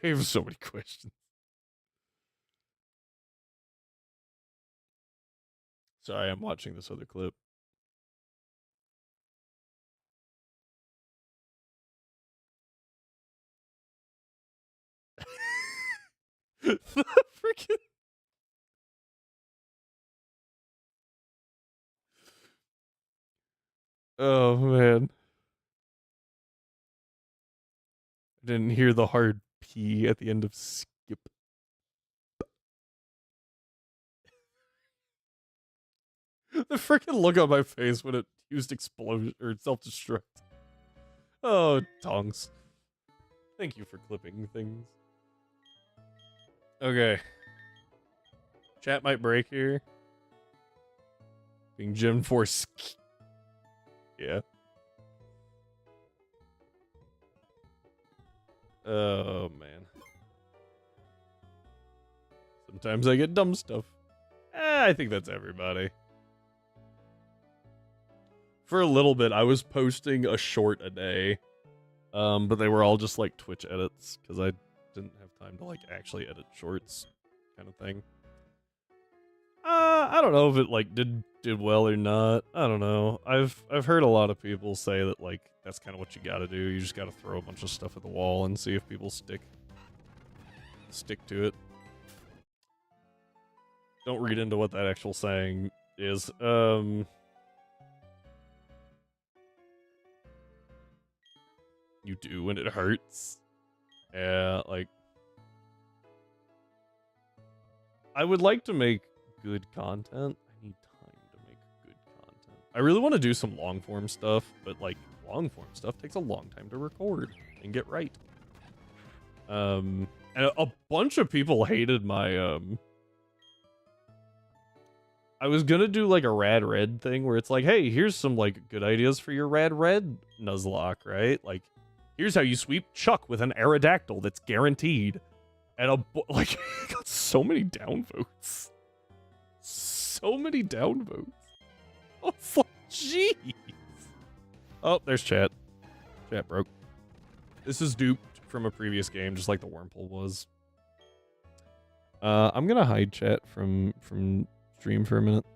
have so many questions. Sorry, I'm watching this other clip. The freaking... Oh, man. I didn't hear the hard P at the end of skip. The freaking look on my face when it used explosion or self-destruct. Oh, Tongs. Thank you for clipping things. Okay. Chat might break here. Being Gen 4 yeah. Oh, man. Sometimes I get dumb stuff. I think that's everybody. For a little bit, I was posting a short a day. But they were all just like Twitch edits, because I didn't have time to like actually edit shorts kind of thing. I don't know if it like did well or not. I don't know. I've heard a lot of people say that like that's kind of what you gotta do. You just gotta throw a bunch of stuff at the wall and see if people stick to it. Don't read into what that actual saying is. You do when it hurts. Yeah, like I would like to make good content. I need time to make good content. I really want to do some long form stuff, but like long form stuff takes a long time to record and get right. And a bunch of people hated my I was gonna do like a rad red thing where it's like, hey, here's some like good ideas for your rad red Nuzlocke, right? Like, here's how you sweep Chuck with an Aerodactyl that's guaranteed. And like, got so many downvotes. So many downvotes. Oh, fuck, jeez. Oh, there's chat. Chat broke. This is duped from a previous game, just like the wormhole was. I'm gonna hide chat from stream for a minute.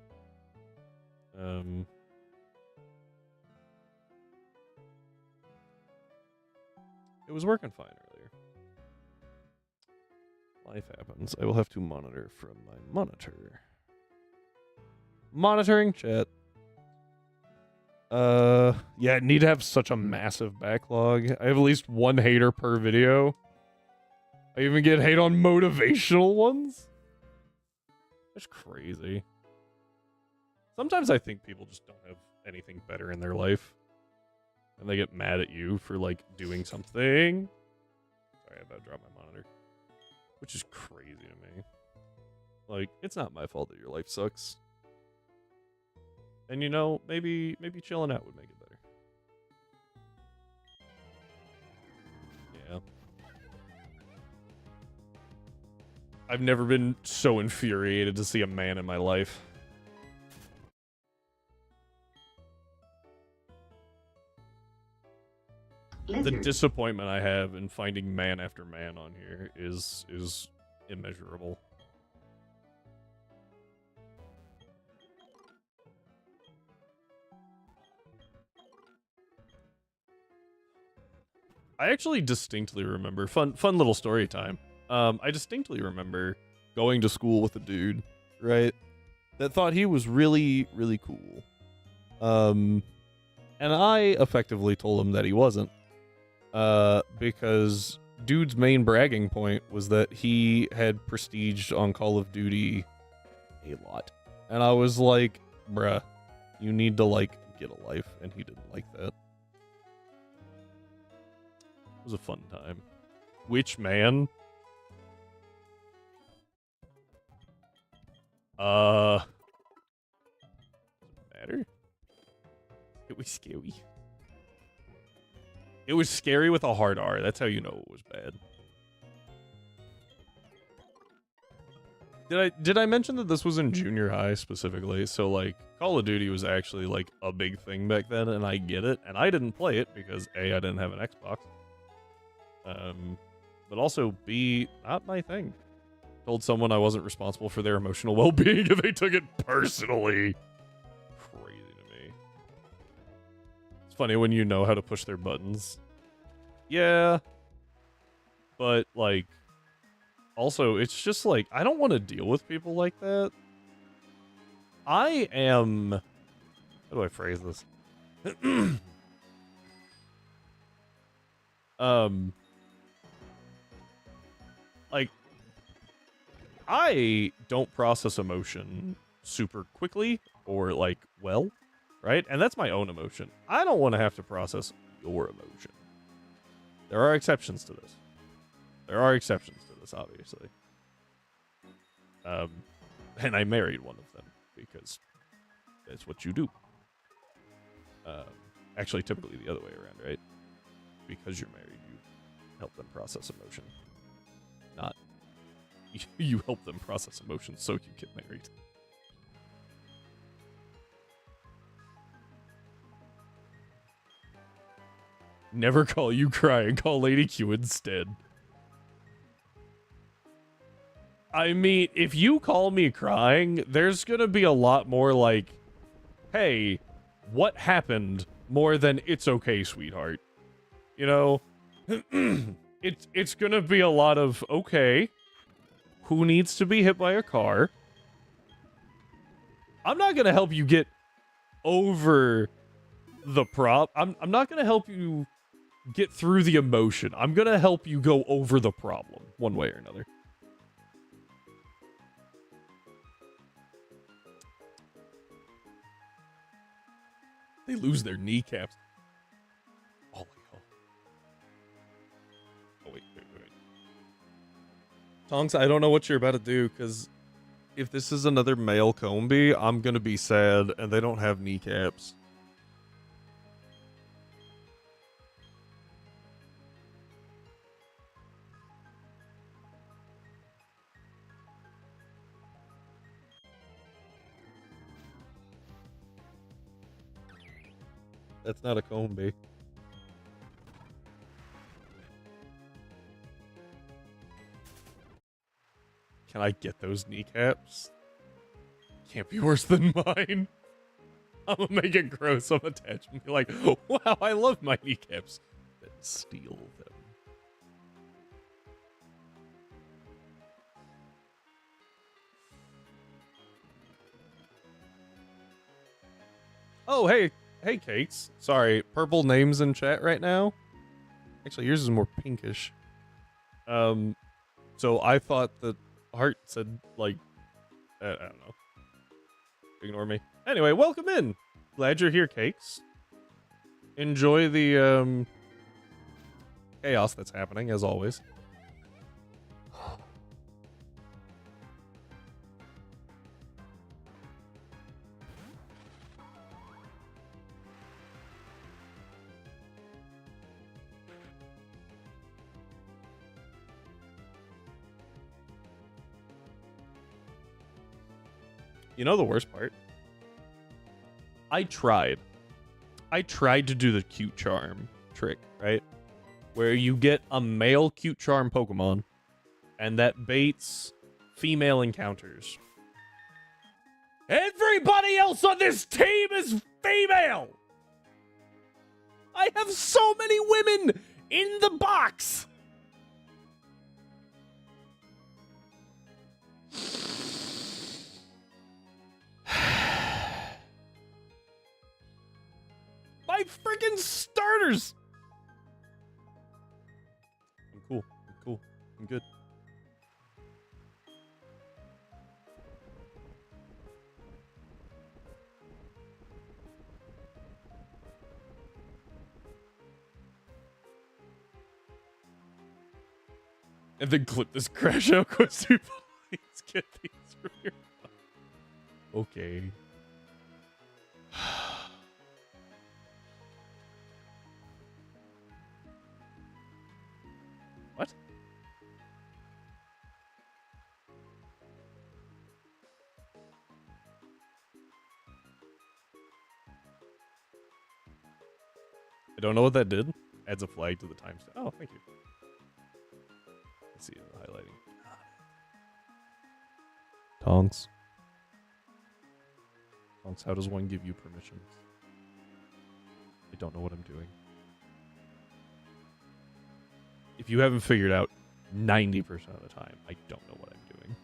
It was working fine earlier. Life happens. I will have to monitor from my monitor. Monitoring chat. Yeah, need to have such a massive backlog. I have at least one hater per video. I even get hate on motivational ones. That's crazy. Sometimes I think people just don't have anything better in their life. And they get mad at you for, like, doing something. Sorry, I about to drop my monitor. Which is crazy to me. Like, it's not my fault that your life sucks. And, you know, maybe chilling out would make it better. Yeah. I've never been so infuriated to see a man in my life. The disappointment I have in finding man after man on here is immeasurable. I actually distinctly remember fun little story time. I distinctly remember going to school with a dude, right, that thought he was really, really cool. And I effectively told him that he wasn't. Because dude's main bragging point was that he had prestiged on Call of Duty a lot. And I was like, bruh, you need to, like, get a life. And he didn't like that. It was a fun time. Which man? Doesn't matter. It was scary. It was scary with a hard R. That's how you know it was bad. Did I mention that this was in junior high specifically? So, like, Call of Duty was actually, like, a big thing back then, and I get it. And I didn't play it because, A, I didn't have an Xbox. But also, B, not my thing. Told someone I wasn't responsible for their emotional well-being, and they took it personally. Crazy to me. It's funny when you know how to push their buttons. Yeah. But, like, also, it's just, like, I don't want to deal with people like that. I am... How do I phrase this? Like, I don't process emotion super quickly or, like, well, right? And that's my own emotion. I don't want to have to process your emotion. There are exceptions to this. There are exceptions to this, obviously. And I married one of them because that's what you do. Actually, typically the other way around, right? Because you're married, you help them process emotion. Not you help them process emotion so you get married. Never call you crying, call Lady Q instead. I mean, if you call me crying, there's gonna be a lot more like, hey, what happened, more than it's okay, sweetheart. You know? It's gonna be a lot of, okay, who needs to be hit by a car? I'm not gonna help you get over the I'm not gonna help you get through the emotion. I'm gonna help you go over the problem, one way or another. They lose their kneecaps. Oh my god. Oh wait. Tonks, I don't know what you're about to do, because If this is another male Combi, I'm gonna be sad, and they don't have kneecaps. That's not a Combi. Can I get those kneecaps? Can't be worse than mine. I'm gonna make it grow some attachment. Be like, wow, I love my kneecaps. Then steal them. Oh, hey, Cakes. Sorry, purple names in chat right now. Actually, yours is more pinkish. So I thought that Heart said, like, I don't know. Ignore me. Anyway, welcome in. Glad you're here, Cakes. Enjoy the, chaos that's happening, as always. You know the worst part? I tried to do the cute charm trick, right? Where you get a male cute charm Pokemon, and that baits female encounters. Everybody else on this team is female! I have so many women in the box! My freaking starters! I'm cool. I'm cool. I'm good. And then clip this crash out question. Please get these from your phone. Okay. What? I don't know what that did. Adds a flag to the timestamp. Oh, thank you. Let's see the highlighting. Tonks. Tonks, how does one give you permissions? I don't know what I'm doing. If you haven't figured out 90% of the time, I don't know what I'm doing.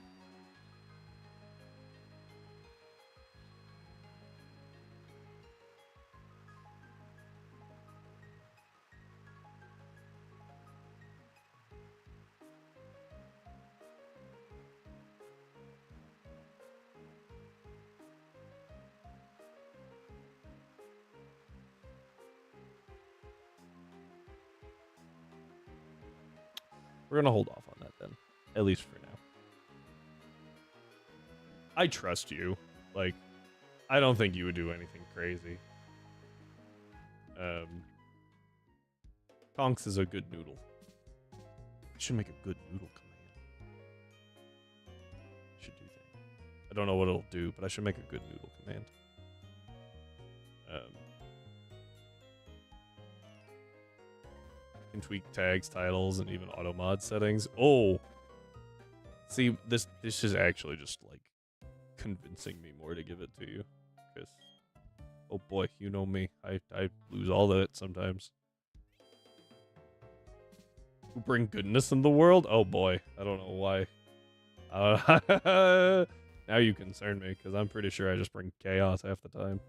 We're gonna hold off on that then, at least for now. I trust you. Like, I don't think you would do anything crazy. Tonks is a good noodle. I should make a good noodle command. Should do that. I don't know what it'll do, but I should make a good noodle command. Can tweak tags, titles, and even auto mod settings. Oh, see, this is actually just like convincing me more to give it to you. Because, oh boy, you know me, I lose all of it sometimes. Who bring goodness in the world? Oh boy, I don't know why. Now you concern me because I'm pretty sure I just bring chaos half the time.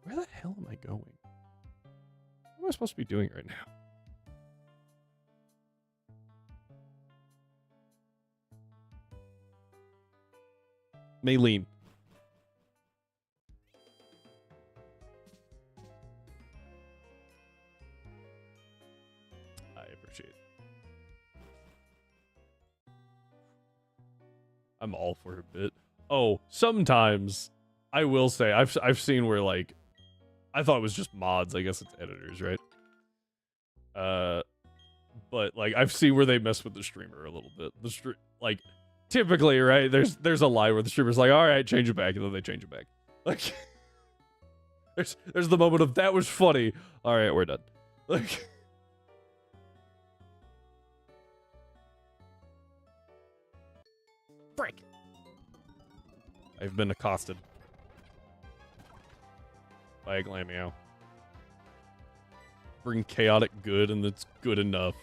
Where the hell am I going? What am I supposed to be doing right now? Maylene. I appreciate it. I'm all for a bit. Oh, sometimes I will say I've seen where like I thought it was just mods. I guess it's editors, right? But like I've seen where they mess with the streamer a little bit. Like typically, right? There's a lie where the streamer's like, all right, change it back, and then they change it back. Like there's the moment of that was funny. All right, we're done. Like. Frick. I've been accosted by a Glammeow. Bring chaotic good, and it's good enough.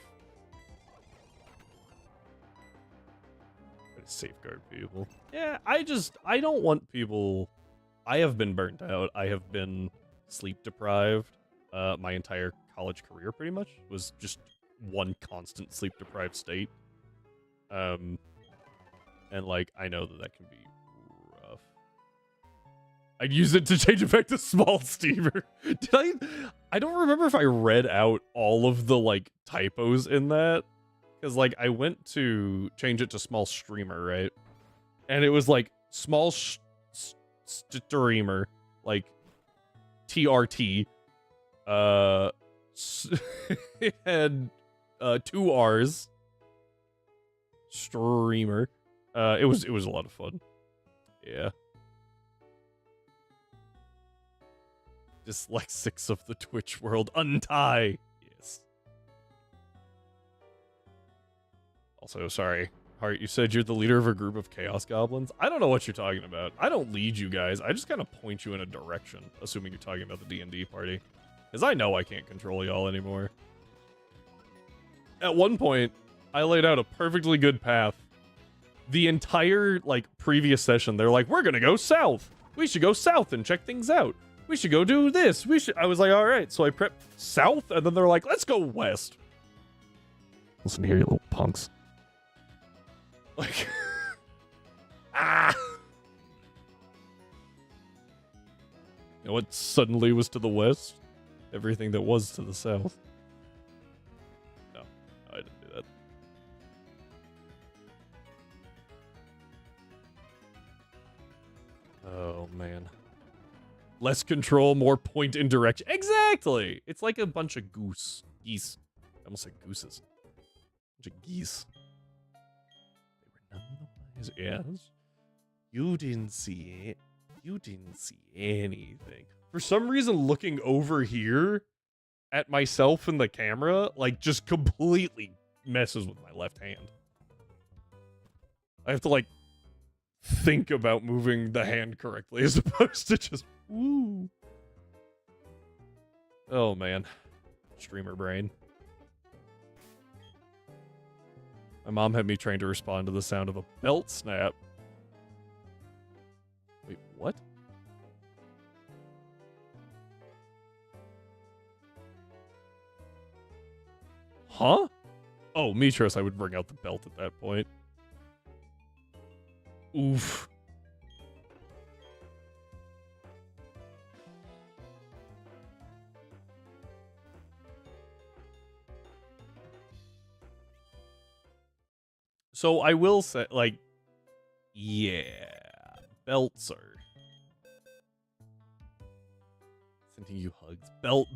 Gotta safeguard people. Yeah, I don't want people. I have been burnt out. I have been sleep deprived. My entire college career pretty much was just one constant sleep deprived state. And like I know that can be rough. I'd use it to change it back to small steamer. I don't remember if I read out all of the like typos in that, because like I went to change it to small streamer, right? And it was like small streamer, like TRT. It had 2 R's. Streamer. It was a lot of fun. Yeah. Dyslexics of the Twitch world, untie. Yes. Also, sorry, Heart, you said you're the leader of a group of Chaos Goblins? I don't know what you're talking about. I don't lead you guys. I just kind of point you in a direction, assuming you're talking about the D&D party. Because I know I can't control y'all anymore. At one point, I laid out a perfectly good path. The entire, like, previous session, they're like, we're gonna go south. We should go south and check things out. We should go do this. I was like, all right. So I prepped south, and then they're like, let's go west. Listen here, you little punks. Like, ah. You know what suddenly was to the west? Everything that was to the south. No, I didn't do that. Oh, man. Less control, more point in direction. Exactly! It's like a bunch of geese. I almost said gooses. Bunch of geese. They were none the wiser. Yes. You didn't see it. You didn't see anything. For some reason, looking over here at myself in the camera, like, just completely messes with my left hand. I have to, like, think about moving the hand correctly as opposed to just woo. Oh man, streamer brain. My mom had me trained to respond to the sound of a belt snap. Wait, what? Huh? Oh, Mitros, I would bring out the belt at that point. Oof. So I will say, like, yeah, belts are sending you hugs.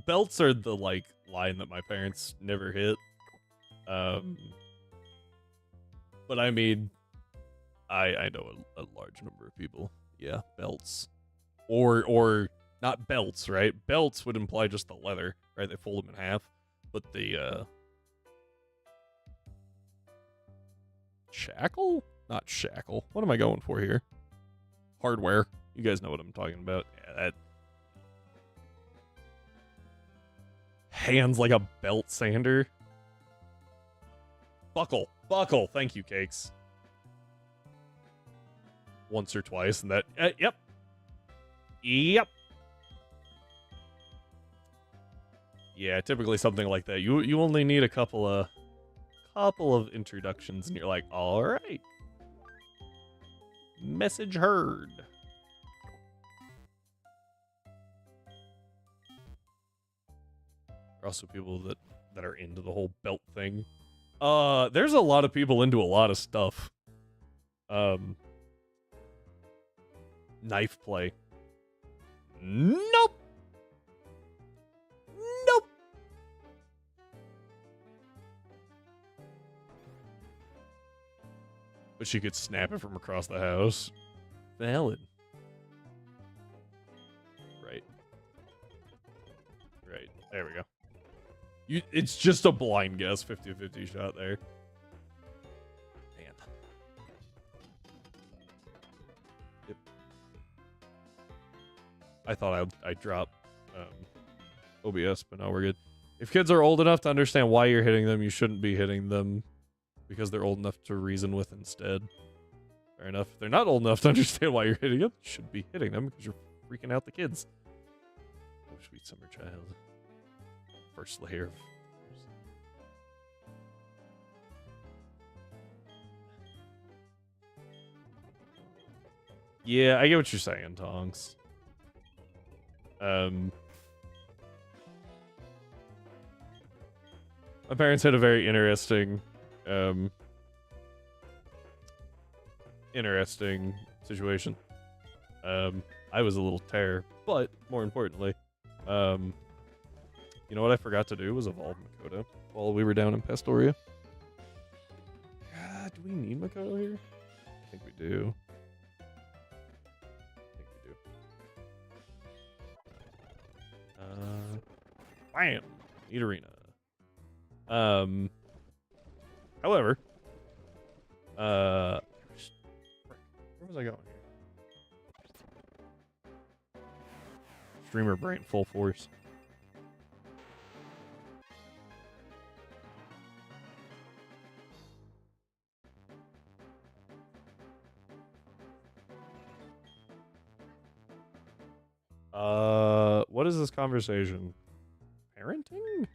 Belts are the like line that my parents never hit. But I mean, I know a large number of people. Yeah, belts. Or not belts, right? Belts would imply just the leather, right? They fold them in half. But the shackle? Not shackle. What am I going for here? Hardware. You guys know what I'm talking about. Yeah, that hands like a belt sander. Buckle. Buckle. Thank you, Cakes. Once or twice, and that... yep. Yep. Yeah, typically something like that. You only need a couple of introductions, and you're like, all right. Message heard. There are also people that are into the whole belt thing. There's a lot of people into a lot of stuff. Knife play. Nope. Nope. But she could snap it from across the house. Valid. Right. Right. There we go. It's just a blind guess, 50-50 shot there. Man. Yep. I thought I'd drop OBS, but no, we're good. If kids are old enough to understand why you're hitting them, you shouldn't be hitting them because they're old enough to reason with instead. Fair enough. If they're not old enough to understand why you're hitting them, you shouldn't be hitting them because you're freaking out the kids. Oh, sweet summer child. First layer of... Yeah, I get what you're saying, Tongs. My parents had a very interesting situation. I was a little terror, but more importantly, you know what I forgot to do was evolve Makoto while we were down in Pastoria. God, do we need Makoto here? I think we do. Bam! Need arena. However, where was I going here? Streamer brain full force. What is this conversation? Parenting?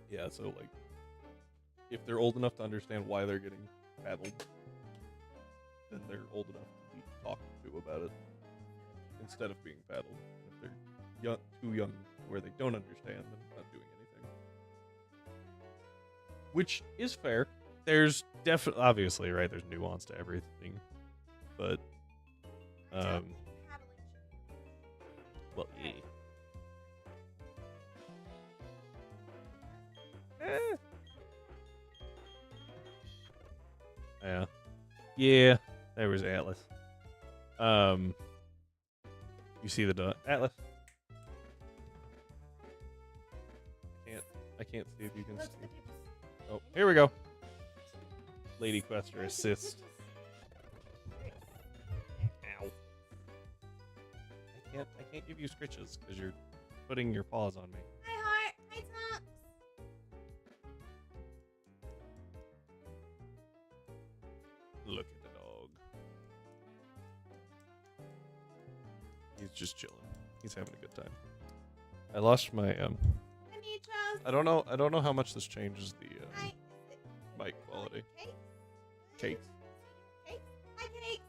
Yeah, so like, if they're old enough to understand why they're getting paddled, then they're old enough to be talked to about it instead of being paddled. If they're too young where they don't understand, then not doing anything. Which is fair. There's definitely, obviously, right, there's nuance to everything, but, well, yeah. Yeah. Yeah, there was Atlas. You see the dot. Atlas. I can't see if you can see. Oh, here we go. Lady Quester assist. Ow. I can't give you scritches because you're putting your paws on me. Hi, Heart. Hi, Tonks. Look at the dog. He's just chilling. He's having a good time. I lost my I don't know how much this changes the mic quality. Cake. Cake. Hi, Cake.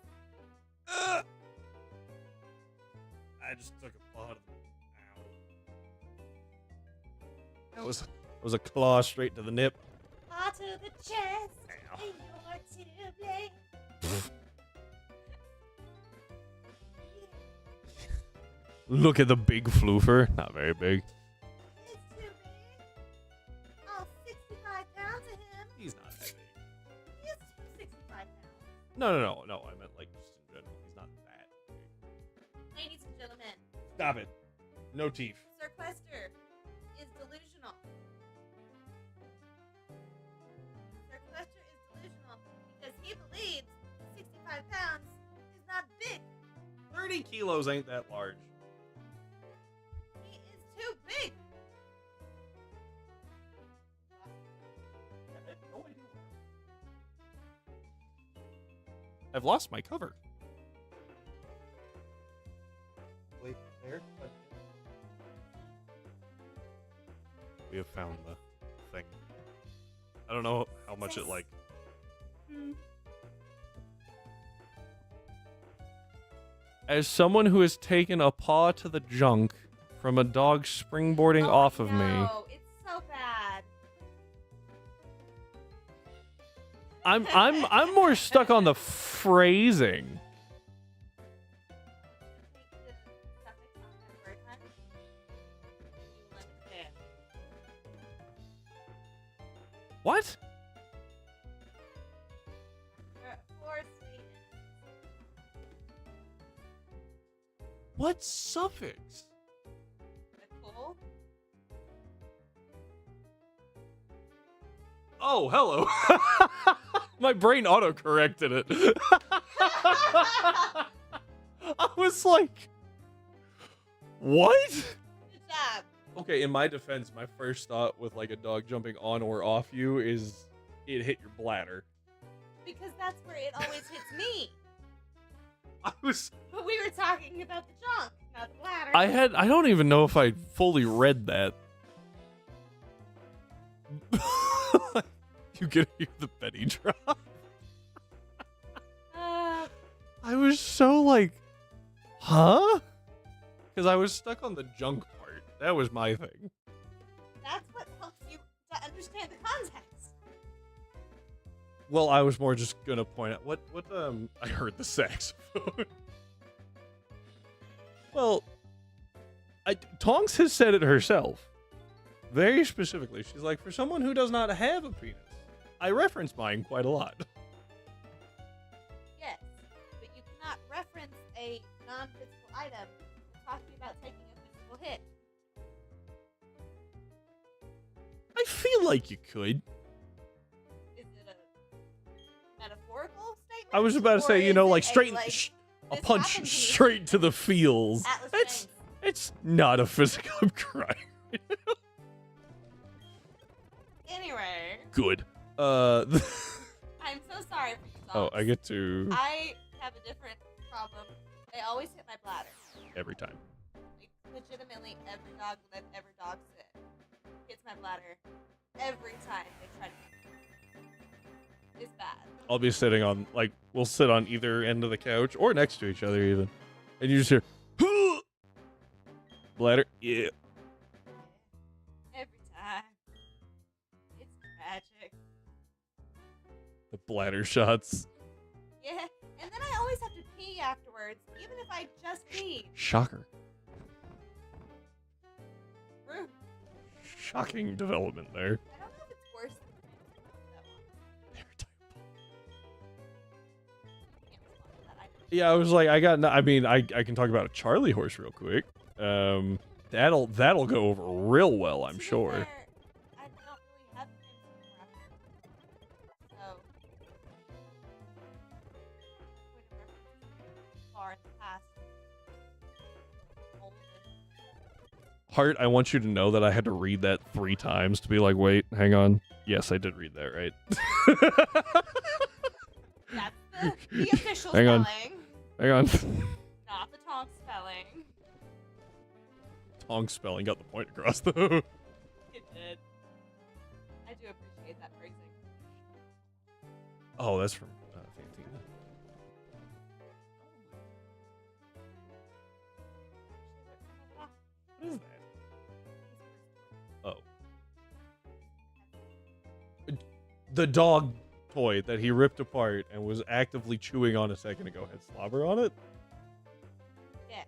I just took a claw. Ow. That was a claw straight to the nip. Paw to the chest. Ow. And you're to blame. Look at the big floofer. Not very big. It's too big. Oh, 65 pounds of him. He's not that big. He's 65 pounds. No. I meant like just in general. He's not that big. Ladies and gentlemen, Stop it. No teeth. Sir Quester is delusional. Sir Quester is delusional because he believes 65 pounds is not big. 30 kilos ain't that large. He is too big. I've lost my cover. Wait, there? We have found the thing. I don't know how much it like. As someone who has taken a paw to the junk from a dog springboarding off of me. No, it's so bad. I'm more stuck on the phrasing. What? What suffix? Cool. Oh, hello. My brain auto-corrected it. I was like, what? Good job. Okay, in my defense, my first thought with like a dog jumping on or off you is it hit your bladder. Because that's where it always hits me. I was... But we were talking about the junk, not the bladder. I don't even know if I fully read that. You can hear the penny drop. I was so like, huh? Because I was stuck on the junk part. That was my thing. That's what helps you to understand the context. Well, I was more just gonna point out what I heard the saxophone. Well, Tonks has said it herself. Very specifically. She's like, for someone who does not have a penis, I reference mine quite a lot. Yes, but you cannot reference a non-physical item talking about taking a physical hit. I feel like you could. Is it a metaphorical statement? I was about to Or say, you is know, it like straight, a a this punch happened to me? straight to the feels. Atlas It's James. it's not a physical crime. Anyway, Good. I'm so sorry for you. Oh, I get to I have a different problem. They always hit my bladder. every time. Like, legitimately, every dog that I've ever dog sit hits my bladder. Every time they try to hit me. It's bad. I'll be sitting on, like, we'll sit on either end of the couch or next to each other even, and you just hear bladder. Yeah. Every time. It's tragic. The bladder shots. Yeah, and then I always have to pee afterwards, even if I just peed. Shocker. Rude. Shocking development there. I don't know if it's worse than that one. They're terrible. Can't respond to that. I know. Yeah, I was like, I can talk about a Charlie horse real quick. That'll go over real well, I'm To be sure. fair, I don't really have things anymore. So, point of reference far in the past. Old and- Heart, I want you to know that I had to read that 3 times to be like, wait, hang on. Yes, I did read that, right? That's the official Hang on. spelling, Hang on. not the Tonk spelling. Tonk spelling got the point across, though. It did. I do appreciate that phrasing. Oh, that's from Fantina. What is that? Oh. The dog toy that he ripped apart and was actively chewing on a second ago had slobber on it? Yeah.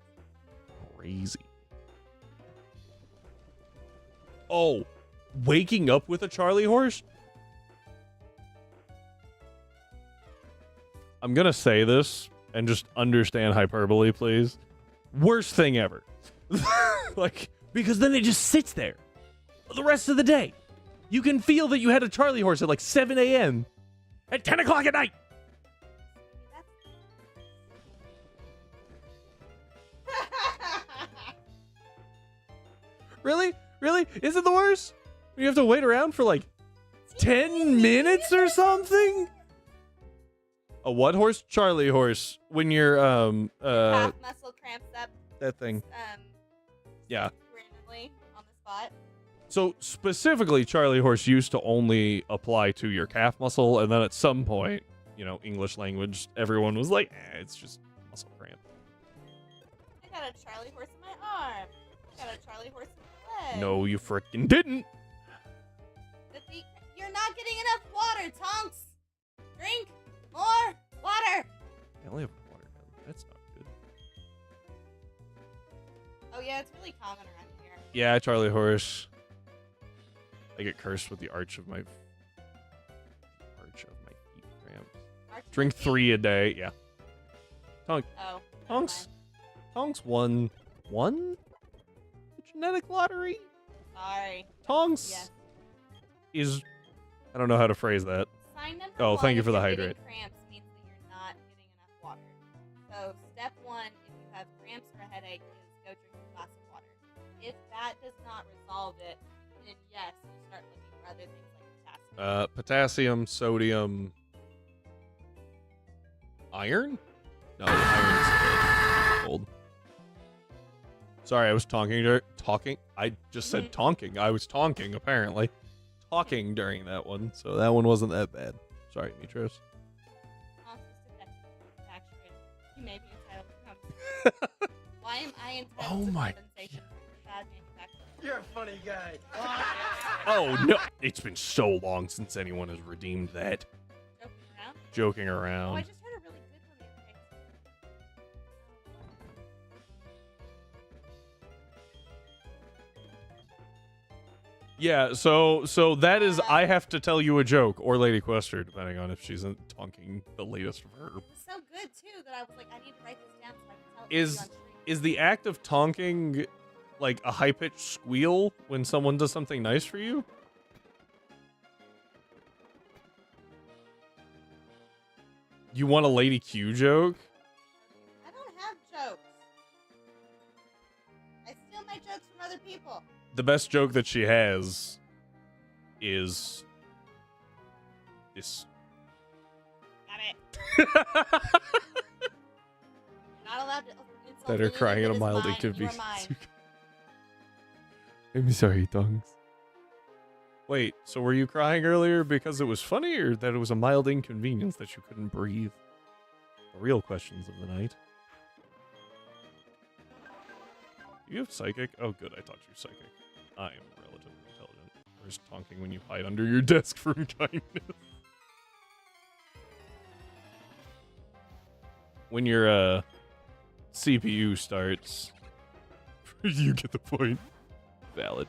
Crazy. Oh, waking up with a Charlie horse? I'm gonna say this and just understand hyperbole, please. Worst thing ever. Like, because then it just sits there the rest of the day. You can feel that you had a Charlie horse at like 7 a.m. at 10 o'clock at night. Really? Really? Is it the worst? You have to wait around for like 10 minutes or something? A what horse? Charlie horse. When you're, Half muscle cramps up. that thing. Yeah. Randomly on the spot. So specifically, Charlie horse used to only apply to your calf muscle, and then at some point, you know, English language, everyone was like, it's just muscle cramp. I got a Charlie horse in my arm. I got a Charlie horse in my leg. No, you frickin' didn't. You're not getting enough water, Tonks. Drink more water. I only have a water gun. That's not good. Oh yeah, it's really common around here. Yeah, Charlie Horse. I get cursed with the arch of my heat cramps. Drink 3 a day. Yeah. Oh. Tonks. Tonks won the genetic lottery. Sorry. Tonks Yes. is, I don't know how to phrase that. Sign number Oh, one, thank you if for the you're hydrate. getting cramps means that you're not getting enough water. So step 1, if you have cramps or a headache, is go drink a glass of water. If that does not resolve it, then yes, you start looking for other things like potassium. Potassium, sodium, iron? No, iron's old. Sorry, I was talking. I just said tonking. I was tonking, apparently. Talking during that one, so that one wasn't that bad. Sorry, Mitros. You may be entitled to Why am I entitled to compensation for bad manufacturing? You're a funny guy. Oh, no. It's been so long since anyone has redeemed that. Joking around? Joking Oh, I around. just heard a really good one the other day. Yeah, so that is, I have to tell you a joke, or Lady Quester, depending on if she's tonking the latest verb. It was so good too that I was like, I need to write this down so I can tell it Is to you on stream. is the act of tonking like a high-pitched squeal when someone does something nice for you? You want a Lady Q joke? I don't have jokes. I steal my jokes from other people. The best joke that she has is this. Got it. Not allowed to insult That are anyone crying in a is mild mine. You are inconvenience. mine. I'm sorry, tongues. Wait, so were you crying earlier because it was funny, or that it was a mild inconvenience that you couldn't breathe? The real questions of the night. Do you have psychic? Oh, good, I taught you psychic. I am relatively intelligent. Where's tonking when you hide under your desk from kindness? When your CPU starts, you get the point. Valid.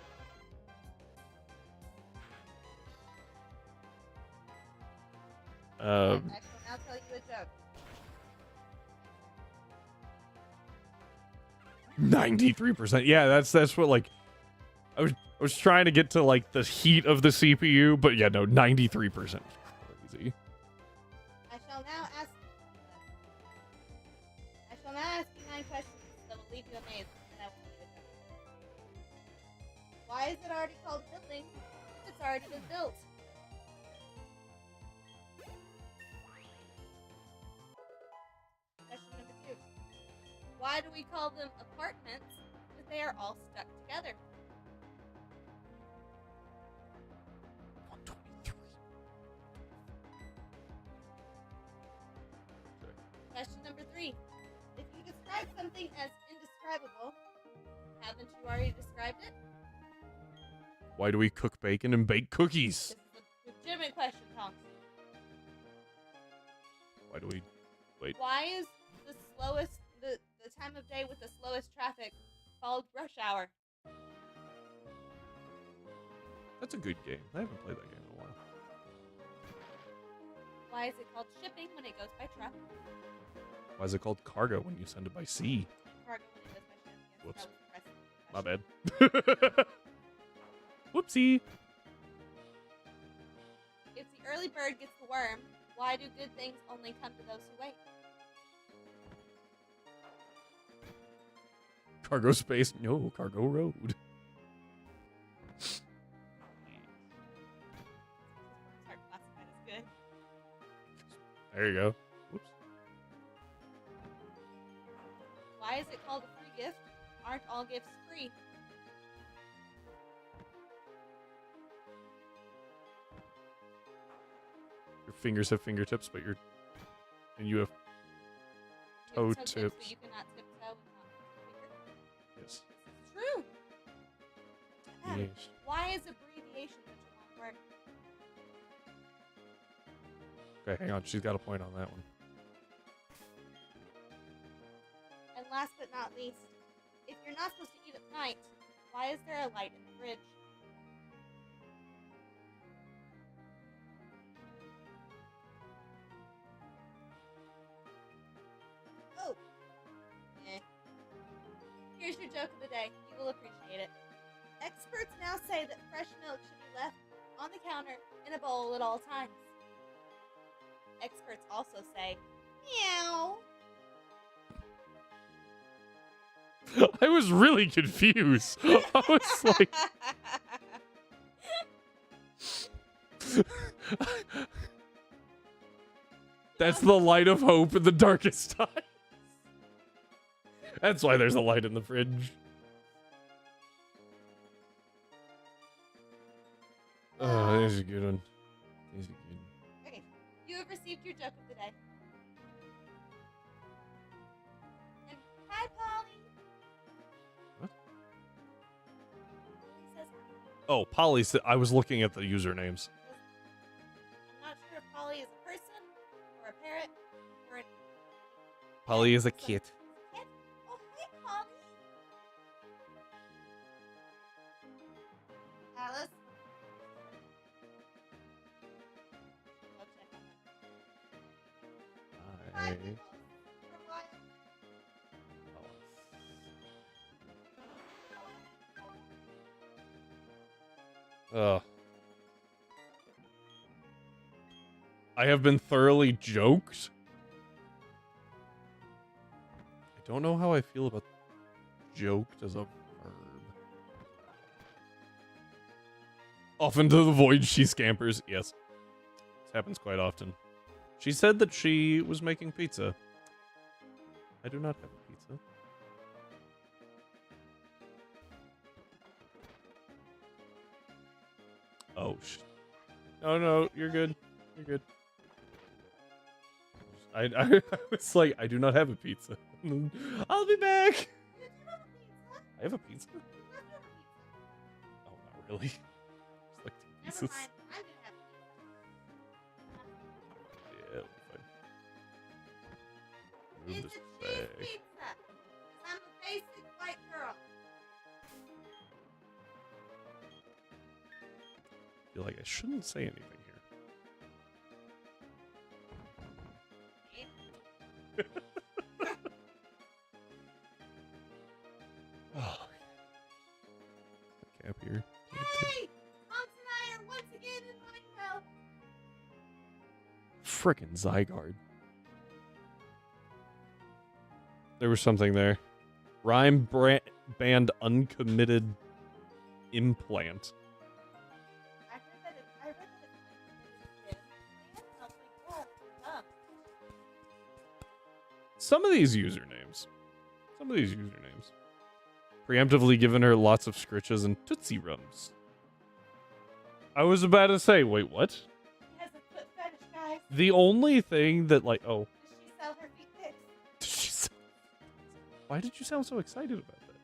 I shall now tell you a joke. 93%. Yeah, that's what, like, I was trying to get to like the heat of the CPU, but yeah, no, 93%. Crazy. I shall now ask you 9 questions that will leave you amazed, and I will tell you a joke. Why is it already called building if it's already been built? Question number 2. Why do we call them apartments if they are all stuck together? 123. Question number 3. If you describe something as indescribable, haven't you already described it? Why do we cook bacon and bake cookies? This is a legitimate question, Thompson. Why do we wait? Why is the slowest the time of day with the slowest traffic called rush hour? That's a good game. I haven't played that game in a while. Why is it called shipping when it goes by truck? Why is it called cargo when you send it by sea? Cargo when it goes by ship. Yes, Whoops. that was the My question. bad. Whoopsie. If the early bird gets the worm, why do good things only come to those who wait? Cargo space. No, cargo road. Start classified as good. There you go. Whoops. Why is it called a free gift? Aren't all gifts free? Your fingers have fingertips, but you have toe You have tips. But you cannot tiptoe and not use your finger. Yes. This is true. Yes. Why is abbreviation such a long word? Okay, hang on. She's got a point on that one. And last but not least, if you're not supposed to eat at night, why is there a light in the fridge? Oh. Here's your joke of the day. You will appreciate it. Experts now say that fresh milk should be left on the counter in a bowl at all times. Experts also say, meow. I was really confused. I was like, that's the light of hope in the darkest times. That's why there's a light in the fridge. Oh, there's a good one. There's a good one. Okay, you have received your joke of the day. And hi, Polly. What? Polly says hi. Oh, Polly said I was looking at the usernames. I'm not sure if Polly is a person or a parrot or an Polly is a kid. kid. Oh, hi, Polly. Alice. Go check on her. Bye, people. For a while. I have been thoroughly joked. I don't know how I feel about joked as a verb. Off into the void she scampers. Yes. This happens quite often. She said that she was making pizza. I do not have a pizza. Oh, oh no, you're good. You're good. I was like, I do not have a pizza. I'll be back. I have a pizza? Oh, not really. Just like 2 pieces. Never mind. I'm gonna have Yeah, it'll be fine. Move It's this a cheese bag. pizza. 'Cause I'm a basic white girl. I feel like I shouldn't say anything here. Oh. Cap here. Hey! Monks and I are once again in Minecraft. Frickin' Zygarde. There was something there. Rhyme band uncommitted implant. I read that it's like I was like, oh, Some of these usernames. Preemptively given her lots of scritches and Tootsie Rums. I was about to say, wait, what? She has a foot fetish, guys. The only thing that, like, oh. Does she sell her feet pics? Why did you sound so excited about that?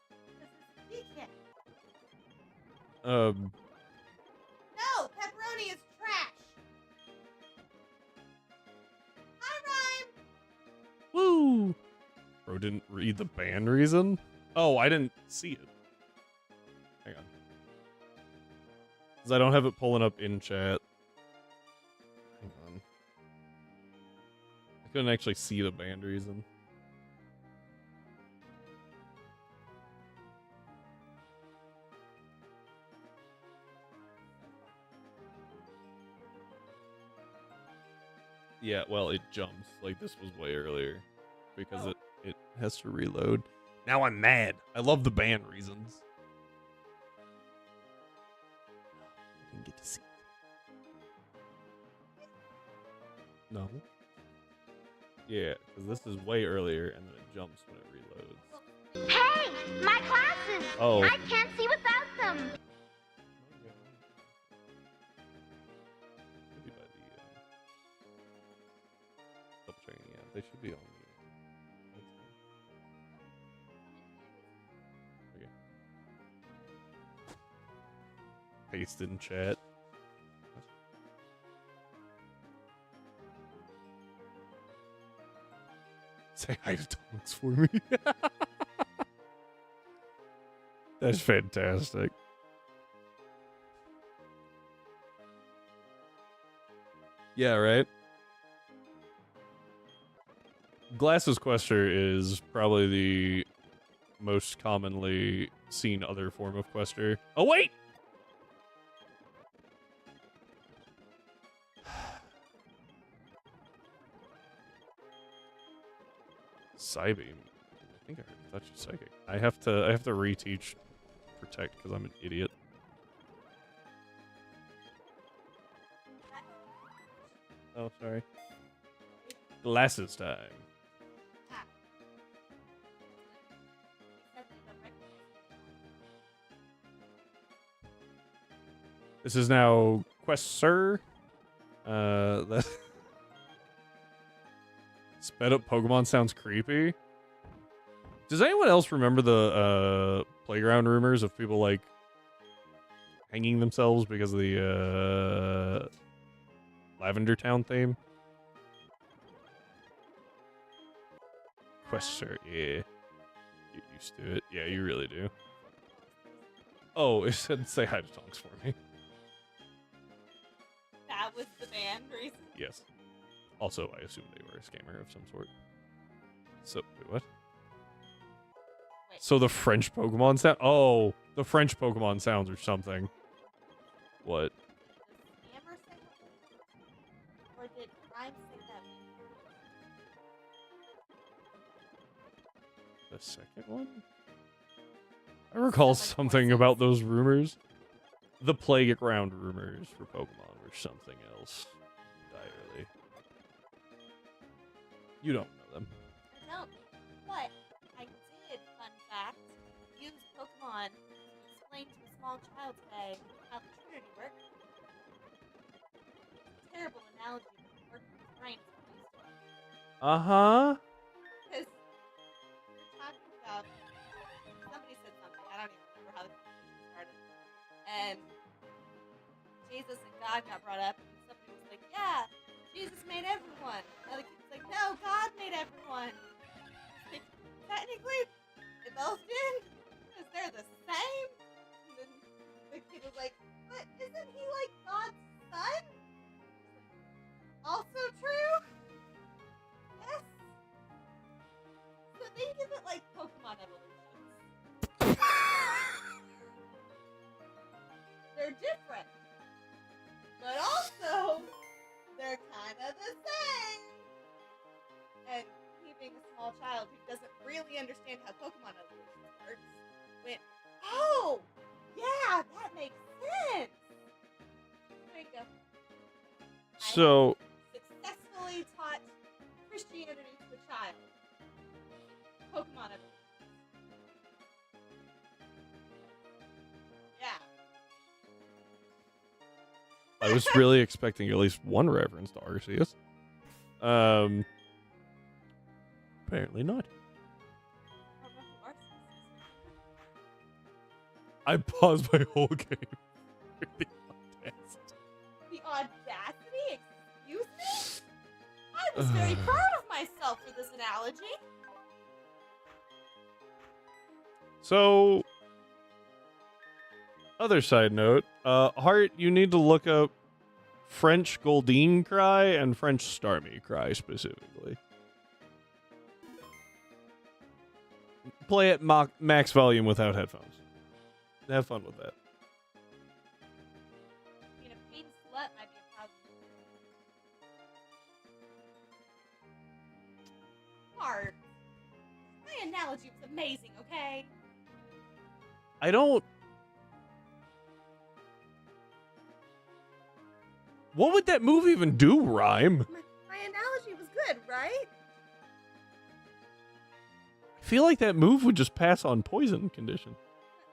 Because it's a weekend. Um, No, pepperoni is trash. Hi, Rhyme. woo! Bro didn't read the band reason? Oh, I didn't see it. Hang on. Because I don't have it pulling up in chat. Hang on. I couldn't actually see the band reason. Yeah, well, it jumps. Like, this was way earlier. Because it has to reload. Now I'm mad. I love the band reasons. I didn't get to see it. No. Yeah, because this is way earlier, and then it jumps when it reloads. Hey, my glasses! Oh. I can't see without them! Should be by the, double checking, yeah. They should be on the... Okay. Paste in chat. Say hi to Tonks for me. That's fantastic. Yeah, right? Glasses Quester is probably the most commonly seen other form of Quester. Oh, wait! Psybeam. I think I heard touch of psychic. I have to reteach Protect because I'm an idiot. Oh, sorry. Glasses time. This is now Quester. That sped up Pokemon sounds creepy. Does anyone else remember the playground rumors of people like hanging themselves because of the Lavender Town theme? Quester, yeah. Get used to it. Yeah, you really do. Oh, it said say hi to Tonks for me. That was the band reason. Yes. Also, I assume they were a scammer of some sort. So, wait, what? Wait. So the French Pokemon sound? Oh, the French Pokemon sounds or something. What? Did the scammer say that? Or did Rhyme say that? The second one? I recall something about those rumors. The playground rumors for Pokemon were something else entirely. You don't know them. I don't, but I did, fun fact, use Pokemon to explain to a small child today how the Trinity works. Terrible analogy, but it worked with his brain. Uh-huh. Because we're talking about, somebody said something, I don't even remember how the conversation started, and Jesus and God got brought up, and somebody was like, yeah, Jesus made everyone. Another kid was like, no, God made everyone. Like, technically, they both did, because they're the same. And then the kid was like, but isn't he like God's son? Also true? Yes. So think of it like Pokemon evolutions. They're different, but also they're kind of the same. And he, being a small child who doesn't really understand how Pokemon evolution works, went, "Oh, yeah, that makes sense." There you go. So, I successfully taught Christianity to a child. Pokemon evolution. Yeah. I was really expecting at least one reference to Arceus. Apparently not. I don't know who Arceus is. I paused my whole game. The audacity. The audacity? Excuse me? I was very proud of myself for this analogy. So, other side note, Heart, you need to look up French Goldeen Cry and French Starmie Cry specifically. Play at max volume without headphones. Have fun with that. I mean, a pain slut might be a problem. Hard. My analogy was amazing, okay? I don't... What would that move even do, Rhyme? My analogy was good, right? I feel like that move would just pass on poison condition.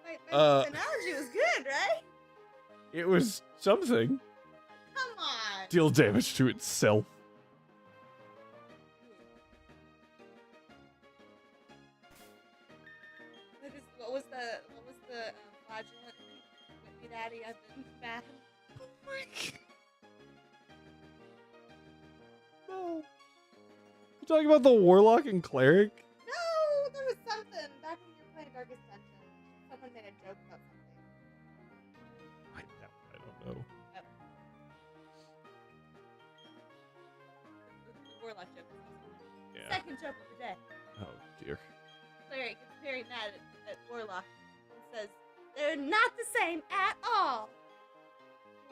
My analogy was good, right? It was something. Come on. Deal damage to itself. What was the fraudulent Whitney Daddy? I've been mad. No. You talking about the warlock and cleric? No, there was something back when you were playing Darkest Dungeon. Someone made a joke about something. I don't know. The warlock joke. Yeah. Second joke of the day. Oh dear. Cleric gets very mad at warlock and says they're not the same at all.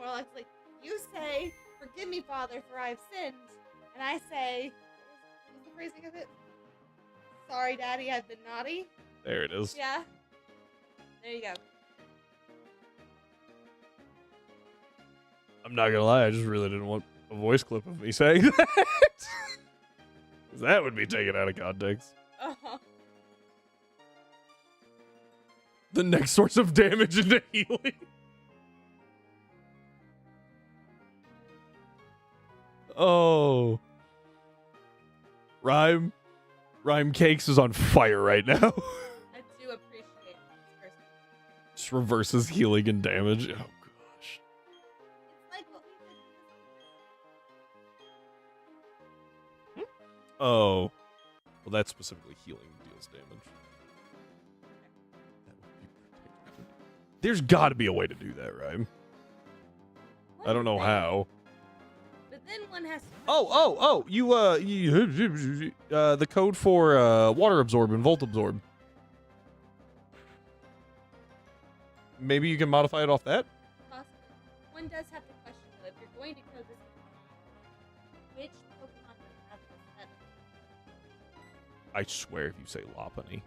Warlock's like, you say, "Forgive me, Father, for I've sinned," and I say, what was the phrasing of it? "Sorry, Daddy, I've been naughty." There it is. Yeah. There you go. I'm not gonna lie, I just really didn't want a voice clip of me saying that. 'Cause that would be taken out of context. Uh-huh. The next source of damage into healing. Oh. Rhyme Cakes is on fire right now. I do appreciate this person. Just reverses healing and damage. Oh gosh. It's like what we did with the Oh. Well, that's specifically healing deals damage. That would be particular. There's got to be a way to do that, right? I don't know how. But then one has to. Oh! You the code for water absorb and volt absorb. Maybe you can modify it off that. Possibly. One does have to question though, if you're going to code this, which Pokemon would have this set? I swear, if you say Lopunny.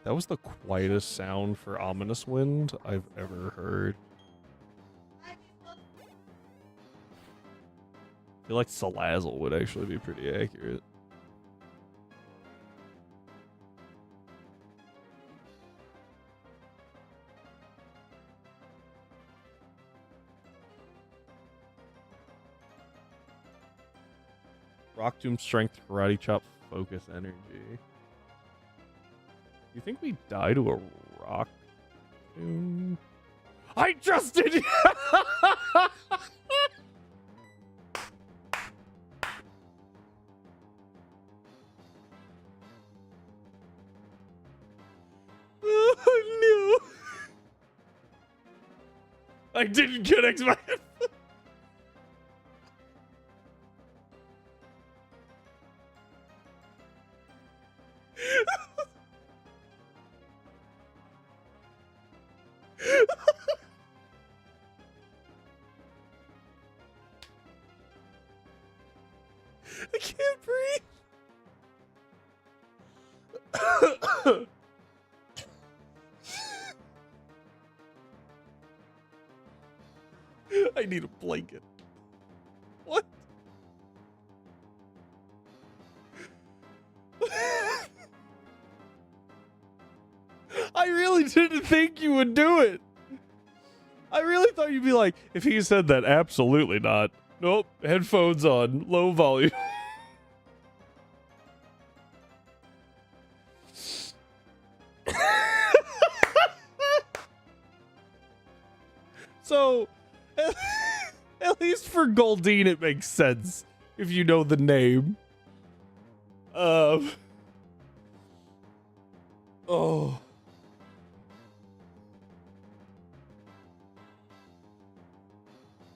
That was the quietest sound for ominous wind I've ever heard. I feel like Salazzle would actually be pretty accurate. Rock Tomb, Strength, Karate Chop, Focus, Energy. You think we die to a Rock Tomb? I trusted! Oh, no. I didn't connect my... I can't breathe. I need a blanket. What? I really didn't think you would do it. I really thought you'd be like, if he said that, absolutely not. Nope, headphones on, low volume. So, at least for Goldeen, it makes sense if you know the name. Oh.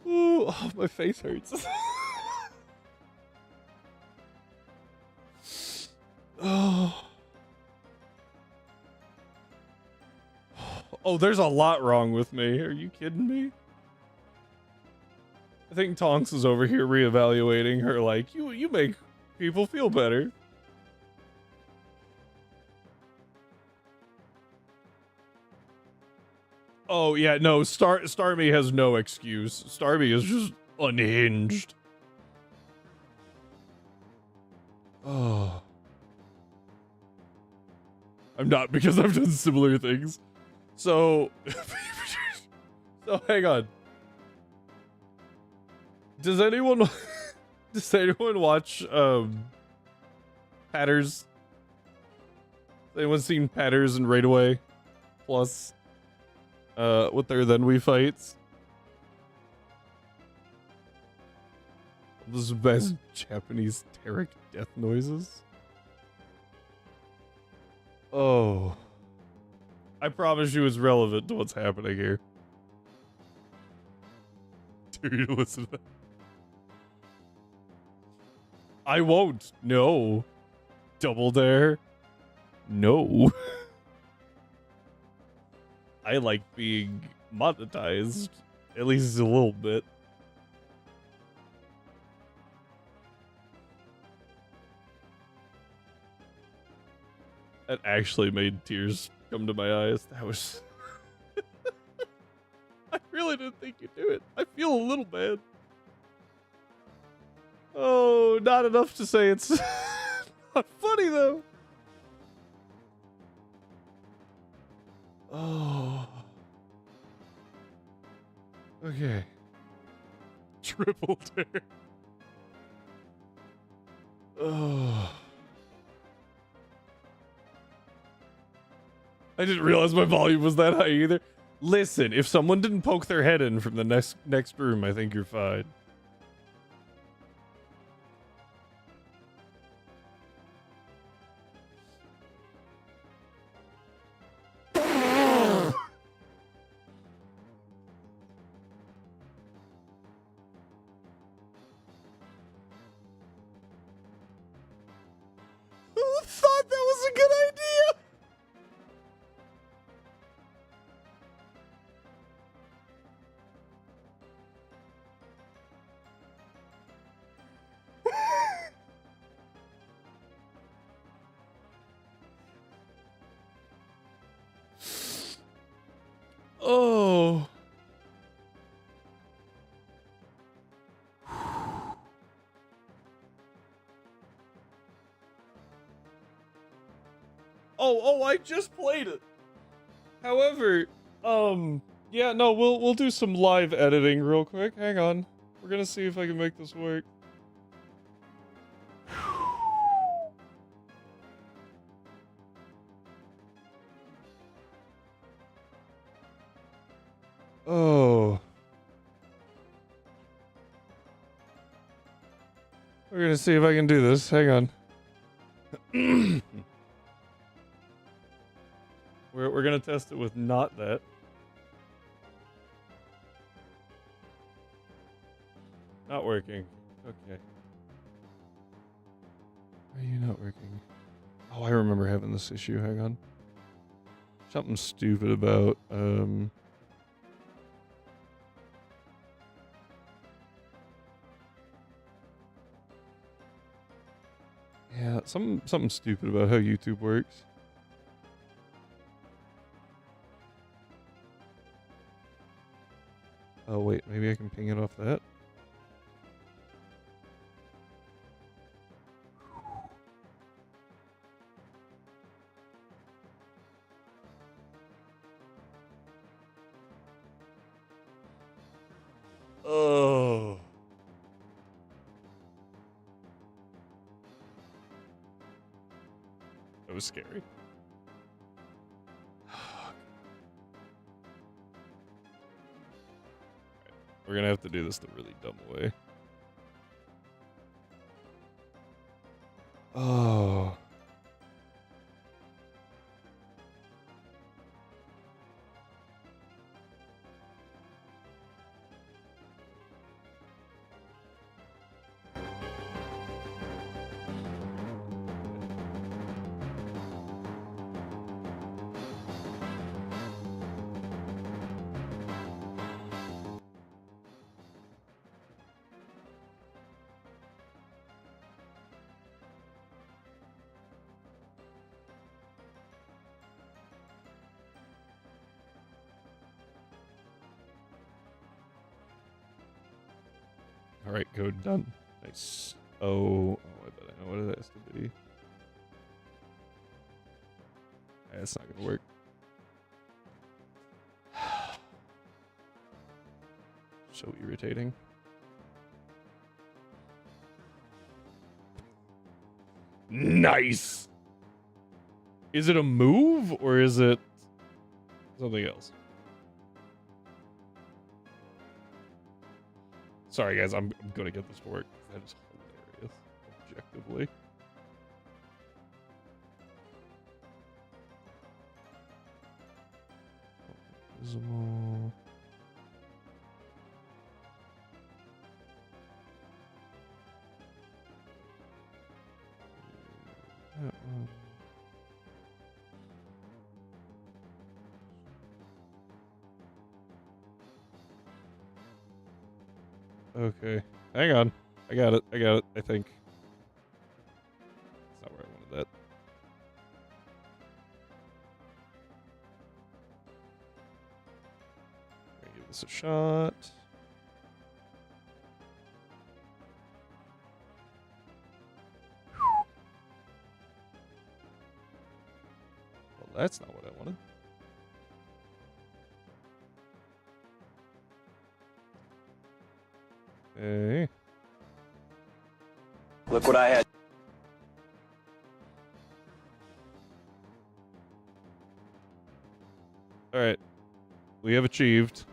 Ooh, oh, my face hurts. Oh. Oh, there's a lot wrong with me. Are you kidding me? I think Tonks is over here reevaluating her like, you make people feel better. Oh, yeah, no, Starmie has no excuse. Starmie is just unhinged. Oh. I'm not, because I've done similar things. So, so hang on. Does anyone watch Hatters? Does Anyone seen Patterson right away? Plus, with their Then We Fights. This is best Japanese Tarek death noises. Oh. I promise you it's relevant to what's happening here. Dude, listen to that. I won't. No. Double Dare. No. I like being monetized. At least a little bit. That actually made tears come to my eyes. That was... I really didn't think you'd do it. I feel a little bad. Oh, not enough to say it's not funny, though. Oh. Okay. Triple Dare. Oh. I didn't realize my volume was that high either. Listen, if someone didn't poke their head in from the next room, I think you're fine. Who thought that was a good idea? Oh. Oh, I just played it. However, yeah, no, we'll do some live editing real quick. Hang on. We're gonna see if I can make this work. Oh. We're gonna see if I can do this. Hang on. We're gonna test it with not that. Not working. Okay. Why are you not working? Oh, I remember having this issue. Hang on. Something stupid about yeah, something stupid about how YouTube works. Oh wait, maybe I can ping it off that. Oh. That was scary. We're gonna have to do this the really dumb way. Oh. All right, code done. Nice. Oh, I bet I know what it has to be. That's not gonna work. So irritating. Nice. Is it a move or is it something else? Sorry, guys. I'm gonna get this to work. That is hilarious, objectively. Visible. That one. Okay. Hang on. I got it. I think. That's not where I wanted that. Gonna give this a shot. Well, that's not what I wanted. Okay. Look what I had. All right. We have achieved.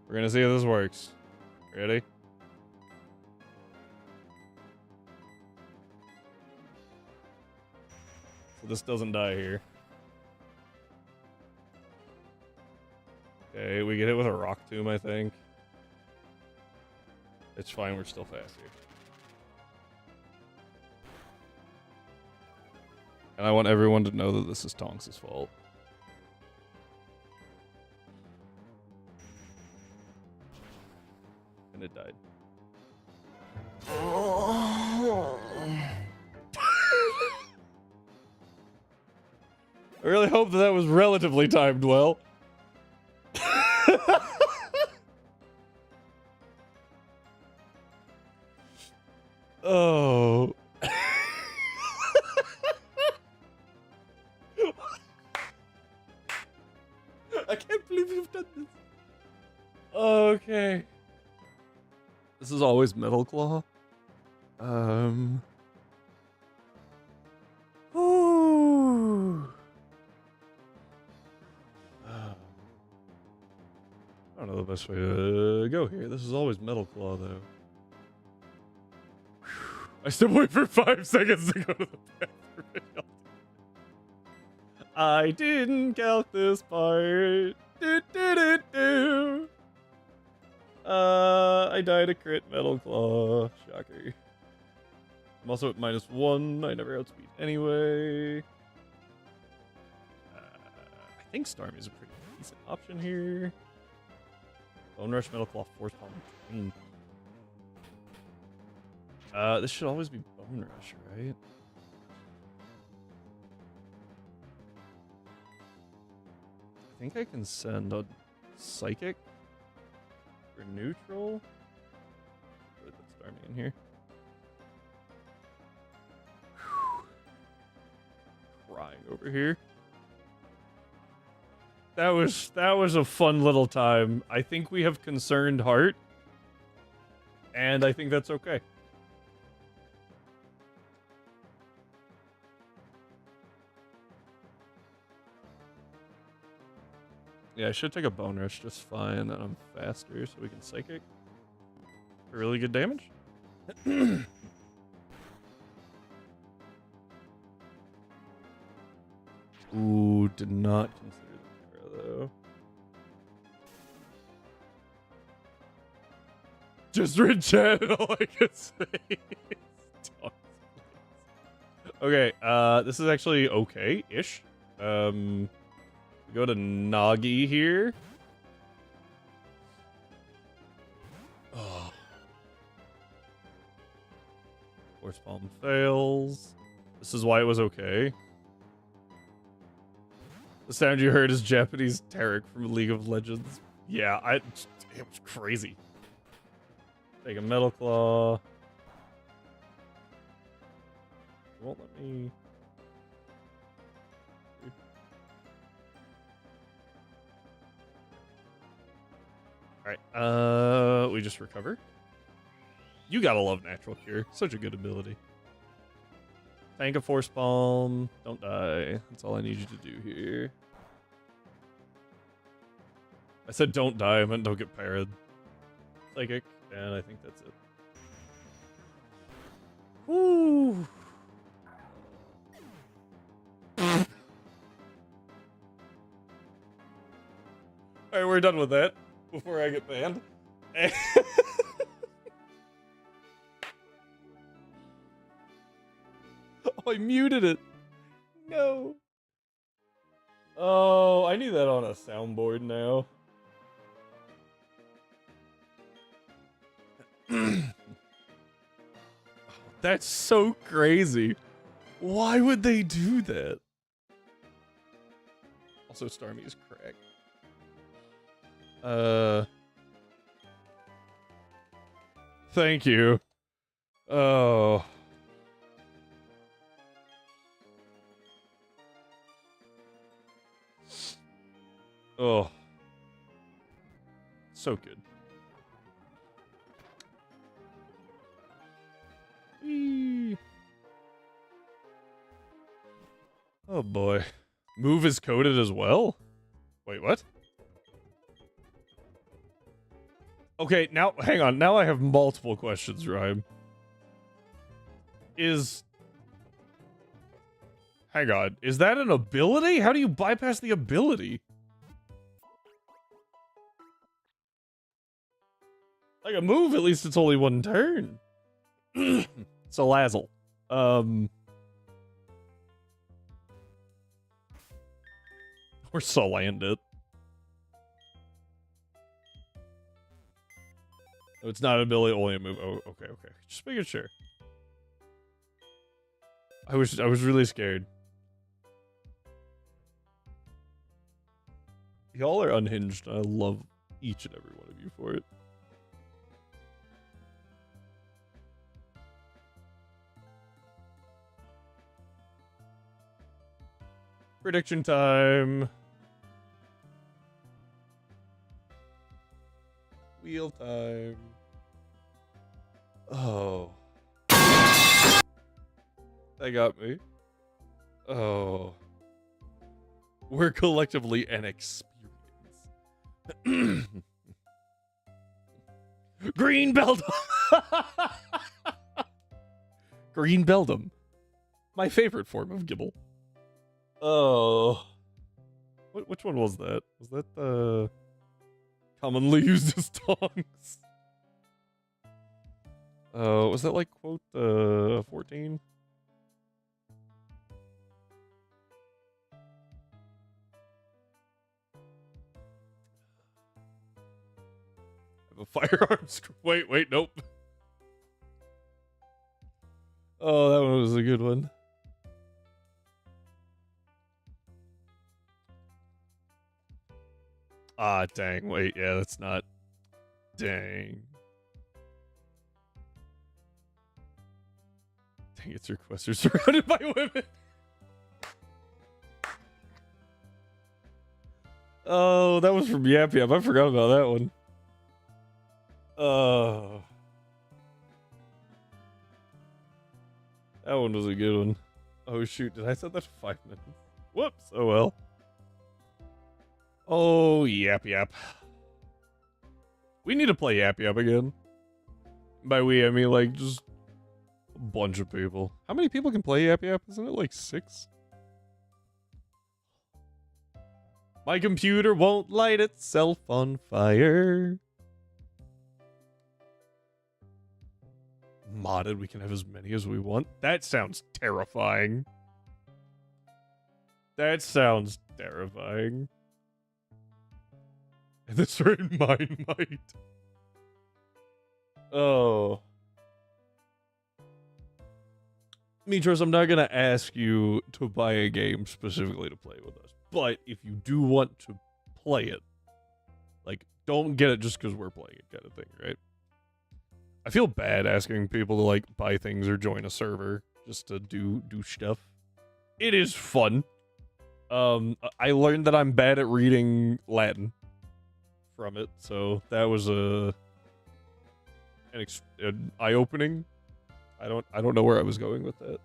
We're gonna see how this works. Ready? So this doesn't die here. Okay, we get hit with a rock tomb, I think. It's fine, we're still faster. And I want everyone to know that this is Tonks' fault. And it died. I really hope that was relatively timed well. Oh. I can't believe you've done this. Okay. This is always Metal Claw. Ooh. I don't know the best way to go here. This is always Metal Claw, though. I still wait for 5 seconds to go to the bathroom. I didn't count this part. I died a crit Metal Claw. Shocker. I'm also at -1. I never outspeed anyway. I think Starmie is a pretty decent option here. Bone Rush, Metal Claw, Force Palm, Drain. This should always be Bone Rush, right? I think I can send a Psychic for neutral. Put Starmie in here. Crying over here. That was a fun little time. I think we have Concerned Heart, and I think that's okay. Yeah, I should take a Bone Rush just fine, and I'm faster, so we can Psychic for really good damage. Ooh, did not consider the Terra, though. Just read chat and all I can say is Tonks, please. Okay, this is actually okay-ish. We go to Nagi here. Oh. Force Palm fails. This is why it was okay. The sound you heard is Japanese Tarek from League of Legends. Yeah, it was crazy. Take a Metal Claw. It won't let me. Alright, we just recover. You gotta love Natural Cure. Such a good ability. Tank a Force Palm. Don't die. That's all I need you to do here. I said don't die, I meant don't get parried. Psychic, and I think that's it. Woo! Alright, we're done with that before I get banned. Oh, I muted it. No. Oh, I need that on a soundboard now. That's so crazy. Why would they do that? Also, Starmie is cracked. Thank you. Oh. Oh. So good. Whee. Oh boy. Move is coded as well? Wait, what? Okay, now, hang on. Now I have multiple questions, Rhyme. Hang on. Is that an ability? How do you bypass the ability? Like a move, at least it's only one turn. So Lazzle. Or Solandit. Oh, it's not an ability, only a move. Oh, okay, okay. Just making sure. I was really scared. Y'all are unhinged. I love each and every one of you for it. Prediction time. Wheel time. Oh. That got me. Oh. We're collectively an experience. Green Beldum! Green Beldum. My favorite form of Gibble. Oh. Which one was that? Was that the commonly used as tongs? Was that like quote 14? I have a firearms. Wait, nope. Oh, that one was a good one. Ah, dang. Wait, yeah, that's not. Dang. Dang, its requests are surrounded by women. Oh, that was from Yap Yap. I forgot about that one. Oh. That one was a good one. Oh, shoot. Did I set that for 5 minutes? Whoops. Oh, well. Oh, Yap Yap. We need to play Yap Yap again. By we, I mean, like, just a bunch of people. How many people can play Yap Yap? Isn't it like 6? My computer won't light itself on fire. Modded, we can have as many as we want. That sounds terrifying. That sounds terrifying. And this right, mine might. Oh. Mitros, I'm not gonna ask you to buy a game specifically to play with us. But if you do want to play it, like, don't get it just because we're playing it kind of thing, right? I feel bad asking people to, like, buy things or join a server just to do stuff. It is fun. I learned that I'm bad at reading Latin from it, so that was an eye-opening. I don't know where I was going with that.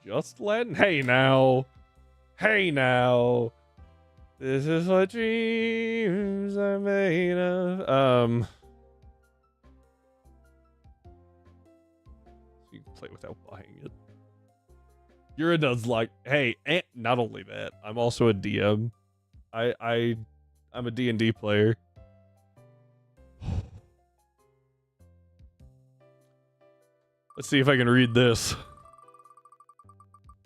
just letting. Hey now. Hey now. This is what dreams are made of. You can play without buying it. You're a Nuzlocke. Hey, and not only that, I'm also a DM. I'm a D&D player. Let's see if I can read this.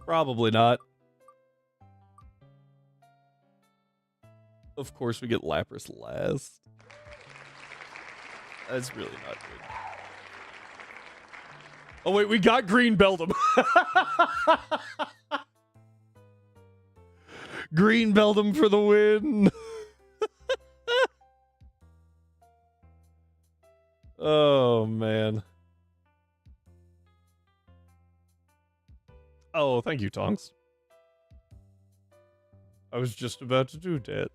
Probably not. Of course, we get Lapras last. That's really not good. Oh, wait, we got Green Beldum. Green Beldum for the win. Oh, man. Oh, thank you, Tonks. I was just about to do that.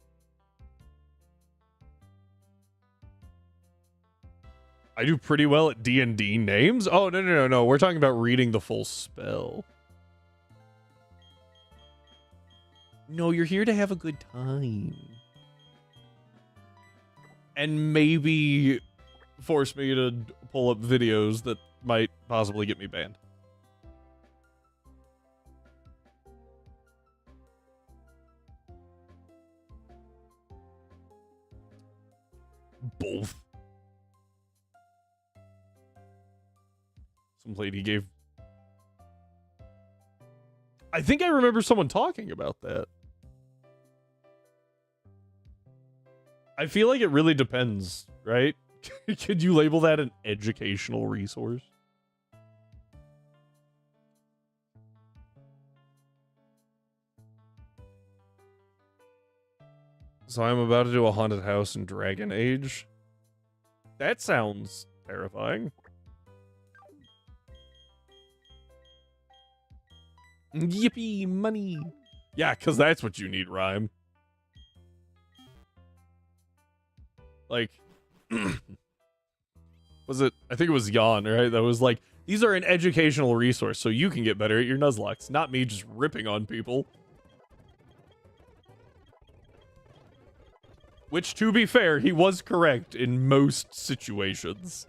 I do pretty well at D&D names? Oh, no. We're talking about reading the full spell. No, you're here to have a good time. And maybe force me to pull up videos that might possibly get me banned. Both. Some lady gave... I think I remember someone talking about that. I feel like it really depends, right? Could you label that an educational resource? So I'm about to do a haunted house in Dragon Age. That sounds terrifying. Yippee, money. Yeah, because that's what you need, Rhyme. Like, was it? I think it was Yon, right? That was like, these are an educational resource, so you can get better at your Nuzlocks. Not me just ripping on people. Which, to be fair, he was correct in most situations.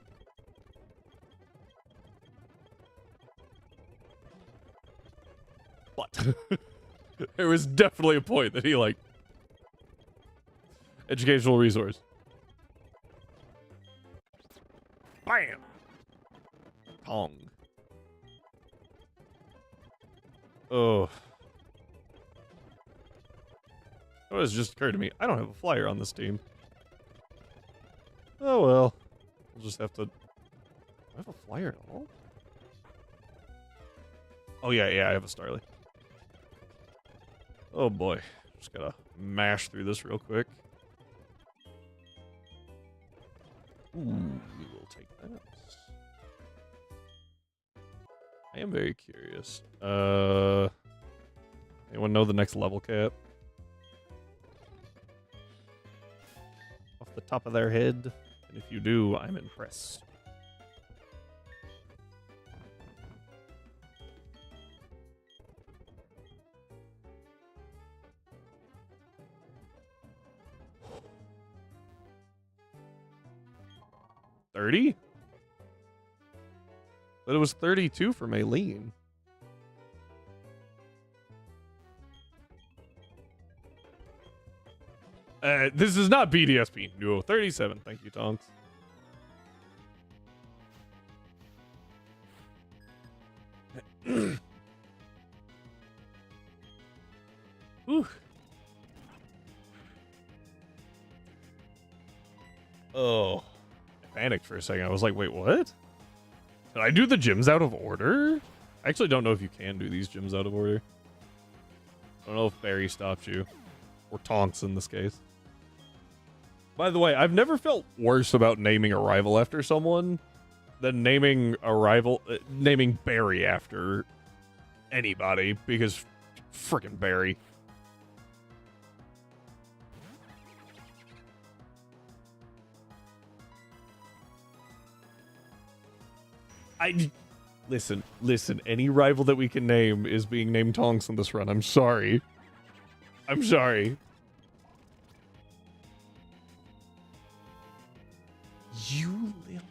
But there was definitely a point that he, like, educational resource. Bam! Pong. Oh. Oh, it's just occurred to me. I don't have a flyer on this team. Oh well. We'll just have to... Do I have a flyer at all? Oh yeah, I have a Starly. Oh boy. Just gotta mash through this real quick. Ooh, we will take that. I am very curious. Anyone know the next level cap? Off the top of their head? And if you do, I'm impressed. $30? But it was 32 for Maylene. This is not BDSP. No, 37. Thank you, Tonks. Whew. Oh. I panicked for a second. I was like, wait, what? Did I do the gyms out of order? I actually don't know if you can do these gyms out of order. I don't know if Barry stopped you. Or Tonks in this case. By the way, I've never felt worse about naming a rival after someone than naming a rival, naming Barry after anybody, because frickin' Barry. Listen, any rival that we can name is being named Tonks on this run. I'm sorry. I'm sorry. You little...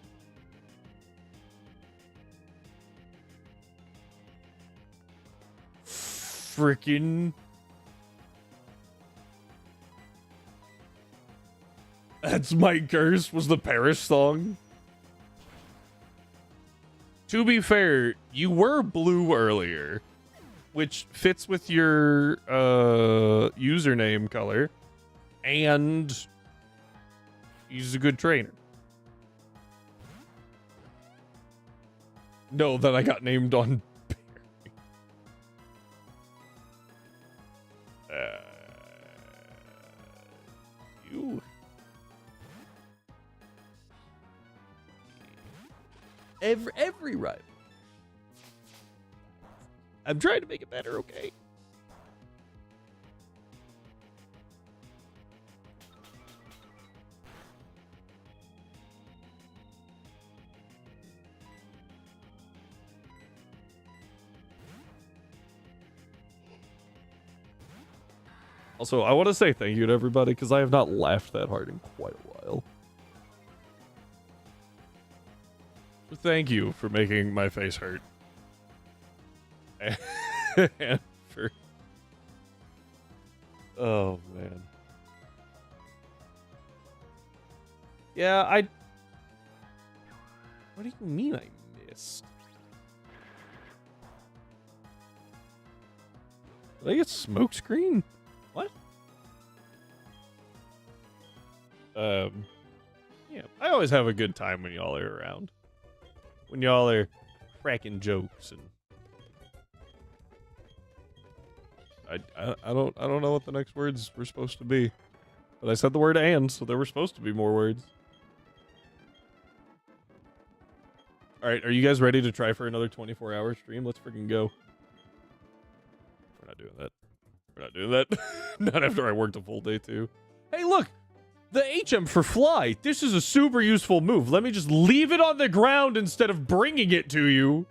Frickin'... That's my curse, was the Paris song. To be fair, you were blue earlier, which fits with your username color, and he's a good trainer. No, that I got named on you. Every rival. I'm trying to make it better, okay? Also, I want to say thank you to everybody because I have not laughed that hard in quite a while. So thank you for making my face hurt. And for... Oh, man. Yeah, What do you mean I missed? Did I get smoke screen? What? Yeah, I always have a good time when y'all are around. When y'all are cracking jokes and I don't know what the next words were supposed to be. But I said the word "and," so there were supposed to be more words. Alright, are you guys ready to try for another 24-hour stream? Let's freaking go. We're not doing that. We're not doing that. Not after I worked a full day, too. Hey, look! The HM for fly. This is a super useful move. Let me just leave it on the ground instead of bringing it to you.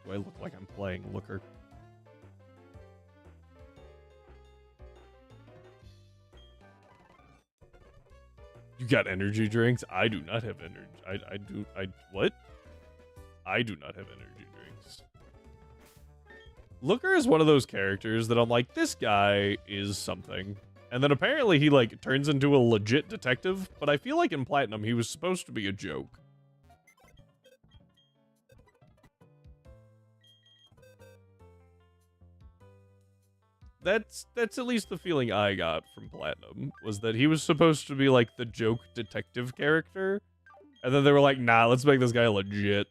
Do I look like I'm playing Looker? You got energy drinks? I do not have energy. What? I do not have energy drinks. Looker is one of those characters that I'm like, this guy is something. And then apparently he, like, turns into a legit detective, but I feel like in Platinum he was supposed to be a joke. That's at least the feeling I got from Platinum, was that he was supposed to be, like, the joke detective character. And then they were like, nah, let's make this guy legit.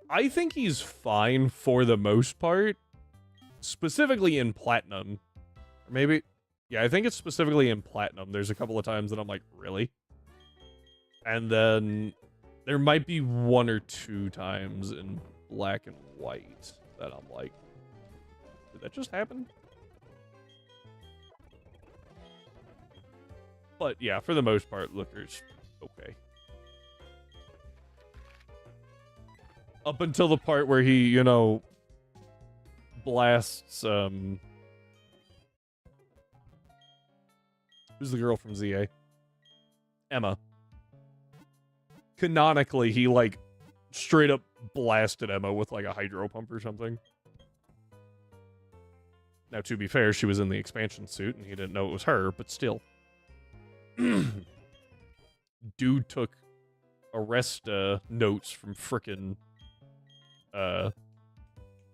I think he's fine for the most part. Specifically in Platinum. Or maybe... Yeah, I think it's specifically in Platinum. There's a couple of times that I'm like, really? And then there might be one or two times in Black and White that I'm like, did that just happen? But yeah, for the most part, Looker's okay. Up until the part where he, you know, blasts, who's the girl from ZA? Emma. Canonically, he, like, straight up blasted Emma with, like, a hydro pump or something. Now, to be fair, she was in the expansion suit, and he didn't know it was her, but still. Dude took arrest notes from frickin'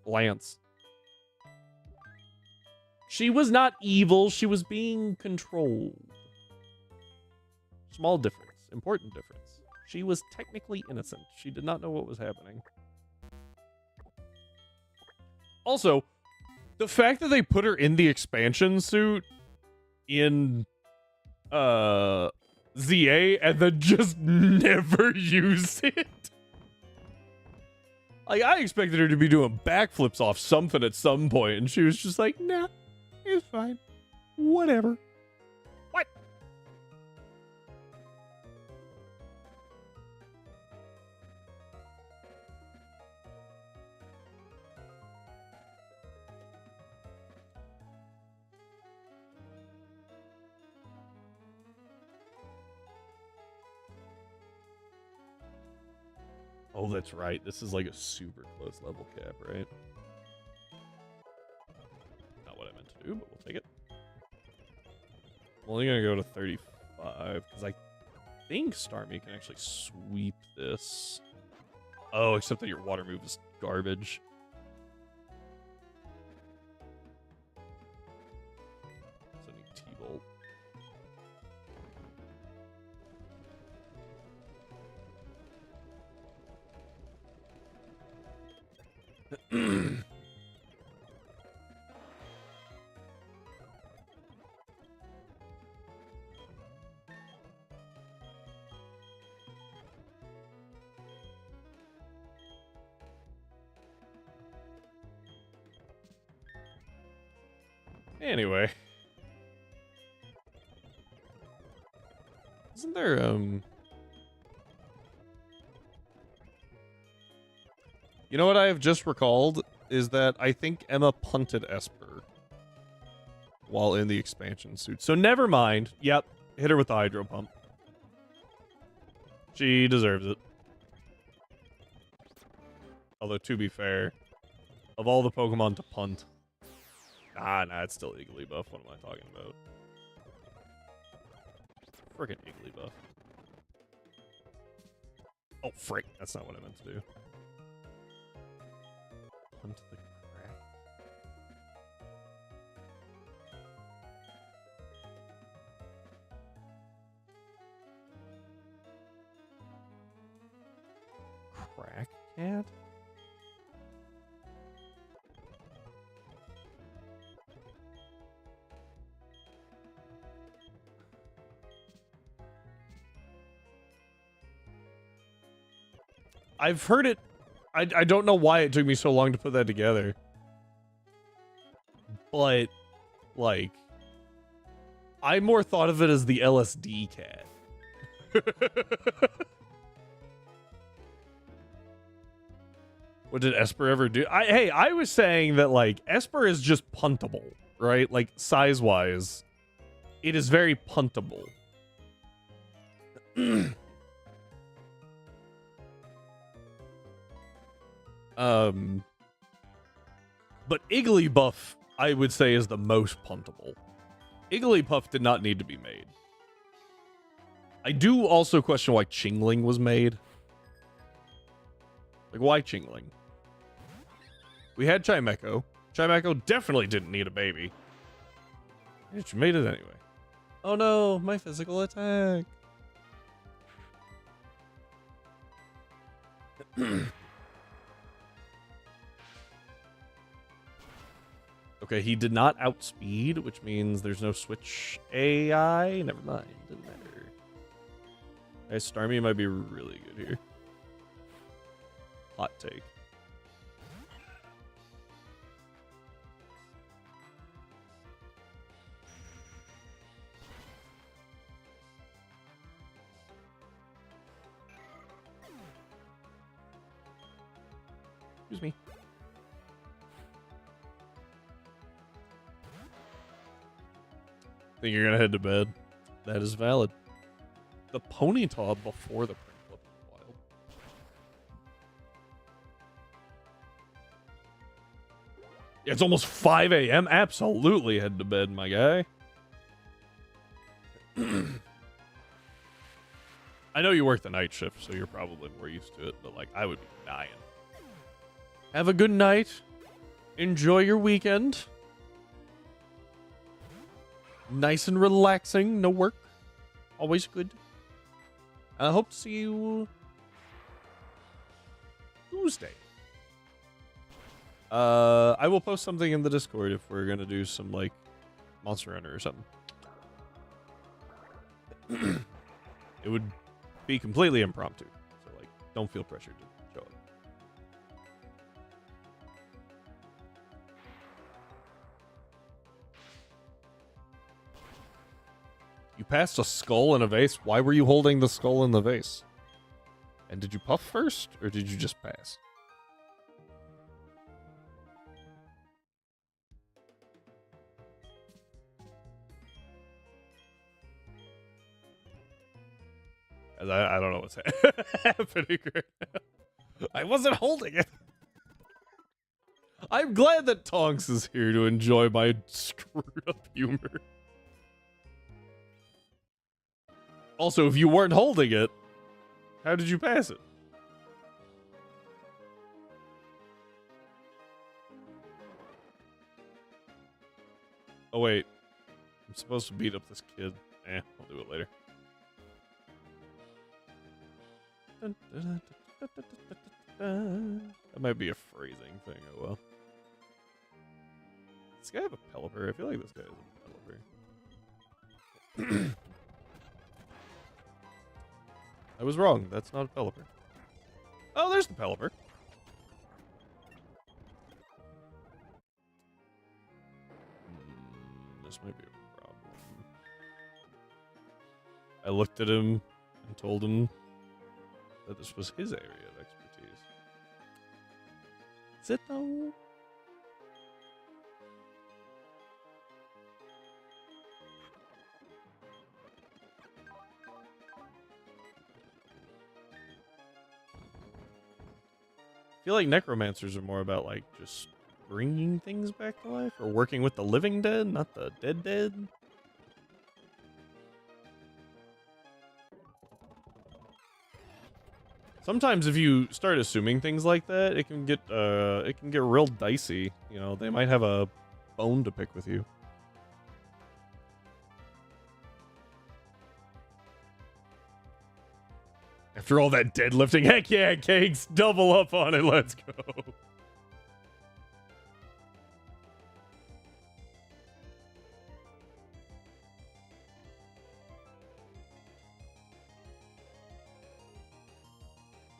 Lance. She was not evil, she was being controlled. Small difference, important difference. She was technically innocent. She did not know what was happening. Also, the fact that they put her in the expansion suit in ZA and then just never use it. Like, I expected her to be doing backflips off something at some point, and she was just like, nah, it's fine. Whatever. What? Oh, that's right. This is like a super close level cap, right? Not what I meant to do, but we'll take it. I'm only gonna go to 35 because I think Starmie can actually sweep this. Oh, except that your water move is garbage. So I need T-Bolt. Anyway. Isn't there, You know what I have just recalled? Is that I think Emma punted Esper while in the expansion suit. So never mind. Yep. Hit her with the hydro pump. She deserves it. Although, to be fair, of all the Pokemon to punt... Nah, it's still Igglybuff. What am I talking about? Frickin' Igglybuff. Oh, frick. That's not what I meant to do. Punt the crack. Crack cat? I've heard it. I don't know why it took me so long to put that together. But, like, I more thought of it as the LSD cat. What did Esper ever do? Hey, I was saying that, like, Esper is just puntable, right? Like, size-wise, it is very puntable. But Igglybuff, I would say, is the most puntable. Igglybuff did not need to be made. I do also question why Chingling was made. Like, why Chingling? We had Chimecho. Chimecho definitely didn't need a baby. And she made it anyway. Oh no, my physical attack. Okay, he did not outspeed, which means there's no switch AI. Never mind, doesn't matter. Hey, Starmie might be really good here. Hot take. Excuse me. Think you're gonna head to bed? That is valid. The Ponyta before the Prince was wild. Yeah, it's almost 5 a.m. Absolutely head to bed, my guy. I know you work the night shift, so you're probably more used to it, but like I would be dying. Have a good night. Enjoy your weekend. Nice and relaxing, no work. Always good. I hope to see you Tuesday. I will post something in the Discord if we're gonna do some like Monster Hunter or something. It would be completely impromptu, so like don't feel pressured to show up. You passed a skull in a vase? Why were you holding the skull in the vase? And did you puff first, or did you just pass? I don't know what's happening right now. I wasn't holding it. I'm glad that Tonks is here to enjoy my screwed up humor. Also, if you weren't holding it, how did you pass it? Oh, wait. I'm supposed to beat up this kid. I'll do it later. That might be a phrasing thing, oh well. Does this guy have a Pelipper? I feel like this guy has a Pelipper. I was wrong. That's not a Pelipper. Oh, there's the Pelipper. This might be a problem. I looked at him and told him that this was his area of expertise. Is it though? I feel like necromancers are more about like just bringing things back to life or working with the living dead, not the dead. Sometimes if you start assuming things like that, it can get real dicey. You know, they might have a bone to pick with you. After all that deadlifting, heck yeah, Cakes, double up on it, let's go.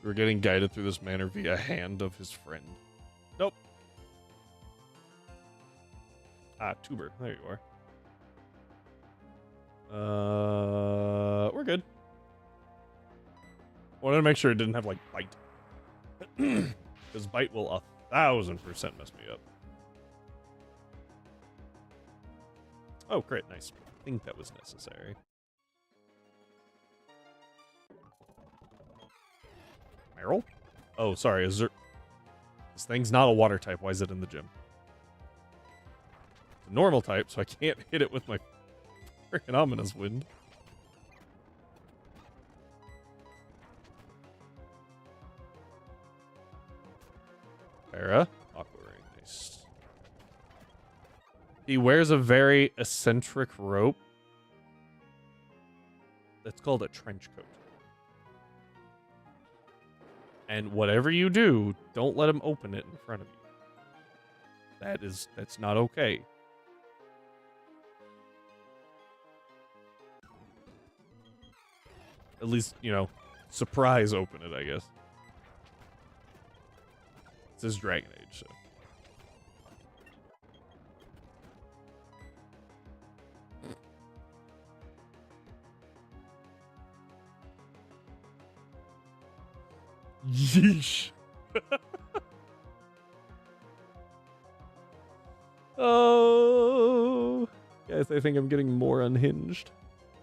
We're getting guided through this manor via hand of his friend. Nope. Ah, Tuber, there you are. We're good. Wanted to make sure it didn't have, like, bite. Because bite will 1000% mess me up. Oh, great, nice. I think that was necessary. Meryl? Oh, sorry, is there... This thing's not a water type. Why is it in the gym? It's a normal type, so I can't hit it with my freaking ominous wind. Para. Aqua ring. Nice. He wears a very eccentric rope. That's called a trench coat. And whatever you do, don't let him open it in front of you. That's not okay. At least, you know, surprise open it, I guess. It says Dragon Age, so. Yeesh. Oh. Guys, I think I'm getting more unhinged.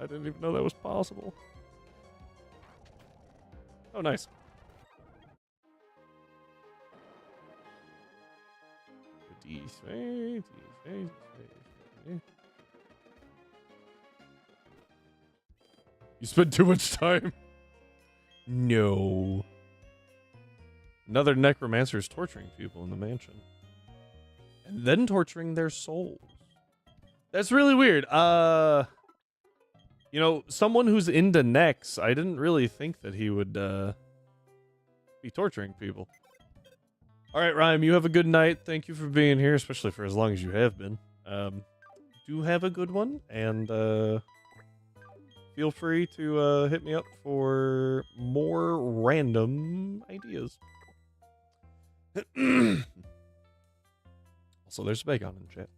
I didn't even know that was possible. Oh, nice. You spend too much time. No. Another necromancer is torturing people in the mansion. And then torturing their souls. That's really weird. You know, someone who's into necks, I didn't really think that he would be torturing people. All right, Rhyme, you have a good night. Thank you for being here, especially for as long as you have been. Do have a good one, and feel free to hit me up for more random ideas. Also, there's Bacon in chat.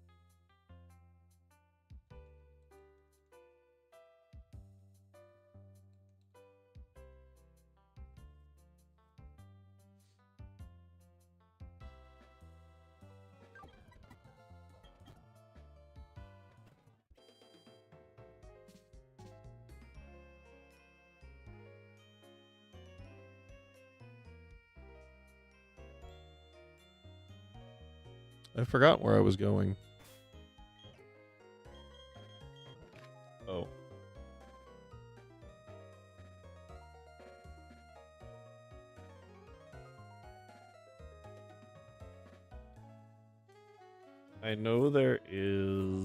I forgot where I was going. Oh. I know there is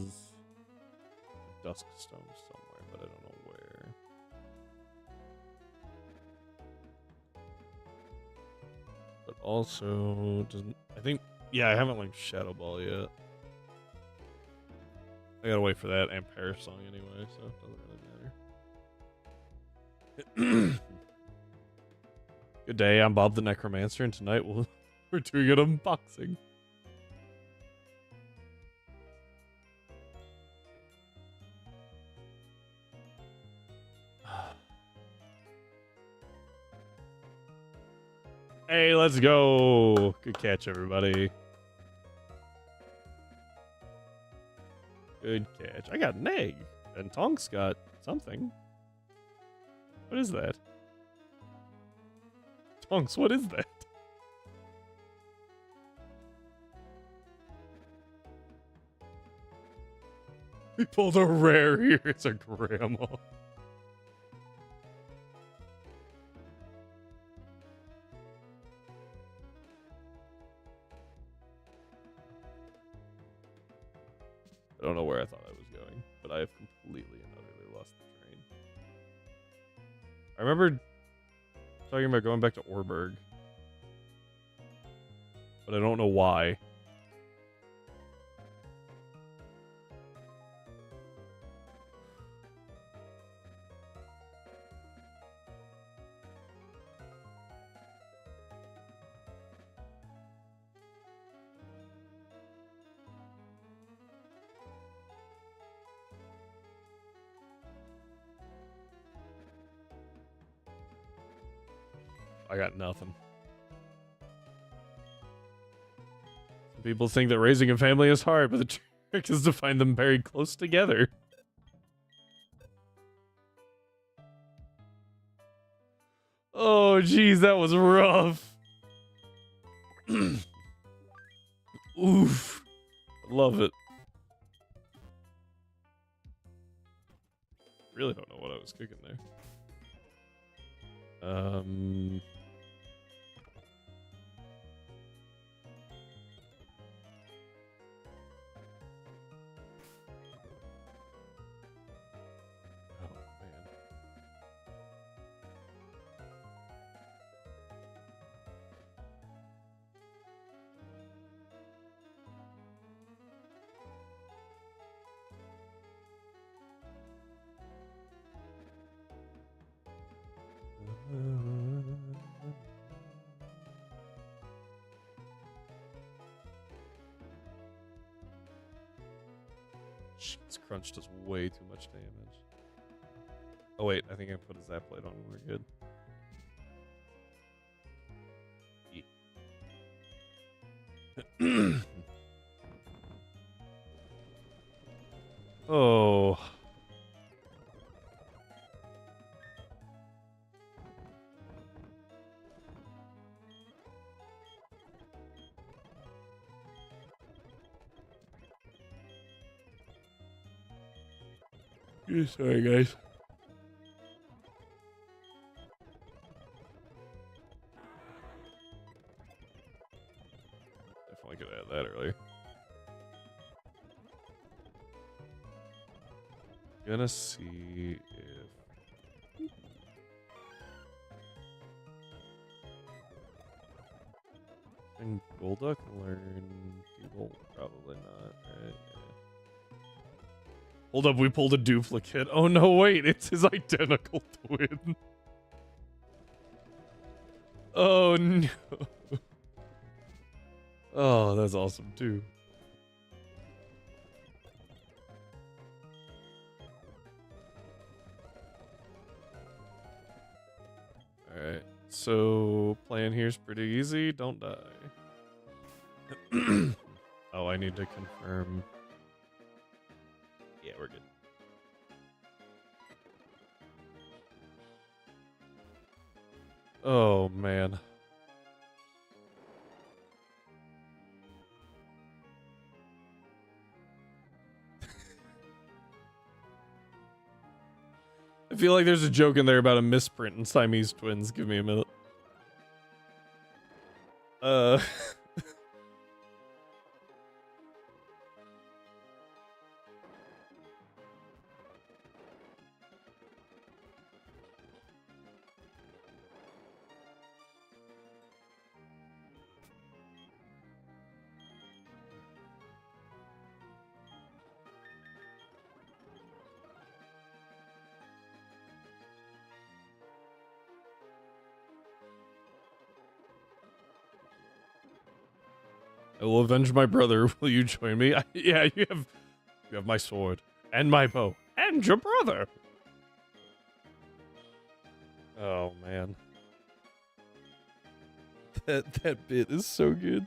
a dusk stone somewhere, but I don't know where. But also, doesn't I think? Yeah, I haven't linked Shadow Ball yet. I gotta wait for that and Paris song anyway, so it doesn't really matter. Good day, I'm Bob the Necromancer, and tonight we're doing an unboxing. Hey, let's go! Good catch, everybody. Good catch. I got an egg, and Tonk's got something. What is that? Tonks, what is that? We pulled a rare here. It's a grandma. I don't know where I thought I was going, but I have completely and utterly lost the train. I remember talking about going back to Orberg, but I don't know why. I got nothing. Some people think that raising a family is hard, but the trick is to find them buried close together. Oh, geez, that was rough. Oof. Love it. Really don't know what I was cooking there. Oh, man. This crunch does way too much damage. Oh wait, I think I put a zap plate on when we're good. Oh. Sorry, guys. Definitely could have had that earlier. Gonna see if... Can Golduck learn Duel? Probably not, right? Yeah. Hold up, we pulled a duplicate. Oh no, wait, it's his identical twin. Oh no. Oh, that's awesome too. Alright, so plan here's pretty easy. Don't die. Oh, I need to confirm. Yeah, we're good. Oh, man. I feel like there's a joke in there about a misprint in Siamese twins. Give me a minute. I will avenge my brother. Will you join me? Yeah, you have my sword and my bow and your brother. Oh man, that bit is so good.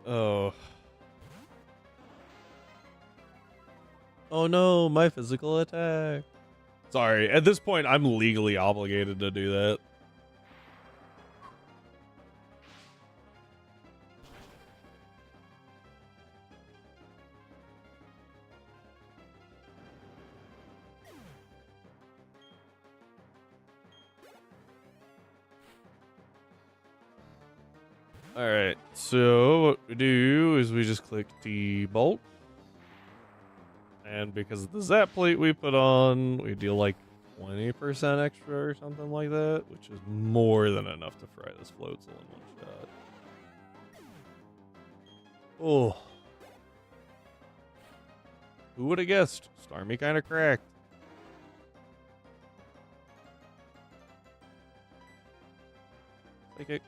Oh. Oh no, my physical attack. Sorry, at this point, I'm legally obligated to do that. Alright, so what we do is we just click the bolt. And because of the zap plate we put on, we deal like 20% extra or something like that, which is more than enough to fry this floatzel in one shot. Oh. Who would have guessed? Starmie kind of cracked. Take it.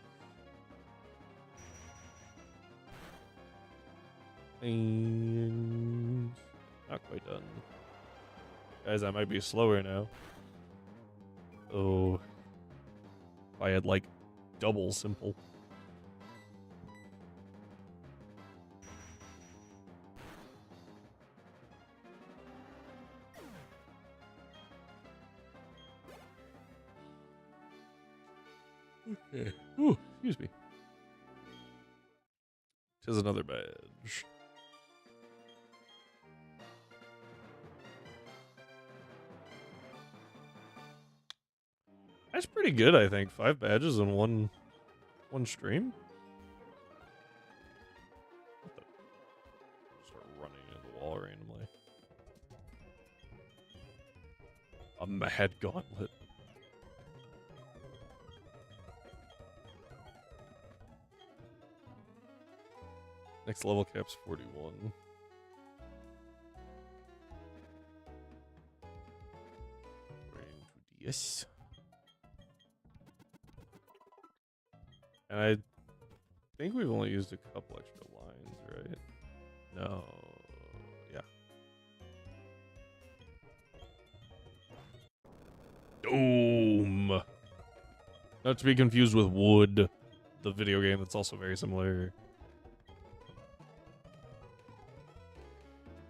And not quite done. Guys, I might be slower now. Oh. If I had like double simple. Okay. Ooh, excuse me. Tis another badge. That's pretty good, I think. 5 badges in one stream. Start running into the wall randomly. A mad gauntlet. Next level cap's 41. Yes. And I think we've only used a couple extra lines, right? No. Yeah. Doom. Not to be confused with Wood, the video game that's also very similar.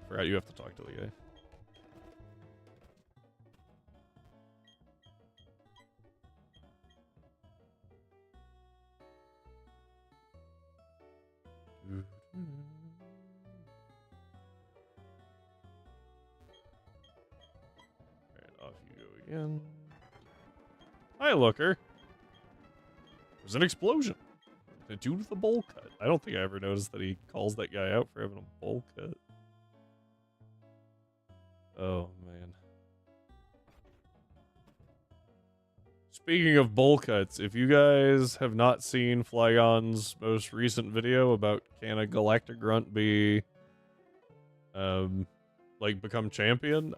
Forgot you have to talk to the guy. Alright, off you go again. Hi, Looker. There's an explosion. Due to the bowl cut. I don't think I ever noticed that he calls that guy out for having a bowl cut. Oh, man. Speaking of bowl cuts, if you guys have not seen Flygon's most recent video about can a Galactic Grunt be, like, become champion,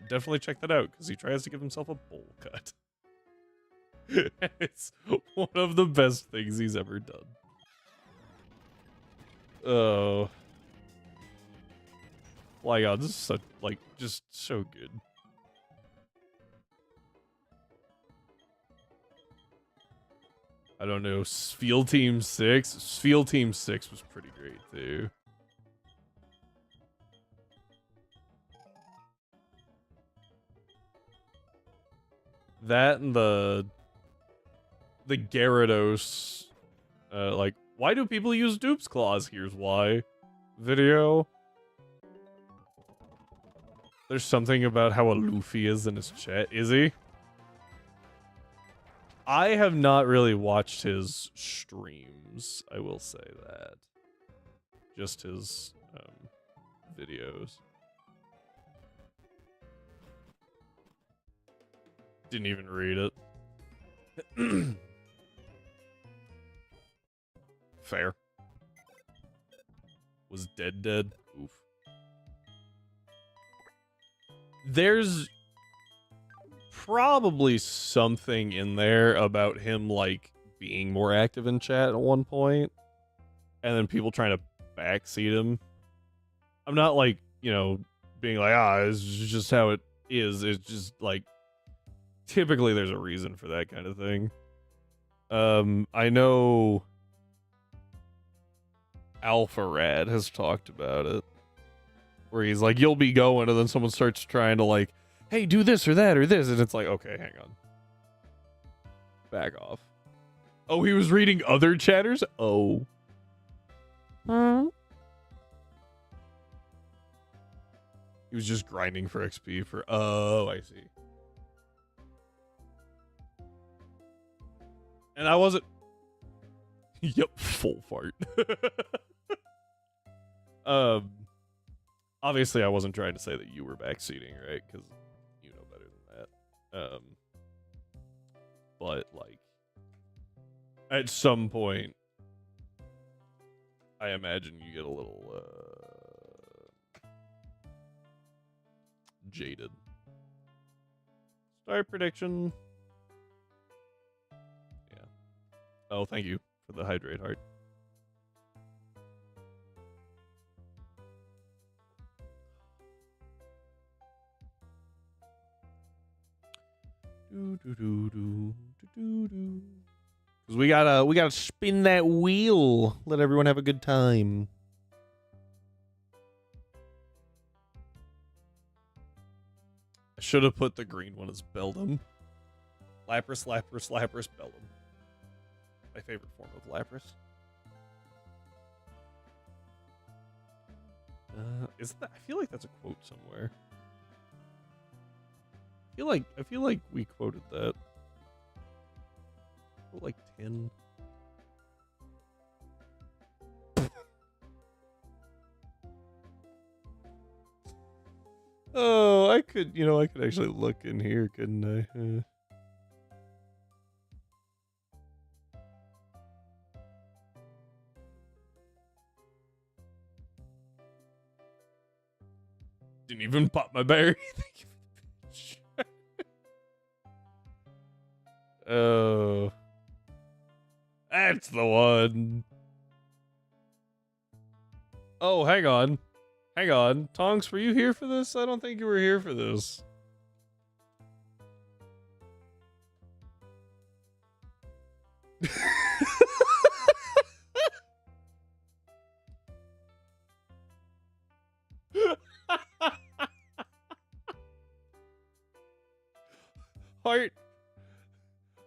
definitely check that out, because he tries to give himself a bowl cut. It's one of the best things he's ever done. Oh. Flygon, this is such, like, just so good. I don't know, Field Team 6? Field Team 6 was pretty great, too. That and the the Gyarados, like, why do people use dupes claws? Here's why. Video. There's something about how aloof he is in his chat. Is he? I have not really watched his streams. I will say that. Just his videos. Didn't even read it. Fair. Was dead. Oof. There's probably something in there about him, like, being more active in chat at one point, and then people trying to backseat him. I'm not, like, you know, being like, it's just how it is. It's just, like, typically there's a reason for that kind of thing. I know Alpha Rad has talked about it, where he's like, you'll be going, and then someone starts trying to, like, hey, do this or that or this, and it's like, okay, hang on. Back off. Oh, he was reading other chatters? Oh. He was just grinding for XP for, oh, I see. And I wasn't... Yep, full fart. Obviously, I wasn't trying to say that you were backseating, right? Because you know better than that. But, like, at some point, I imagine you get a little, jaded. Start prediction. Yeah. Oh, thank you for the hydrate heart. Because we gotta spin that wheel. Let everyone have a good time. I should have put the green one as Beldum. Lapras, Beldum. My favorite form of Lapras. Isn't that? I feel like that's a quote somewhere. I feel like we quoted that. Like 10. Oh, I could actually look in here, couldn't I? Didn't even pop my berry. Oh. That's the one. Oh, hang on. Hang on. Tonks, were you here for this? I don't think you were here for this.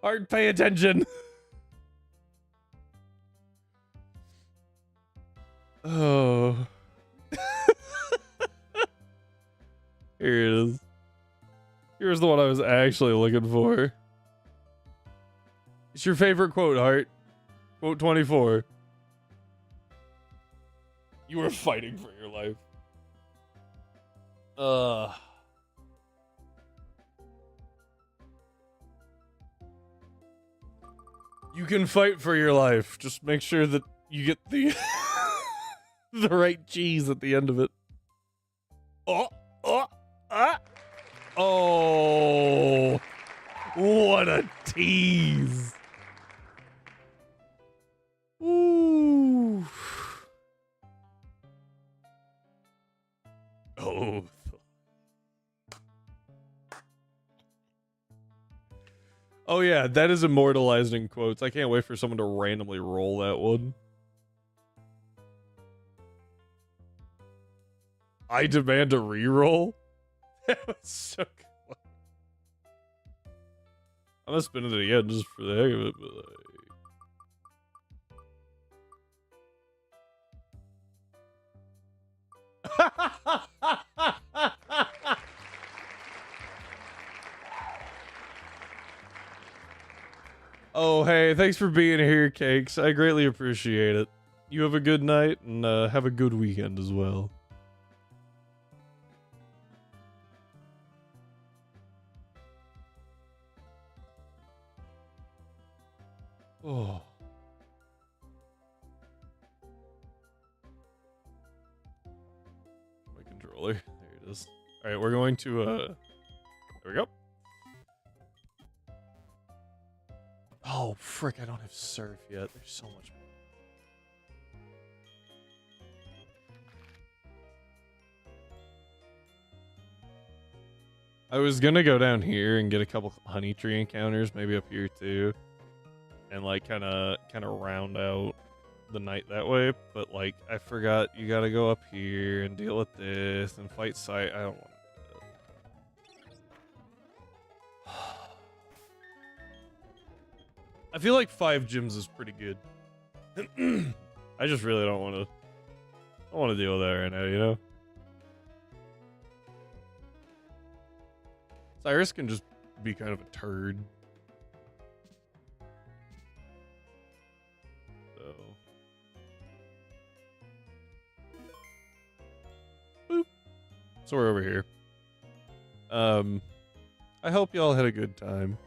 Heart, pay attention. Oh. Here it is. Here's the one I was actually looking for. It's your favorite quote, Heart. Quote 24. You are fighting for your life. You can fight for your life. Just make sure that you get the the right cheese at the end of it. Oh, what a tease. Ooh. Oh. Oh yeah, that is immortalized in quotes. I can't wait for someone to randomly roll that one. I demand a reroll? That was so good. I'm gonna spin it again just for the heck of it, but like... Oh, hey, thanks for being here, Cakes. I greatly appreciate it. You have a good night, and have a good weekend as well. Oh. My controller. There it is. Alright, we're going to, there we go. Oh, frick, I don't have surf yet. There's so much. I was gonna go down here and get a couple honey tree encounters, maybe up here too. And like kind of round out the night that way, but like I forgot you gotta go up here and deal with this and fight sight. I don't want to do that. I feel like 5 gyms is pretty good. I just really don't want to deal with that right now, you know? Cyrus can just be kind of a turd. So. Boop. So we're over here. I hope y'all had a good time.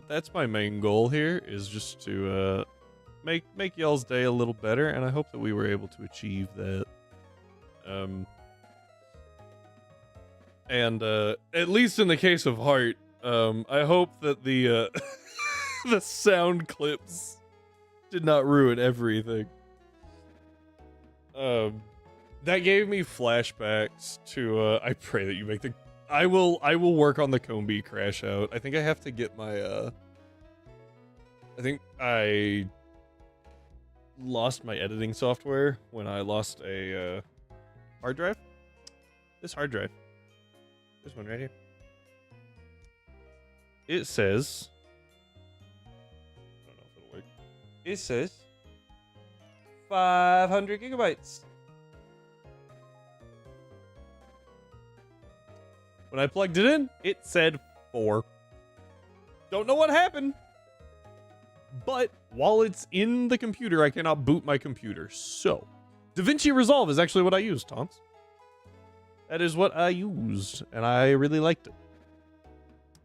That's my main goal here, is just to make y'all's day a little better, and I hope that we were able to achieve that. And at least in the case of Heart, I hope that the the sound clips did not ruin everything. That gave me flashbacks to I pray that you make the I will work on the Combi crash out. I think I have to get my I think I lost my editing software when I lost a hard drive. This hard drive. This one right here. It says, I don't know if it'll work. It says 500 gigabytes. When I plugged it in, it said 4. Don't know what happened. But while it's in the computer, I cannot boot my computer. So, DaVinci Resolve is actually what I used, Tonks. That is what I used, and I really liked it.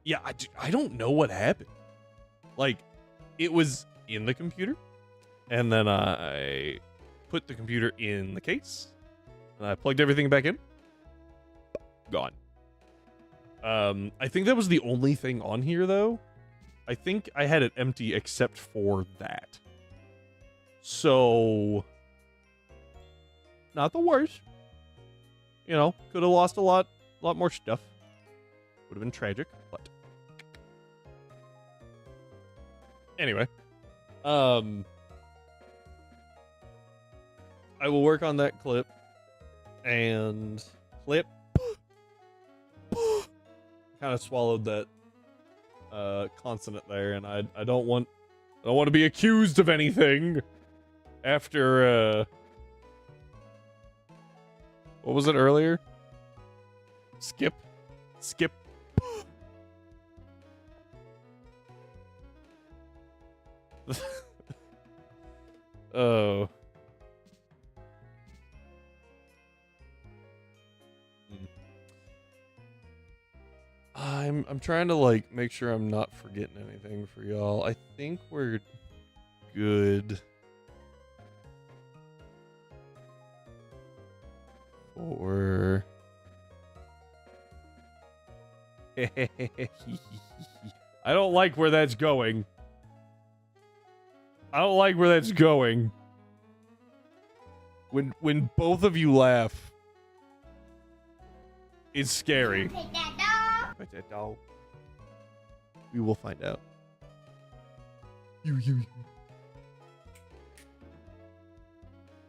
Yeah, I don't know what happened. Like, it was in the computer, and then I put the computer in the case, and I plugged everything back in. Gone. I think that was the only thing on here, though. I think I had it empty except for that. So, not the worst. You know, could have lost a lot more stuff. Would have been tragic, but anyway. I will work on that clip and clip. Kind of swallowed that consonant there, and I don't want to be accused of anything after what was it earlier? Skip. Oh. I'm trying to like make sure I'm not forgetting anything for y'all. I think we're good for I don't like where that's going. I don't like where that's going. When both of you laugh, it's scary. Take that dog. Take that dog. We will find out. You.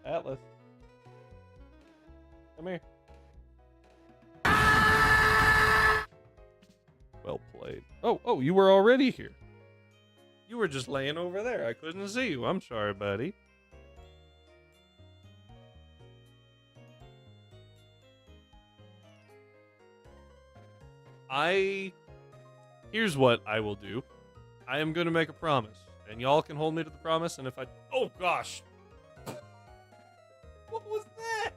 Atlas. Come here. Well played. Oh, you were already here. You were just laying over there. I couldn't see you. I'm sorry, buddy. Here's what I will do. I am going to make a promise, and y'all can hold me to the promise, and if I... Oh, gosh. What was that?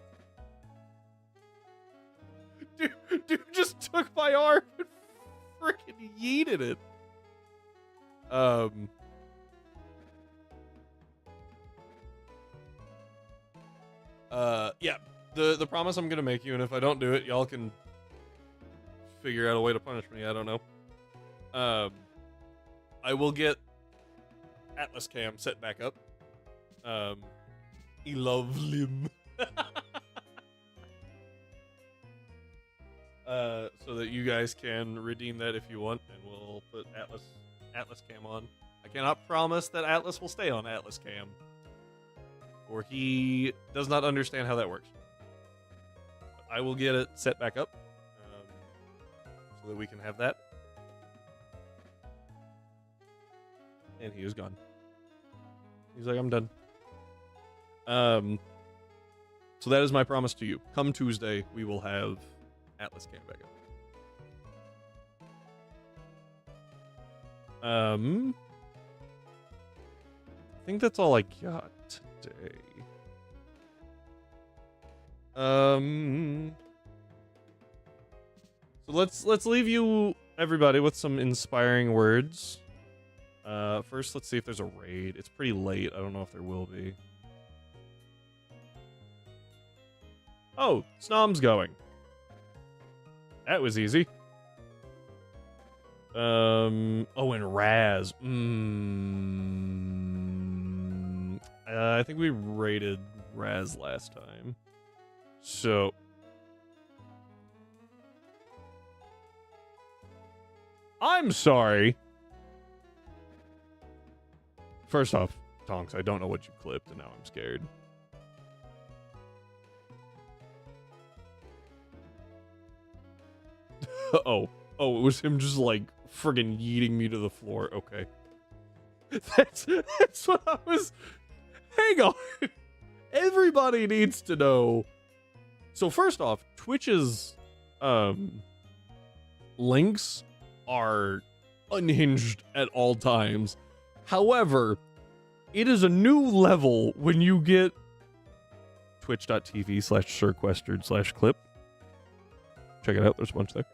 Dude just took my arm and freaking yeeted it. Yeah, the promise I'm gonna make you, and if I don't do it, y'all can figure out a way to punish me. I don't know. I will get Atlas Cam set back up. I love him. So that you guys can redeem that if you want, and we'll put Atlas Cam on. I cannot promise that Atlas will stay on Atlas Cam, or he does not understand how that works. But I will get it set back up, so that we can have that. And he is gone. He's like, I'm done. So that is my promise to you. Come Tuesday, we will have Atlas Cam back up. I think that's all I got today. So let's leave you everybody with some inspiring words. First, let's see if there's a raid. It's pretty late. I don't know if there will be. Oh, Snom's going. That was easy. Oh, and Raz. I think we rated Raz last time. So. I'm sorry. First off, Tonks, I don't know what you clipped, and now I'm scared. Oh, it was him just like friggin' yeeting me to the floor. Okay. That's what I was. Hang on. Everybody needs to know. So first off, Twitch's links are unhinged at all times. However, it is a new level when you get twitch.tv/sirquestard/clip. Check it out. There's a bunch there.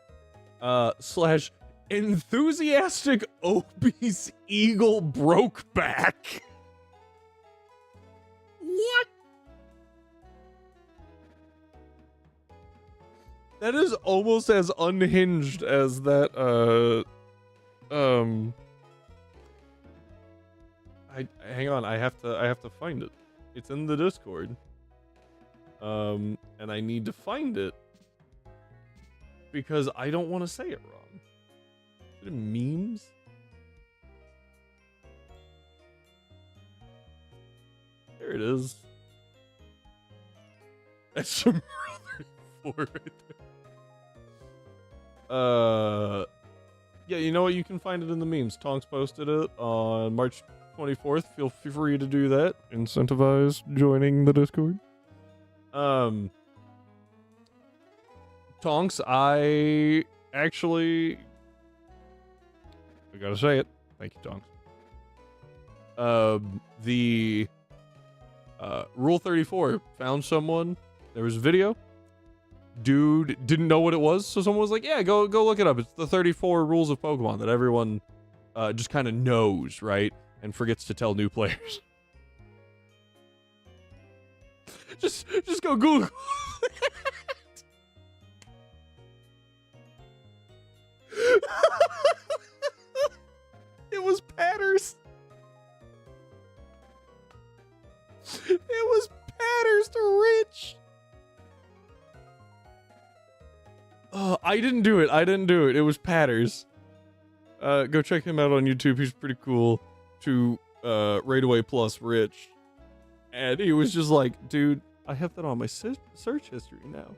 / enthusiastic obese eagle broke back. What? That is almost as unhinged as that, hang on, I have to find it. It's in the Discord. And I need to find it because I don't want to say it wrong. Is it memes? There it is. That's some 34 right there. Yeah, you know what? You can find it in the memes. Tonks posted it on March 24th. Feel free to do that. Incentivize joining the Discord. Tonks, I gotta say it. Thank you, Tonks. The Rule 34 found someone. There was a video. Dude didn't know what it was, so someone was like, yeah, go look it up. It's the 34 rules of Pokemon that everyone just kind of knows, right? And forgets to tell new players. just go Google. It was Patters. It was Patters to Rich. I didn't do it. It was Patters. Go check him out on YouTube. He's pretty cool. To Raid Away Plus Rich. And he was just like, dude, I have that on my search history now.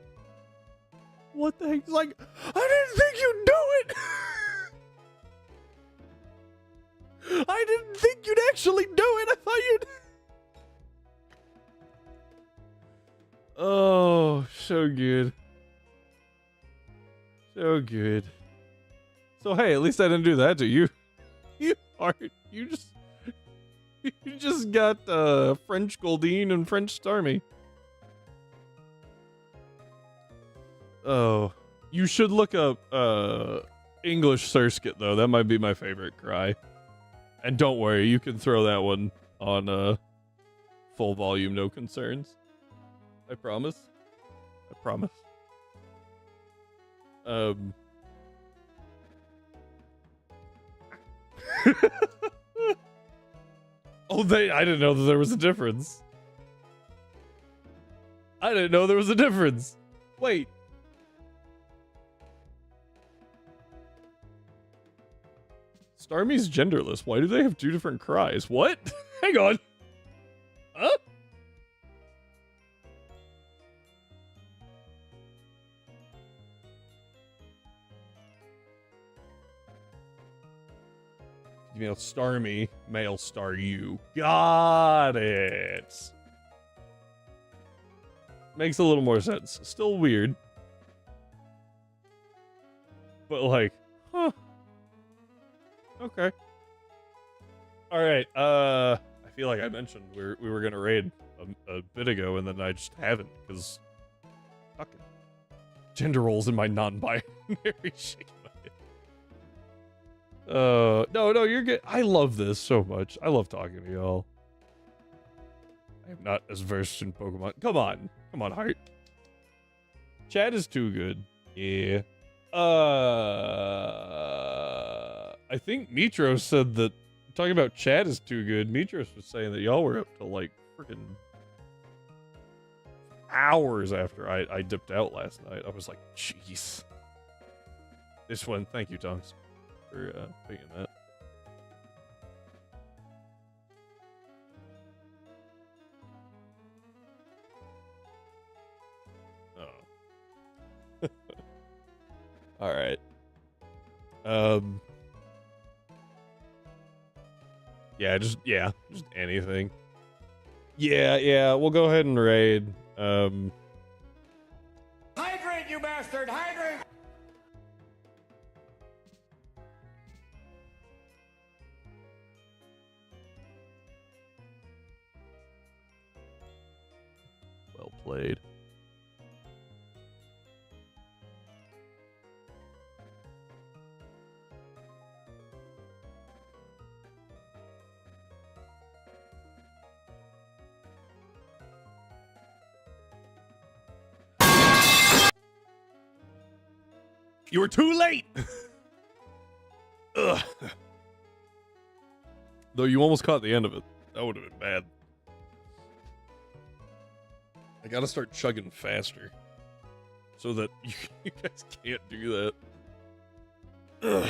What the heck? He's like, I didn't think you'd do it. I didn't think you'd actually do it. I thought you'd. Oh, so good. So good. So hey, at least I didn't do that to you. You just got French Goldine and French Starmie. Oh, you should look up English Surskit though. That might be my favorite cry. And don't worry, you can throw that one on full volume, no concerns. I promise. I promise. Oh, I didn't know that there was a difference. I didn't know there was a difference. Wait. Starmie's genderless. Why do they have 2 different cries? What? Hang on. Huh? Female Starmie, male Star you. Got it. Makes a little more sense. Still weird. But like, huh. Okay. Alright, I feel like I mentioned we were gonna raid a bit ago and then I just haven't, because fucking gender roles in my non-binary shit. No, you're good. I love this so much. I love talking to y'all. I am not as versed in Pokemon. Come on, Heart. Chat is too good. Yeah. I think Mitros said that talking about chat is too good. Mitros was saying that y'all were up till like freaking hours after I dipped out last night. I was like, jeez. This one, thank you, Tonks, for picking that. Oh. All right. Just anything. Yeah, we'll go ahead and raid. Hydrate, you bastard! Hydrate! Well played. You were too late! Ugh. Though you almost caught the end of it. That would have been bad. I gotta start chugging faster. So that you guys can't do that. Ugh.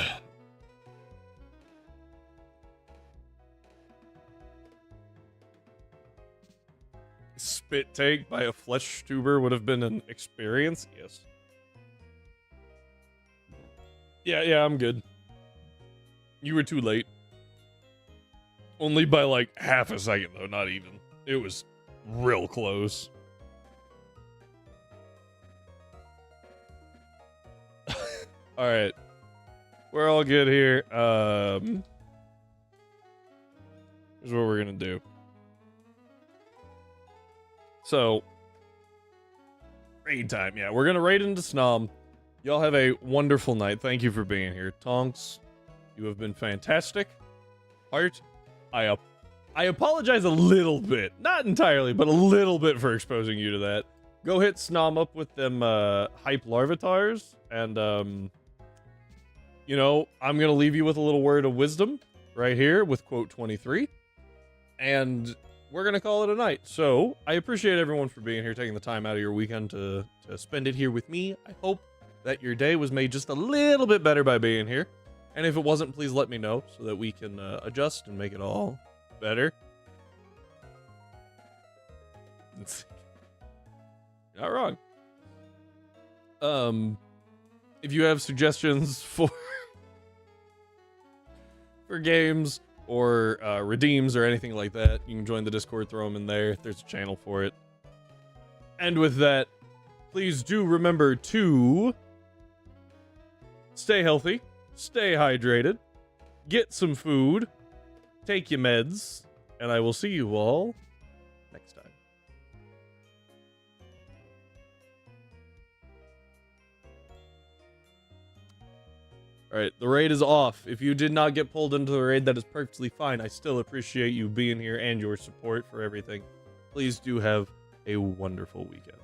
Spit take by a flesh tuber would have been an experience? Yes. Yeah, I'm good. You were too late. Only by like half a second though, not even. It was real close. Alright. We're all good here. Here's what we're gonna do. So, raid time. Yeah, we're gonna raid into Snom. Y'all have a wonderful night. Thank you for being here. Tonks, you have been fantastic. Heart, I apologize a little bit. Not entirely, but a little bit for exposing you to that. Go hit Snom up with them hype larvatars. And, you know, I'm going to leave you with a little word of wisdom right here with quote 23. And we're going to call it a night. So I appreciate everyone for being here, taking the time out of your weekend to spend it here with me. I hope that your day was made just a little bit better by being here. And if it wasn't, please let me know so that we can adjust and make it all better. Not wrong. If you have suggestions for games or redeems or anything like that, you can join the Discord, throw them in there. There's a channel for it. And with that, please do remember to stay healthy, stay hydrated, get some food, take your meds, and I will see you all next time. Alright, the raid is off. If you did not get pulled into the raid, that is perfectly fine. I still appreciate you being here and your support for everything. Please do have a wonderful weekend.